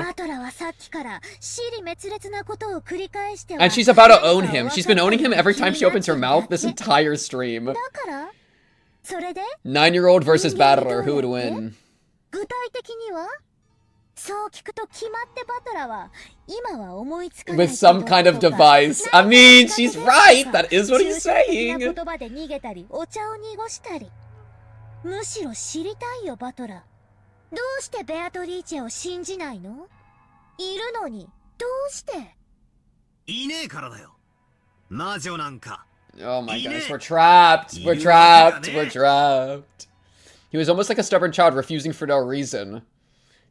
And she's about to own him. She's been owning him every time she opens her mouth this entire stream. 9-year-old versus battler. Who would win? With some kind of device. I mean, she's right. That is what he's saying. Oh my goodness, we're trapped. We're trapped. We're trapped. He was almost like a stubborn child, refusing for no reason.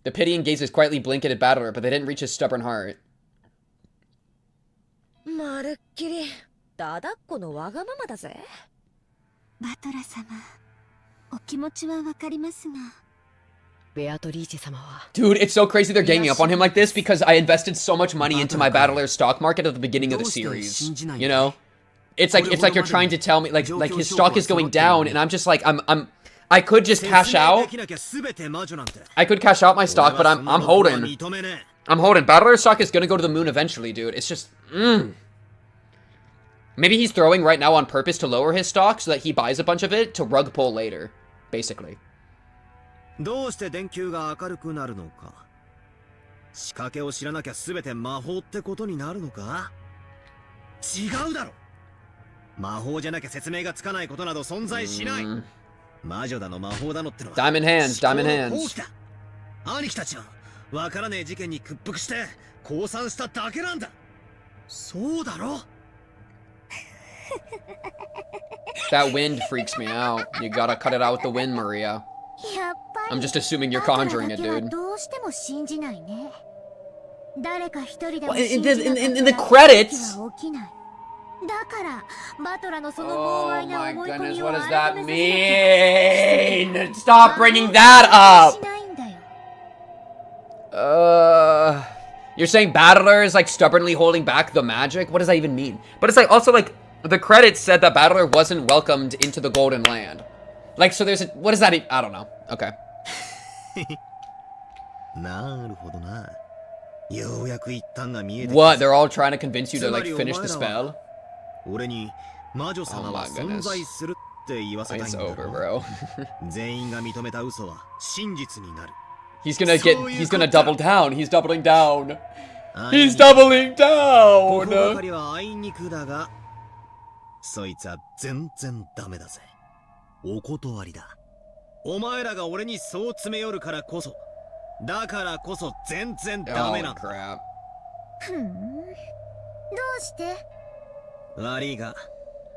The pitying gazes quietly blinked at battler, but they didn't reach his stubborn heart. Dude, it's so crazy they're ganging up on him like this because I invested so much money into my battler's stock market at the beginning of the series. You know? It's like you're trying to tell me like his stock is going down and I'm just like I could just cash out. I could cash out my stock, but I'm holding. I'm holding. Battler's stock is gonna go to the moon eventually, dude. It's just maybe he's throwing right now on purpose to lower his stock so that he buys a bunch of it to rug pull later, basically. どうして電球が明るくなるのか。仕掛けを知らなきゃ全て魔法ってことになるのか。違うだろ。魔法じゃなきゃ説明がつかないことなど存在しない。魔女だの魔法だのってのは。Diamond hands, diamond hands. 兄貴たちはわからねえ事件に屈服して降参しただけなんだ。そうだろ。That wind freaks me out. You gotta cut it out with the wind, Maria. I'm just assuming you're conjuring it, dude. Well, in the credits. Oh my goodness, what does that mean? Stop bringing that up. You're saying battler is like stubbornly holding back the magic? What does that even mean? But it's like also like The credits said that Battler wasn't welcomed into the Golden Land. Like, so there's a... What does that even... I don't know. Okay. What? They're all trying to convince you to, like, finish the spell? Oh my goodness. It's over, bro. He's gonna double down. He's doubling down. He's doubling down! そいつは全然ダメだぜ。お断りだ。お前らが俺にそう詰め寄るからこそ、だからこそ全然ダメなんだ。どうして？悪いが、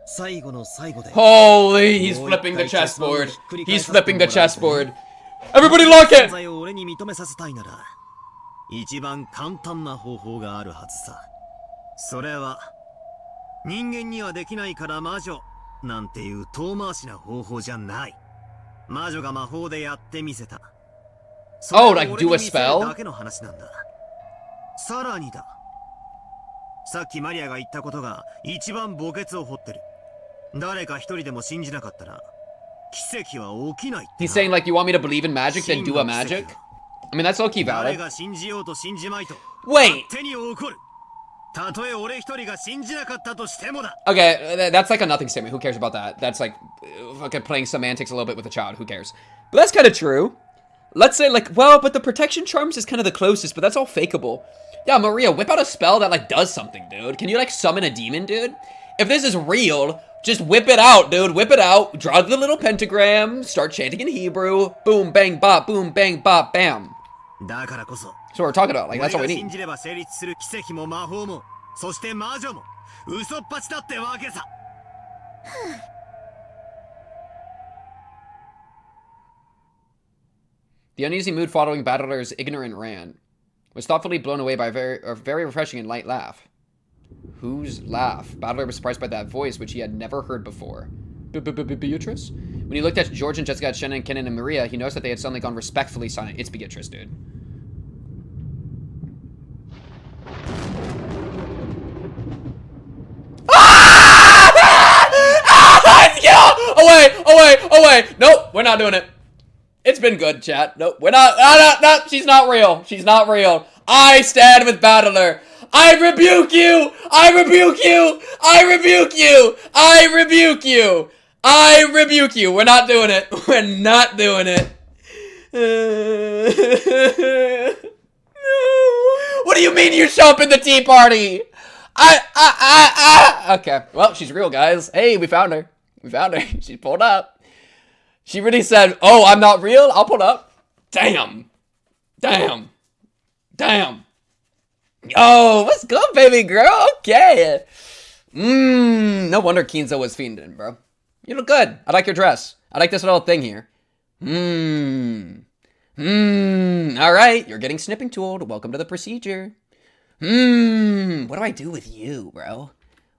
最後の最後で。Holy, he's flipping the chessboard. He's flipping the chessboard. Everybody lock it! 俺に認めさせたいなら、一番簡単な方法があるはずさ。それは。人間にはできないから魔女なんていう遠回しな方法じゃない。魔女が魔法でやってみせた。Oh, like do a spell? だけの話なんだ。さらにだ。さっきマリアが言ったことが一番墓穴を掘ってる。誰か一人でも信じなかったら奇跡は起きない。He's saying like you want me to believe in magic, then do a magic? I mean that's low-key valid. 誰が信じようと信じまいと。Wait. 勝手に起こる。Okay, that's like a nothing statement. Who cares about that? That's like fucking playing semantics a little bit with a child. Who cares? But that's kind of true. Let's say like, well, but the protection charms is kind of the closest, but that's all fakeable. Yeah, Maria, whip out a spell that like does something, dude. Can you like summon a demon, dude? If this is real, just whip it out, dude. Whip it out. Draw the little pentagram. Start chanting in Hebrew. Boom, bang, bop. Boom, bang, bop, bam. So we're talking about, like, that's all we need. The uneasy mood following Battler's ignorant rant was thoughtfully blown away by a very refreshing and light laugh. Whose laugh? Battler was surprised by that voice, which he had never heard before. Beatrice? When he looked at George and Jessica, Shannon, Kenan, and Maria, he noticed that they had suddenly gone respectfully silent. It's Beatrice, dude. Away! Nope, we're not doing it. It's been good, chat. Nope, we're not. No, she's not real. She's not real. I stand with Battler. I rebuke you! I rebuke you! I rebuke you! I rebuke you! I rebuke you! We're not doing it. We're not doing it. What do you mean you show up in the tea party? Okay, well, she's real, guys. Hey, we found her. We found her. She pulled up. She really said, oh, I'm not real? I'll pull up. Damn. Damn. Damn. Yo, what's good, baby girl? Okay. No wonder Kinzo was fiending, bro. You look good. I like your dress. I like this little thing here. All right, you're getting snipping tooled. Welcome to the procedure. What do I do with you, bro?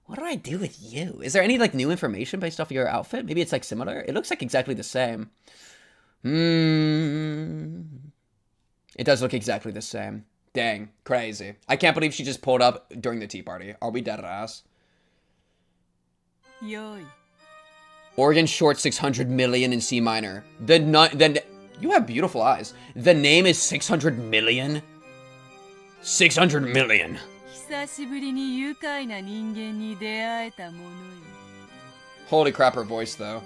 What do I do with you? Is there any, like, new information based off of your outfit? Maybe it's, like, similar? It looks like exactly the same. It does look exactly the same. Dang, crazy. I can't believe she just pulled up during the tea party. Are we dead ass? Organ short 600 million in C minor. You have beautiful eyes. The name is 600 million? 600 million. Holy crap, her voice, though.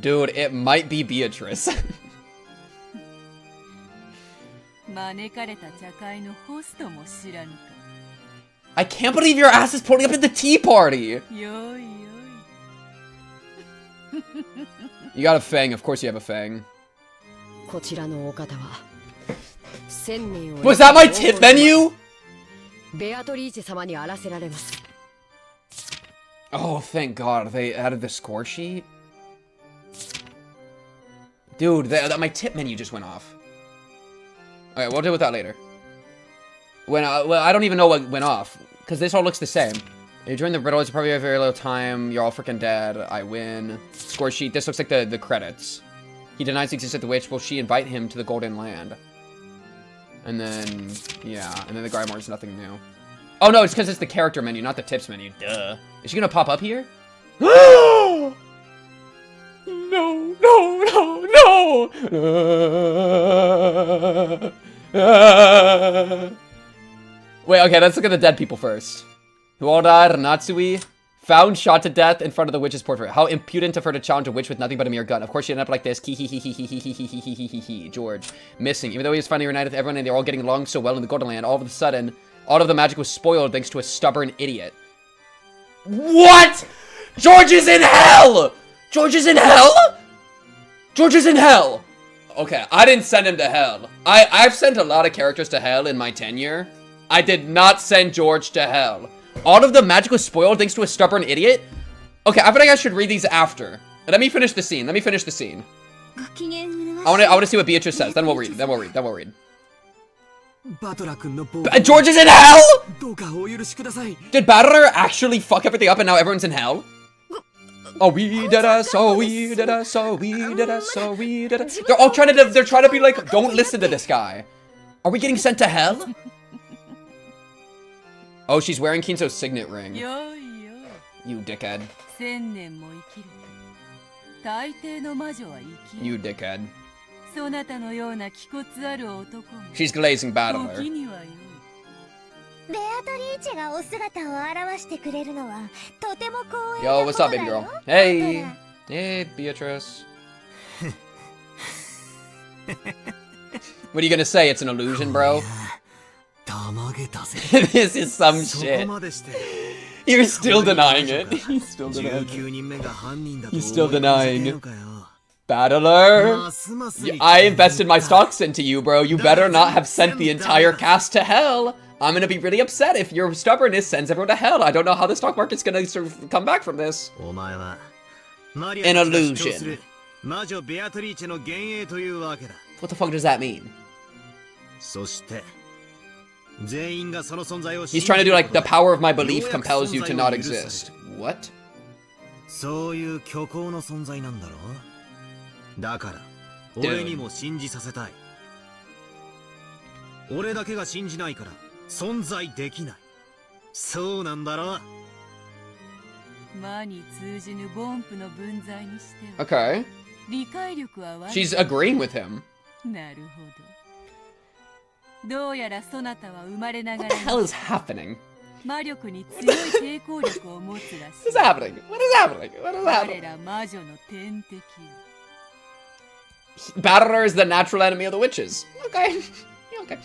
Dude, it might be Beatrice. I can't believe your ass is pulling up at the tea party! You got a fang, of course you have a fang. Was that my tip menu? Oh, thank God, they added the score sheet? Dude, my tip menu just went off. Okay, we'll deal with that later. Well, I don't even know what went off, because this all looks the same. You join the riddle, it's probably a very little time, you're all freaking dead, I win. Score sheet, this looks like the credits. He denies the existence of the witch, will she invite him to the Golden Land? And then, yeah, and then the Grimoire is nothing new. Oh no, it's because it's the character menu, not the tips menu. Duh. Is she gonna pop up here? No, no, no, no. Wait, okay, let's look at the dead people first. Who all died? Natsuhi. Found shot to death in front of the witch's portrait. How impudent of her to challenge a witch with nothing but a mere gun. Of course she ended up like this. George. Missing. Even though he was finally reunited with everyone and they're all getting along so well in the Golden Land, all of a sudden, all of the magic was spoiled thanks to a stubborn idiot. What? George is in hell! George is in hell? George is in hell! Okay, I didn't send him to hell. I've sent a lot of characters to hell in my tenure. I did not send George to hell. All of the magic was spoiled thanks to a stubborn idiot? Okay, I think I should read these after. Let me finish the scene. I want to see what Beatrice says. Then we'll read. George is in hell? Did Battler actually fuck everything up and now everyone's in hell? Oh, we did us, oh, we did us, oh, we did us, oh, we did us. They're all trying to be like, don't listen to this guy. Are we getting sent to hell? Oh, she's wearing Kinzo's signet ring. You dickhead. You dickhead. She's glazing Battler. Yo, what's up, baby girl? Hey! Hey, Beatrice. What are you gonna say? It's an illusion, bro? This is some shit. You're still denying it. He's still denying. Battler? I invested my stocks into you, bro. You better not have sent the entire cast to hell. I'm gonna be really upset if your stubbornness sends everyone to hell. I don't know how the stock market's gonna sort of come back from this. An illusion. What the fuck does that mean? He's trying to do like, the power of my belief compels you to not exist. What? Dude. Okay. She's agreeing with him. What the hell is happening? What is happening? What is happening? What is happening? Battler is the natural enemy of the witches. Okay. Okay.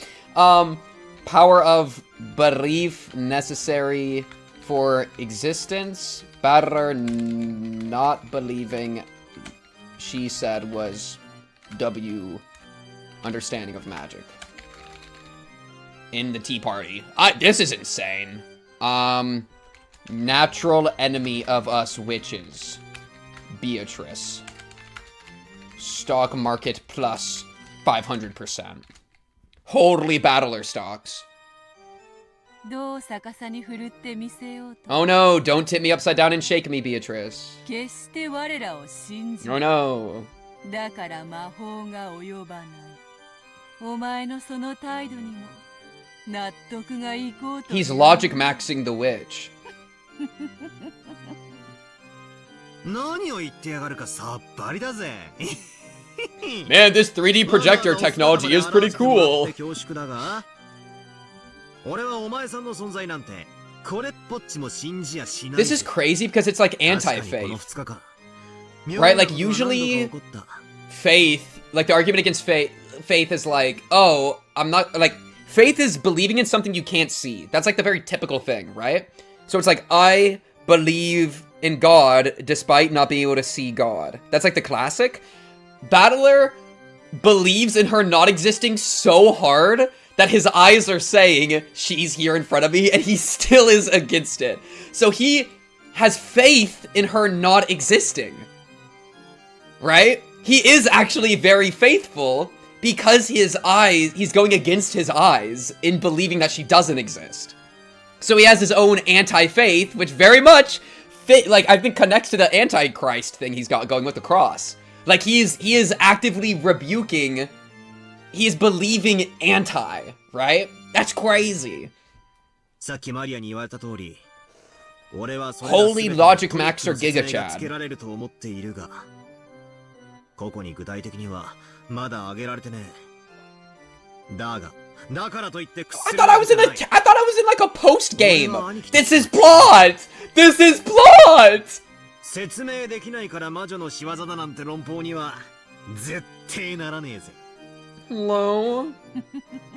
Power of belief necessary for existence. Battler not believing, she said, was W understanding of magic. In the Tea Party. This is insane. Natural enemy of us witches. Beatrice. Stock market plus 500%. Holy Battler stocks. Oh no, don't tip me upside down and shake me, Beatrice. Oh no. He's logic maxing the witch. Man, this 3D projector technology is pretty cool. This is crazy because it's like anti-faith. Right? Like usually faith, like the argument against faith is like, oh, I'm not, like, faith is believing in something you can't see. That's like the very typical thing, right? So it's like, I believe in God despite not being able to see God. That's like the classic. Battler believes in her not existing so hard that his eyes are saying, she's here in front of me, and he still is against it. So he has faith in her not existing. Right? He is actually very faithful because his eyes, he's going against his eyes in believing that she doesn't exist. So he has his own anti-faith, which very much like I think connects to the Antichrist thing he's got going with the cross. Like he is actively rebuking, he is believing anti, right? That's crazy. さっきマリアに言われた通り、俺はそれ Holy Logic Max or Giga つけられると思っているが、個々に具体的にはまだ挙げられてねえ。だが、だからといって I thought I was in like a post game. This is plot. This is plot. 説明できないから魔女の仕業だなんて論法には絶対ならねえぜ。Hello?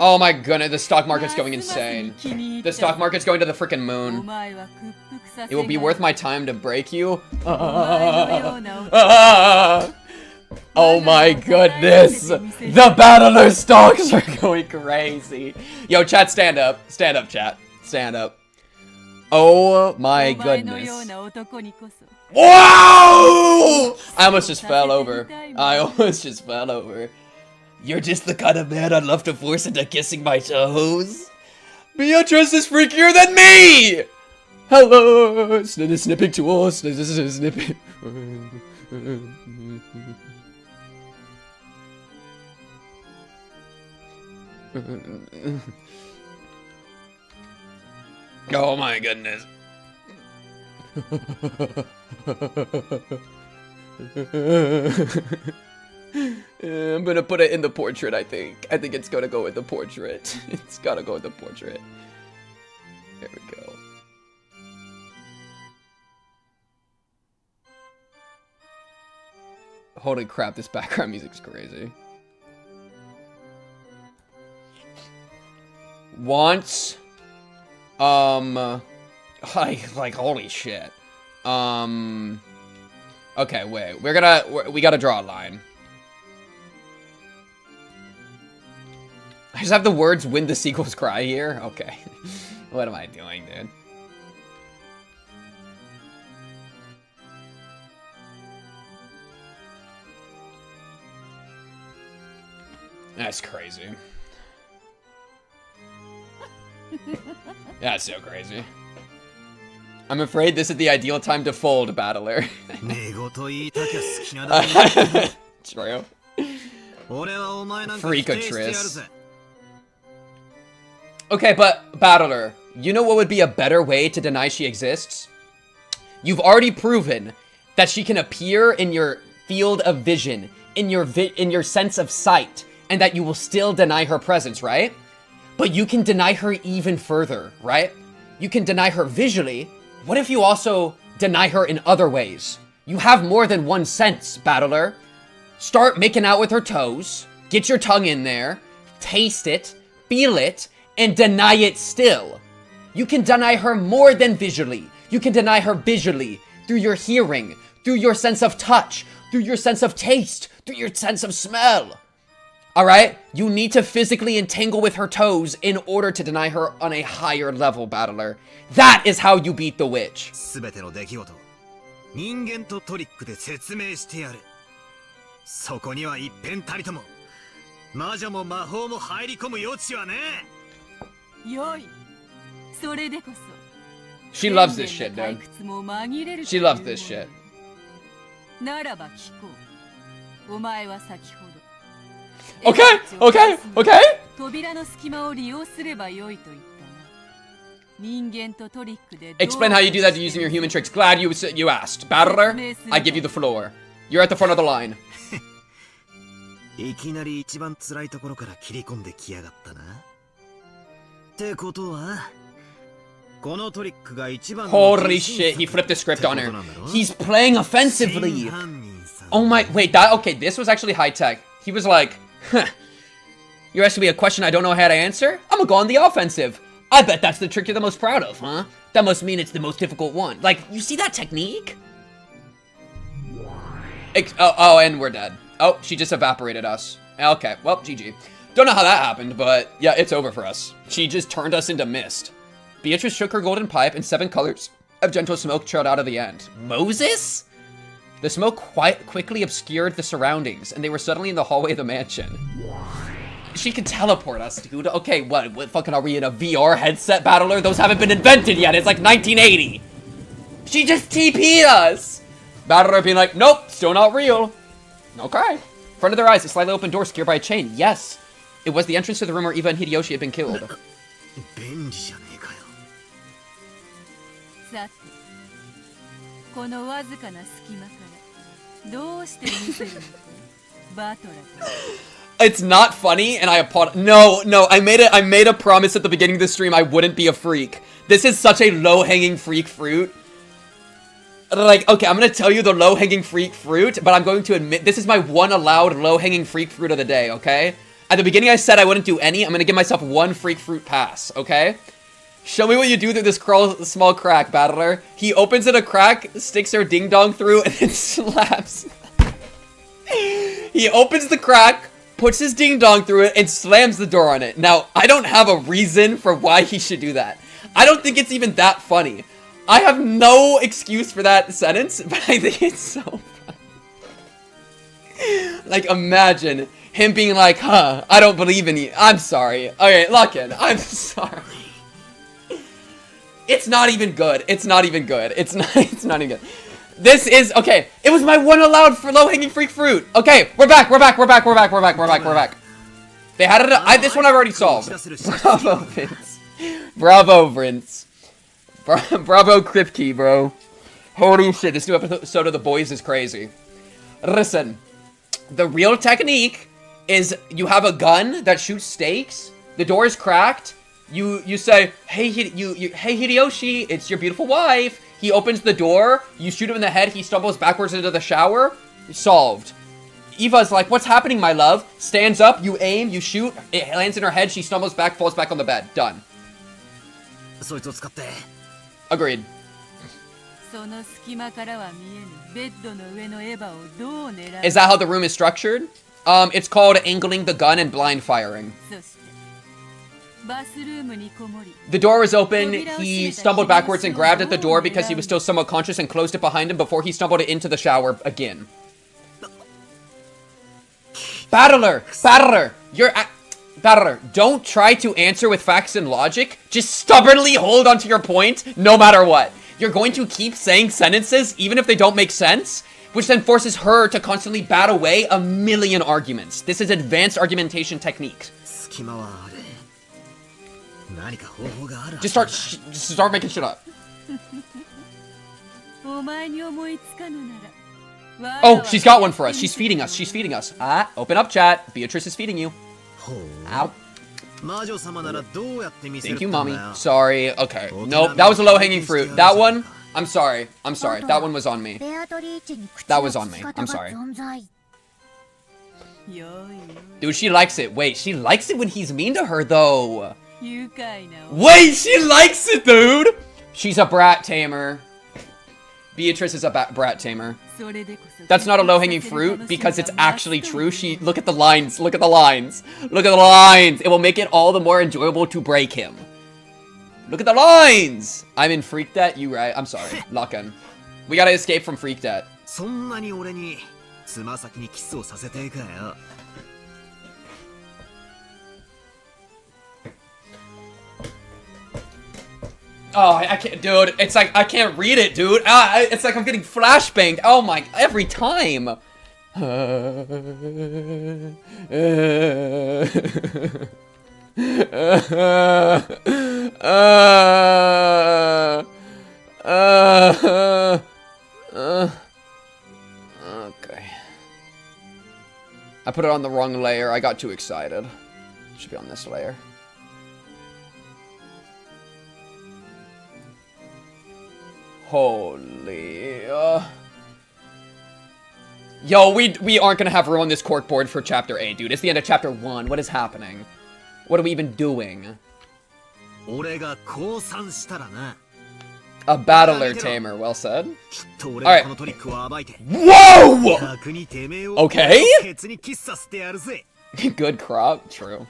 Oh my goodness, the stock market's going insane. The stock market's going to the freaking moon. It will be worth my time to break you. Oh my goodness. The battler stocks are going crazy. Yo, chat, stand up. Stand up, chat. Stand up. Oh my goodness. Whoa! I almost just fell over. You're just the kind of man I'd love to force into kissing my toes. Beatrice is freakier than me! Hello! Snipping tool. Snipping. Oh my goodness. I'm gonna put it in the portrait, I think. I think it's gonna go with the portrait. It's gotta go with the portrait. There we go. Holy crap, this background music's crazy. Once, like holy shit. Okay, wait. We gotta draw a line. I just have the words "When the sequels cry" here. Okay. What am I doing, dude? That's crazy. That's so crazy. I'm afraid this is the ideal time to fold, Battler. True. Freakatress. Okay, but Battler, you know what would be a better way to deny she exists? You've already proven that she can appear in your field of vision, in your sense of sight, and that you will still deny her presence, right? But you can deny her even further, right? You can deny her visually. What if you also deny her in other ways? You have more than one sense, Battler. Start making out with her toes, get your tongue in there, taste it, feel it, and deny it still. You can deny her more than visually. You can deny her visually, through your hearing, through your sense of touch, through your sense of taste, through your sense of smell. Alright? You need to physically entangle with her toes in order to deny her on a higher level, Battler. That is how you beat the witch. She loves this shit, dude. She loves this shit. Okay, okay, okay. Explain how you do that using your human tricks. Glad you asked. Battler, I give you the floor. You're at the front of the line. Holy shit, he flipped the script on her. He's playing offensively. Oh my, wait, okay, this was actually high tech. He was like, huh, you're asking me a question I don't know how to answer? I'm gonna go on the offensive. I bet that's the trick you're the most proud of, huh? That must mean it's the most difficult one. Like, you see that technique? Oh, and we're dead. Oh, she just evaporated us. Okay, well, GG. Don't know how that happened, but yeah, it's over for us. She just turned us into mist. Beatrice shook her golden pipe and 7 colors of gentle smoke trailed out of the end. Moses? The smoke quite quickly obscured the surroundings, and they were suddenly in the hallway of the mansion. She can teleport us, dude. Okay, what fucking are we in a VR headset, Battler? Those haven't been invented yet. It's like 1980. She just TP'd us. Battler being like, nope, still not real. Okay. In front of their eyes, a slightly open door secured by a chain. Yes. It was the entrance to the room where Eva and Hideyoshi had been killed. さて、このわずかな隙間からどうして見せるのか、バトラー。 It's not funny, and I apologize. No, I made a promise at the beginning of the stream I wouldn't be a freak. This is such a low-hanging freak fruit. Like, okay, I'm gonna tell you the low-hanging freak fruit, but I'm going to admit this is my one allowed low-hanging freak fruit of the day, okay? At the beginning I said I wouldn't do any. I'm gonna give myself one freak fruit pass, okay? Show me what you do through this small crack, battler. He opens it a crack, sticks her ding-dong through, and then slaps. He opens the crack, puts his ding-dong through it, and slams the door on it. Now, I don't have a reason for why he should do that. I don't think it's even that funny. I have no excuse for that sentence, but I think it's so funny. Like, imagine him being like, huh, I don't believe in you. I'm sorry. Okay, lock in. I'm sorry. It's not even good. It's not even good. It's not even good. This is, okay, it was my one allowed for low-hanging freak fruit. Okay, we're back. They had it, this one I've already solved. Bravo, Vince. Bravo, Vince. Bravo, Kripke, bro. Holy shit, this new episode of The Boys is crazy. Listen, the real technique is you have a gun that shoots stakes, the door is cracked, you say, hey, hey Hideyoshi, it's your beautiful wife. He opens the door, you shoot him in the head, he stumbles backwards into the shower, solved. Eva's like, what's happening, my love? Stands up, you aim, you shoot, it lands in her head, she stumbles back, falls back on the bed. Done. Agreed. Is that how the room is structured? It's called angling the gun and blind firing. The door was open, he stumbled backwards and grabbed at the door because he was still somewhat conscious and closed it behind him before he stumbled into the shower again. Battler! Battler, don't try to answer with facts and logic. Just stubbornly hold onto your point, no matter what. You're going to keep saying sentences, even if they don't make sense, which then forces her to constantly bat away a million arguments. This is advanced argumentation technique. Just start making shit up. Oh, she's got one for us. She's feeding us. Ah, open up chat. Beatrice is feeding you. Ow. Thank you, mommy. Sorry. Okay. Nope. That was a low-hanging fruit. That one, I'm sorry. That one was on me. I'm sorry. Dude, she likes it. Wait, she likes it when he's mean to her, though. Wait, she likes it, dude! She's a brat tamer. Beatrice is a brat tamer. That's not a low-hanging fruit because it's actually true. Look at the lines. Look at the lines. It will make it all the more enjoyable to break him. Look at the lines. I'm in freak debt. You right. I'm sorry. Lock in. We gotta escape from freak debt. Oh, I can't, dude. It's like, I can't read it, dude. It's like I'm getting flashbanged. Oh my, every time. Okay. I put it on the wrong layer. I got too excited. It should be on this layer. Holy, Yo, we aren't gonna have room on this corkboard for chapter 8, dude. It's the end of chapter 1. What is happening? What are we even doing? A battler tamer, well said. Alright. Whoa! Okay? Good crop, true.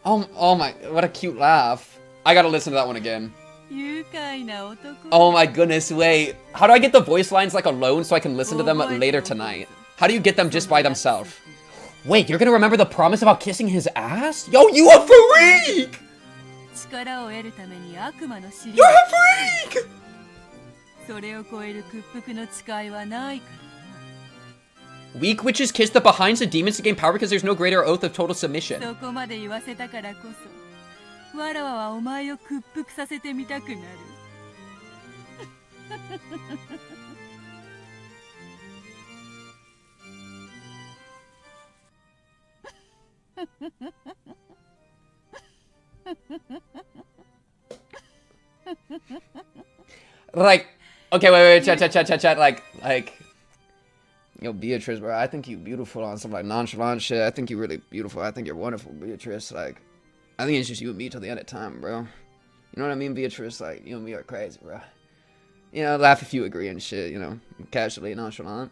Oh my, what a cute laugh. I gotta listen to that one again. Oh my goodness, wait. How do I get the voice lines like alone so I can listen to them later tonight? How do you get them just by themselves? Wait, you're gonna remember the promise about kissing his ass? Yo, you a freak! You're a freak! Weak witches kiss the behinds of demons to gain power because there's no greater oath of total submission. わらわはお前を屈服させてみたくなる。Like, okay, wait, chat, like, yo, Beatrice, bro, I think you beautiful on some, like, nonchalant shit. I think you really beautiful. I think you're wonderful, Beatrice. Like, I think it's just you and me till the end of time, bro. You know what I mean, Beatrice? Like, you and me are crazy, bro. You know, laugh if you agree and shit, you know, casually nonchalant.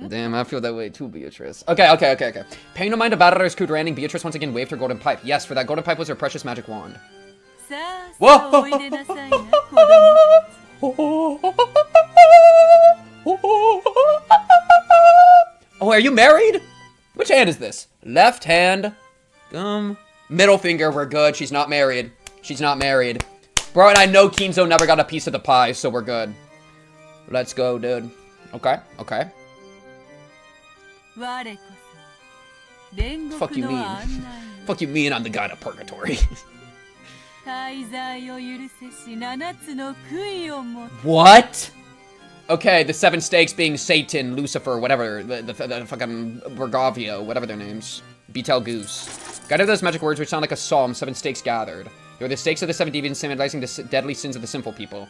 Damn, I feel that way too, Beatrice. Okay. Paying no mind to Battlers Coup Randing, Beatrice once again waved her golden pipe. Yes, for that golden pipe was her precious magic wand. Whoa! Oh, are you married? Which hand is this? Left hand. Middle finger, we're good. She's not married. She's not married. Bro, and I know Kinzo never got a piece of the pie, so we're good. Let's go, dude. Okay. Fuck you mean. Fuck you mean I'm the guy to purgatory. What? Okay, the 7 stakes being Satan, Lucifer, whatever, the fucking Bergavio, whatever their names. Betelgeuse. Guided those magic words which sound like a psalm, 7 stakes gathered. They were the stakes of the 7 deviants symbolizing the deadly sins of the sinful people.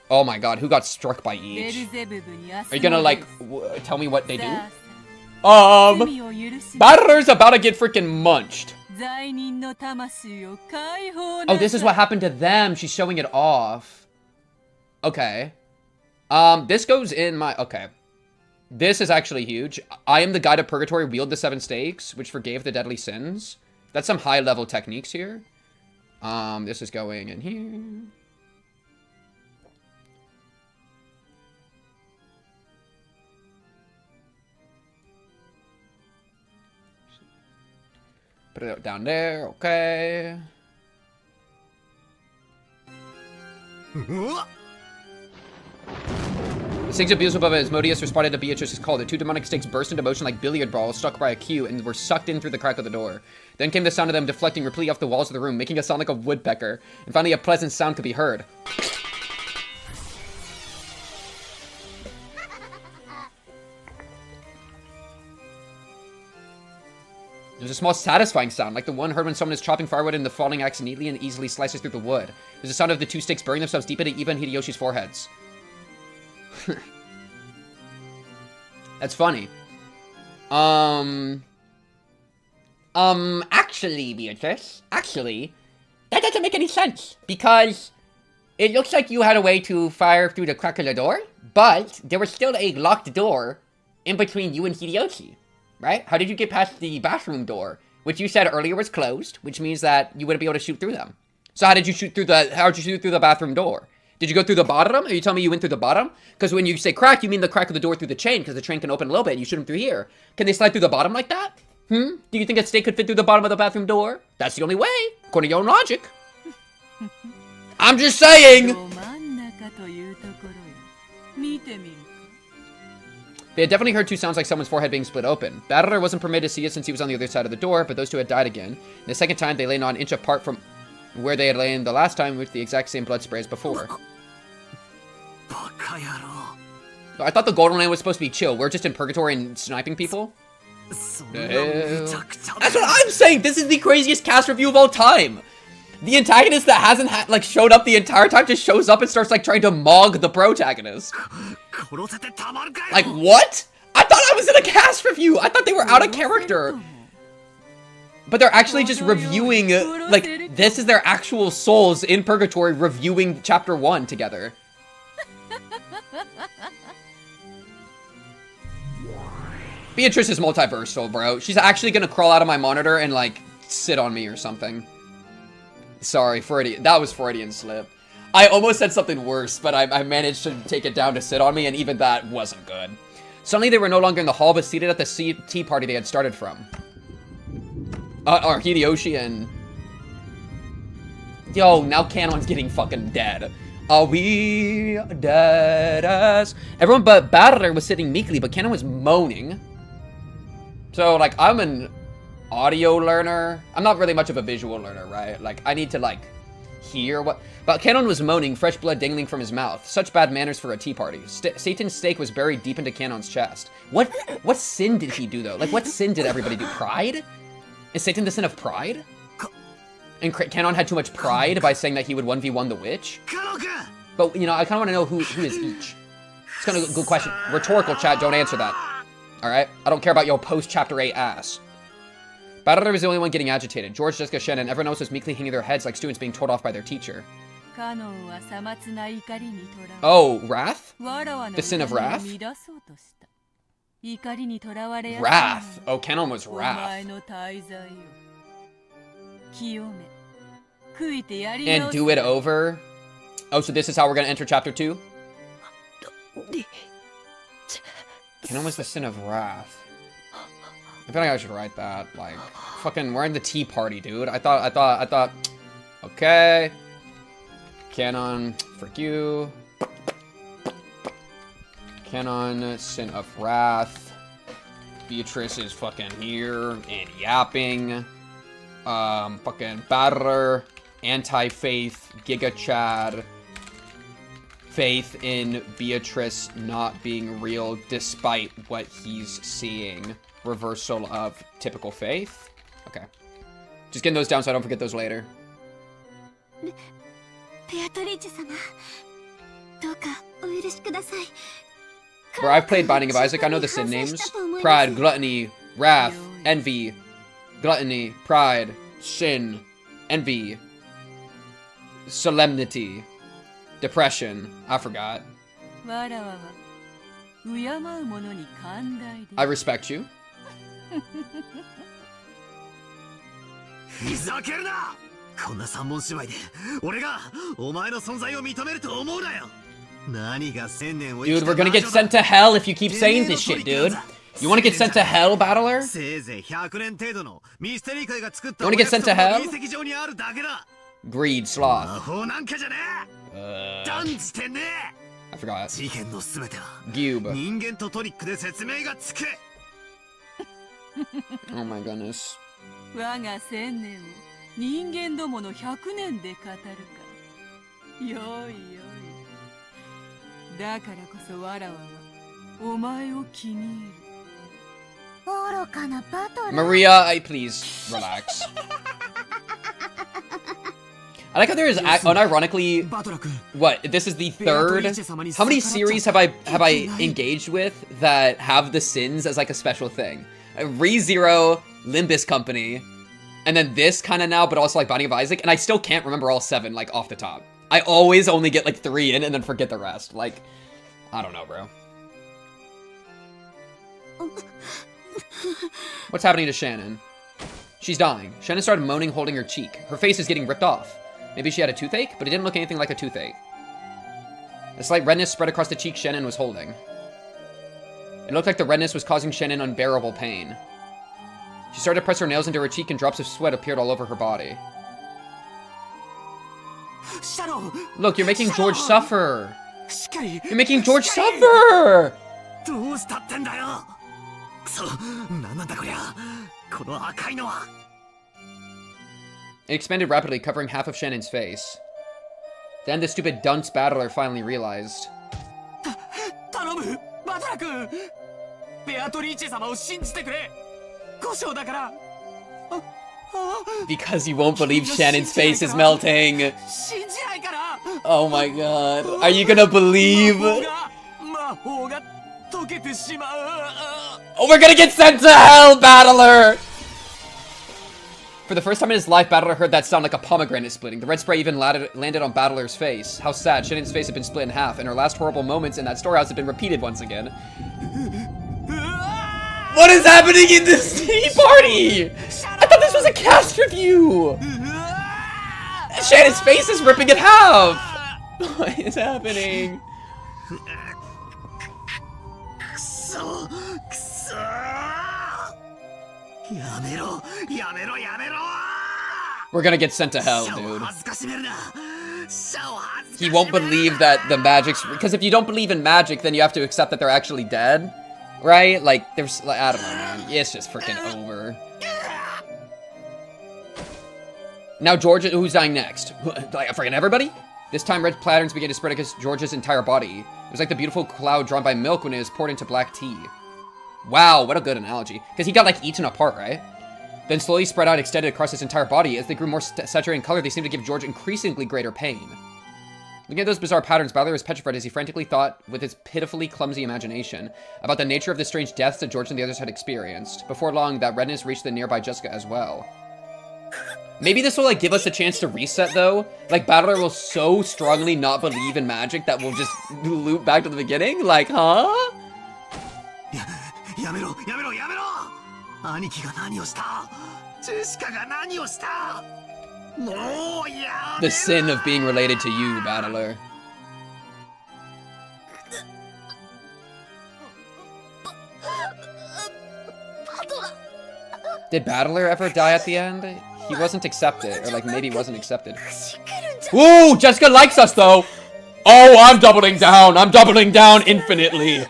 Oh my god, who got struck by each? Are you gonna, like, tell me what they do? Battlers about to get freaking munched. Oh, this is what happened to them. She's showing it off. Okay. This goes in my... Okay. This is actually huge. I am the guide of purgatory, wield the 7 stakes, which forgave the deadly sins. That's some high-level techniques here. This is going in here. Put it down there, okay. The stakes of Beelzebub as Modius responded to Beatrice's call. The 2 demonic stakes burst into motion like billiard balls struck by a cue and were sucked in through the crack of the door. Then came the sound of them deflecting repeatedly off the walls of the room, making a sound like a woodpecker. And finally a pleasant sound could be heard. There's a small satisfying sound, like the one heard when someone is chopping firewood and the falling axe neatly and easily slices through the wood. There's a sound of the 2 stakes burying themselves deep into Eva and Hideyoshi's foreheads. That's funny. Actually, Beatrice, that doesn't make any sense, because it looks like you had a way to fire through the crack of the door, but there was still a locked door in between you and Hideyoshi, right? How did you get past the bathroom door, which you said earlier was closed, which means that you wouldn't be able to shoot through them. So how did you shoot through the bathroom door? Did you go through the bottom? Are you telling me you went through the bottom? Because when you say crack, you mean the crack of the door through the chain, because the chain can open a little bit and you shoot them through here. Can they slide through the bottom like that? Do you think a stake could fit through the bottom of the bathroom door? That's the only way, according to your own logic. I'm just saying! They had definitely heard 2 sounds like someone's forehead being split open. Battler wasn't permitted to see it since he was on the other side of the door, but those 2 had died again. And the second time, they lay not an inch apart from where they had lain the last time with the exact same blood spray as before. I thought the Golden Land was supposed to be chill. We're just in purgatory and sniping people? That's what I'm saying! This is the craziest cast review of all time! The antagonist that hasn't showed up the entire time just shows up and starts trying to mog the protagonist. Like, what? I thought I was in a cast review! I thought they were out of character! But they're actually just reviewing, this is their actual souls in purgatory reviewing chapter 1 together. Beatrice is multiversal, bro. She's actually gonna crawl out of my monitor and, sit on me or something. Sorry, Freudian. That was Freudian slip. I almost said something worse, but I managed to take it down to sit on me, and even that wasn't good. Suddenly, they were no longer in the hall, but seated at the tea party they had started from. Are Hideyoshi and... Yo, now Kanon's getting fucking dead. Are we dead as... Everyone but Battler was sitting meekly, but Kanon was moaning. So, I'm in... audio learner. I'm not really much of a visual learner, right? Like, I need to, like, hear what... But Canon was moaning, fresh blood dangling from his mouth. Such bad manners for a tea party. Satan's stake was buried deep into Canon's chest. What sin did he do, though? Like, what sin did everybody do? Pride? Is Satan the sin of pride? And Canon had too much pride by saying that he would 1v1 the witch? But, you know, I kind of want to know who is each. It's kind of a good question. Rhetorical, chat, don't answer that. Alright? I don't care about your post-chapter 8 ass. Battler was the only one getting agitated. George, Jessica, Shannon, everyone else was meekly hanging their heads like students being told off by their teacher. Oh, wrath? The sin of wrath? Wrath. Oh, Canon was wrath. And do it over? Oh, so this is how we're gonna enter chapter 2? Canon was the sin of wrath. I feel like I should write that. Like, fucking, we're in the tea party, dude. I thought, okay. Canon, frick you. Canon, sin of wrath. Beatrice is fucking here and yapping. Fucking battler, anti-faith, Giga Chad. Faith in Beatrice not being real despite what he's seeing. Reversal of typical faith. Okay. Just getting those down so I don't forget those later. Bro, I've played Binding of Isaac. I know the sin names. Pride, gluttony, wrath, envy, gluttony, pride, sin, envy, solemnity, depression. I forgot. I respect you. Dude, we're gonna get sent to hell if you keep saying this shit, dude. You wanna get sent to hell, Battler? You wanna get sent to hell? Greed, sloth. I forgot. Gube. Oh my goodness. Maria, please relax. I like how there is unironically. What? This is the third. How many series have I engaged with that have the sins as like a special thing? ReZero, Limbus Company, and then this kind of now, but also like Binding of Isaac, and I still can't remember all 7 like off the top. I always only get like 3 in and then forget the rest. Like, I don't know, bro. What's happening to Shannon? She's dying. Shannon started moaning, holding her cheek. Her face is getting ripped off. Maybe she had a toothache, but it didn't look anything like a toothache. A slight redness spread across the cheek Shannon was holding. It looked like the redness was causing Shannon unbearable pain. She started to press her nails into her cheek and drops of sweat appeared all over her body. Look, you're making George suffer! You're making George suffer! It expanded rapidly, covering half of Shannon's face. Then the stupid dunce battler finally realized. Because you won't believe Shannon's face is melting. Oh my god. Are you gonna believe? Oh, we're gonna get sent to hell, Battler! For the first time in his life, Battler heard that sound like a pomegranate splitting. The red spray even landed on Battler's face. How sad. Shannon's face had been split in half, and her last horrible moments in that storehouse had been repeated once again. What is happening in this tea party? I thought this was a cast review! Shannon's face is ripping in half! What is happening? We're gonna get sent to hell, dude. He won't believe that the magic's... Because if you don't believe in magic, then you have to accept that they're actually dead. Right? Like, there's... Like, I don't know, man. It's just freaking over. Now George, who's dying next? Like, freaking everybody? This time red patterns began to spread against George's entire body. It was like the beautiful cloud drawn by milk when it is poured into black tea. Wow, what a good analogy. Because he got, like, eaten apart, right? Then slowly spread out, extended across his entire body. As they grew more saturated in color, they seemed to give George increasingly greater pain. Looking at those bizarre patterns, Bowler was petrified as he frantically thought, with his pitifully clumsy imagination, about the nature of the strange deaths that George and the others had experienced. Before long, that redness reached the nearby Jessica as well. Maybe this will, like, give us a chance to reset, though. Like, Battler will so strongly not believe in magic that we'll just loop back to the beginning? Like, huh? The sin of being related to you, Battler. Did Battler ever die at the end? He wasn't accepted, or like maybe wasn't accepted. Woo! Jessica likes us though! Oh, I'm doubling down! I'm doubling down infinitely!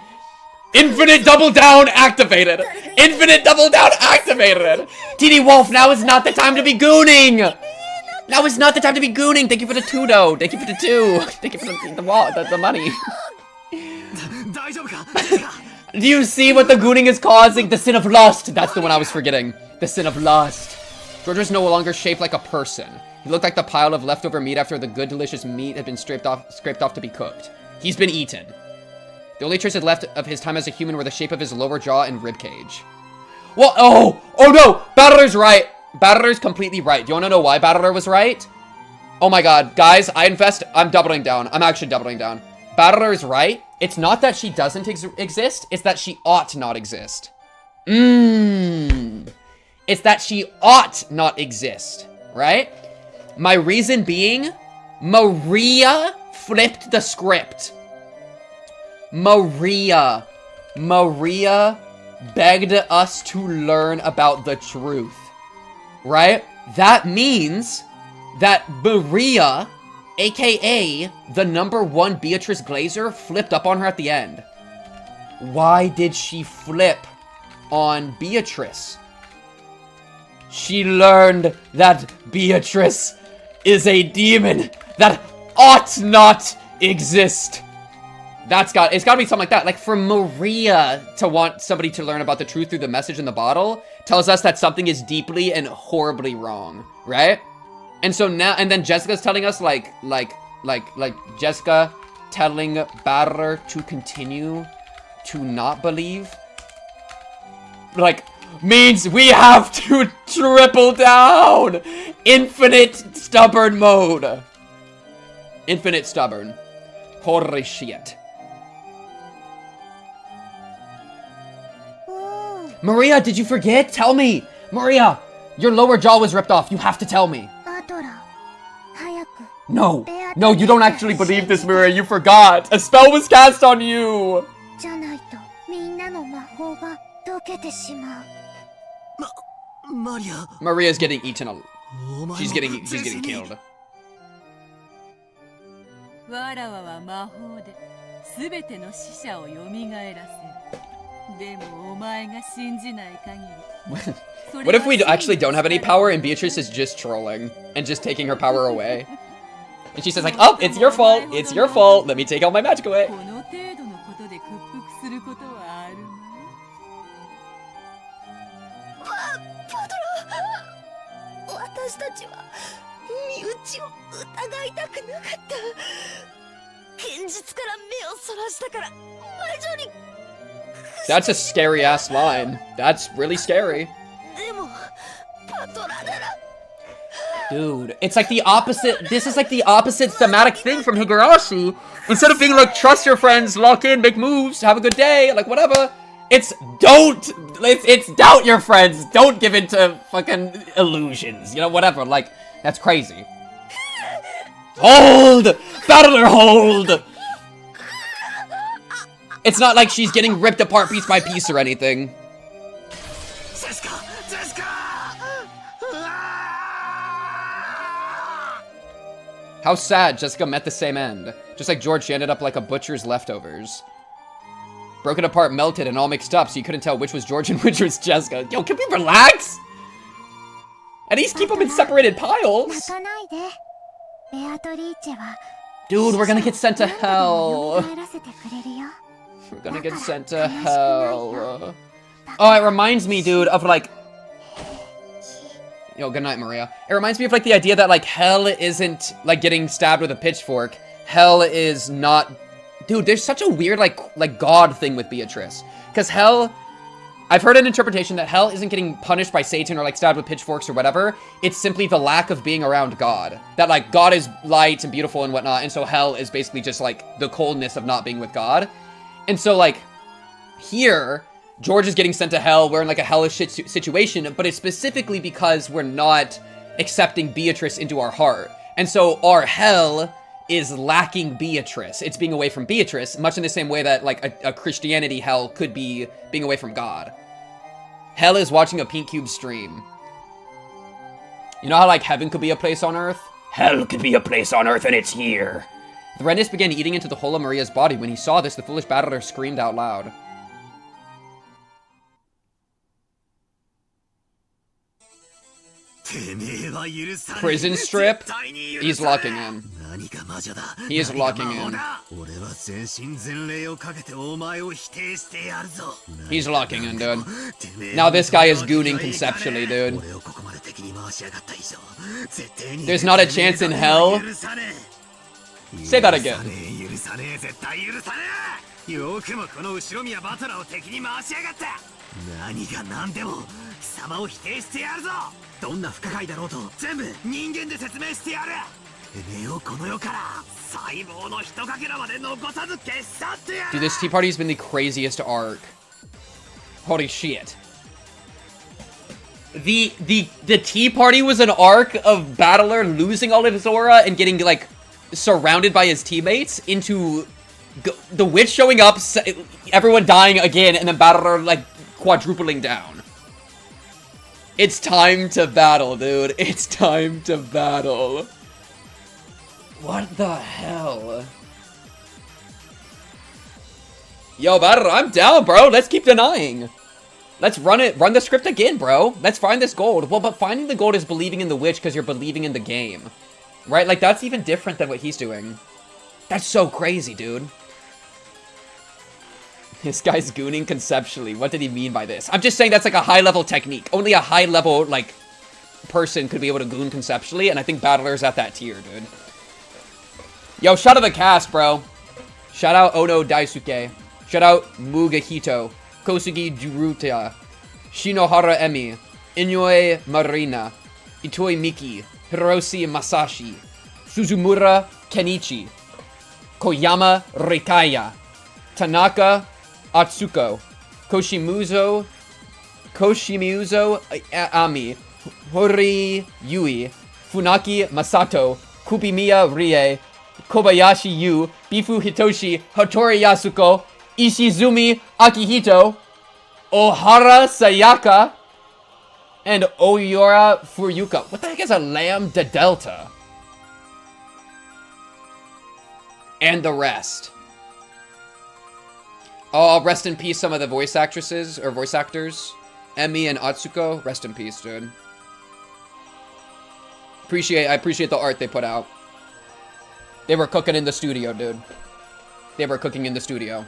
Infinite double down activated! Infinite double down activated! TD Wolf, now is not the time to be gooning! Now is not the time to be gooning! Thank you for the 2 though! Thank you for the 2! Thank you for the money. Do you see what the gooning is causing? The sin of lust! That's the one I was forgetting. The sin of lust. George was no longer shaped like a person. He looked like the pile of leftover meat after the good, delicious meat had been scraped off to be cooked. He's been eaten. The only traces left of his time as a human were the shape of his lower jaw and ribcage. Well, oh no! Battler's right! Battler's completely right. Do you want to know why Battler was right? Oh my god, guys, I'm doubling down. I'm actually doubling down. Battler is right. It's not that she doesn't exist, it's that she ought not exist. It's that she ought not exist, right? My reason being, Maria flipped the script. Maria begged us to learn about the truth, right? That means that Maria, aka the #1 Beatrice Glazer, flipped up on her at the end. Why did she flip on Beatrice? She learned that Beatrice is a demon that ought not exist. It's got to be something like that. Like, for Maria to want somebody to learn about the truth through the message in the bottle tells us that something is deeply and horribly wrong, right? And so now, and then Jessica's telling us, like Jessica telling Battler to continue to not believe, like, means we have to triple down. Infinite stubborn mode. Infinite stubborn. Holy shit. Maria, did you forget? Tell me. Maria, your lower jaw was ripped off. You have to tell me. No, you don't actually believe this, Maria. You forgot. A spell was cast on you. Maria's getting eaten. She's getting killed. What if we actually don't have any power and Beatrice is just trolling and just taking her power away? And she says like, oh, it's your fault. It's your fault. Let me take all my magic away. That's a scary ass line. That's really scary. Dude, it's like the opposite. This is like the opposite thematic thing from Higurashi. Instead of being like, trust your friends, lock in, make moves, have a good day, like whatever. It's doubt your friends. Don't give in to fucking illusions. You know, whatever. Like, that's crazy. Hold! Battler, hold! It's not like she's getting ripped apart piece by piece or anything. How sad, Jessica met the same end. Just like George, she ended up like a butcher's leftovers. Broken apart, melted, and all mixed up, so you couldn't tell which was George and which was Jessica. Yo, can we relax? At least keep them in separated piles. Dude, we're gonna get sent to hell. We're gonna get sent to hell. Oh, it reminds me, dude, of like... Yo, good night, Maria. It reminds me of like the idea that like hell isn't like getting stabbed with a pitchfork. Hell is not... Dude, there's such a weird like God thing with Beatrice. Because hell... I've heard an interpretation that hell isn't getting punished by Satan or like stabbed with pitchforks or whatever. It's simply the lack of being around God. That like God is light and beautiful and whatnot, and so hell is basically just like the coldness of not being with God. And so like here, George is getting sent to hell. We're in like a hellish situation, but it's specifically because we're not accepting Beatrice into our heart. And so our hell is lacking Beatrice. It's being away from Beatrice, much in the same way that like a Christianity hell could be being away from God. Hell is watching a Pink Cube stream. You know how like heaven could be a place on earth? Hell could be a place on earth and it's here. The redness began eating into the whole of Maria's body. When he saw this, the foolish battler screamed out loud. Prison strip? He's locking in. He is locking in. He's locking in, dude. Now this guy is gooning conceptually, dude. There's not a chance in hell? Say that again. Dude, this Tea Party's been the craziest arc. Holy shit. The Tea Party was an arc of Battler losing all of his aura and getting, like, surrounded by his teammates into the witch showing up, everyone dying again, and then Battler, like, quadrupling down. It's time to battle, dude. It's time to battle. What the hell? Yo, Battler, I'm down, bro. Let's keep denying. Let's run the script again, bro. Let's find this gold. Well, but finding the gold is believing in the witch because you're believing in the game. Right? Like, that's even different than what he's doing. That's so crazy, dude. This guy's gooning conceptually. What did he mean by this? I'm just saying that's like a high-level technique. Only a high-level, like, person could be able to goon conceptually, and I think Battler's at that tier, dude. Yo, shout out the cast, bro. Shout out Ono Daisuke. Shout out Mugahito. Kosugi Juruta. Shinohara Emi. Inoue Marina. Itoi Miki. Hiroshi Masashi. Suzumura Kenichi. Koyama Rikaya. Tanaka Atsuko. Koshimuzo Ami. Hori Yui. Funaki Masato. Kubimiya Rie. Kobayashi Yu. Bifu Hitoshi. Hattori Yasuko. Ishizumi Akihito. Ohara Sayaka. And Oyora Fuyuka. What the heck is a Lambda Delta? And the rest. Oh, rest in peace some of the voice actresses, or voice actors. Emi and Atsuko, rest in peace, dude. I appreciate the art they put out. They were cooking in the studio, dude. They were cooking in the studio.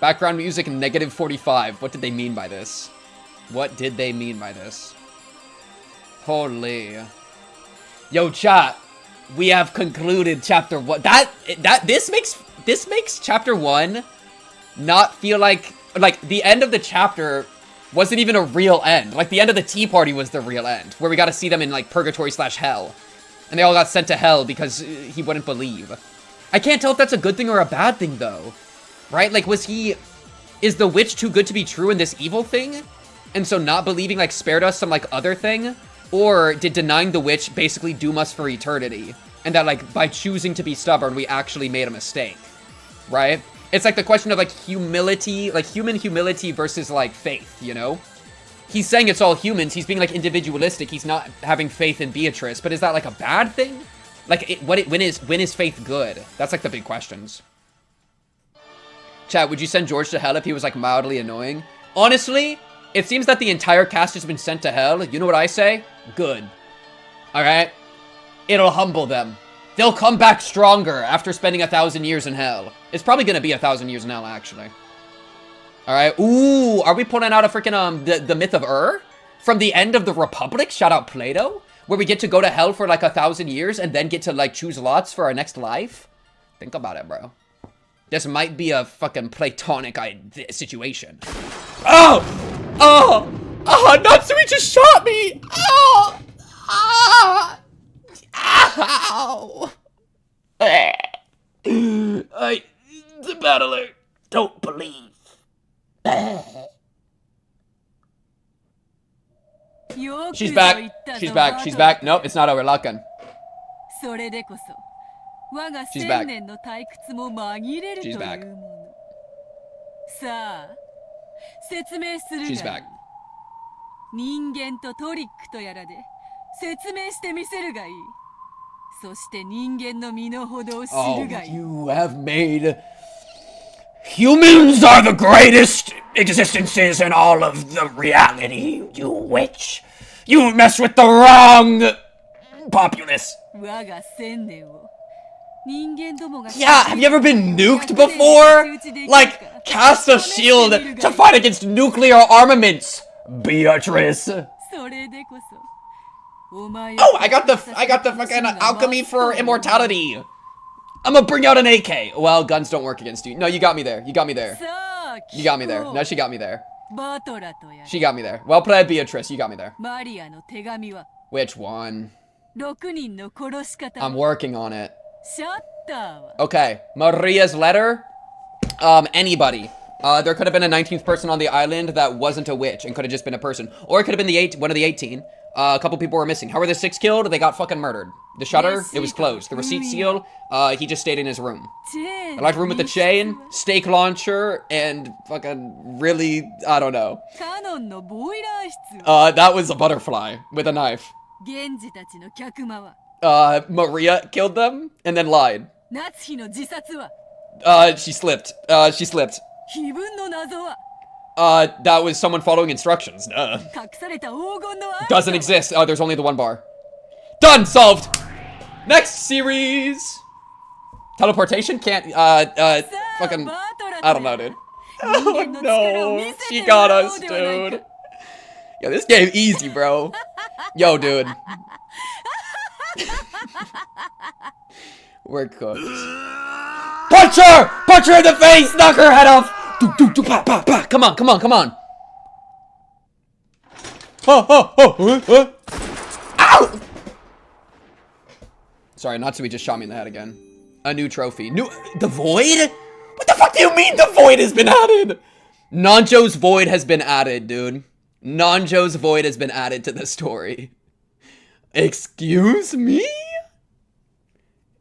Background music, -45. What did they mean by this? What did they mean by this? Holy. Yo, chat. We have concluded chapter 1. This makes chapter 1 not feel like the end of the chapter wasn't even a real end. Like the end of the Tea Party was the real end, where we got to see them in like purgatory/hell, and they all got sent to hell because he wouldn't believe. I can't tell if that's a good thing or a bad thing though, right? Like is the witch too good to be true in this evil thing, and so not believing like spared us some like other thing? Or did denying the witch basically doom us for eternity? And that, like, by choosing to be stubborn, we actually made a mistake. Right? It's like the question of, like, humility, like, human humility versus, like, faith, you know? He's saying it's all humans. He's being, like, individualistic. He's not having faith in Beatrice. But is that, like, a bad thing? Like, when is faith good? That's, like, the big questions. Chat, would you send George to hell if he was, like, mildly annoying? Honestly, It seems that the entire cast has been sent to hell. You know what I say? Good. Alright? It'll humble them. They'll come back stronger after spending 1,000 years in hell. It's probably gonna be 1,000 years in hell, actually. Alright. Ooh, are we pulling out a freaking, the myth of Ur? From the end of the Republic? Shout out Plato? Where we get to go to hell for like 1,000 years and then get to like choose lots for our next life? Think about it, bro. This might be a fucking Platonic situation. Oh! Oh! Oh, Natsuhi just shot me! Oh! Ah! Ow! The battler don't believe. She's back. She's back. She's back. Nope, it's not over. Lockin. She's back. She's back. She's back. Oh, you have made... Humans are the greatest existences in all of the reality, you witch. You mess with the wrong populace. Yeah, have you ever been nuked before? Like, cast a shield to fight against nuclear armaments, Beatrice. Oh, I got the fucking alchemy for immortality. I'm gonna bring out an AK. Well, guns don't work against you. No, you got me there. You got me there. You got me there. No, she got me there. She got me there. Well played, Beatrice. You got me there. Which one? I'm working on it. Okay, Maria's letter. Anybody. There could have been a 19th person on the island that wasn't a witch and could have just been a person. Or it could have been one of the 18. A couple people were missing. How were the 6 killed? They got fucking murdered. The shutter, it was closed. The receipt seal, he just stayed in his room. I like room with the chain, steak launcher, and fucking really, I don't know. That was a butterfly with a knife. Maria killed them and then lied. She slipped. She slipped. That was someone following instructions. Doesn't exist. Oh, there's only the 1 bar. Done! Solved! Next series! Teleportation? Can't, fucking... I don't know, dude. Oh, no! She got us, dude. Yo, this game easy, bro. Yo, dude. We're cooked. Punch her! Punch her in the face! Knock her head off! Come on, come on, come on! Oh! Ow! Sorry, Natsuhi just shot me in the head again. A new trophy. The Void? What the fuck do you mean the Void has been added? Nanjo's Void has been added, dude. Nanjo's Void has been added to the story. Excuse me?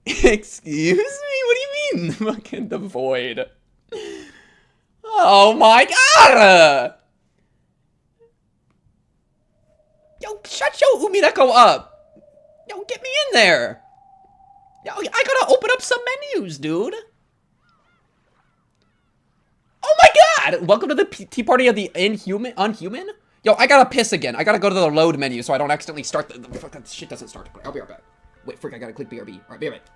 Excuse me? What do you mean? Fucking the Void. Oh my god! Yo, shut your Umineko up! Yo, get me in there! Yo, I gotta open up some menus, dude! Oh my god! Welcome to the tea party of the unhuman? Yo, I gotta piss again. I gotta go to the load menu so I don't accidentally start the shit doesn't start. I'll be right back. Wait, frick, I gotta click BRB. Alright, be right back.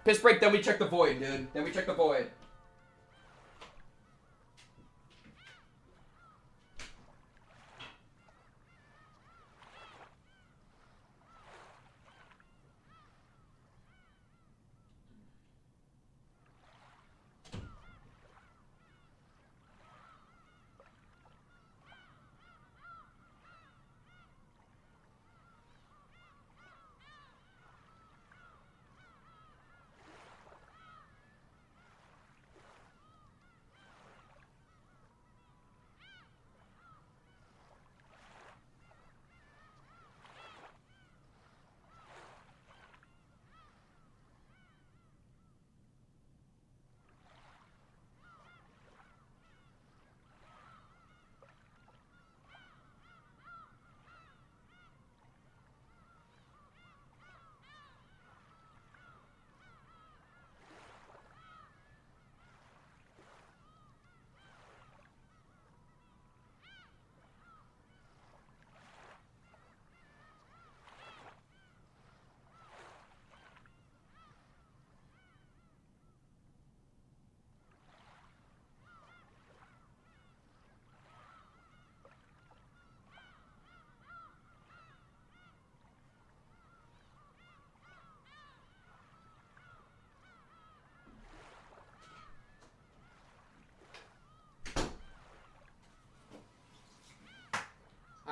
Piss break, then we check the void, dude. Then we check the void.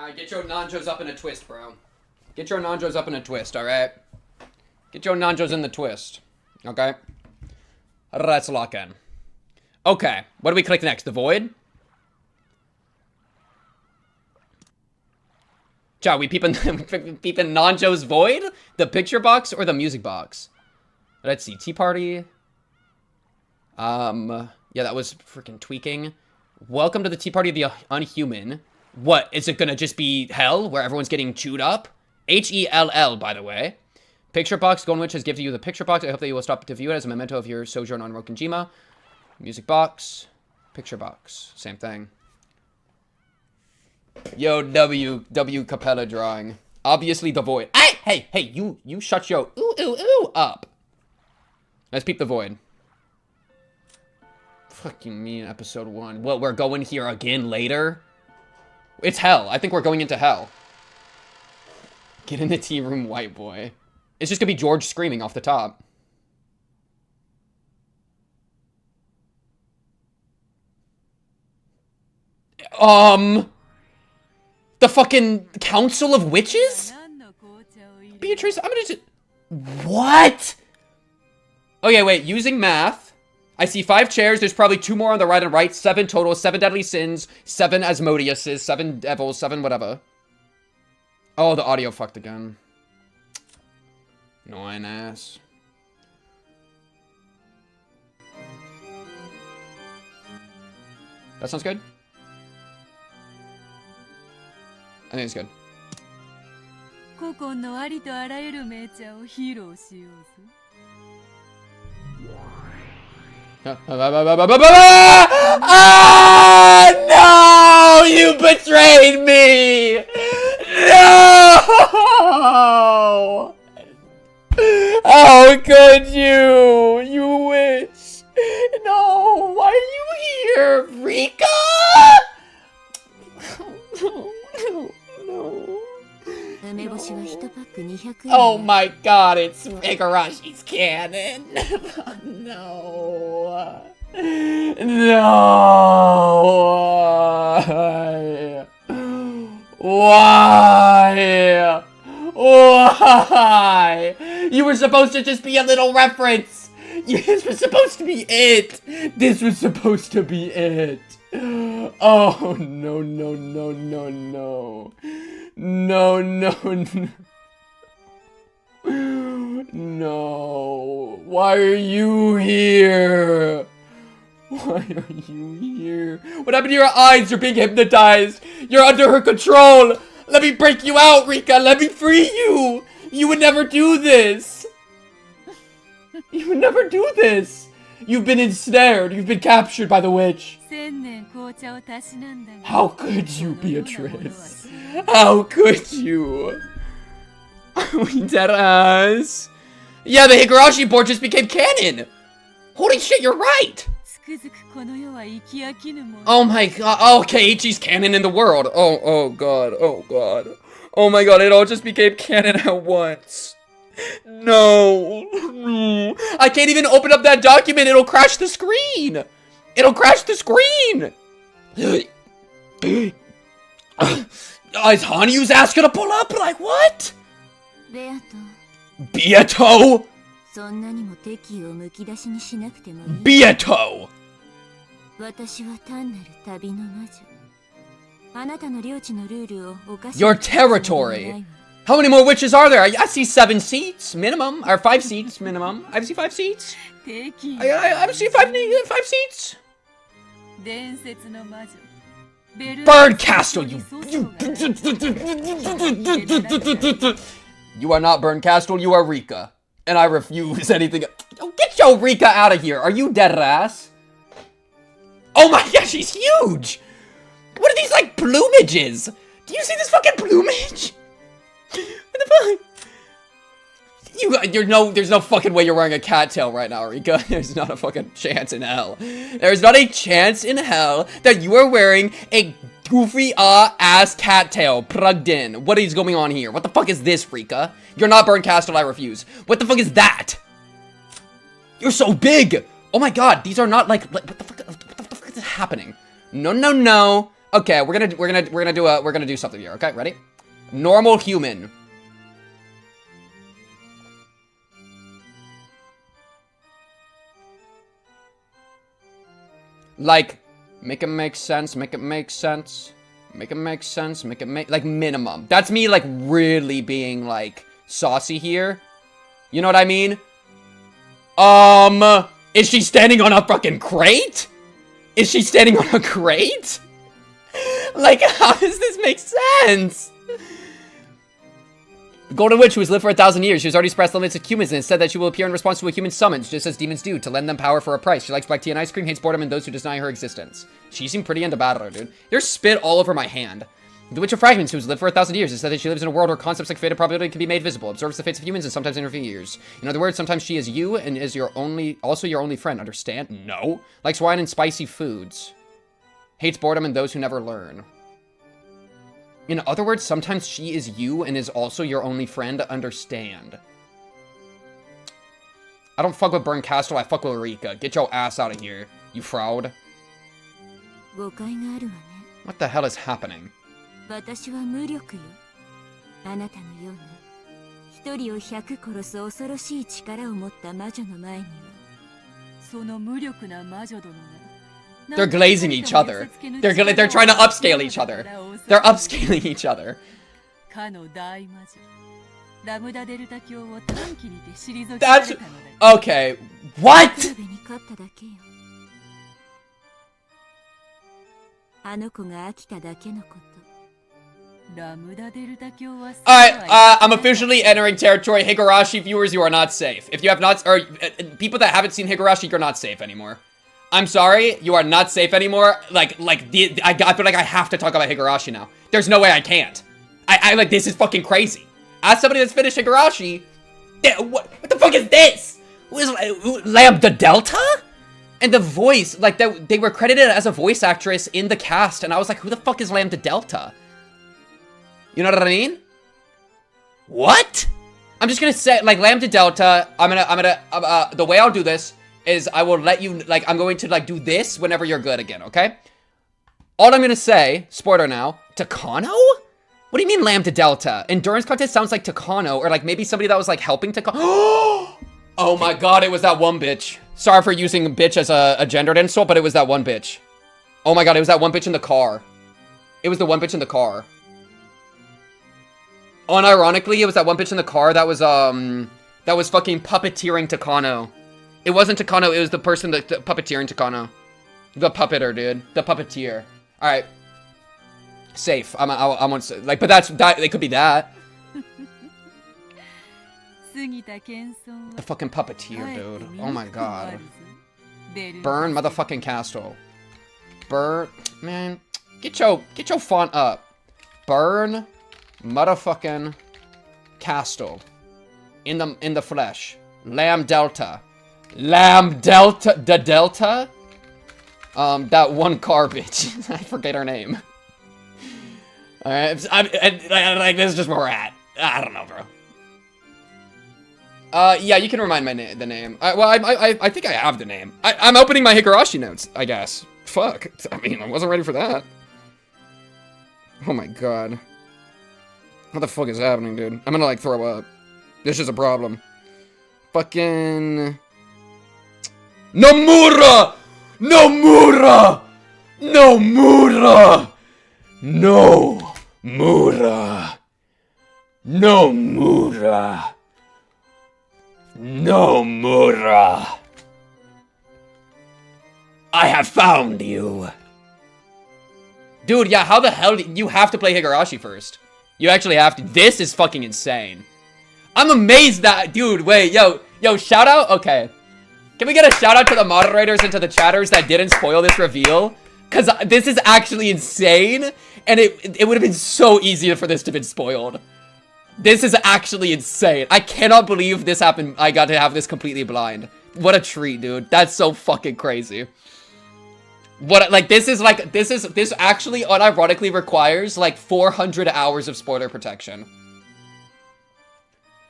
Alright, get your nanjos up in a twist, bro. Get your nanjos up in a twist, alright? Get your nanjos in the twist. Okay? Let's lock in. Okay, what do we click next? The void? Chow, we peeping Nanjo's void? The picture box or the music box? Let's see, tea party. Yeah, that was freaking tweaking. Welcome to the tea party of the unhuman. What, is it gonna just be hell where everyone's getting chewed up? H-E-L-L, by the way. Picture box, Gon Witch has given you the picture box. I hope that you will stop to view it as a memento of your sojourn on Rokenjima. Music box, picture box, same thing. Yo, W Capella drawing. Obviously the void. Hey, you shut your ooh up. Let's peep the void. Fucking me in episode 1. Well, we're going here again later? It's hell. I think we're going into hell. Get in the tea room, white boy. It's just gonna be George screaming off the top. The fucking Council of Witches? Beatrice, I'm gonna just... What? Okay, wait, using math. I see 5 chairs, there's probably 2 more on the right and right, 7 total, 7 deadly sins, 7 Asmodeuses, 7 devils, 7 whatever. Oh, the audio fucked again. Annoying ass. That sounds good. I think it's good. No! You betrayed me! No! How could you? You witch! No! Why are you here, Rika? Oh my god, it's Higurashi's cannon. No. No. Why? Why? You were supposed to just be a little reference. This was supposed to be it. This was supposed to be it. Oh, no, no, no, no, no. No, no, no. No. Why are you here? Why are you here? What happened to your eyes? You're being hypnotized. You're under her control. Let me break you out, Rika. Let me free you. You would never do this. You would never do this. You've been ensnared. You've been captured by the witch. How could you, Beatrice? How could you? We dead ass. Yeah, the Higurashi board just became canon. Holy shit, you're right. Oh my god. Oh, Keiichi's canon in the world. Oh god. Oh god. Oh my god, it all just became canon at once. No. I can't even open up that document. It'll crash the screen. It'll crash the screen. Is Hanyu's ass gonna pull up? Like, what? Beato? Beato! Your territory. How many more witches are there? I see 7 seats minimum, or 5 seats minimum. I see 5 seats. I see 5 seats. Bird Castle, you are not Burn Castle, you are Rika. And I refuse anything. Oh, get your Rika out of here. Are you dead ass? Oh my gosh, she's huge. What are these, like, plumages? Do you see this fucking plumage? What the fuck? There's no fucking way you're wearing a cattail right now, Rika. There's not a fucking chance in hell. There's not a chance in hell that you are wearing a goofy ass cattail plugged in. What is going on here? What the fuck is this, Rika? You're not Burn Castle, I refuse. What the fuck is that? You're so big. Oh my god, these are not like what the fuck is happening? No, no, no. Okay, we're gonna do something here. Okay, ready? Normal human. Like, make it make sense, make it make sense. Make it make sense, make it make, like, minimum. That's me, like, really being, like, saucy here. You know what I mean? Is she standing on a fucking crate? Is she standing on a crate? Like, how does this make sense? The Golden Witch, who has lived for 1,000 years, she has already expressed the limits of humans and said that she will appear in response to a human summons, just as demons do, to lend them power for a price. She likes black tea and ice cream, hates boredom, and those who deny her existence. She seemed pretty into battle, dude. There's spit all over my hand. The Witch of Fragments, who has lived for 1,000 years, has said that she lives in a world where concepts like fate and probability can be made visible, observes the fates of humans, and sometimes interferes. In other words, sometimes she is you and is also your only friend. Understand? No. Likes wine and spicy foods. Hates boredom and those who never learn. In other words, sometimes she is you and is also your only friend. Understand? I don't fuck with Burn Castle, I fuck with Rika. Get your ass out of here, you fraud. What the hell is happening? They're glazing each other. They're trying to upscale each other. They're upscaling each other. That's... Okay. What? Alright, I'm officially entering territory. Higurashi viewers, you are not safe. If you have not, or people that haven't seen Higurashi, you're not safe anymore. I'm sorry, you are not safe anymore. I feel like I have to talk about Higurashi now. There's no way I can't. I like, this is fucking crazy. As somebody that's finished Higurashi, what the fuck is this? Who is Lambda Delta? And the voice, like, they were credited as a voice actress in the cast, and I was like, who the fuck is Lambda Delta? You know what I mean? What? I'm just gonna say, like, Lambda Delta, the way I'll do this is I will let you, like, I'm going to, like, do this whenever you're good again, okay? All I'm gonna say, spoiler now, Takano? What do you mean Lambda Delta? Endurance contest sounds like Takano, or, like, maybe somebody that was, like, helping Takano. Oh my god, it was that one bitch. Sorry for using bitch as a gendered insult, but it was that one bitch. Oh my god, it was that one bitch in the car. It was the one bitch in the car. Unironically, it was that one bitch in the car that was fucking puppeteering Takano. It wasn't Takano, it was the person that puppeteering Takano. The puppeter, dude. The puppeteer. Alright. Safe. I won't say, like, but it could be that. The fucking puppeteer, dude. Oh my god. Burn motherfucking castle. Burn, man. Get your font up. Burn motherfucking castle. In the flesh. Lamb Delta. Lamb Delta, the Delta? That one car bitch. I forget her name. Alright, like, this is just where we're at. I don't know, bro. Yeah, you can remind the name. Well, I think I have the name. I'm opening my Higurashi notes, I guess. Fuck. I mean, I wasn't ready for that. Oh my god. What the fuck is happening, dude? I'm gonna, like, throw up. This is a problem. Fucking... Nomura! Nomura! Nomura! Nomura! Nomura! Nomura! I have found you! Dude, yeah, how the hell you have to play Higurashi first? You actually have to. This is fucking insane. I'm amazed that, dude, wait, yo, shout out? Okay. Can we get a shout out to the moderators and to the chatters that didn't spoil this reveal? Because this is actually insane, and it would have been so easy for this to have been spoiled. This is actually insane. I cannot believe this happened. I got to have this completely blind. What a treat, dude. That's so fucking crazy. What, like, this actually unironically requires, like, 400 hours of spoiler protection.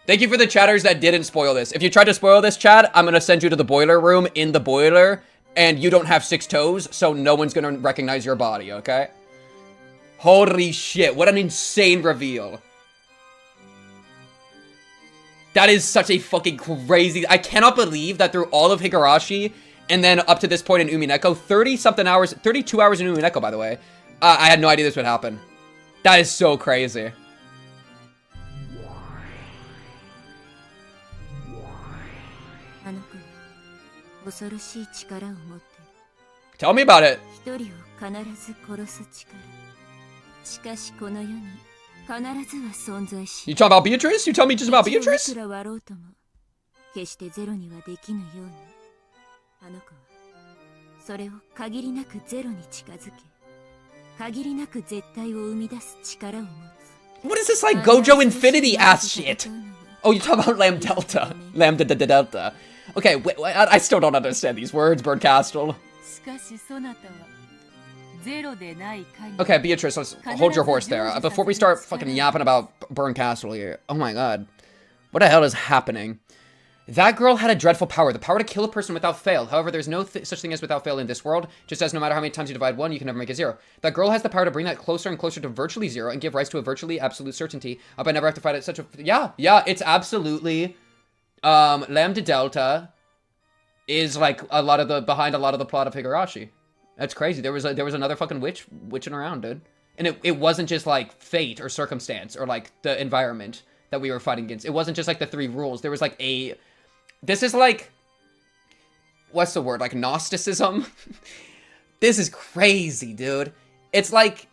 Thank you for the chatters that didn't spoil this. If you tried to spoil this, chat, I'm gonna send you to the boiler room in the boiler, and you don't have 6 toes, so no one's gonna recognize your body, okay? Holy shit, what an insane reveal. That is such a fucking crazy... I cannot believe that through all of Higurashi, and then up to this point in Umineko, 30-something hours, 32 hours in Umineko, by the way, I had no idea this would happen. That is so crazy. Tell me about it. You talking about Beatrice? You tell me just about Beatrice? What is this like Gojo Infinity ass shit? Oh, you talking about Lambda Delta. Lambda Delta. Okay, wait, I still don't understand these words, Burncastle. Okay, Beatrice, let's hold your horse there. Before we start fucking yapping about Burncastle here. Oh my god. What the hell is happening? That girl had a dreadful power, the power to kill a person without fail. However, there's no such thing as without fail in this world, just as no matter how many times you divide 1, you can never make it 0. That girl has the power to bring that closer and closer to virtually 0 and give rise to a virtually absolute certainty. I never have to fight it such a... Yeah, it's absolutely... Lambda Delta is like behind a lot of the plot of Higurashi. That's crazy. There was another fucking witch witching around, dude. And it wasn't just like fate or circumstance or like the environment that we were fighting against. It wasn't just like the 3 rules. There was like a... This is like... What's the word? Like Gnosticism? This is crazy, dude. It's like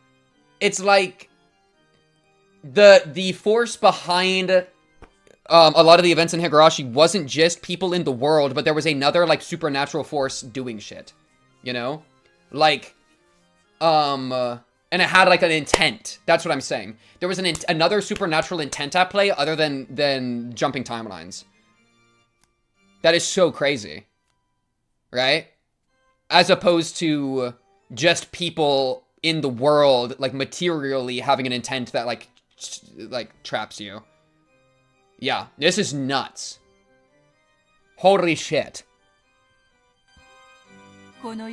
the force behind a lot of the events in Higurashi wasn't just people in the world, but there was another like supernatural force doing shit. You know? Like, and it had like an intent. That's what I'm saying. There was another supernatural intent at play other than jumping timelines. That is so crazy. Right? As opposed to just people in the world, like, materially having an intent that, like, traps you. Yeah, this is nuts. Holy shit. I'll try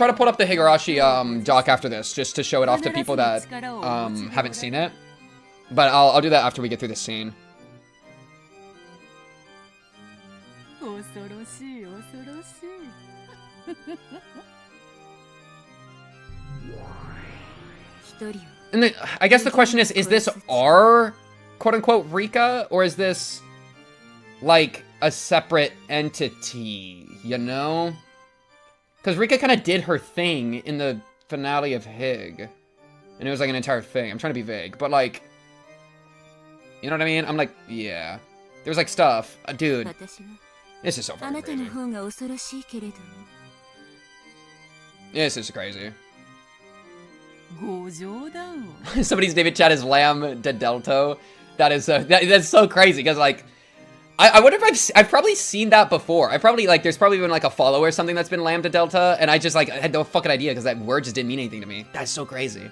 to pull up the Higurashi doc after this, just to show it off to people that haven't seen it. But I'll do that after we get through this scene. And then, I guess the question is this our quote-unquote Rika, or is this like a separate entity, you know? Because Rika kind of did her thing in the finale of Hig, and it was like an entire thing. I'm trying to be vague, but like, you know what I mean? I'm like, yeah. There was like stuff. Dude, this is so fucking crazy. This is crazy. Somebody's David chat is Lamb de Delto. That is that's so crazy because like I wonder if I've probably seen that before. I probably like there's probably been like a follower or something that's been Lamb de Delta, and I just like I had no fucking idea because that word just didn't mean anything to me. That's so crazy.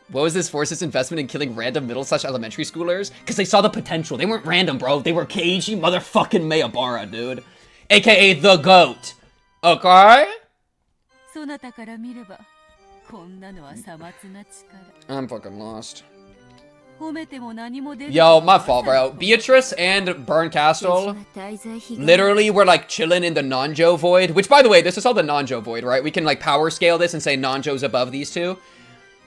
What was this force's investment in killing random middle/elementary schoolers? Because they saw the potential. They weren't random, bro. They were Keiji motherfucking Mayabara, dude. AKA the GOAT. Okay? I'm fucking lost. Yo, my fault, bro. Beatrice and Burncastle literally were like chilling in the Nanjo void. Which, by the way, this is all the Nanjo void, right? We can like power scale this and say Nanjo's above these two.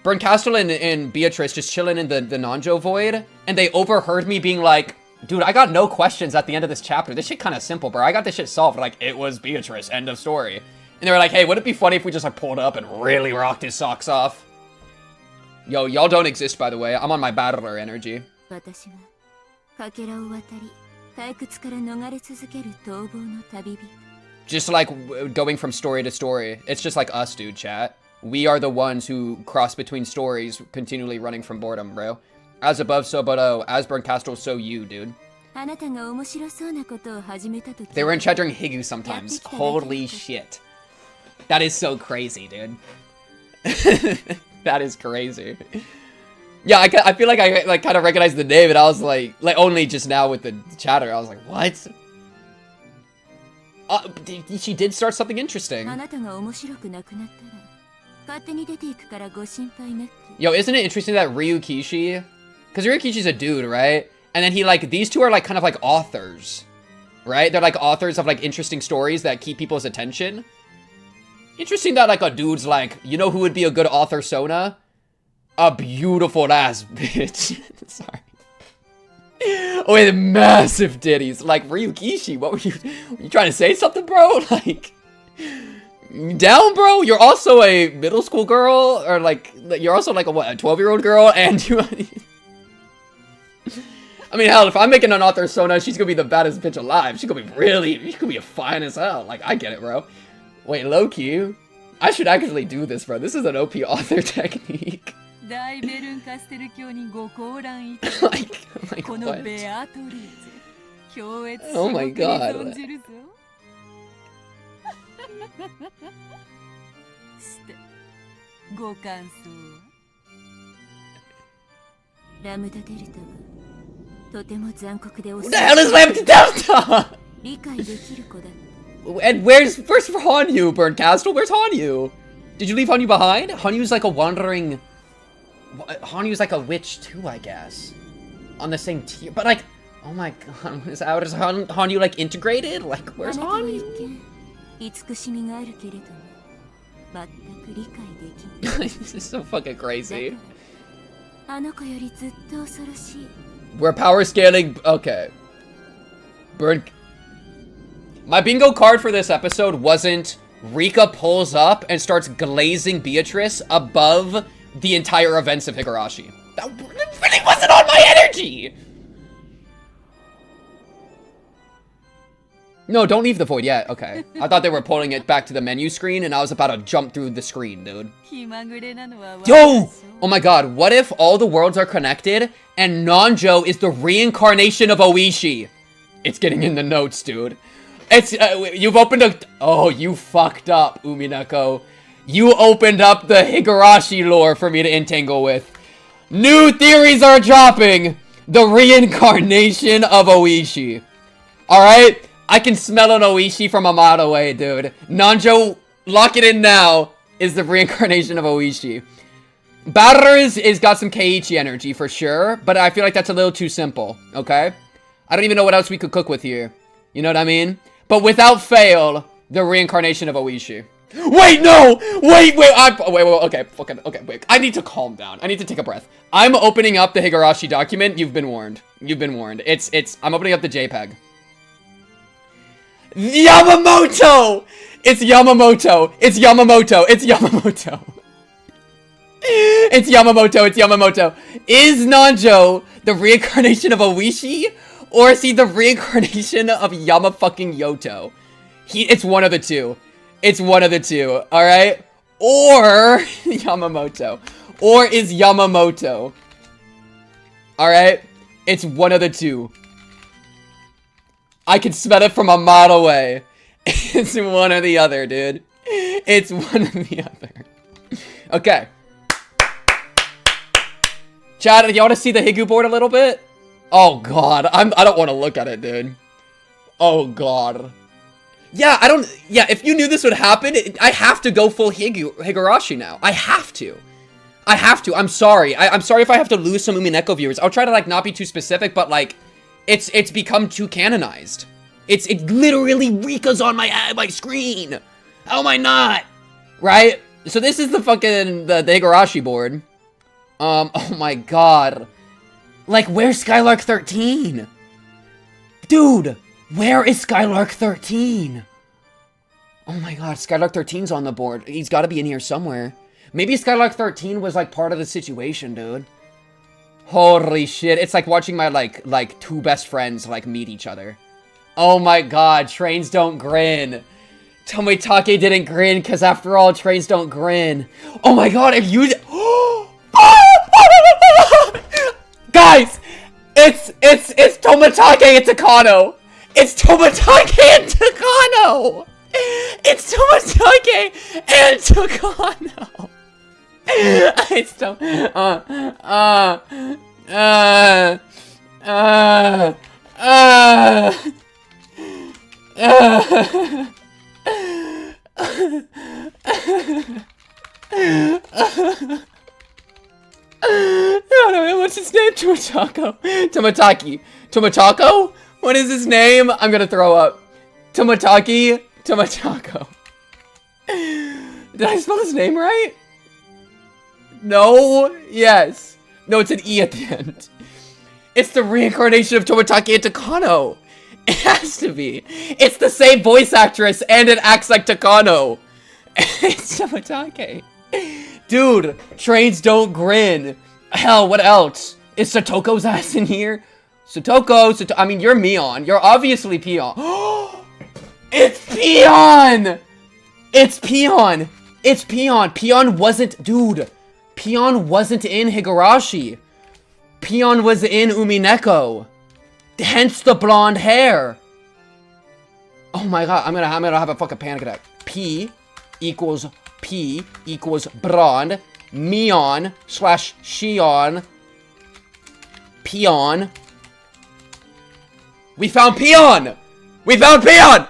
Burncastle and Beatrice just chilling in the Nanjo void, and they overheard me being like, dude, I got no questions at the end of this chapter. This shit kind of simple, bro. I got this shit solved. Like, it was Beatrice. End of story. And they were like, hey, would it be funny if we just like pulled up and really rocked his socks off? Yo, y'all don't exist, by the way. I'm on my battler energy. Just like going from story to story. It's just like us, dude, chat. We are the ones who cross between stories, continually running from boredom, bro. As above, so below. As Burncastle, so you, dude. They were in chat during Higu sometimes. Holy shit. That is so crazy, dude. That is crazy. Yeah, I feel like I like kind of recognized the name, and I was like only just now with the chatter, I was like, what? She did start something interesting. Yo, isn't it interesting that Ryukishi, because Ryukishi's a dude, right? And then he like, these two are like kind of like authors, right? They're like authors of like interesting stories that keep people's attention. Interesting that like a dude's like, you know who would be a good author, Sona? A beautiful ass bitch. Sorry. With massive titties. Like, Ryukishi, what were you trying to say something, bro? Like, down, bro? You're also a middle school girl? Or like, you're also like a what, a 12-year-old girl? And you... I mean, hell, if I'm making an author Sona, she's gonna be the baddest bitch alive. She's gonna be fine as hell. Like, I get it, bro. Wait, low-key? I should actually do this, bro. This is an OP author technique. like what? Oh my god. What the hell is Lambda Delta? And where's Hanyu, Burncastle? Where's Hanyu? Did you leave Hanyu behind? Hanyu's like a wandering... Hanyu's like a witch too, I guess. On the same tier. But like, oh my god, is Hanyu like integrated? Like, where's Hanyu? This is so fucking crazy. We're power scaling. Okay. My bingo card for this episode wasn't Rika pulls up and starts glazing Beatrice above the entire events of Higurashi. That really wasn't on my energy! No, don't leave the void yet. Okay. I thought they were pulling it back to the menu screen and I was about to jump through the screen, dude. Yo! Oh my god, what if all the worlds are connected and Nanjo is the reincarnation of Oishi? It's getting in the notes, dude. It's, you've opened a... Oh, you fucked up, Umineko. You opened up the Higurashi lore for me to entangle with. New theories are dropping! The reincarnation of Oishi. Alright? I can smell an Oishi from a mile away, dude. Nanjo, lock it in now, is the reincarnation of Oishi. Batters is got some Keiichi energy for sure, but I feel like that's a little too simple, okay? I don't even know what else we could cook with here. You know what I mean? But without fail, the reincarnation of Oishi. Wait, no! Wait, okay, wait. I need to calm down. I need to take a breath. I'm opening up the Higurashi document. You've been warned. You've been warned. I'm opening up the JPEG. Yamamoto! It's Yamamoto! It's Yamamoto! It's Yamamoto! It's Yamamoto! It's Yamamoto! Is Nanjo the reincarnation of Oishi? Or is he the reincarnation of Yama-fucking-Yoto? It's one of the two. It's one of the two, alright? Or Yamamoto. Or is Yamamoto. Alright? It's one of the two. I can smell it from a mile away. It's one or the other, dude. It's one or the other. Okay. Chad, you want to see the Higu board a little bit? Oh god, I don't want to look at it, dude. Oh god. Yeah, if you knew this would happen, I have to go full Higurashi now. I have to. I'm sorry. I'm sorry if I have to lose some Umineko viewers. I'll try to like not be too specific, but like it's become too canonized. It literally Rika's on my screen. How am I not? Right? So this is the fucking the Higurashi board. Oh my god. Like, where's Skylark 13? Dude, where is Skylark 13? Oh my god, Skylark 13's on the board. He's got to be in here somewhere. Maybe Skylark 13 was like part of the situation, dude. Holy shit, it's like watching my like two best friends like meet each other. Oh my god, trains don't grin. Tomitake didn't grin because after all, trains don't grin. Oh my god, if you... Guys, it's Tomitake and Takano. It's Tomitake and Takano. It's Tomitake and Takano. It's No, what's his name? Tomataki. Tomatako? What is his name? I'm gonna throw up. Tomatako. Did I spell his name right? No? Yes. No, it's an E at the end. It's the reincarnation of Tomataki and Takano. It has to be. It's the same voice actress and it acts like Takano. It's Tomatake. Dude, trains don't grin. Hell, what else? Is Satoko's ass in here? Satoko, I mean, you're Mion. You're obviously Pion. It's Pion! It's Pion! It's Pion. Pion wasn't, dude. Pion wasn't in Higurashi. Pion was in Umineko. Hence the blonde hair. Oh my god, I'm gonna have a fucking panic attack. P equals blonde. Mion / Shion. Pion. We found Pion! We found Pion!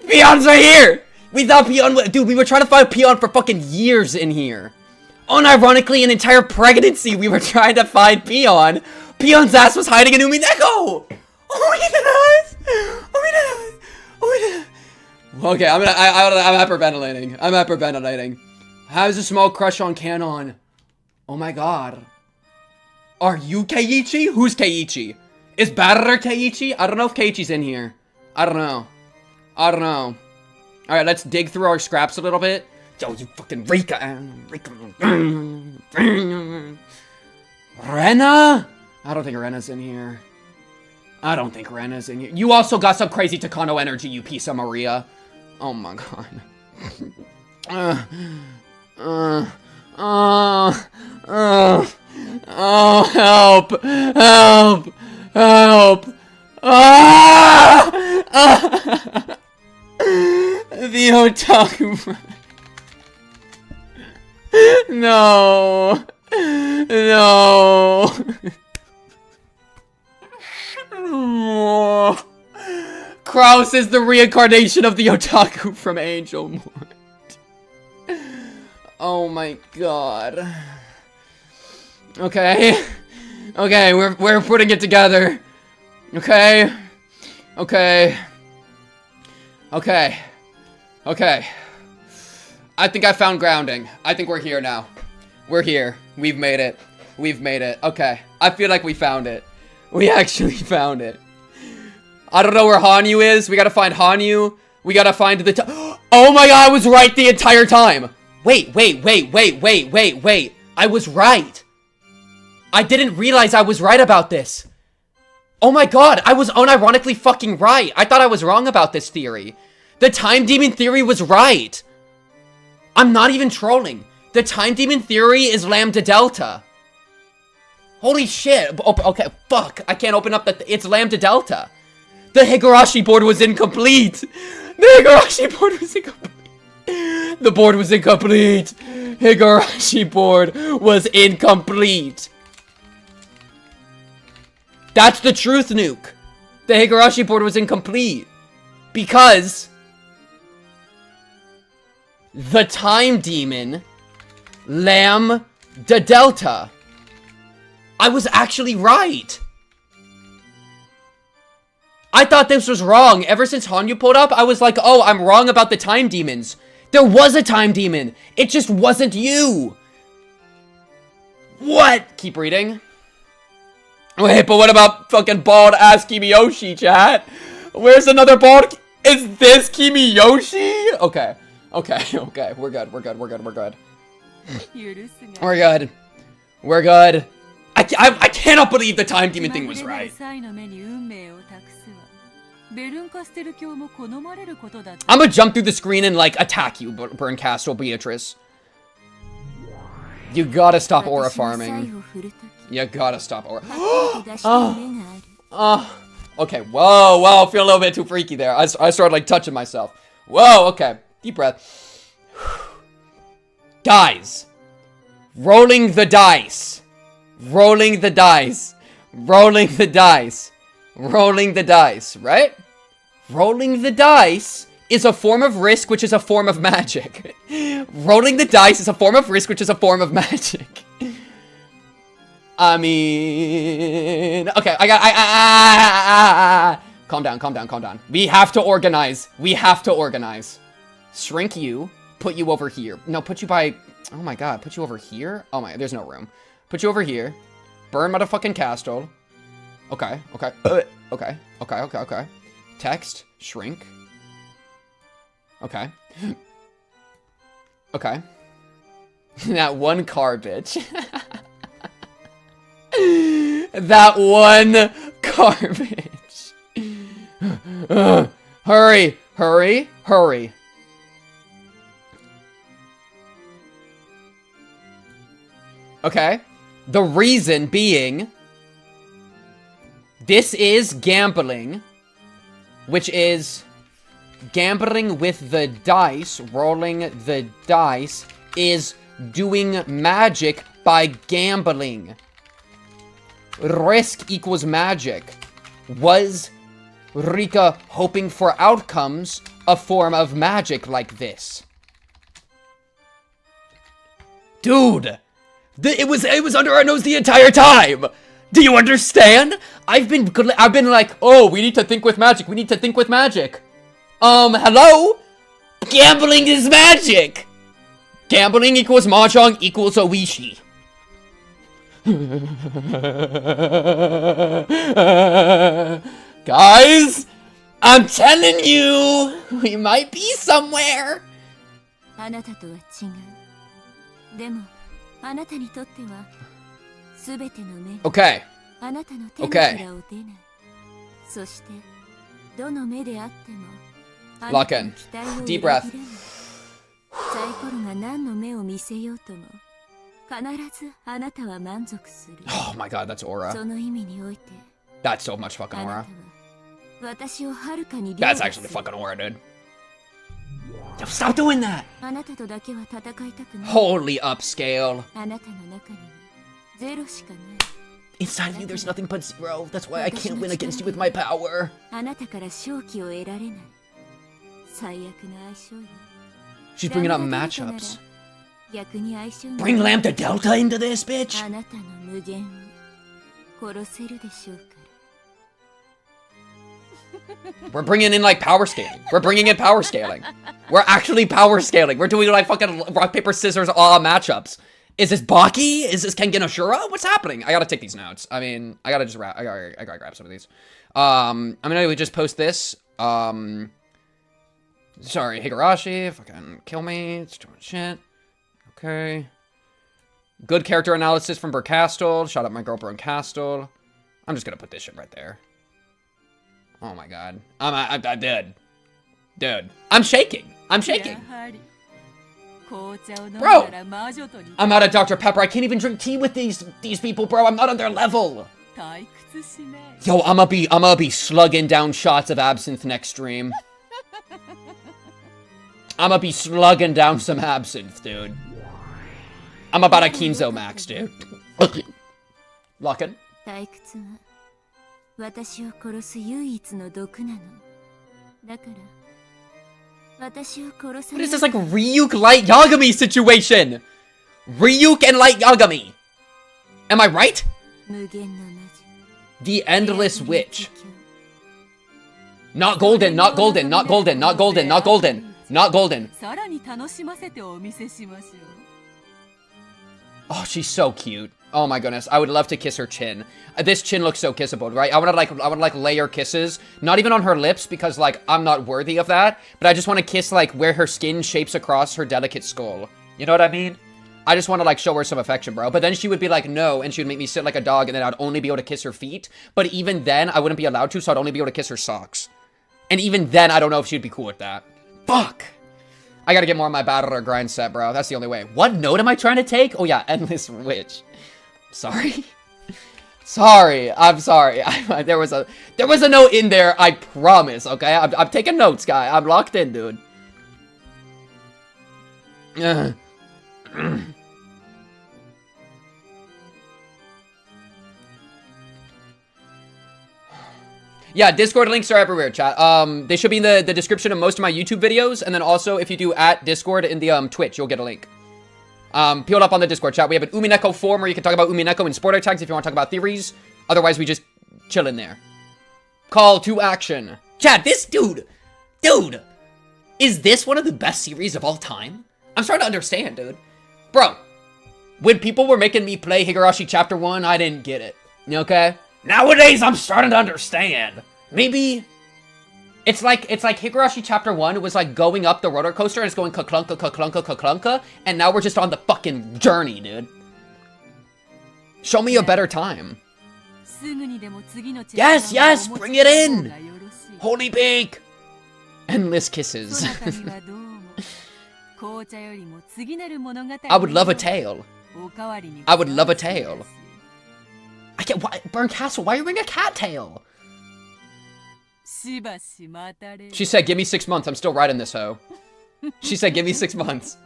Pion's right here! We thought Pion, dude, we were trying to find Pion for fucking years in here. Unironically, an entire pregnancy, we were trying to find Pion. Pion's ass was hiding in Umineko! Okay, I'm hyperventilating. I'm hyperventilating. Has a small crush on Kanon. Oh my god. Are you Keiichi? Who's Keiichi? Is Batterer Keiichi? I don't know if Keiichi's in here. I don't know. Alright, let's dig through our scraps a little bit. Yo, you fucking Rika. Rena? I don't think Rena's in here. You also got some crazy Takano energy, you piece of Maria. Oh my god. Oh, help! The otaku. No. Kraus is the reincarnation of the otaku from Angel Mort. Oh my god. Okay, we're putting it together. Okay. I think I found grounding. I think we're here now. We're here. We've made it. Okay. I feel like we found it. We actually found it. I don't know where Hanyu is. We gotta find Hanyu. We gotta find the oh my god, I was right the entire time. Wait. I was right. I didn't realize I was right about this. Oh my god, I was unironically fucking right. I thought I was wrong about this theory. The time demon theory was right. I'm not even trolling. The time demon theory is lambda delta. Holy shit. Okay, fuck. I can't open up it's lambda delta. The Higurashi board was incomplete. The board was incomplete. Higurashi board was incomplete. That's the truth, Nuke. The Higurashi board was incomplete. Because the time demon, lambda delta. I was actually right. I thought this was wrong. Ever since Hanyu pulled up, I was like, oh, I'm wrong about the time demons. There was a time demon. It just wasn't you. What? Keep reading. Wait, but what about fucking bald ass Kimiyoshi, chat? Where's another bald? Is this Kimiyoshi? Okay. We're good. We're good. I cannot believe the time demon thing was right. I'm gonna jump through the screen and like attack you, Burn Castle Beatrice. You gotta stop aura farming. You gotta stop aura. Okay, whoa, feel a little bit too freaky there. I started like touching myself. Whoa, okay, deep breath. Guys, rolling the dice, right? Rolling the dice is a form of risk, which is a form of magic. Rolling the dice is a form of risk, which is a form of magic. I mean... Okay, calm down, calm down, calm down. We have to organize. We have to organize. Shrink you. Put you over here. No, put you by... Oh my god, put you over here? Oh my, there's no room. Put you over here. Burn motherfucking castle. Okay, okay. Okay, okay, okay, okay. Text. Shrink. Okay. Okay. That one car, bitch. That one car, bitch. Hurry, hurry, hurry. Okay. The reason being, this is gambling, which is gambling with the dice, rolling the dice, is doing magic by gambling. Risk equals magic. Was Rika hoping for outcomes a form of magic like this? Dude! It was under our nose the entire time! Do you understand? I've been like, oh, we need to think with magic, we need to think with magic. Hello? Gambling is magic! Gambling equals mahjong equals oishi. Guys, I'm telling you, we might be somewhere. Okay. Okay. Lock in. Deep breath. Oh my god, that's aura. That's so much fucking aura. That's actually fucking aura, dude. Yo, stop doing that! Holy upscale. Inside of you, there's nothing but 0. That's why I can't win against you with my power. She's bringing up matchups. Bring Lambda Delta into this, bitch! We're bringing in, like, power scaling. We're bringing in power scaling. We're actually power scaling. We're doing, like, fucking rock, paper, scissors, matchups. Is this Baki? Is this Kengen Ashura? What's happening? I gotta take these notes. I mean, I gotta just I gotta grab some of these. I'm gonna just post this. Sorry, Higurashi. Fucking kill me. It's too much shit. Okay. Good character analysis from Burcastle. Shout out my girl Burcastle. I'm just gonna put this shit right there. Oh my god. I'm dead. Dude. I'm shaking. I'm shaking. Bro! I'm out of Dr. Pepper. I can't even drink tea with these people, bro. I'm not on their level. Yo, I'ma be slugging down shots of absinthe next stream. I'ma be slugging down some absinthe, dude. I'm about a Kinzo max, dude. Lock in. What is this, like, Ryuk Light Yagami situation? Ryuk and Light Yagami. Am I right? The Endless Witch. Not golden, not golden, not golden, not golden, not golden, not golden. Oh, she's so cute. Oh my goodness, I would love to kiss her chin. This chin looks so kissable, right? I wanna layer kisses, not even on her lips because like I'm not worthy of that, but I just want to kiss like where her skin shapes across her delicate skull. You know what I mean? I just want to like show her some affection, bro. But then she would be like no, and she would make me sit like a dog, and then I'd only be able to kiss her feet. But even then, I wouldn't be allowed to, so I'd only be able to kiss her socks. And even then, I don't know if she'd be cool with that. Fuck. I gotta get more of my battle or grind set, bro. That's the only way. What note am I trying to take? Oh yeah, Endless Witch. Sorry. Sorry. I'm sorry. There was a note in there, I promise, okay? I'm taking notes, guy. I'm locked in, dude. Yeah, Discord links are everywhere, chat. They should be in the description of most of my YouTube videos, and then also if you do @Discord in the Twitch, you'll get a link. Peel up on the Discord chat. We have an Umineko forum where you can talk about Umineko and sport tags if you want to talk about theories. Otherwise, we just chill in there. Call to action. Chat, this dude, is this one of the best series of all time? I'm starting to understand, dude. Bro, when people were making me play Higurashi Chapter 1, I didn't get it. Okay? Nowadays, I'm starting to understand. Maybe it's like Higurashi Chapter 1 was like going up the roller coaster and it's going ka-clunka, ka-clunka, ka-clunka, and now we're just on the fucking journey, dude. Show me a better time. Yes, yes, bring it in! Holy peak! Endless kisses. I would love a tale. I would love a tale. I can't. Why, Burn Castle, why are you wearing a cat tail? She said, give me 6 months. I'm still riding this hoe. She said, give me 6 months.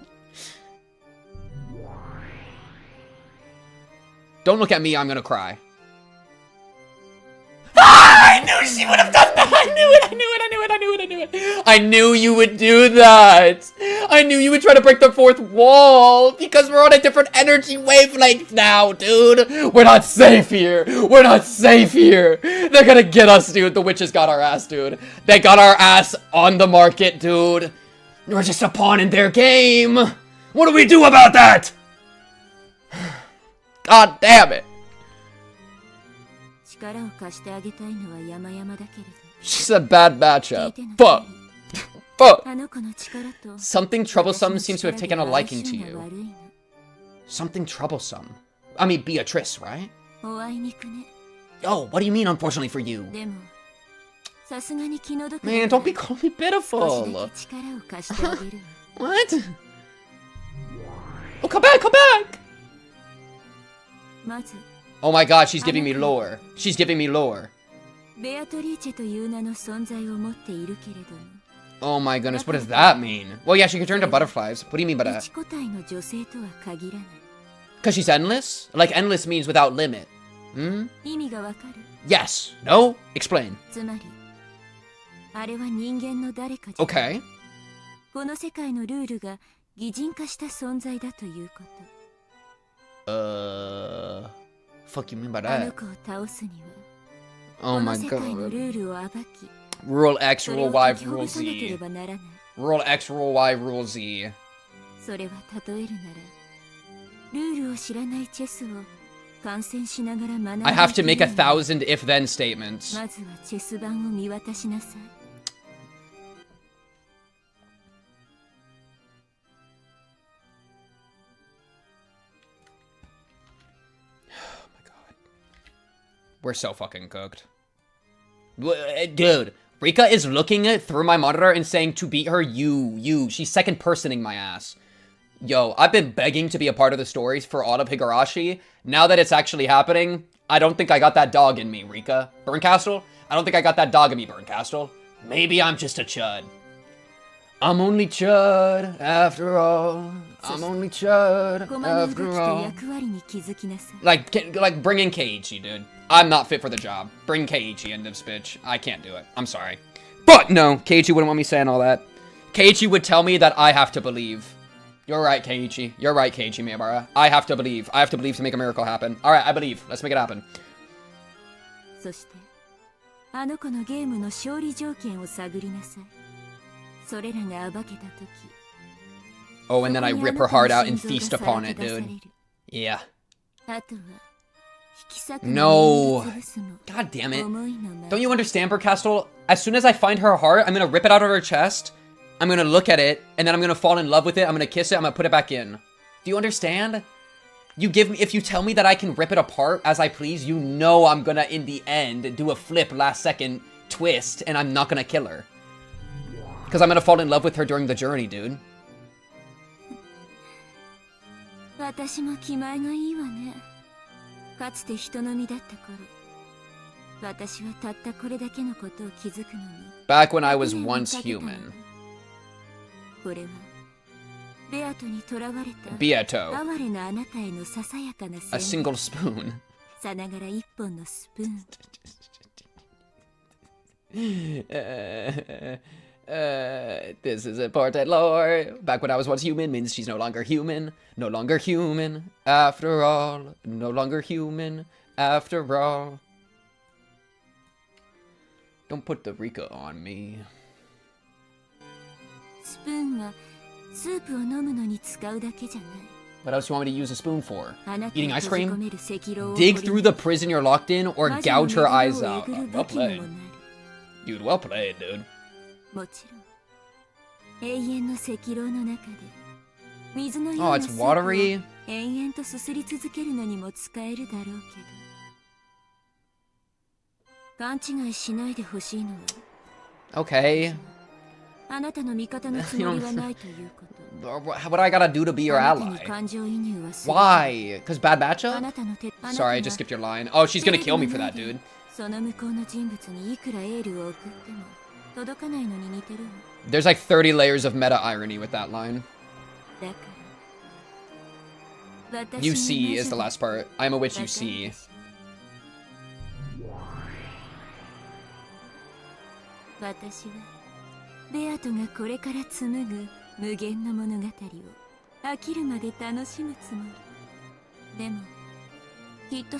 Don't look at me. I'm gonna cry. Ah, I knew she would have done that. I knew it. I knew you would do that. I knew you would try to break the fourth wall because we're on a different energy wavelength now, dude. We're not safe here. We're not safe here. They're gonna get us, dude. The witches got our ass, dude. They got our ass on the market, dude. We're just a pawn in their game. What do we do about that? God damn it. She's a bad matchup. Fuck. Fuck. Something troublesome seems to have taken a liking to you. Something troublesome. I mean, Beatrice, right? Oh, what do you mean, unfortunately for you? Man, don't be calling me pitiful. What? Oh, come back, come back! Oh my god, she's giving me lore. She's giving me lore. Oh my goodness, what does that mean? Well, yeah, she can turn to butterflies. What do you mean by that? Because she's endless? Like, endless means without limit. Hmm? Yes. No? Explain. Okay. Fuck you mean by that? Oh my god. Rule X, rule Y, rule Z. Rule X, rule Y, rule Z. I have to make 1,000 if-then statements. We're so fucking cooked. Dude, Rika is looking through my monitor and saying to beat her, you. She's second personing my ass. Yo, I've been begging to be a part of the stories for all of Higurashi. Now that it's actually happening, I don't think I got that dog in me, Rika. Burncastle? I don't think I got that dog in me, Burncastle. Maybe I'm just a chud. I'm only chud, after all. I'm only chud, after all. Like bring in Keiichi, dude. I'm not fit for the job. Bring Keiichi in this bitch. I can't do it. I'm sorry. But no, Keiichi wouldn't want me saying all that. Keiichi would tell me that I have to believe. You're right, Keiichi. You're right, Keiichi Miyabara. I have to believe. I have to believe to make a miracle happen. Alright, I believe. Let's make it happen. Oh, and then I rip her heart out and feast upon it, dude. Yeah. No. God damn it. Don't you understand, Burcastle? As soon as I find her heart, I'm gonna rip it out of her chest. I'm gonna look at it, and then I'm gonna fall in love with it. I'm gonna kiss it. I'm gonna put it back in. Do you understand? If you tell me that I can rip it apart as I please, you know I'm gonna, in the end, do a flip last second twist, and I'm not gonna kill her. Because I'm gonna fall in love with her during the journey, dude. Back when I was once human. Beato. A single spoon. This is important lore. Back when I was once human means she's no longer human. No longer human. After all. No longer human. After all. Don't put the Rika on me. What else do you want me to use a spoon for? Eating ice cream? Dig through the prison you're locked in or gouge her eyes out. Well played. Dude, well played, dude. Oh, it's watery? Okay. What do I gotta do to be your ally? Why? Because bad matchup? Sorry, I just skipped your line. Oh, she's gonna kill me for that, dude. There's like 30 layers of meta irony with that line. You see is the last part. I am a witch, you see.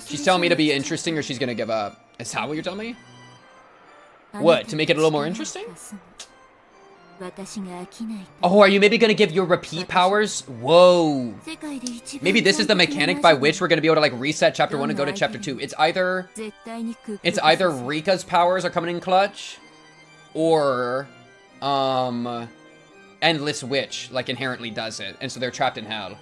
She's telling me to be interesting or she's gonna give up. Is that what you're telling me? What, to make it a little more interesting? Oh, are you maybe gonna give your repeat powers? Whoa. Maybe this is the mechanic by which we're gonna be able to like reset chapter 1 and go to chapter 2. It's either Rika's powers are coming in clutch, or Endless Witch like inherently does it, and so they're trapped in hell.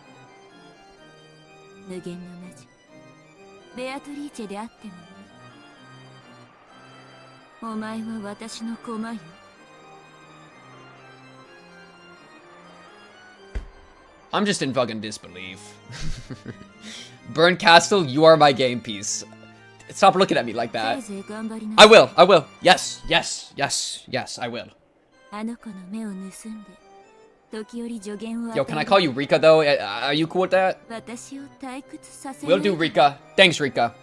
I'm just in fucking disbelief. Burn Castle, you are my game piece. Stop looking at me like that. I will. Yes, I will. Yo, can I call you Rika though? Are you cool with that? We'll do Rika. Thanks, Rika.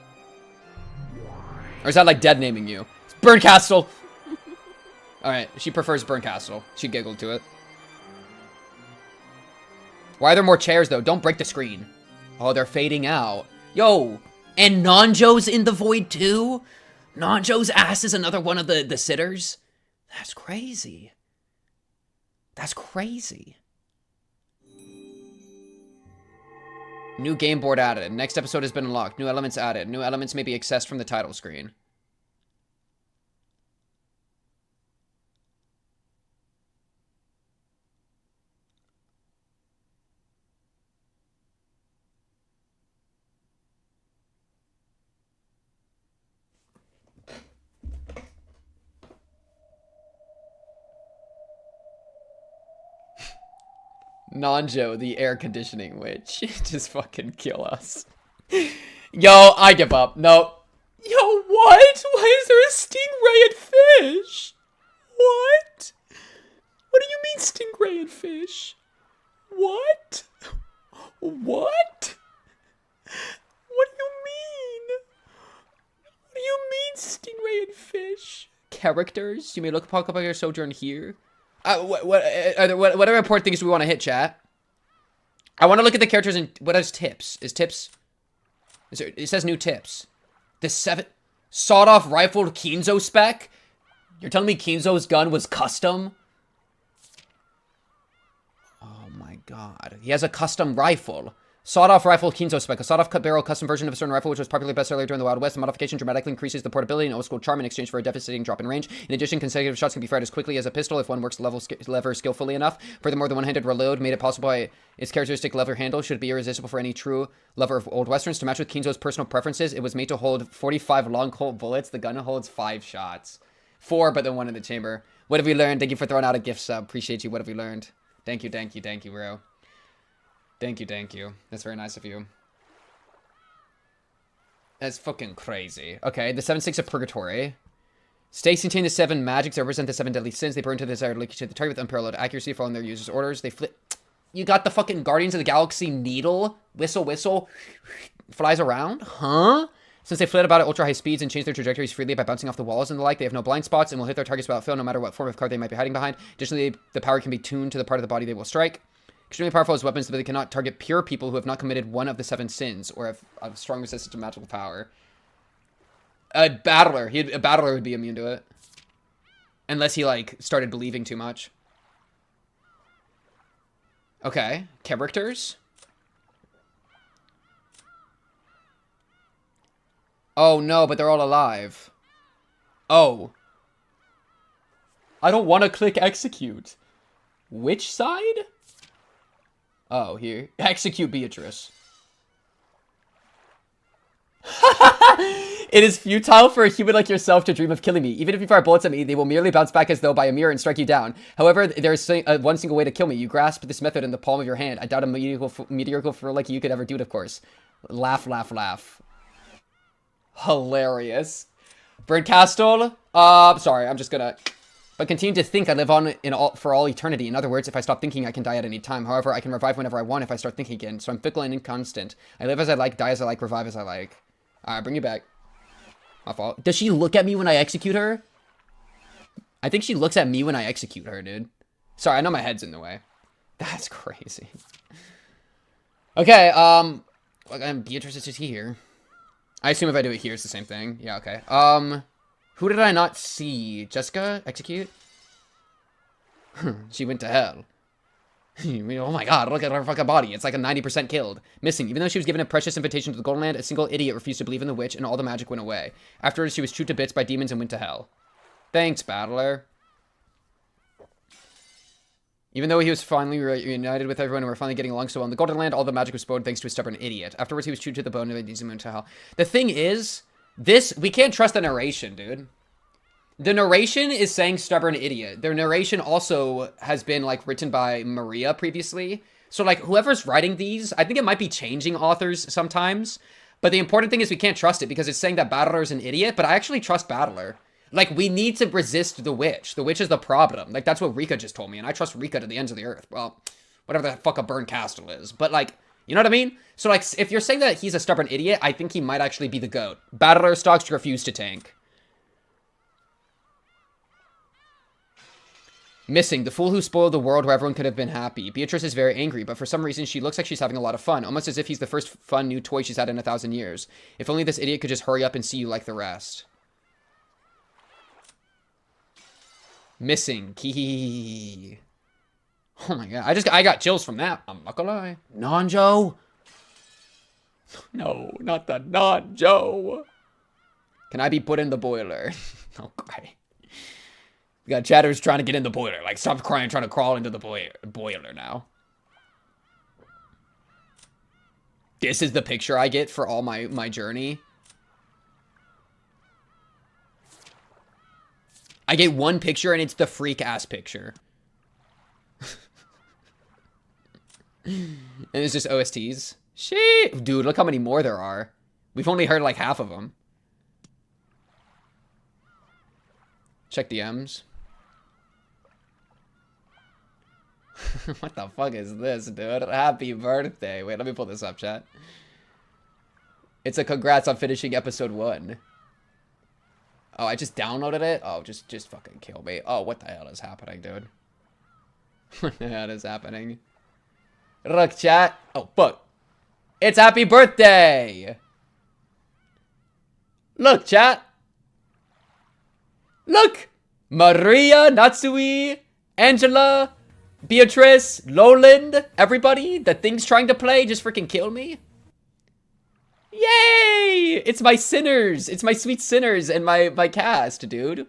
Or is that like dead naming you? Burn Castle! Alright, she prefers Burn Castle. She giggled to it. Why are there more chairs though? Don't break the screen. Oh, they're fading out. Yo! And Nanjo's in the void too? Nanjo's ass is another one of the sitters? That's crazy. That's crazy. New game board added. Next episode has been unlocked. New elements added. New elements may be accessed from the title screen. Nanjo, the air conditioning witch. Just fucking kill us. Yo, I give up. Nope. Yo, what? Why is there a stingray and fish? What? What do you mean stingray and fish? What? What? What do you mean? What do you mean stingray and fish? Characters? You may look up your sojourn here. What other important things do we want to hit, chat? I want to look at the characters and what is tips? Is tips? It says new tips. The 7 sawed-off rifled Kinzo spec? You're telling me Kinzo's gun was custom? Oh my god. He has a custom rifle. Sawed-off rifle Kinzo spec. A sawed-off cut barrel custom version of a certain rifle which was popular bestseller during the Wild West. The modification dramatically increases the portability and old-school charm in exchange for a devastating drop in range. In addition, consecutive shots can be fired as quickly as a pistol if one works the lever skillfully enough. Furthermore, the one-handed reload made it possible by its characteristic lever handle should be irresistible for any true lover of old westerns. To match with Kinzo's personal preferences, it was made to hold 45 long Colt bullets. The gun holds 5 shots. 4, but then 1 in the chamber. What have we learned? Thank you for throwing out a gift sub. Appreciate you. What have we learned? Thank you, bro. Thank you. That's very nice of you. That's fucking crazy. Okay, the 7 stakes of Purgatory. Stakes contain the 7 magics that represent the 7 deadly sins. They burn to the desired linkage to the target with unparalleled accuracy following their users' orders. They flip. You got the fucking Guardians of the Galaxy needle. Whistle, whistle. Flies around? Huh? Since they flit about at ultra high speeds and change their trajectories freely by bouncing off the walls and the like, they have no blind spots and will hit their targets without fail no matter what form of card they might be hiding behind. Additionally, the power can be tuned to the part of the body they will strike. Extremely powerful as weapons, but they cannot target pure people who have not committed one of the 7 sins or have a strong resistance to magical power. A battler. A battler would be immune to it. Unless he, like, started believing too much. Okay. Characters. Oh, no, but they're all alive. Oh. I don't want to click execute. Which side? Oh, here. Execute Beatrice. It is futile for a human like yourself to dream of killing me. Even if you fire bullets at me, they will merely bounce back as though by a mirror and strike you down. However, there is one single way to kill me. You grasp this method in the palm of your hand. I doubt a mediocre fool like you could ever do it, of course. Laugh, laugh, laugh. Hilarious. Birdcastle. Sorry, I'm just gonna... But continue to think I live on for all eternity. In other words, if I stop thinking, I can die at any time. However, I can revive whenever I want if I start thinking again. So I'm fickle and inconstant. I live as I like, die as I like, revive as I like. Alright, bring you back. My fault. Does she look at me when I execute her? I think she looks at me when I execute her, dude. Sorry, I know my head's in the way. That's crazy. Okay, Beatrice is just here. I assume if I do it here, it's the same thing. Yeah, okay. Who did I not see? Jessica? Execute? She went to hell. Oh my god, look at her fucking body. It's like a 90% killed. Missing. Even though she was given a precious invitation to the Golden Land, a single idiot refused to believe in the witch, and all the magic went away. Afterwards, she was chewed to bits by demons and went to hell. Thanks, Battler. Even though he was finally reunited with everyone and were finally getting along so well in the Golden Land, all the magic was spoiled thanks to a stubborn idiot. Afterwards, he was chewed to the bone and they went to hell. The thing is, we can't trust the narration, dude. The narration is saying stubborn idiot. Their narration also has been, like, written by Maria previously. So, like, whoever's writing these, I think it might be changing authors sometimes. But the important thing is we can't trust it because it's saying that Battler is an idiot, but I actually trust Battler. Like, we need to resist the witch. The witch is the problem. Like, that's what Rika just told me, and I trust Rika to the ends of the earth. Well, whatever the fuck a burned castle is. But, like, you know what I mean? So, like, if you're saying that he's a stubborn idiot, I think he might actually be the GOAT. Battler stocks refuse to tank. Missing. The fool who spoiled the world where everyone could have been happy. Beatrice is very angry, but for some reason she looks like she's having a lot of fun. Almost as if he's the first fun new toy she's had in 1,000 years. If only this idiot could just hurry up and see you like the rest. Missing. Key. Oh my god. I got chills from that. I'm not gonna lie. Nanjo. No, not the Nanjo. Can I be put in the boiler? Okay. We got chatters trying to get in the boiler. Like, stop crying, trying to crawl into the boiler now. This is the picture I get for all my journey. I get one picture and it's the freak-ass picture. And it's just OSTs. Shit. Dude, look how many more there are. We've only heard like half of them. Check DMs. What the fuck is this, dude? Happy birthday. Wait, let me pull this up, chat. It's a congrats on finishing episode 1. Oh, I just downloaded it? Oh, just fucking kill me. Oh, what the hell is happening, dude? What the hell is happening? Look, chat. Oh, fuck. It's happy birthday! Look, chat. Look! Maria, Natsuhi, Angela, Beatrice, Lowland, everybody. The thing's trying to play just freaking kill me. Yay! It's my sinners. It's my sweet sinners and my cast, dude.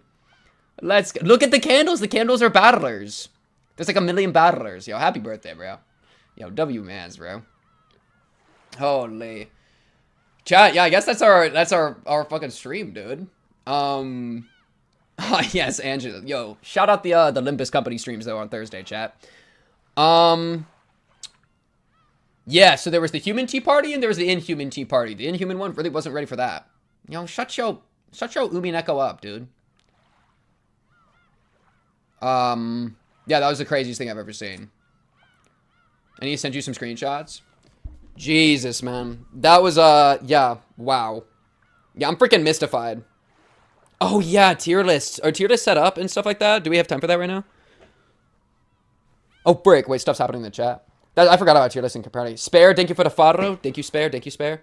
Let's go. Look at the candles. The candles are battlers. There's like a million battlers. Yo, happy birthday, bro. Yo, W-mans, bro. Holy. Chat, yeah, I guess that's our fucking stream, dude. Oh, yes, Angela. Yo, shout out the Limbus Company streams, though, on Thursday, chat. Yeah, so there was the human tea party and there was the inhuman tea party. The inhuman one really wasn't ready for that. Yo, shut your Umineko up, dude. Yeah, that was the craziest thing I've ever seen. I need to send you some screenshots. Jesus, man. That was, yeah, wow. Yeah, I'm freaking mystified. Oh yeah, tier lists. Are tier lists set up and stuff like that? Do we have time for that right now? Oh, frick. Wait, stuff's happening in the chat. I forgot about tier listing comparison. Spare, thank you for the farro. Thank you, Spare. Thank you, Spare.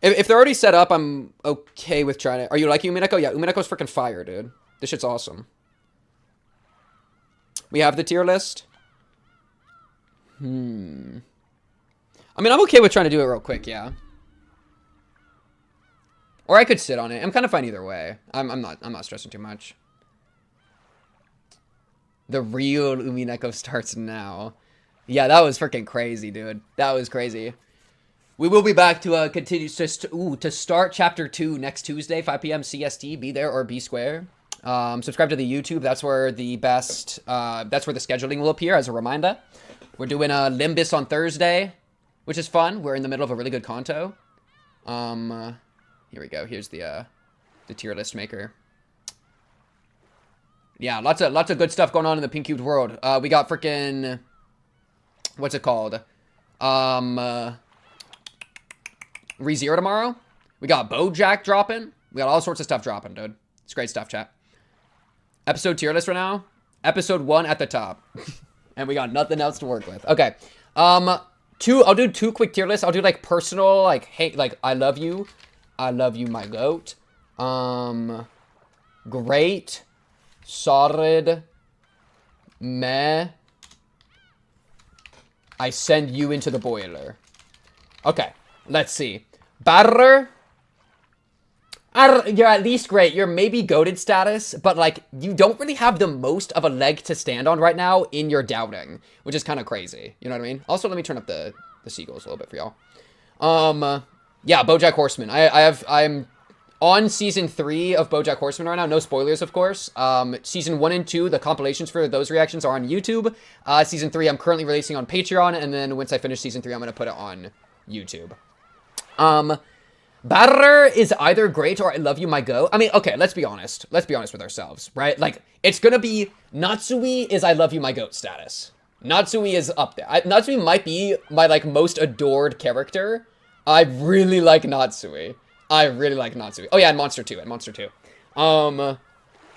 If they're already set up, I'm okay with trying it. Are you liking Umineko? Yeah, Umineko's freaking fire, dude. This shit's awesome. We have the tier list. I mean, I'm okay with trying to do it real quick, yeah. Or I could sit on it. I'm kind of fine either way. I'm not stressing too much. The real Umineko starts now. Yeah, that was freaking crazy, dude. That was crazy. We will be back to continue to start chapter 2 next Tuesday, 5 p.m. CST. Be there or be square. Subscribe to the YouTube. That's where the best. That's where the scheduling will appear. As a reminder, we're doing a Limbus on Thursday, which is fun. We're in the middle of a really good conto. Here we go. Here's the tier list maker. Yeah, lots of good stuff going on in the Pink Cubed world. We got freaking, what's it called? ReZero tomorrow. We got BoJack dropping. We got all sorts of stuff dropping, dude. It's great stuff, chat. Episode tier list right now. Episode 1 at the top. And we got nothing else to work with. Okay. I'll do 2 quick tier lists. I'll do like personal, like, hey, like, I love you, my goat. Great. Solid. Meh. I send you into the boiler. Okay. Let's see. Better. You're at least great. You're maybe goated status, but like you don't really have the most of a leg to stand on right now in your doubting, which is kind of crazy. You know what I mean? Also, let me turn up the seagulls a little bit for y'all. Yeah, BoJack Horseman. I'm on season 3 of BoJack Horseman right now. No spoilers, of course. Season 1 and 2, the compilations for those reactions are on YouTube. Season 3, I'm currently releasing on Patreon, and then once I finish season 3, I'm gonna put it on YouTube. Better is either great or I love you, my go. I mean, okay, let's be honest. Let's be honest with ourselves, right? Like, it's gonna be Natsuhi is I love you, my goat status. Natsuhi is up there. Natsuhi might be my, like, most adored character. I really like Natsuhi. Oh, yeah, and Monster 2,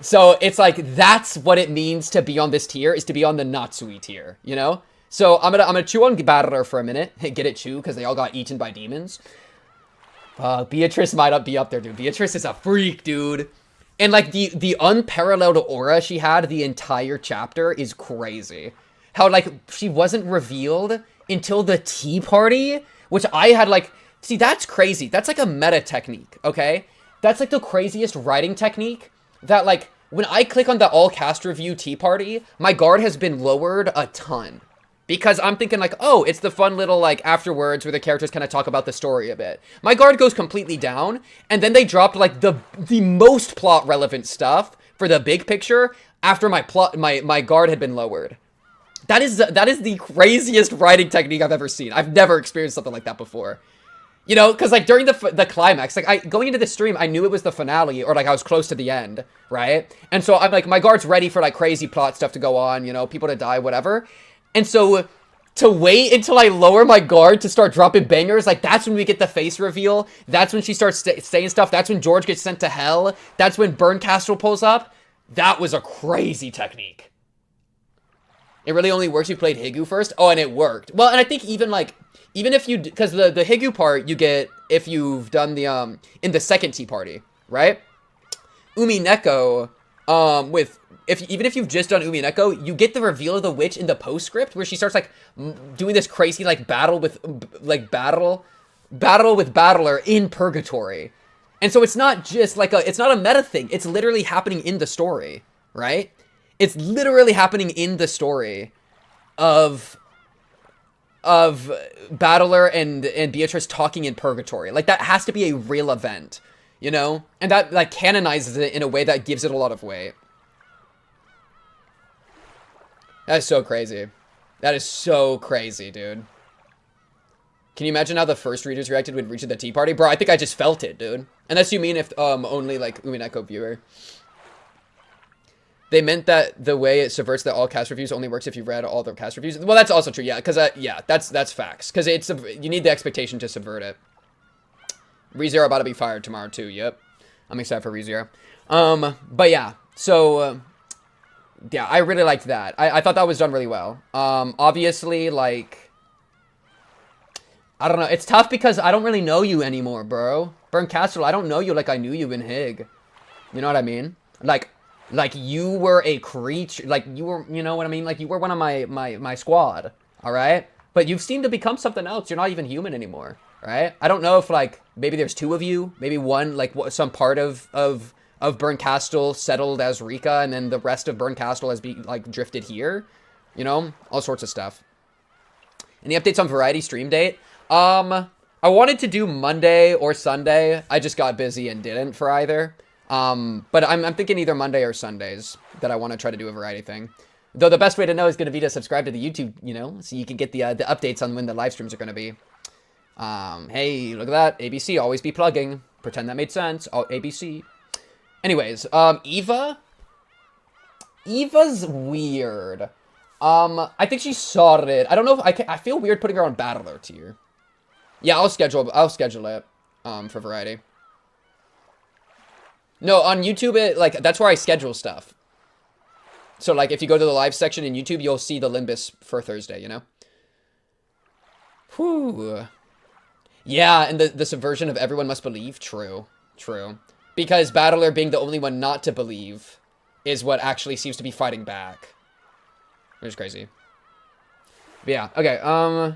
so it's like, that's what it means to be on this tier, is to be on the Natsuhi tier, you know? So I'm gonna chew on Better for a minute. Get it, chew, because they all got eaten by demons. Beatrice might be up there, dude. Beatrice is a freak, dude. And, like, the unparalleled aura she had the entire chapter is crazy. How, like, she wasn't revealed until the tea party, which I had, like... See, that's crazy. That's, like, a meta technique, okay? That's, like, the craziest writing technique that, like, when I click on the all-cast review tea party, my guard has been lowered a ton. Because I'm thinking like, oh, it's the fun little like afterwards where the characters kind of talk about the story a bit. My guard goes completely down, and then they dropped like the most plot relevant stuff for the big picture after my guard had been lowered. That is the craziest writing technique I've ever seen. I've never experienced something like that before. You know, because like during the climax, like going into the stream, I knew it was the finale or like I was close to the end, right? And so I'm like, my guard's ready for like crazy plot stuff to go on, you know, people to die, whatever. And so, to wait until I lower my guard to start dropping bangers, like, that's when we get the face reveal. That's when she starts saying stuff. That's when George gets sent to hell. That's when Burncastle pulls up. That was a crazy technique. It really only works if you played Higu first. Oh, and it worked. Well, and I think even if you... Because the Higu part, you get if you've done the, in the second tea party, right? Umineko, even if you've just done Umineko, you get the reveal of the witch in the postscript where she starts like doing this crazy like battle with battler in purgatory. And so it's not just like it's not a meta thing. It's literally happening in the story, right? It's literally happening in the story of Battler and Beatrice talking in purgatory. Like that has to be a real event, you know? And that like canonizes it in a way that gives it a lot of weight. That is so crazy. That is so crazy, dude. Can you imagine how the first readers reacted when reaching the tea party? Bro, I think I just felt it, dude. Unless you mean if only like Umineko viewer. They meant that the way it subverts the all cast reviews only works if you read all the cast reviews. Well, that's also true, yeah, because yeah, that's facts. Because you need the expectation to subvert it. ReZero about to be fired tomorrow too. Yep. I'm excited for ReZero. But yeah, so yeah, I really liked that. I thought that was done really well. Obviously, like, I don't know. It's tough because I don't really know you anymore, bro. Burn Castle, I don't know you like I knew you in Hig. You know what I mean? Like you were a creature. Like you were, you know what I mean? Like you were one of my squad. All right. But you've seemed to become something else. You're not even human anymore. Right? I don't know if like maybe there's two of you, maybe one like some part of Burn Castle settled as Rika, and then the rest of Burn Castle has like drifted here. You know, all sorts of stuff. Any updates on Variety stream date? I wanted to do Monday or Sunday. I just got busy and didn't for either. But I'm thinking either Monday or Sundays that I want to try to do a Variety thing. Though the best way to know is going to be to subscribe to the YouTube, you know, so you can get the updates on when the live streams are going to be. Hey, look at that. ABC, always be plugging. Pretend that made sense. Oh, ABC. Anyways, Eva? Eva's weird. I think she's solid. I don't know if I feel weird putting her on Battler tier. Yeah, I'll schedule it, for Variety. No, on YouTube, that's where I schedule stuff. So, like, if you go to the live section in YouTube, you'll see the Limbus for Thursday, you know? Whew. Yeah, and the subversion of everyone must believe? True. True. Because Battler being the only one not to believe is what actually seems to be fighting back. Which is crazy. But yeah, okay,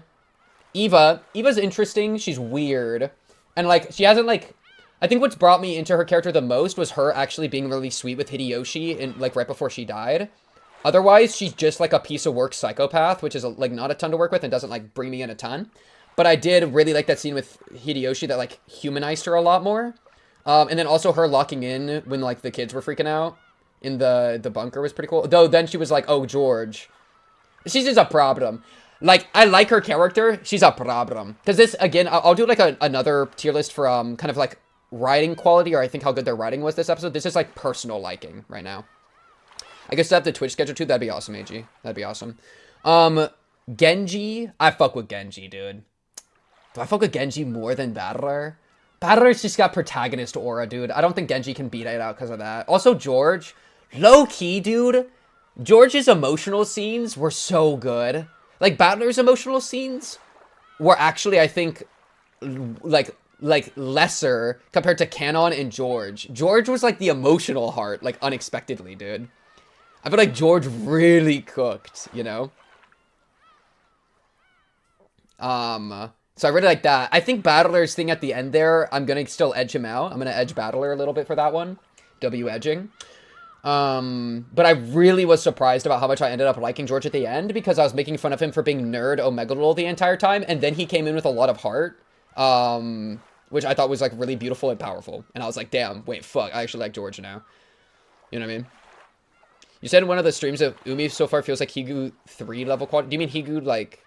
Eva's interesting. She's weird. And, like, she hasn't, like... I think what's brought me into her character the most was her actually being really sweet with Hideyoshi, like, right before she died. Otherwise, she's just, like, a piece of work psychopath, which is, like, not a ton to work with and doesn't, like, bring me in a ton. But I did really like that scene with Hideyoshi that, like, humanized her a lot more. And then also her locking in when, like, the kids were freaking out in the bunker was pretty cool. Though then she was like, oh, George. She's just a problem. Like, I like her character. She's a problem. Because this, again, I'll do, like, another tier list for, kind of, like, writing quality, or I think how good their writing was this episode. This is, like, personal liking right now. I guess to have the Twitch schedule, too. That'd be awesome, AG. That'd be awesome. Genji. I fuck with Genji, dude. Do I fuck with Genji more than Battler? Battler's just got protagonist aura, dude. I don't think Genji can beat it out because of that. Also, George. Low-key, dude. George's emotional scenes were so good. Like, Battler's emotional scenes were actually, I think, like lesser compared to Canon and George. George was, like, the emotional heart, like, unexpectedly, dude. I feel like George really cooked, you know? So I really like that. I think Battler's thing at the end there, I'm gonna still edge him out. I'm gonna edge Battler a little bit for that one. W edging. But I really was surprised about how much I ended up liking George at the end, because I was making fun of him for being nerd Omegalol the entire time, and then he came in with a lot of heart, which I thought was, like, really beautiful and powerful. And I was like, damn, wait, fuck, I actually like George now. You know what I mean? You said in one of the streams that Umi so far feels like Higu 3 level quad. Do you mean Higu, like,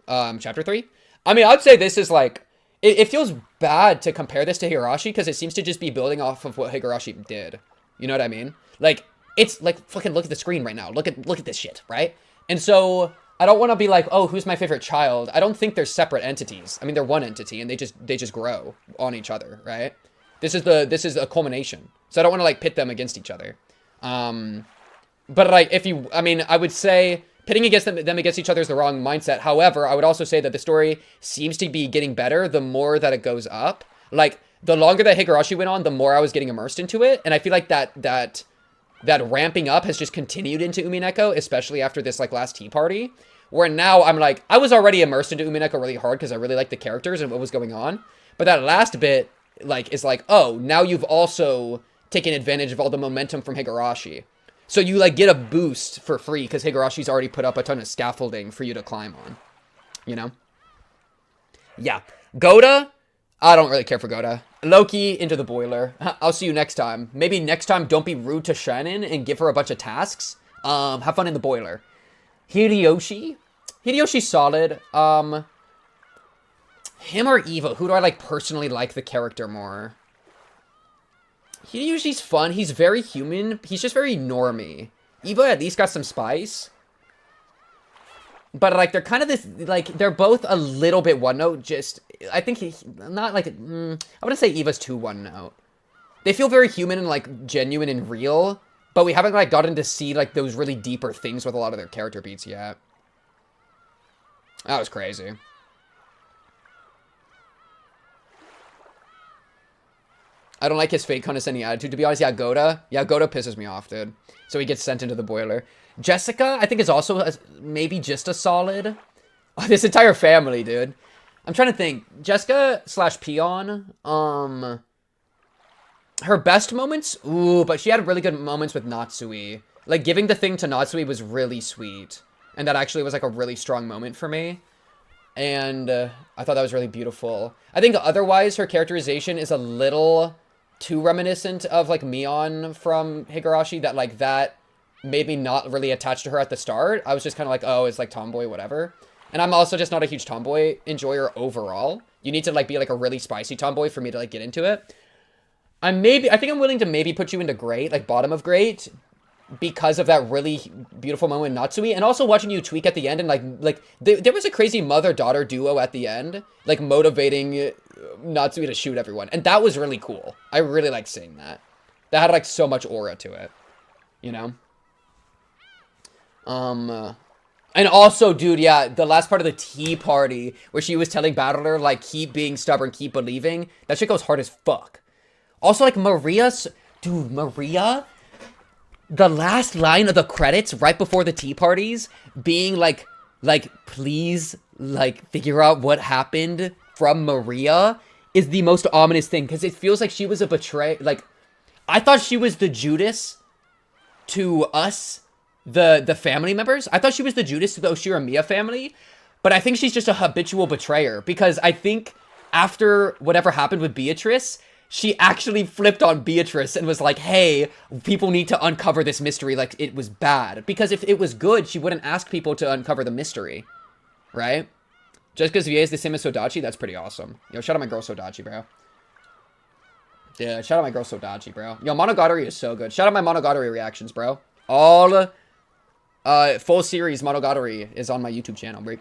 chapter 3? I mean, I'd say this is, like, it feels bad to compare this to Higurashi, because it seems to just be building off of what Higurashi did. You know what I mean? Like, it's, like, fucking look at the screen right now. Look at this shit, right? And so, I don't want to be like, oh, who's my favorite child? I don't think they're separate entities. I mean, they're one entity, and they just grow on each other, right? This is a culmination. So I don't want to, like, pit them against each other. But, like, I would say pitting them against each other is the wrong mindset. However, I would also say that the story seems to be getting better the more that it goes up. Like, the longer that Higurashi went on, the more I was getting immersed into it. And I feel like that ramping up has just continued into Umineko, especially after this, like, last tea party. Where now I'm like, I was already immersed into Umineko really hard because I really liked the characters and what was going on. But that last bit, like, is like, oh, now you've also taken advantage of all the momentum from Higurashi. So you, like, get a boost for free because Higurashi's already put up a ton of scaffolding for you to climb on. You know? Yeah. Goda? I don't really care for Goda. Loki, into the boiler. I'll see you next time. Maybe next time don't be rude to Shannon and give her a bunch of tasks. Have fun in the boiler. Hideyoshi? Hideyoshi's solid. Him or Eva? Who do I, like, personally like the character more? Hideyoshi's fun. He's very human. He's just very normie. Eva at least got some spice. But, like, they're kind of this, like, they're both a little bit one note, just I think not like, I wouldn't say Eva's too one note. They feel very human and like genuine and real, but we haven't like gotten to see like those really deeper things with a lot of their character beats yet. That was crazy. I don't like his fake condescending attitude. To be honest, Yagoda pisses me off, dude. So he gets sent into the boiler. Jessica, I think, is also maybe just a solid. Oh, this entire family, dude. I'm trying to think. Jessica / Peon. Her best moments? Ooh, but she had really good moments with Natsuhi. Like, giving the thing to Natsuhi was really sweet. And that actually was, like, a really strong moment for me. And I thought that was really beautiful. I think otherwise, her characterization is a little too reminiscent of, like, Mion from Higurashi. That, like, that made me not really attached to her at the start. I was just kind of like, oh, it's, like, tomboy, whatever. And I'm also just not a huge tomboy enjoyer overall. You need to, like, be, like, a really spicy tomboy for me to, like, get into it. I think I'm willing to maybe put you into great, like, bottom of great, because of that really beautiful moment with Natsuhi, and also watching you tweak at the end, and, like, there was a crazy mother-daughter duo at the end, like, motivating Natsuhi to shoot everyone, and that was really cool. I really liked seeing that. That had, like, so much aura to it, you know? And also, dude, yeah, the last part of the tea party, where she was telling Battler, like, keep being stubborn, keep believing, that shit goes hard as fuck. Also, like, Maria, the last line of the credits right before the tea parties being like, please, like, figure out what happened from Maria is the most ominous thing, because it feels like she was a betrayer. Like, I thought she was the Judas to us, the family members. I thought she was the Judas to the Oshira Miya family, but I think she's just a habitual betrayer, because I think after whatever happened with Beatrice, she actually flipped on Beatrice and was like, hey, people need to uncover this mystery like it was bad. Because if it was good, she wouldn't ask people to uncover the mystery. Right? Just because VA is the same as Sodachi, that's pretty awesome. Yo, shout out my girl Sodachi, bro. Yeah, shout out my girl Sodachi, bro. Yo, Monogatari is so good. Shout out my Monogatari reactions, bro. All full series Monogatari is on my YouTube channel, bro.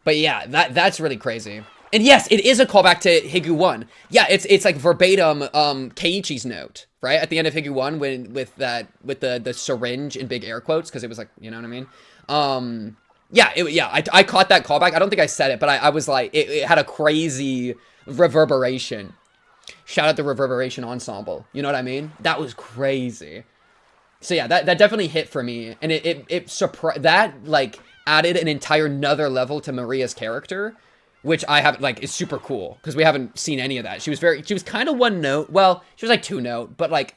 But yeah, that's really crazy. And yes, it is a callback to Higu 1. Yeah, it's like verbatim Keiichi's note, right? At the end of Higu 1 with the syringe in big air quotes, because it was like, you know what I mean? I caught that callback. I don't think I said it, but I was like, it had a crazy reverberation. Shout out the Reverberation Ensemble. You know what I mean? That was crazy. So yeah, that definitely hit for me. And that like added an entire another level to Maria's character, which I haven't, like, is super cool, because we haven't seen any of that. She was kind of one note. Well, she was like 2 note, but like,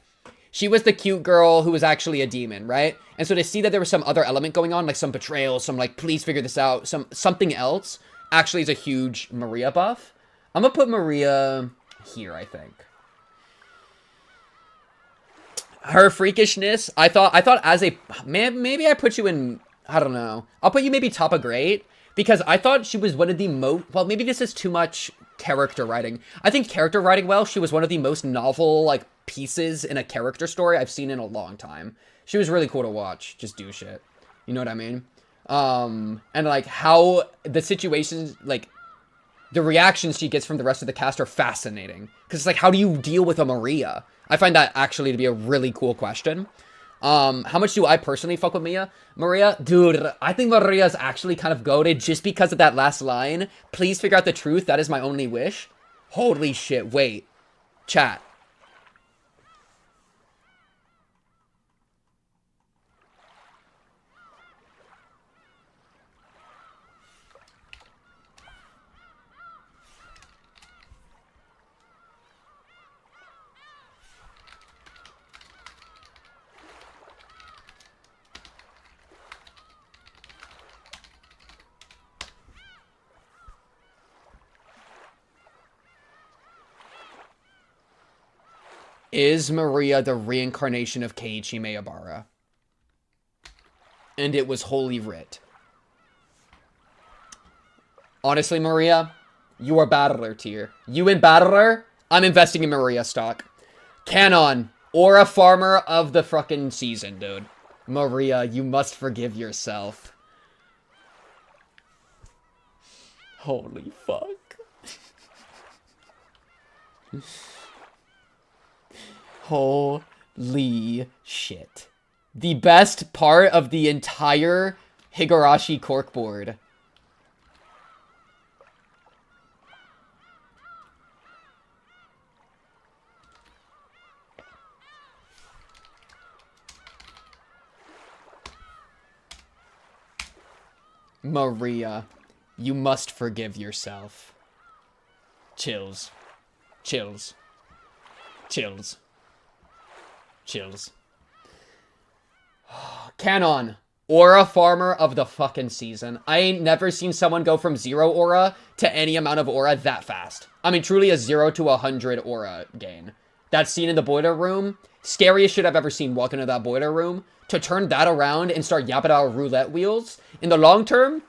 she was the cute girl who was actually a demon, right? And so to see that there was some other element going on, like some betrayal, some like, please figure this out, something else, actually is a huge Maria buff. I'm gonna put Maria here, I think. Her freakishness, I thought as a, maybe I put you in, I don't know. I'll put you maybe top of great. Because I thought she was one of the most... Well, maybe this is too much character writing. I think character writing well, she was one of the most novel, like, pieces in a character story I've seen in a long time. She was really cool to watch. Just do shit. You know what I mean? And, like, how the situations, like, the reactions she gets from the rest of the cast are fascinating. Because it's like, how do you deal with a Maria? I find that actually to be a really cool question. How much do I personally fuck with Maria? Dude, I think Maria's actually kind of goated just because of that last line. Please figure out the truth. That is my only wish. Holy shit. Wait. Chat. Is Maria the reincarnation of Keiichi Maebara? And it was Holy Writ. Honestly, Maria, you are Battler tier. You in Battler, I'm investing in Maria stock. Canon, or a farmer of the fucking season, dude. Maria, you must forgive yourself. Holy fuck. Holy shit. The best part of the entire Higurashi corkboard. Maria, you must forgive yourself. Chills. Chills. Chills. Chills. Canon. Aura farmer of the fucking season. I ain't never seen someone go from 0 aura to any amount of aura that fast. I mean, truly a 0 to 100 aura gain. That scene in the boiler room, scariest shit I've ever seen, walk into that boiler room. To turn that around and start yapping out roulette wheels. In the long term,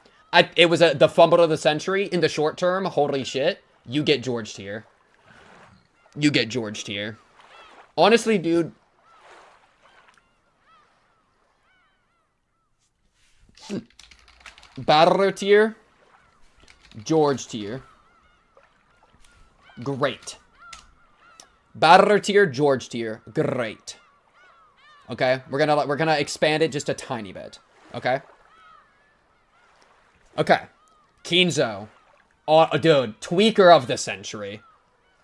it was the fumble of the century. In the short term, holy shit, you get George tier. You get George tier. Honestly, dude. Battler tier. George tier. Great. Battler tier, George tier. Great. Okay, we're gonna expand it just a tiny bit. Okay. Okay. Kinzo. Oh, dude, tweaker of the century.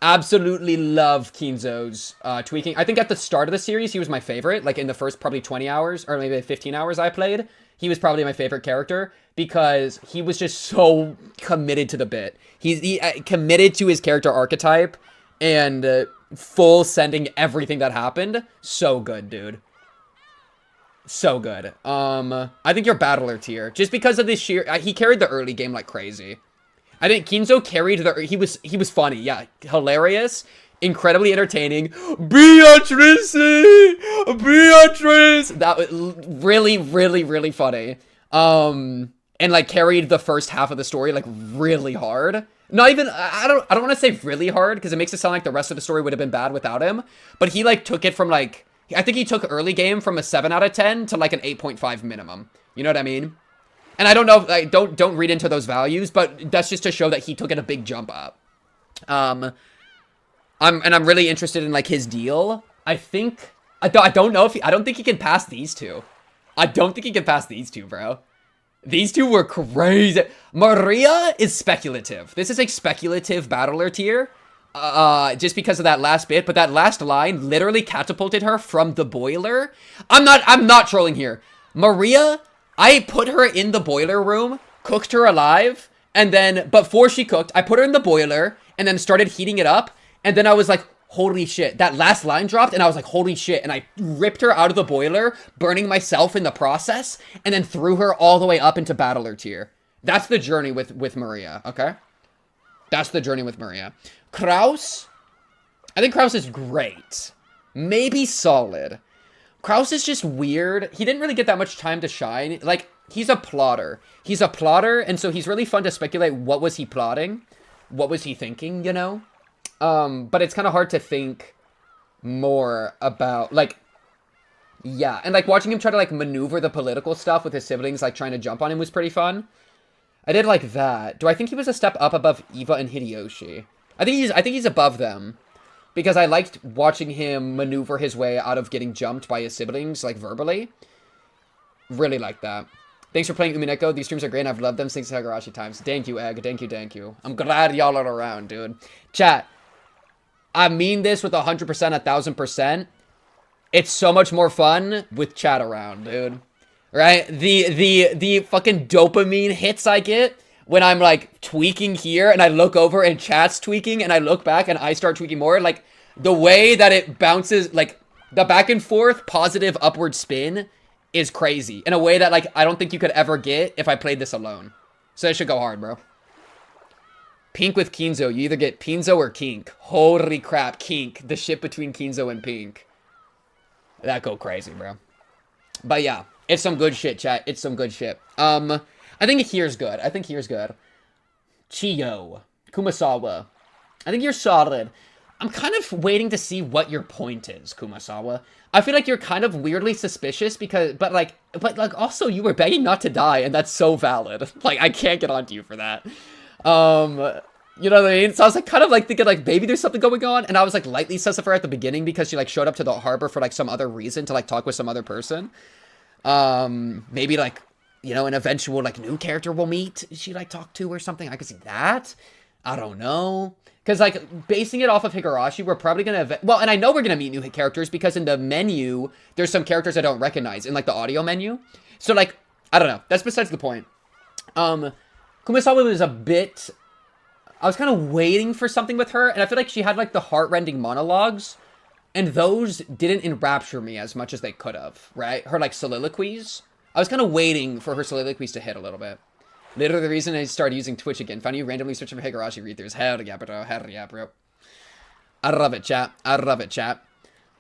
Absolutely love Kinzo's tweaking. I think at the start of the series, he was my favorite. Like in the first probably 20 hours or maybe 15 hours I played, he was probably my favorite character because he was just so committed to the bit. He committed to his character archetype and full sending everything that happened. So good, dude. So good. I think you're battler tier. Just because of this sheer... he carried the early game like crazy. I think Kinzo carried the... He was funny. Yeah. Hilarious. Incredibly entertaining. Beatrice! Beatrice! That was really, really, really funny. And like carried the first half of the story like really hard. Not even... I don't want to say really hard because it makes it sound like the rest of the story would have been bad without him. But he like took it from like... I think he took early game from a 7 out of 10 to like an 8.5 minimum. You know what I mean? And I don't know, like, don't read into those values, but that's just to show that he took it a big jump up. I'm really interested in like his deal. I don't think he can pass these two. I don't think he can pass these two, bro. These two were crazy. Maria is speculative. This is a speculative battler tier. Just because of that last bit, but that last line literally catapulted her from the boiler. I'm not trolling here. Maria, I put her in the boiler room, cooked her alive, and then, before she cooked, I put her in the boiler, and then started heating it up, and then I was like, holy shit, that last line dropped, and I was like, holy shit, and I ripped her out of the boiler, burning myself in the process, and then threw her all the way up into battler tier. That's the journey with Maria, okay? That's the journey with Maria. Kraus, I think Kraus is great. Maybe solid. Kraus is just weird. He didn't really get that much time to shine. Like, he's a plotter. He's a plotter, and so he's really fun to speculate what was he plotting? What was he thinking, you know? But it's kind of hard to think more about, like, yeah. And, like, watching him try to, like, maneuver the political stuff with his siblings, like, trying to jump on him was pretty fun. I did like that. Do I think he was a step up above Eva and Hideyoshi? I think he's above them. Because I liked watching him maneuver his way out of getting jumped by his siblings, like, verbally. Really like that. Thanks for playing Umineko. These streams are great. I've loved them since Higurashi times. Thank you, Egg. Thank you. I'm glad y'all are around, dude. Chat. I mean this with 100%, 1000%. It's so much more fun with chat around, dude. Right? The fucking dopamine hits I get when I'm, like, tweaking here, and I look over and chat's tweaking, and I look back and I start tweaking more, like, the way that it bounces, like, the back and forth positive upward spin is crazy. In a way that, like, I don't think you could ever get if I played this alone. So it should go hard, bro. Pink with Kinzo. You either get Pinzo or Kink. Holy crap, Kink. The ship between Kinzo and Pink. That go crazy, bro. But yeah, it's some good shit, chat. It's some good shit. I think here's good. Chiyo. Kumasawa. I think you're solid. I'm kind of waiting to see what your point is, Kumasawa. I feel like you're kind of weirdly suspicious because, but like also you were begging not to die, and that's so valid. Like, I can't get onto you for that. You know what I mean? So I was like kind of like thinking like maybe there's something going on, and I was like lightly sus of her at the beginning because she like showed up to the harbor for like some other reason to like talk with some other person. Maybe like, you know, an eventual like new character we'll meet she like talk to or something. I could see that. I don't know. Because like basing it off of Higurashi, we're probably gonna well, and I know we're gonna meet new characters because in the menu there's some characters I don't recognize in like the audio menu. So like I don't know. That's besides the point. Kumasawa was a bit. I was kind of waiting for something with her, and I feel like she had like the heart-rending monologues, and those didn't enrapture me as much as they could have, right? Her like soliloquies. I was kind of waiting for her soliloquies to hit a little bit. Literally the reason I started using Twitch again. Found you randomly searching for Higurashi read-throughs. Hell yeah, bro. Hell yeah, bro. I love it, chat. I love it, chat.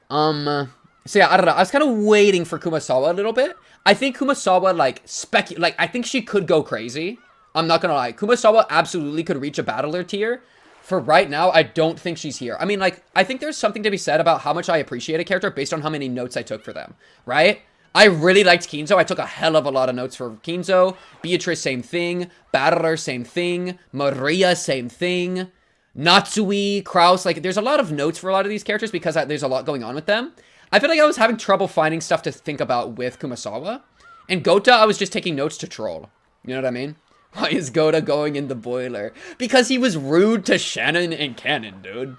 So yeah, I don't know. I was kind of waiting for Kumasawa a little bit. I think Kumasawa like I think she could go crazy. I'm not gonna lie. Kumasawa absolutely could reach a battler tier. For right now, I don't think she's here. I mean, like, I think there's something to be said about how much I appreciate a character based on how many notes I took for them, right? I really liked Kinzo. I took a hell of a lot of notes for Kinzo. Beatrice, same thing. Battler, same thing. Maria, same thing. Natsuhi, Kraus, like, there's a lot of notes for a lot of these characters because there's a lot going on with them. I feel like I was having trouble finding stuff to think about with Kumasawa. And Gota, I was just taking notes to troll. You know what I mean? Why is Gota going in the boiler? Because he was rude to Shannon and Cannon, dude.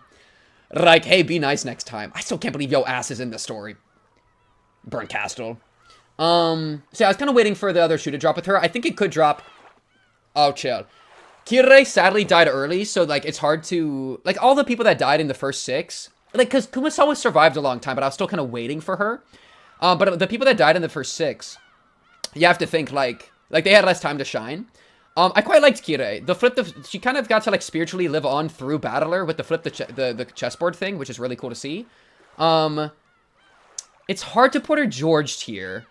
Like, hey, be nice next time. I still can't believe yo ass is in the story. Burnt Castle. So yeah, I was kind of waiting for the other shoe to drop with her. I think it could drop. Oh, chill. Kirei sadly died early, so like it's hard to like all the people that died in the first 6. Like, because Kumasawa survived a long time, but I was still kind of waiting for her. But the people that died in the first 6, you have to think like they had less time to shine. I quite liked Kirei. She kind of got to like spiritually live on through Battler with the the chessboard thing, which is really cool to see. It's hard to put her George tier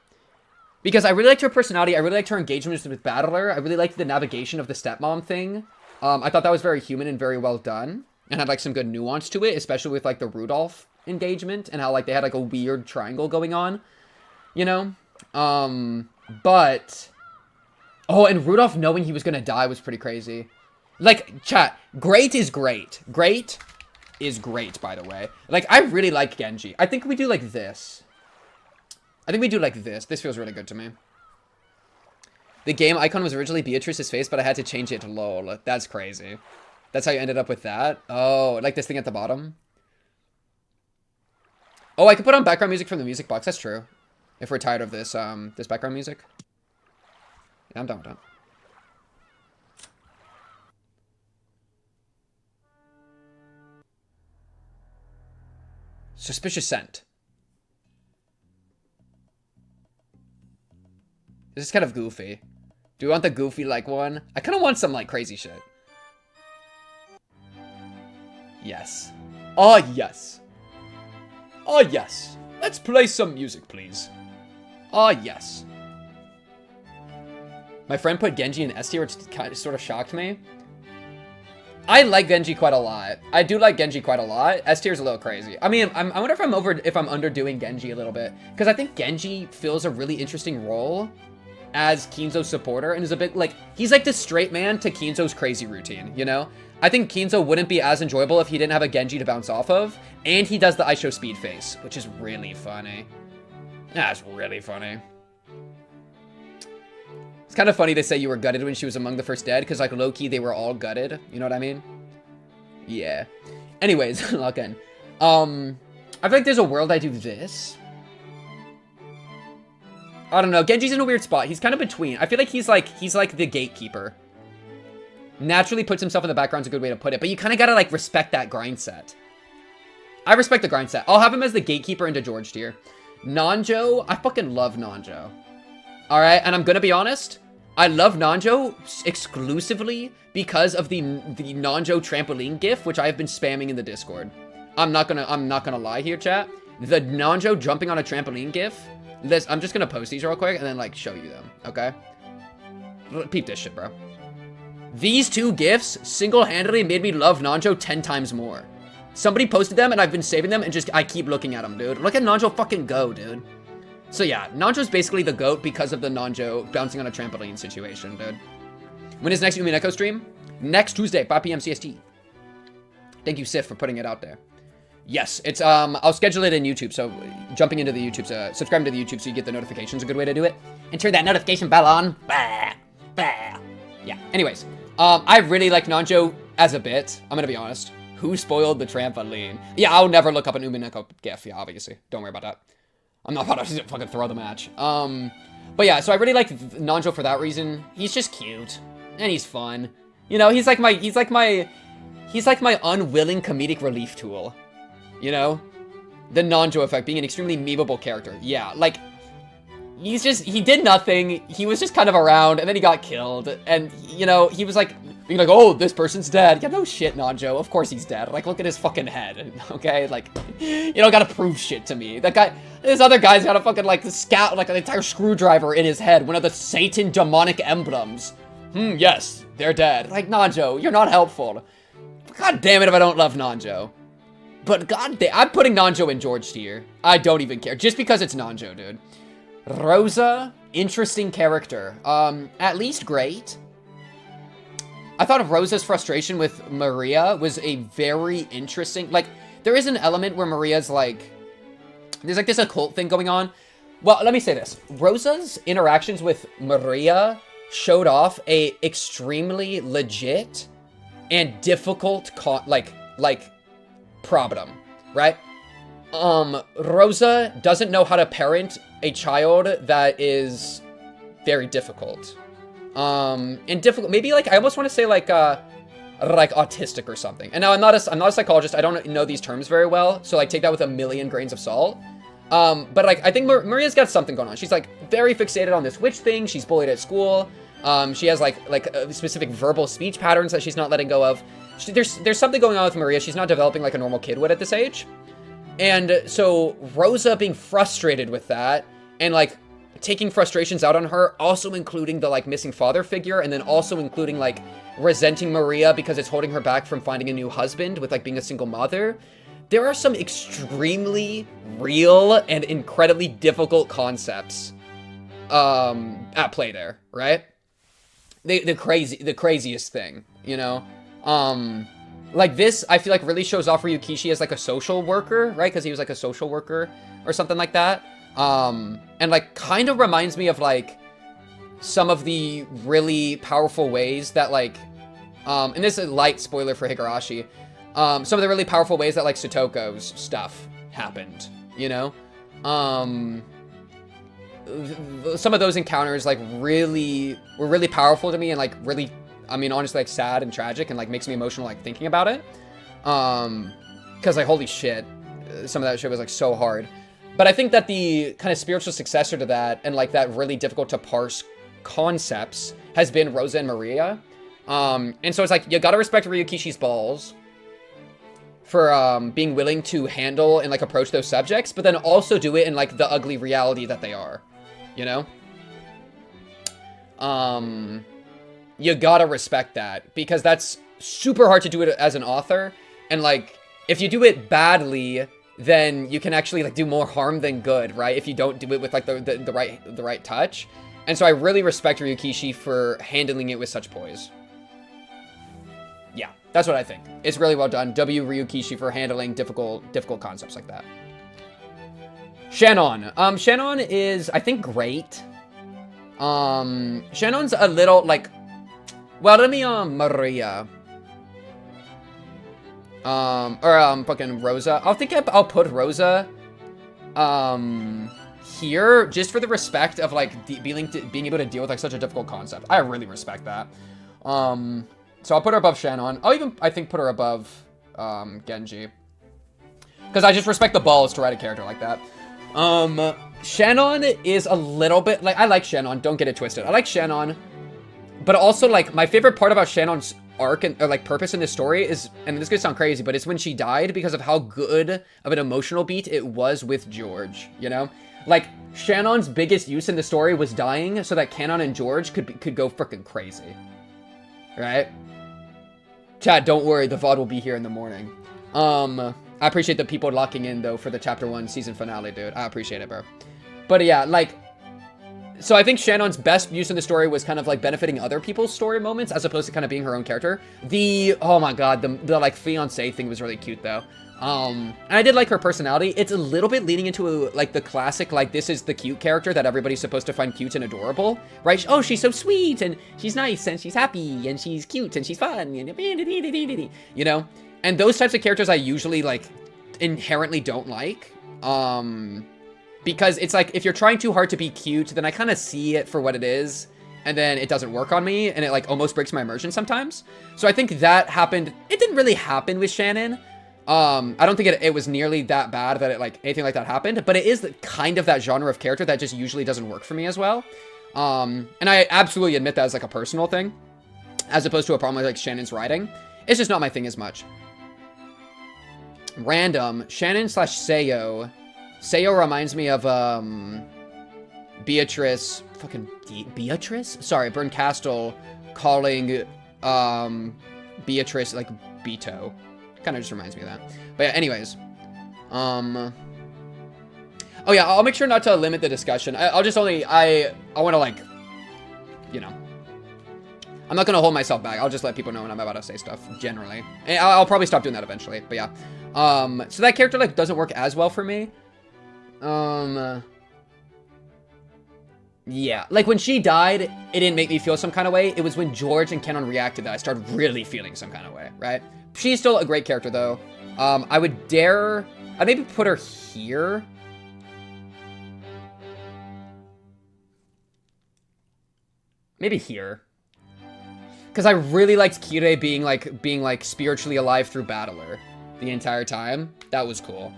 because I really liked her personality. I really liked her engagement with Battler. I really liked the navigation of the stepmom thing. I thought that was very human and very well done, and had like some good nuance to it, especially with like the Rudolph engagement and how like they had like a weird triangle going on, you know. But. Oh, and Rudolph knowing he was gonna die was pretty crazy. Like, chat, great is great. Great is great, by the way. Like, I really like Genji. I think we do like this. I think we do like this. This feels really good to me. The game icon was originally Beatrice's face, but I had to change it to LOL. That's crazy. That's how you ended up with that? Oh, like this thing at the bottom? Oh, I could put on background music from the music box. That's true. If we're tired of this, this background music. Yeah, I'm done with that. Suspicious scent. This is kind of goofy. Do we want the goofy like one? I kind of want some like crazy shit. Yes. Oh, yes. Oh, yes. Let's play some music, please. Oh, yes. My friend put Genji in S tier, which kind of sort of shocked me. I like Genji quite a lot. I do like Genji quite a lot. S tier is a little crazy. I mean, I wonder if I'm underdoing Genji a little bit, because I think Genji fills a really interesting role as Kinzo's supporter, and is a bit like he's like the straight man to Kinzo's crazy routine. You know, I think Kinzo wouldn't be as enjoyable if he didn't have a Genji to bounce off of, and he does the I show speed face, which is really funny. That's really funny. It's kind of funny to say you were gutted when she was among the first dead, because, like, low-key, they were all gutted. You know what I mean? Yeah. Anyways, lock in. I feel like there's a world I do this. I don't know. Genji's in a weird spot. He's kind of between. I feel like he's like the gatekeeper. Naturally puts himself in the background is a good way to put it, but you kind of gotta, like, respect that grind set. I respect the grind set. I'll have him as the gatekeeper into George tier. Nanjo, I fucking love Nanjo. Alright, and I'm gonna be honest, I love Nanjo exclusively because of the Nanjo trampoline gif, which I have been spamming in the Discord. I'm not gonna lie here, chat. The Nanjo jumping on a trampoline gif, I'm just gonna post these real quick and then, like, show you them, okay? Peep this shit, bro. These 2 gifs single-handedly made me love Nanjo 10 times more. Somebody posted them and I've been saving them and I keep looking at them, dude. Look at Nanjo fucking go, dude. So yeah, Nanjo's basically the GOAT because of the Nanjo bouncing on a trampoline situation, dude. When is next Umineko stream? Next Tuesday, 5 p.m. CST. Thank you, Sif, for putting it out there. Yes, it's, I'll schedule it in YouTube, so jumping into the YouTube, subscribing to the YouTube so you get the notifications, a good way to do it. And turn that notification bell on. Bah, bah. Yeah, anyways, I really like Nanjo as a bit, I'm gonna be honest. Who spoiled the trampoline? Yeah, I'll never look up an Umineko gif, yeah, obviously. Don't worry about that. I'm not about to fucking throw the match. But yeah, so I really like Nanjo for that reason. He's just cute, and he's fun. You know, he's like my unwilling comedic relief tool. You know? The Nanjo effect, being an extremely memeable character. Yeah, like, he did nothing, he was just kind of around, and then he got killed, and, you know, he was like, being like, oh, this person's dead. Yeah, no shit, Nanjo, of course he's dead. Like, look at his fucking head, okay? Like, you don't gotta prove shit to me. That guy, this other guy's got a fucking, like, scout, like, an entire screwdriver in his head, one of the Satan demonic emblems. Yes, they're dead. Like, Nanjo, you're not helpful. God damn it if I don't love Nanjo. But god damn, I'm putting Nanjo in George tier. I don't even care, just because it's Nanjo, dude. Rosa, interesting character. At least great. I thought Rosa's frustration with Maria was a very interesting, like, there is an element where Maria's like, there's like this occult thing going on. Well, let me say this. Rosa's interactions with Maria showed off a extremely legit and difficult, problem, right? Rosa doesn't know how to parent a child that is very difficult. And difficult, maybe like, I almost want to say like autistic or something. And now I'm not a psychologist, I don't know these terms very well, so like take that with a million grains of salt. But like, I think Maria's got something going on. She's like very fixated on this witch thing, she's bullied at school, she has like specific verbal speech patterns that she's not letting go of. There's something going on with Maria, she's not developing like a normal kid would at this age. And so Rosa being frustrated with that, and like taking frustrations out on her, also including the like missing father figure, and then also including like resenting Maria because it's holding her back from finding a new husband with like being a single mother. There are some extremely real and incredibly difficult concepts at play there, right? The craziest thing, you know? Like this, I feel like really shows off Ryukishi as like a social worker, right? Because he was like a social worker or something like that. And like kind of reminds me of like some of the really powerful ways that like, and this is a light spoiler for Higurashi, some of the really powerful ways that like Sutoko's stuff happened, you know? Some of those encounters like were really powerful to me, and like really, I mean, honestly, like sad and tragic, and like makes me emotional like thinking about it. Cause like, holy shit, some of that shit was like so hard. But I think that the kind of spiritual successor to that, and like that really difficult to parse concepts, has been Rosa and Maria. And so it's like, you gotta respect Ryukishi's balls for being willing to handle and like approach those subjects, but then also do it in like the ugly reality that they are, you know? You gotta respect that, because that's super hard to do it as an author, and like, if you do it badly, then you can actually like do more harm than good, right? If you don't do it with like the right touch. And so I really respect Ryukishi for handling it with such poise. Yeah, that's what I think. It's really well done. W Ryukishi for handling difficult concepts like that. Shannon. Shannon is, I think, great. Shannon's a little like, well, let me Maria. Fucking Rosa. I'll put Rosa here just for the respect of like being able to deal with like such a difficult concept. I really respect that. So I'll put her above Shannon. I'll even, I think, put her above Genji, because I just respect the balls to write a character like that. Shannon is a little bit like, I like Shannon, don't get it twisted. I like Shannon, but also like my favorite part about Shannon's arc and or like purpose in this story is, and this is gonna sound crazy, but it's when she died, because of how good of an emotional beat it was with George, you know? Like, Shannon's biggest use in the story was dying so that Canon and George could go freaking crazy. Right? Chat, don't worry, the VOD will be here in the morning. I appreciate the people locking in though for the chapter 1 season finale, dude. I appreciate it, bro. But yeah, like, So I think Shannon's best use in the story was kind of like benefiting other people's story moments as opposed to kind of being her own character. Oh my god, the like fiance thing was really cute though. And I did like her personality. It's a little bit leaning into like the classic, like this is the cute character that everybody's supposed to find cute and adorable, right? Oh, she's so sweet and she's nice and she's happy and she's cute and she's fun, you know? And those types of characters I usually like inherently don't like. Because it's like, if you're trying too hard to be cute, then I kind of see it for what it is, and then it doesn't work on me, and it like almost breaks my immersion sometimes. So I think that happened. It didn't really happen with Shannon. I don't think it was nearly that bad that it like anything like that happened, but it is kind of that genre of character that just usually doesn't work for me as well. And I absolutely admit that as like a personal thing, as opposed to a problem with like Shannon's writing. It's just not my thing as much. Random, Shannon / Seiyo. Seiyo reminds me of, Beatrice, Beatrice? Sorry, Bernkastel calling, Beatrice, like, Beto. Kind of just reminds me of that. But yeah, anyways. Oh yeah, I'll make sure not to limit the discussion. I'll just only, I want to, like, you know. I'm not going to hold myself back. I'll just let people know when I'm about to say stuff, generally. And I'll probably stop doing that eventually, but yeah. So that character, like, doesn't work as well for me. Yeah, like when she died, it didn't make me feel some kind of way. It was when George and Kenon reacted that I started really feeling some kind of way, right? She's still a great character though. I'd maybe put her here. Maybe here. Because I really liked Kirei being like spiritually alive through Battler the entire time. That was cool.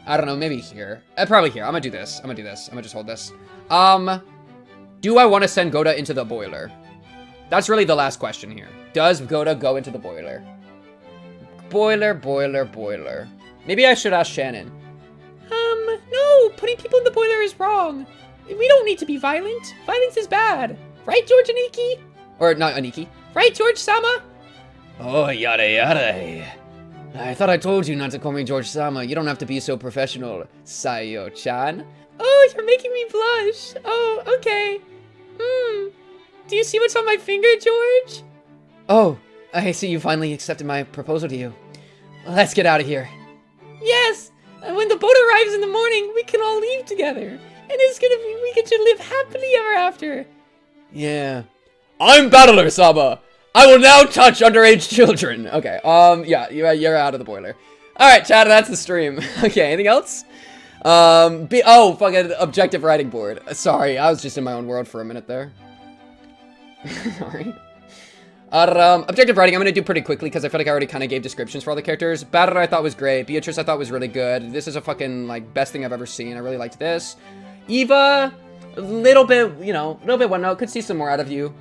I don't know, maybe here. Probably here. I'm gonna do this. I'm gonna just hold this. Do I want to send Goda into the boiler? That's really the last question here. Does Goda go into the boiler? Boiler. Maybe I should ask Shannon. No, putting people in the boiler is wrong. We don't need to be violent. Violence is bad. Right, George Aniki? Or not Aniki. Right, George-sama? Oh, yada. I thought I told you not to call me George-sama. You don't have to be so professional, Sayo-chan. Oh, you're making me blush. Oh, okay. Do you see what's on my finger, George? Oh, I see you finally accepted my proposal to you. Let's get out of here. Yes! When the boat arrives in the morning, we can all leave together. And we get to live happily ever after. Yeah. I'm Battler-sama! I will now touch underage children. Okay, yeah, you're out of the boiler. Alright, chat, that's the stream. Okay, anything else? Fucking objective writing board. Sorry, I was just in my own world for a minute there. Sorry. Objective writing, I'm gonna do pretty quickly because I feel like I already kind of gave descriptions for all the characters. Battler I thought was great. Beatrice I thought was really good. This is a fucking, like, best thing I've ever seen. I really liked this. Eva... a little bit one note. Could see some more out of you.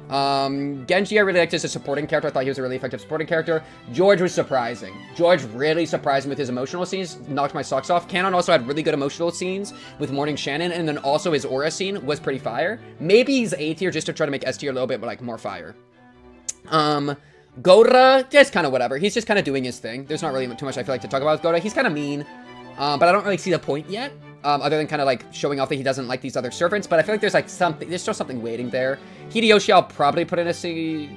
Genji I really liked as a supporting character. I thought he was a really effective supporting character. George was surprising. George really surprised me with his emotional scenes. Knocked my socks off. Kanon also had really good emotional scenes with Morning Shannon. And then also his aura scene was pretty fire. Maybe he's A tier just to try to make S tier a little bit like more fire. Goda, just kind of whatever. He's just kind of doing his thing. There's not really too much I feel like to talk about with Goda. He's kind of mean. But I don't really see the point yet. Other than kind of like showing off that he doesn't like these other servants, but I feel like there's like something, there's still something waiting there. Hideyoshi I'll probably put in a C,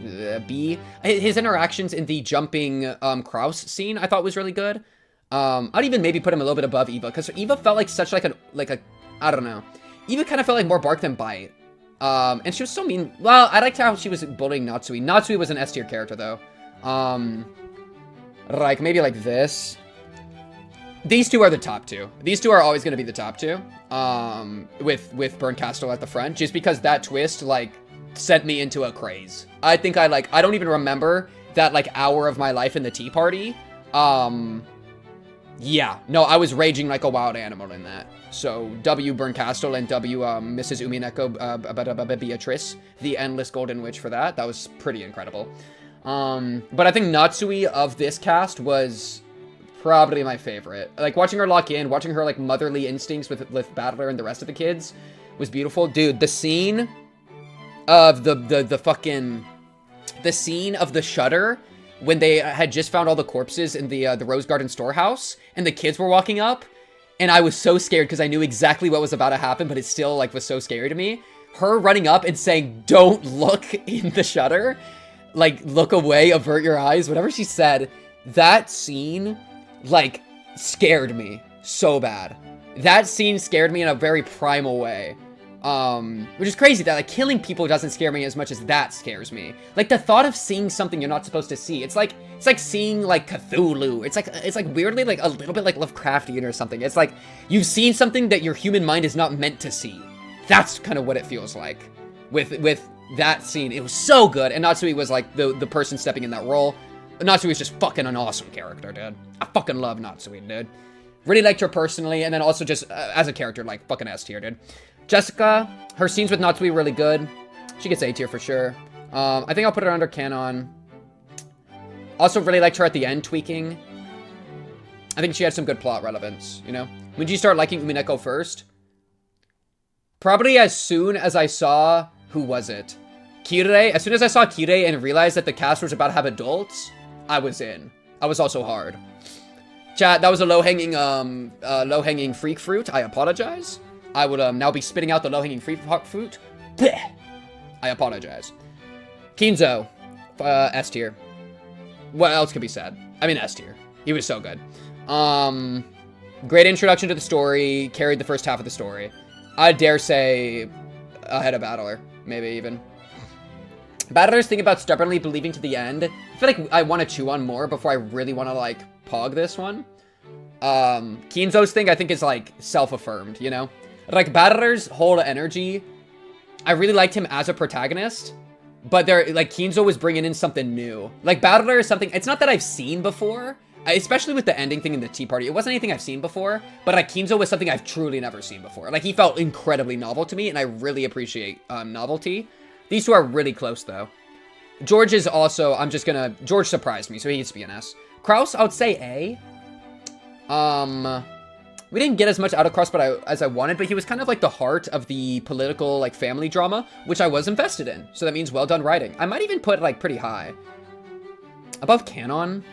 B. His interactions in the jumping Kraus scene I thought was really good. I'd even maybe put him a little bit above Eva, because Eva felt like such like a I don't know. Eva kind of felt like more bark than bite. And she was so mean. Well, I liked how she was bullying Natsuhi. Natsuhi was an S tier character though. Like maybe like this. These two are the top two. These two are always going to be the top two. With Bernkastel at the front, just because that twist like sent me into a craze. I think I don't even remember that like hour of my life in the tea party. Yeah, no, I was raging like a wild animal in that. So W Bernkastel and W Mrs. Umineko Beatrice, the endless golden witch for that. That was pretty incredible. But I think Natsuhi of this cast was probably my favorite. Like, watching her lock in, watching her, like, motherly instincts with Battler and the rest of the kids was beautiful. Dude, the scene of the scene of the shutter when they had just found all the corpses in the Rose Garden storehouse and the kids were walking up and I was so scared because I knew exactly what was about to happen, but it still like was so scary to me. Her running up and saying, "Don't look in the shutter," like look away, avert your eyes, whatever she said, that scene like scared me so bad. That scene scared me in a very primal way. Which is crazy that like killing people doesn't scare me as much as that scares me. Like the thought of seeing something you're not supposed to see. It's like seeing like Cthulhu. It's like weirdly like a little bit like Lovecraftian or something. It's like you've seen something that your human mind is not meant to see. That's kind of what it feels like with that scene. It was so good, and Natsuhi was like the person stepping in that role. Natsuhi was just fucking an awesome character, dude. I fucking love Natsuhi, dude. Really liked her personally, and then also just as a character, like fucking S tier, dude. Jessica, her scenes with Natsuhi really good. She gets A tier for sure. I think I'll put her under canon. Also really liked her at the end tweaking. I think she had some good plot relevance, you know? When did you start liking Umineko first? Probably as soon as I saw, who was it? Kirei. As soon as I saw Kirei and realized that the cast was about to have adults, I was in. I was also hard. Chat, that was a low-hanging freak fruit. I apologize. I would now be spitting out the low-hanging fruit. Blech. I apologize. Kinzo, S tier. What else could be said? I mean, S tier. He was so good. Great introduction to the story. Carried the first half of the story. I dare say ahead of Battler, maybe even. Battler's thing about stubbornly believing to the end. I feel like I want to chew on more before I really want to like pog this one. Kinzo's thing I think is like self-affirmed, you know? Like Battler's whole energy, I really liked him as a protagonist, but like Kinzo was bringing in something new. Like Battler is something, it's not that I've seen before, especially with the ending thing in the tea party. It wasn't anything I've seen before, but like Kinzo was something I've truly never seen before. Like he felt incredibly novel to me, and I really appreciate novelty. These two are really close though. George is also, George surprised me, so he needs to be an S. Kraus, I would say A. We didn't get as much out of Kraus as I wanted, but he was kind of like the heart of the political like family drama, which I was invested in. So that means well done writing. I might even put like pretty high. Above canon?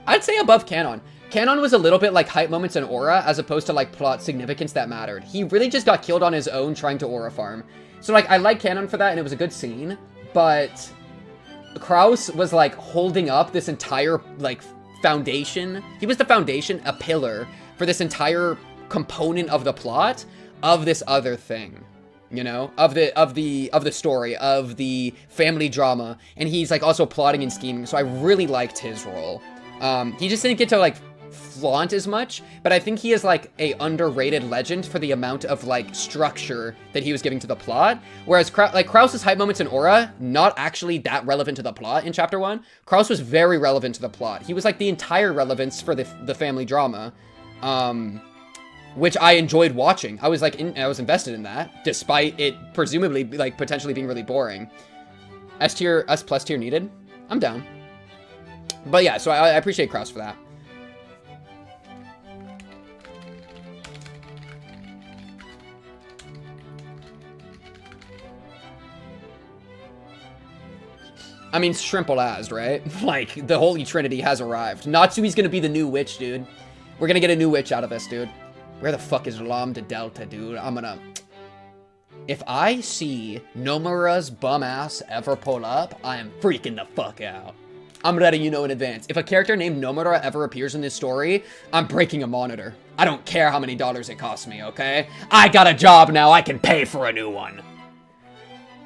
I'd say above canon. Canon was a little bit like hype moments and aura, as opposed to like plot significance that mattered. He really just got killed on his own trying to aura farm. So like I like canon for that, and it was a good scene, but Kraus was like holding up this entire like foundation. He was the foundation, a pillar for this entire component of the plot of this other thing, you know, of the story, of the family drama, and he's like also plotting and scheming. So I really liked his role. He just didn't get to like flaunt as much, but I think he is like a underrated legend for the amount of like structure that he was giving to the plot. Whereas Kraus's hype moments and aura, not actually that relevant to the plot in chapter 1. Kraus was very relevant to the plot. He was like the entire relevance for the family drama, which I enjoyed watching. I was invested in that, despite it presumably like potentially being really boring. S tier, S plus tier needed. I'm down. But yeah, so I appreciate Kraus for that. I mean, shrimple as, right? Like, the Holy Trinity has arrived. Natsuhi's gonna be the new witch, dude. We're gonna get a new witch out of this, dude. Where the fuck is Lambda Delta, dude? If I see Nomura's bum ass ever pull up, I am freaking the fuck out. I'm letting you know in advance. If a character named Nomura ever appears in this story, I'm breaking a monitor. I don't care how many dollars it costs me, okay? I got a job now, I can pay for a new one.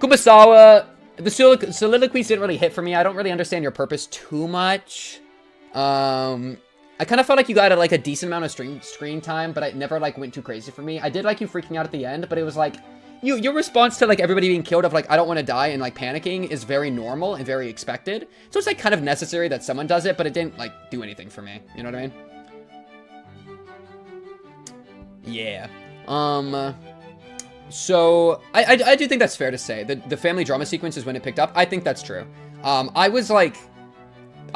Kumasawa, the soliloquies didn't really hit for me. I don't really understand your purpose too much. I kind of felt like you got like a decent amount of screen time, but it never like went too crazy for me. I did like you freaking out at the end, but it was like, your response to like everybody being killed of like, I don't want to die and like panicking is very normal and very expected. So it's like kind of necessary that someone does it, but it didn't like do anything for me. You know what I mean? Yeah. So I do think that's fair to say. The family drama sequence is when it picked up. I think that's true. I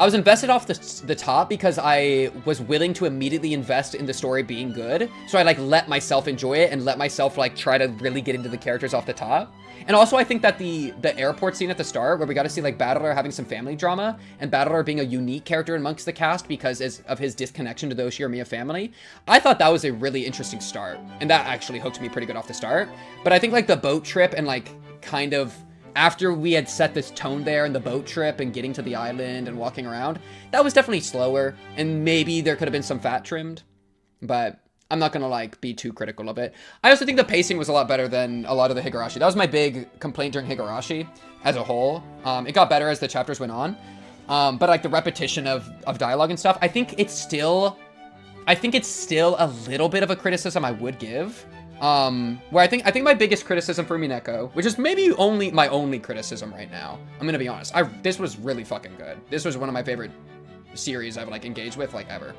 I was invested off the top because I was willing to immediately invest in the story being good. So I like let myself enjoy it and let myself like try to really get into the characters off the top. And also I think that the airport scene at the start where we got to see like Battler having some family drama and Battler being a unique character amongst the cast because of his disconnection to the Oshiramiya family, I thought that was a really interesting start. And that actually hooked me pretty good off the start. But I think like the boat trip and like kind of after we had set this tone there in the boat trip and getting to the island and walking around, that was definitely slower and maybe there could have been some fat trimmed, but I'm not gonna like be too critical of it. I also think the pacing was a lot better than a lot of the higurashi. That was my big complaint during higurashi as a whole. It got better as the chapters went on, but like the repetition of dialogue and stuff, I think it's still a little bit of a criticism I would give. Where I think my biggest criticism for Umineko, which is maybe my only criticism right now, I'm gonna be honest, this was really fucking good. This was one of my favorite series I've like engaged with like ever.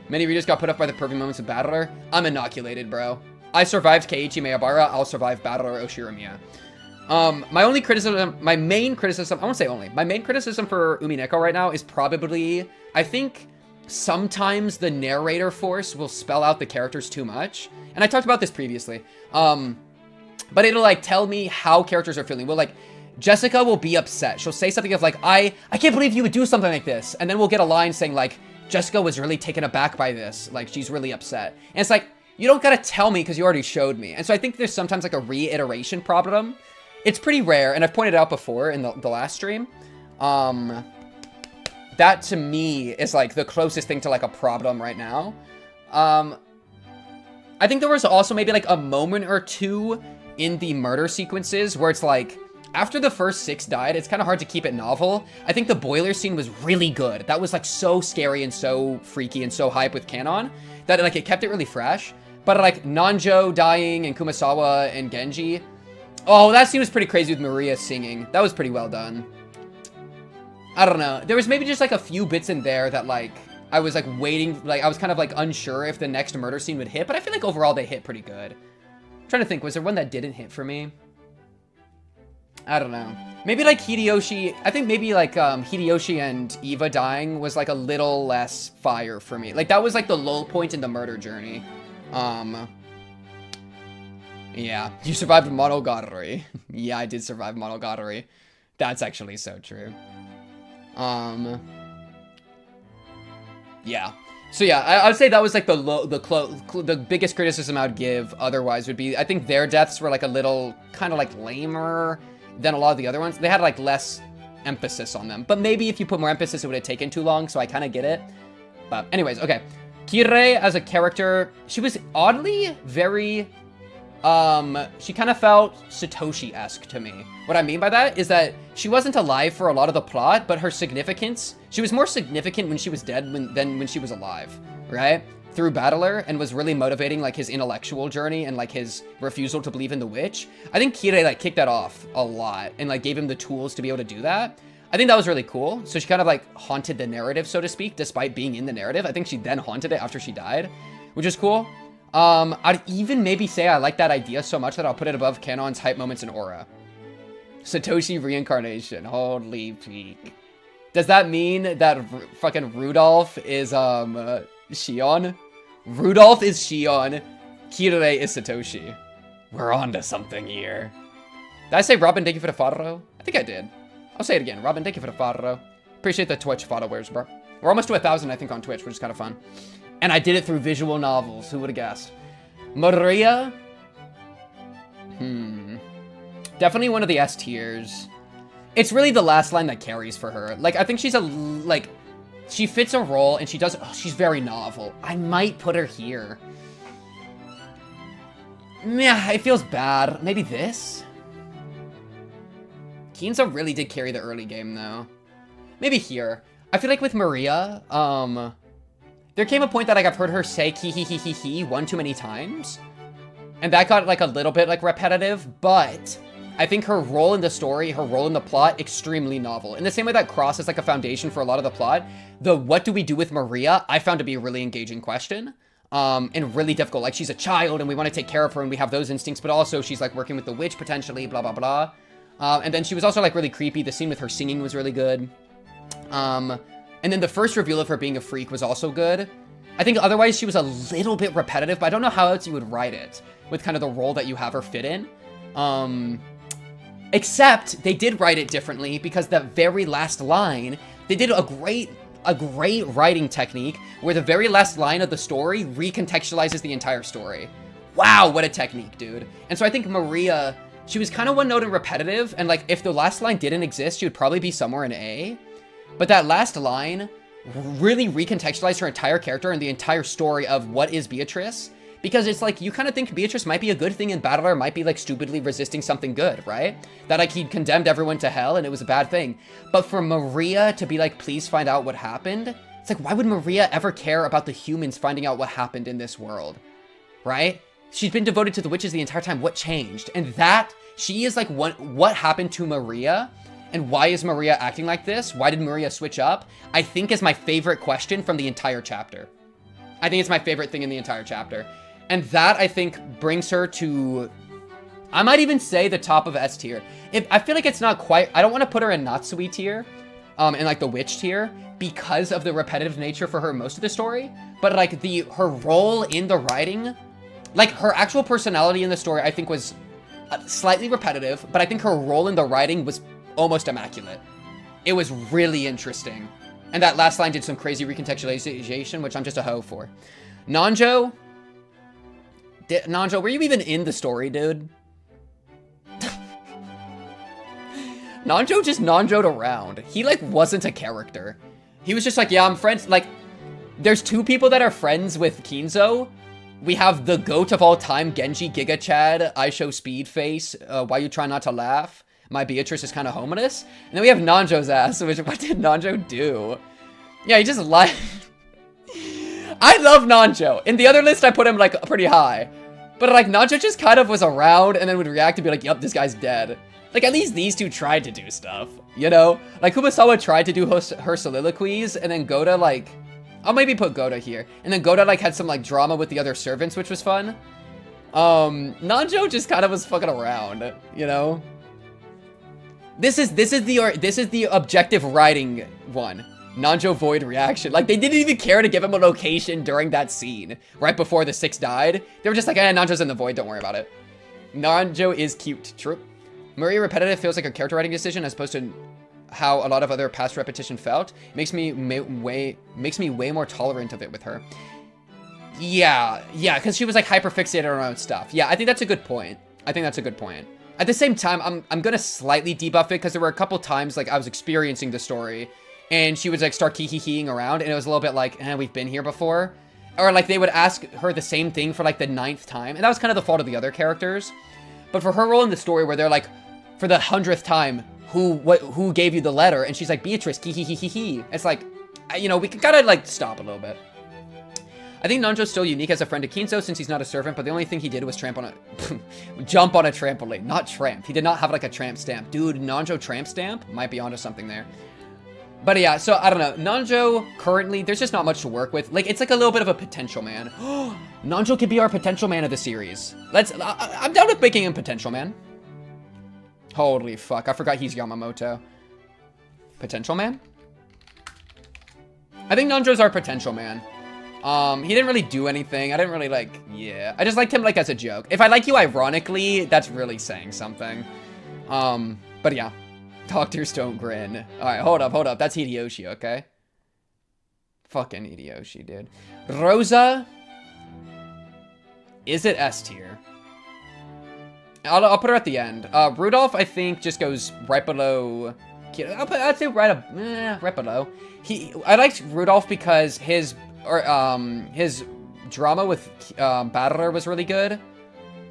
Many readers got put off by the perfect moments of Battler. I'm inoculated, bro. I survived Keiichi Meibara, I'll survive Battler Oshiramiya. My main criticism for Umineko right now is probably, I think, sometimes the narrator force will spell out the characters too much. And I talked about this previously. But it'll like tell me how characters are feeling. Well, like Jessica will be upset. She'll say something of like, I can't believe you would do something like this. And then we'll get a line saying like, Jessica was really taken aback by this. Like she's really upset. And it's like, you don't gotta tell me because you already showed me. And so I think there's sometimes like a reiteration problem. It's pretty rare. And I've pointed out before in the last stream. That to me is like the closest thing to like a problem right now. I think there was also maybe like a moment or two in the murder sequences where it's like, after the first 6 died, it's kind of hard to keep it novel. I think the boiler scene was really good. That was like so scary and so freaky and so hype with Canon that like it kept it really fresh. But like Nanjo dying and Kumasawa and Genji, oh, that scene was pretty crazy with Maria singing. That was pretty well done. I don't know. There was maybe just like a few bits in there that like I was like waiting, like I was kind of like unsure if the next murder scene would hit, but I feel like overall they hit pretty good. I'm trying to think, was there one that didn't hit for me? I don't know. Maybe like Hideyoshi, I think maybe like Hideyoshi and Eva dying was like a little less fire for me. Like that was like the low point in the murder journey. Yeah, you survived Monogatari. Yeah, I did survive Monogatari. That's actually so true. Yeah. So yeah, I would say that was like the biggest criticism I would give otherwise would be, I think their deaths were like a little kind of like lamer than a lot of the other ones. They had like less emphasis on them, but maybe if you put more emphasis, it would have taken too long. So I kind of get it. But anyways, okay. Kirei as a character, she was oddly very, she kind of felt Satoshi-esque to me. What I mean by that is that she wasn't alive for a lot of the plot, but her significance, she was more significant when she was dead than when she was alive, right? Through Battler, and was really motivating like his intellectual journey and like his refusal to believe in the witch. I think Kirei like kicked that off a lot and like gave him the tools to be able to do that. I think that was really cool. So she kind of like haunted the narrative, so to speak, despite being in the narrative. I think she then haunted it after she died, which is cool. I'd even maybe say I like that idea so much that I'll put it above Canon's hype moments in Aura. Satoshi reincarnation. Holy peak. Does that mean that fucking Rudolph is, Shion? Rudolph is Shion. Kirei is Satoshi. We're on to something here. Did I say Robin, thank you for the follow? I think I did. I'll say it again. Robin, thank you for the follow. Appreciate the Twitch followers, bro. We're almost to 1,000, I think, on Twitch, which is kind of fun. And I did it through visual novels. Who would have guessed? Maria? Definitely one of the S tiers. It's really the last line that carries for her. Like, I think she's she fits a role and she's very novel. I might put her here. Yeah, it feels bad. Maybe this? Kinzo really did carry the early game, though. Maybe here. I feel like with Maria, there came a point that like I've heard her say he one too many times. And that got like a little bit like repetitive, but I think her role in the story, her role in the plot, extremely novel. In the same way that Cross is like a foundation for a lot of the plot, the what do we do with Maria, I found to be a really engaging question. And really difficult. Like she's a child and we want to take care of her and we have those instincts, but also she's like working with the witch potentially, blah, blah, blah. And then she was also like really creepy. The scene with her singing was really good. And then the first reveal of her being a freak was also good. I think otherwise she was a little bit repetitive, but I don't know how else you would write it with kind of the role that you have her fit in. Except they did write it differently because the very last line, they did a great writing technique where the very last line of the story recontextualizes the entire story. Wow, what a technique, dude. And so I think Maria, she was kind of one note and repetitive, and like if the last line didn't exist, she would probably be somewhere in A. But that last line really recontextualized her entire character and the entire story of what is Beatrice. Because it's like, you kind of think Beatrice might be a good thing and Battler might be like stupidly resisting something good, right? That like he condemned everyone to hell and it was a bad thing. But for Maria to be like, please find out what happened. It's like, why would Maria ever care about the humans finding out what happened in this world? Right? She's been devoted to the witches the entire time. What changed? And that, she is like, what happened to Maria? And why is Maria acting like this? Why did Maria switch up? I think is my favorite question from the entire chapter. I think it's my favorite thing in the entire chapter. And that, I think, brings her to, I might even say the top of S tier. I feel like it's not quite, I don't want to put her in Natsuhi tier, in like the witch tier, because of the repetitive nature for her most of the story. But like her role in the writing, like her actual personality in the story, I think was slightly repetitive, but I think her role in the writing was almost immaculate. It was really interesting. And that last line did some crazy recontextualization, which I'm just a hoe for. Nanjo, were you even in the story, dude? Nanjo just Nanjo'd around. He, like, wasn't a character. He was just like, yeah, I'm friends. Like, there's two people that are friends with Kinzo. We have the GOAT of all time, Genji, Giga Chad, I show speed face, why you try not to laugh. My Beatrice is kind of homeless. And then we have Nanjo's ass, which, what did Nanjo do? Yeah, he just lied. I love Nanjo. In the other list, I put him, like, pretty high. But, like, Nanjo just kind of was around and then would react and be like, yup, this guy's dead. Like, at least these two tried to do stuff, you know? Like, Kumasawa tried to do her soliloquies, and then Goda, like... I'll maybe put Goda here. And then Goda, like, had some, like, drama with the other servants, which was fun. Nanjo just kind of was fucking around, you know? This is the objective writing one. Nanjo void reaction. Like, they didn't even care to give him a location during that scene, right before the 6 died. They were just like, Nanjo's in the void, don't worry about it. Nanjo is cute. True. Maria repetitive feels like a character writing decision as opposed to how a lot of other past repetition felt. It makes me way more tolerant of it with her. Yeah, because she was like hyper fixated on her own stuff. Yeah, I think that's a good point. At the same time, I'm gonna slightly debuff it because there were a couple times like I was experiencing the story and she would like start kiki-kiing around and it was a little bit like, we've been here before. Or like they would ask her the same thing for like the 9th time. And that was kind of the fault of the other characters. But for her role in the story where they're like, for the 100th time, who gave you the letter? And she's like, Beatrice, kiki-kiki-kiki. It's like, you know, we can kind of like stop a little bit. I think Nanjo's still unique as a friend to Kinzo since he's not a servant, but the only thing he did was jump on a trampoline, not tramp. He did not have like a tramp stamp. Dude, Nanjo tramp stamp might be onto something there. But yeah, so I don't know. Nanjo, currently, there's just not much to work with. Like, it's like a little bit of a potential man. Nanjo could be our potential man of the series. I'm down with making him potential man. Holy fuck, I forgot he's Yamamoto. Potential man? I think Nanjo's our potential man. He didn't really do anything. I didn't really like, yeah. I just liked him like as a joke. If I like you ironically, that's really saying something. But yeah. Doctors don't grin. Alright, hold up. That's Hideyoshi, okay? Fucking Hideyoshi, dude. Rosa. Is it S tier? I'll put her at the end. Rudolph, I think, just goes right below... I'd say right below. I liked Rudolph because his drama with Battler was really good.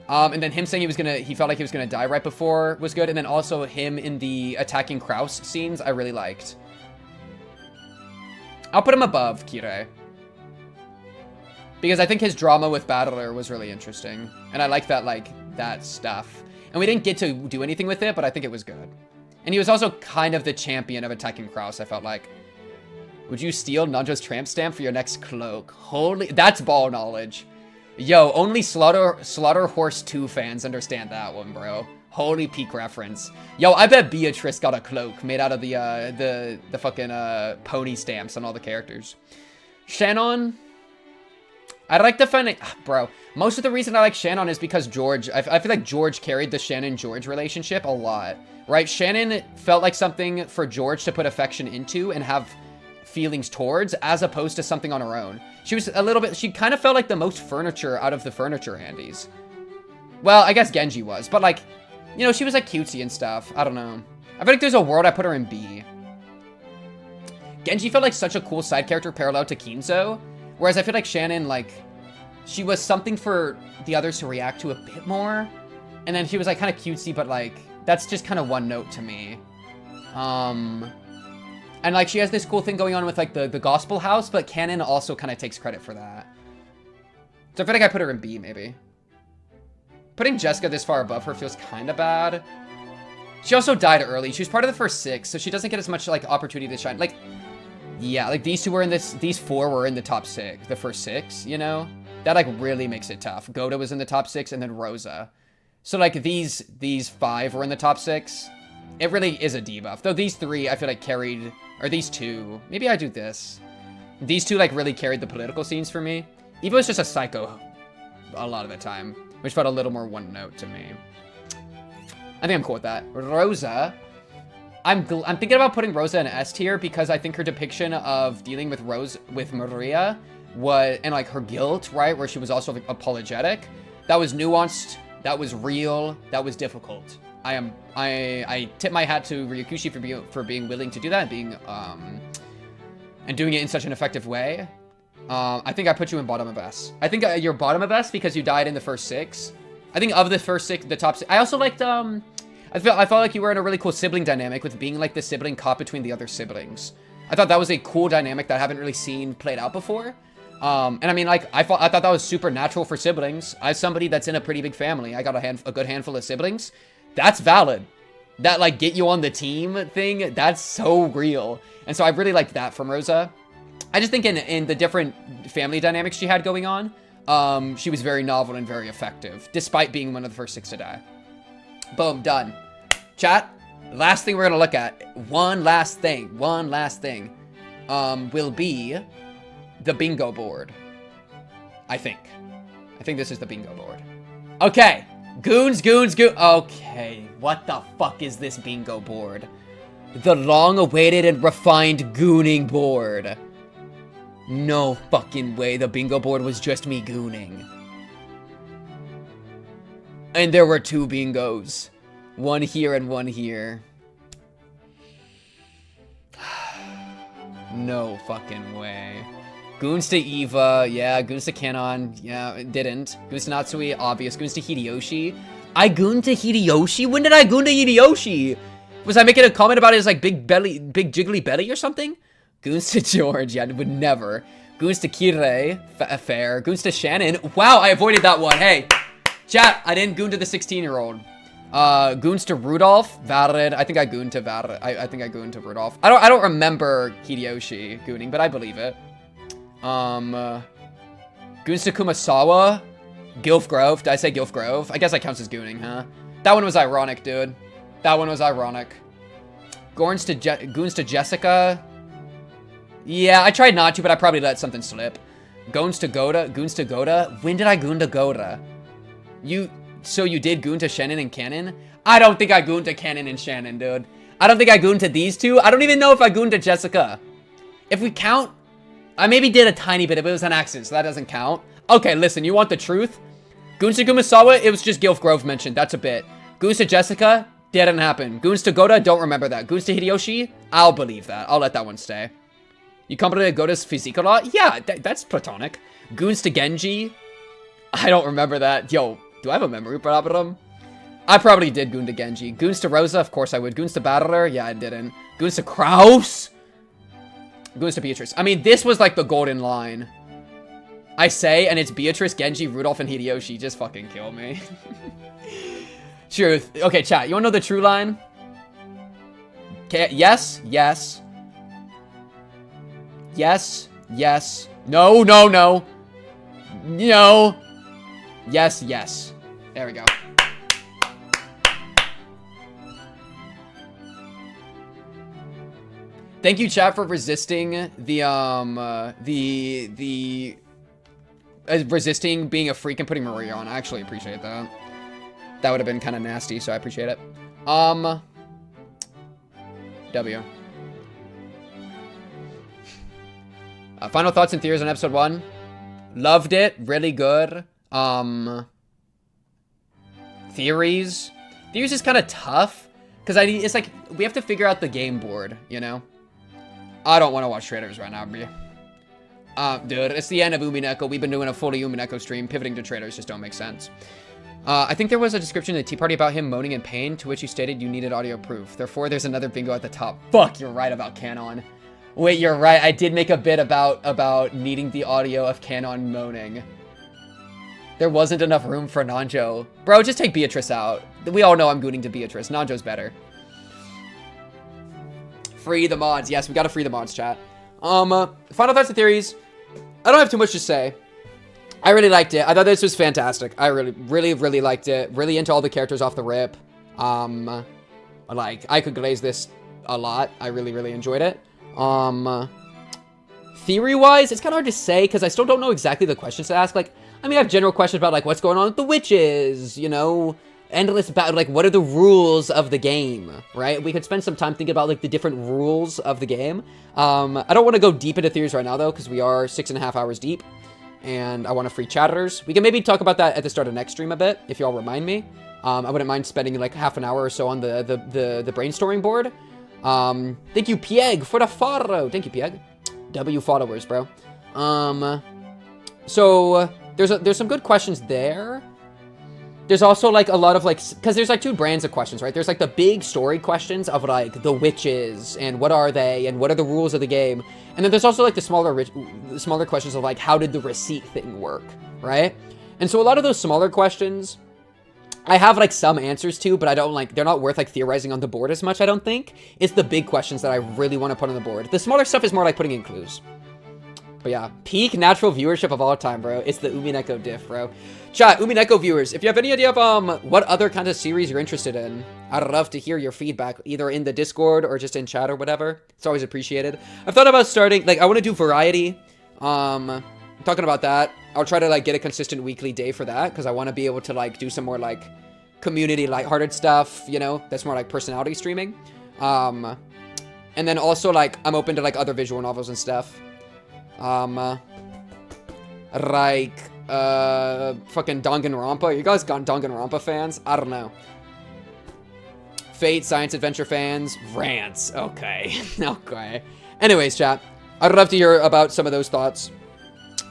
And then him saying he felt like he was gonna die right before was good. And then also him in the attacking Kraus scenes, I really liked. I'll put him above Kirei. Because I think his drama with Battler was really interesting. And I like that stuff. And we didn't get to do anything with it, but I think it was good. And he was also kind of the champion of attacking Kraus, I felt like. Would you steal Nanjo's tramp stamp for your next cloak? Holy, that's ball knowledge. Yo, only Slaughter Horse 2 fans understand that one, bro. Holy peak reference. Yo, I bet Beatrice got a cloak made out of the fucking pony stamps on all the characters. Shannon. I like the funny, bro. Most of the reason I like Shannon is because George. I feel like George carried the Shannon-George relationship a lot, right? Shannon felt like something for George to put affection into and have feelings towards, as opposed to something on her own. She was a little bit. She kind of felt like the most furniture out of the furniture handies. Well, I guess Genji was, but like, you know, she was like cutesy and stuff. I don't know. I feel like there's a world I put her in B. Genji felt like such a cool side character parallel to Kinzo. Whereas I feel like Shannon, like, she was something for the others to react to a bit more. And then she was, like, kind of cutesy, but, like, that's just kind of one note to me. And, like, she has this cool thing going on with, like, the gospel house, but Canon also kind of takes credit for that. So I feel like I put her in B, maybe. Putting Jessica this far above her feels kind of bad. She also died early. She was part of the first 6, so she doesn't get as much, like, opportunity to shine. Like, yeah, like, these 4 were in the top 6, the first 6, you know? That, like, really makes it tough. Goda was in the top 6, and then Rosa. So, like, these 5 were in the top 6. It really is a debuff. Though these 3, I feel like carried, or these 2, maybe I do this. These 2, like, really carried the political scenes for me. Eva was just a psycho a lot of the time, which felt a little more one note to me. I think I'm cool with that. Rosa... I'm thinking about putting Rosa in S tier because I think her depiction of dealing with Maria and like her guilt, right, where she was also like, apologetic, that was nuanced, that was real, that was difficult. I tip my hat to Ryukushi for being willing to do that and doing it in such an effective way. I think I put you in bottom of S. I think you're bottom of S because you died in the first 6. I think of the first 6, the top 6. I also liked I felt like you were in a really cool sibling dynamic with being like the sibling cop between the other siblings. I thought that was a cool dynamic that I haven't really seen played out before. And I mean, like, I thought that was super natural for siblings. As somebody that's in a pretty big family, I got a good handful of siblings. That's valid. That, like, get you on the team thing, that's so real. And so I really liked that from Rosa. I just think in the different family dynamics she had going on, she was very novel and very effective, despite being one of the first 6 to die. Boom, done. Chat, last thing we're gonna look at, one last thing, will be the bingo board. I think this is the bingo board. Okay, goons. Okay, what the fuck is this bingo board? The long-awaited and refined gooning board. No fucking way the bingo board was just me gooning. And there were 2 bingos. One here and one here. No fucking way. Goons to Eva. Yeah, goons to Kanon. Yeah, it didn't. Goons to Natsuhi. Obvious. Goons to Hideyoshi. I gooned to Hideyoshi? When did I goon to Hideyoshi? Was I making a comment about his, like, big jiggly belly or something? Goons to George. Yeah, would never. Goons to Kirei. Fair. Goons to Shannon. Wow, I avoided that one. Hey. Chat, I didn't goon to the 16-year-old. Goons to Rudolph, valid. I think I gooned to I think I gooned to Rudolph. I don't remember Hideyoshi gooning, but I believe it. Goons to Kumasawa, Gilf Grove. Did I say Gilf Grove? I guess that counts as gooning, huh? That one was ironic, dude. That one was ironic. Goons to Jessica. Yeah, I tried not to, but I probably let something slip. Goons to Goda. When did I goon to Goda? So you did goon to Shannon and Cannon? I don't think I gooned to Cannon and Shannon, dude. I don't think I gooned to these 2. I don't even know if I gooned to Jessica. If we count, I maybe did a tiny bit, but it was an accident, so that doesn't count. Okay, listen, you want the truth? Goons to Kumasawa, it was just Gilf Grove mentioned, that's a bit. Goons to Jessica, didn't happen. Goons to Goda, don't remember that. Goons to Hideyoshi, I'll believe that. I'll let that one stay. You complimented Goda's physique a lot? Yeah, that's platonic. Goons to Genji, I don't remember that. Yo, do I have a memory problem? I probably did goon to Genji. Goons to Rosa, of course I would. Goons to Battler, yeah, I didn't. Goons to Kraus? Goons to Beatrice. I mean, this was like the golden line. I say, and it's Beatrice, Genji, Rudolph, and Hideyoshi. Just fucking kill me. Truth. Okay, chat, you wanna know the true line? Okay, yes. No. No. Yes. There we go. Thank you, chat, for resisting resisting being a freak and putting Maria on. I actually appreciate that. That would have been kind of nasty, so I appreciate it. W. Final thoughts and theories on episode 1. Loved it. Really good. Theories. Theories is kind of tough. Because it's like, we have to figure out the game board, you know? I don't want to watch trailers right now, bro. Dude, it's the end of Umineko. We've been doing a fully Umineko stream. Pivoting to trailers just don't make sense. I think there was a description in the Tea Party about him moaning in pain, to which you stated you needed audio proof. Therefore, there's another bingo at the top. Fuck, you're right about Canon. Wait, you're right. I did make a bit about needing the audio of Canon moaning. There wasn't enough room for Nanjo. Bro, just take Beatrice out. We all know I'm gooning to Beatrice. Nanjo's better. Free the mods. Yes, we gotta free the mods, chat. Final thoughts and theories. I don't have too much to say. I really liked it. I thought this was fantastic. I really liked it. Really into all the characters off the rip. Like, I could glaze this a lot. I really enjoyed it. Theory-wise, it's kind of hard to say, because I still don't know exactly the questions to ask. Like, I mean, I have general questions about, like, what's going on with the witches, you know? Endless about, like, what are the rules of the game, right? We could spend some time thinking about, like, the different rules of the game. I don't want to go deep into theories right now, though, because we are 6.5 hours deep. And I want to free chatters. We can maybe talk about that at the start of next stream a bit, if y'all remind me. I wouldn't mind spending like half an hour or so on the brainstorming board. Thank you, Pieg, for the follow. Thank you, Pieg. W followers, bro. So there's some good questions there. There's also like a lot of like, because there's like two brands of questions, right? There's like the big story questions of like the witches and what are they and what are the rules of the game. And then there's also like the smaller questions of like, how did the receipt thing work, right? And so a lot of those smaller questions, I have like some answers to, but I don't like, they're not worth like theorizing on the board as much, I don't think. It's the big questions that I really want to put on the board. The smaller stuff is more like putting in clues. But yeah, peak natural viewership of all time, bro. It's the Umineko diff, bro. Chat, Umineko viewers, if you have any idea of what other kind of series you're interested in, I'd love to hear your feedback, either in the Discord or just in chat or whatever. It's always appreciated. I've thought about starting, like, I want to do variety. I'm talking about that. I'll try to, like, get a consistent weekly day for that, because I want to be able to, like, do some more, like, community lighthearted stuff, you know? That's more, like, personality streaming. And then also, like, I'm open to, like, other visual novels and stuff. Like, fucking Danganronpa. You guys got Danganronpa fans? I don't know. Fate, science adventure fans, rants. Okay. Okay. Anyways, chat, I'd love to hear about some of those thoughts.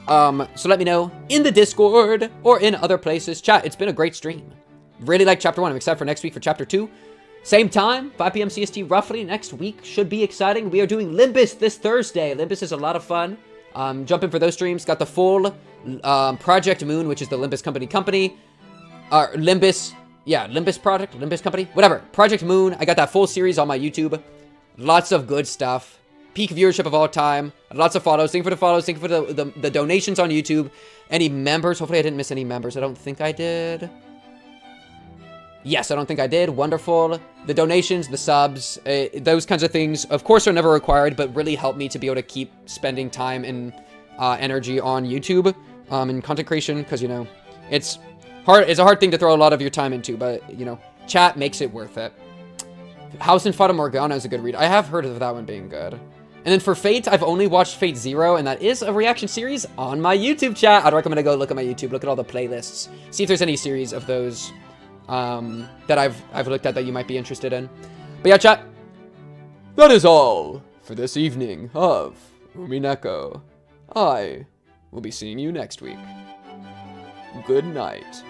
So let me know in the Discord or in other places. Chat, it's been a great stream. Really like Chapter 1. I'm excited for next week for Chapter 2. Same time, 5 p.m. CST roughly. Next week should be exciting. We are doing Limbus this Thursday. Limbus is a lot of fun. Jump in for those streams. Got the full Project Moon, which is the Limbus company. Limbus project, Limbus company, whatever. Project Moon. I got that full series on my YouTube. Lots of good stuff. Peak viewership of all time. Lots of follows. Thank you for the follows. Thank you for the donations on YouTube. Any members? Hopefully I didn't miss any members. I don't think I did. Yes, I don't think I did. Wonderful. The donations, the subs, those kinds of things, of course, are never required, but really help me to be able to keep spending time and energy on YouTube and content creation, because, you know, it's hard. It's a hard thing to throw a lot of your time into, but, you know, chat makes it worth it. House and Fata Morgana is a good read. I have heard of that one being good. And then for Fate, I've only watched Fate Zero, and that is a reaction series on my YouTube, chat. I'd recommend to go look at my YouTube, look at all the playlists, see if there's any series of those that I've looked at that you might be interested in. But yeah, chat, that is all for this evening of Umineko. I will be seeing you next week. Good night.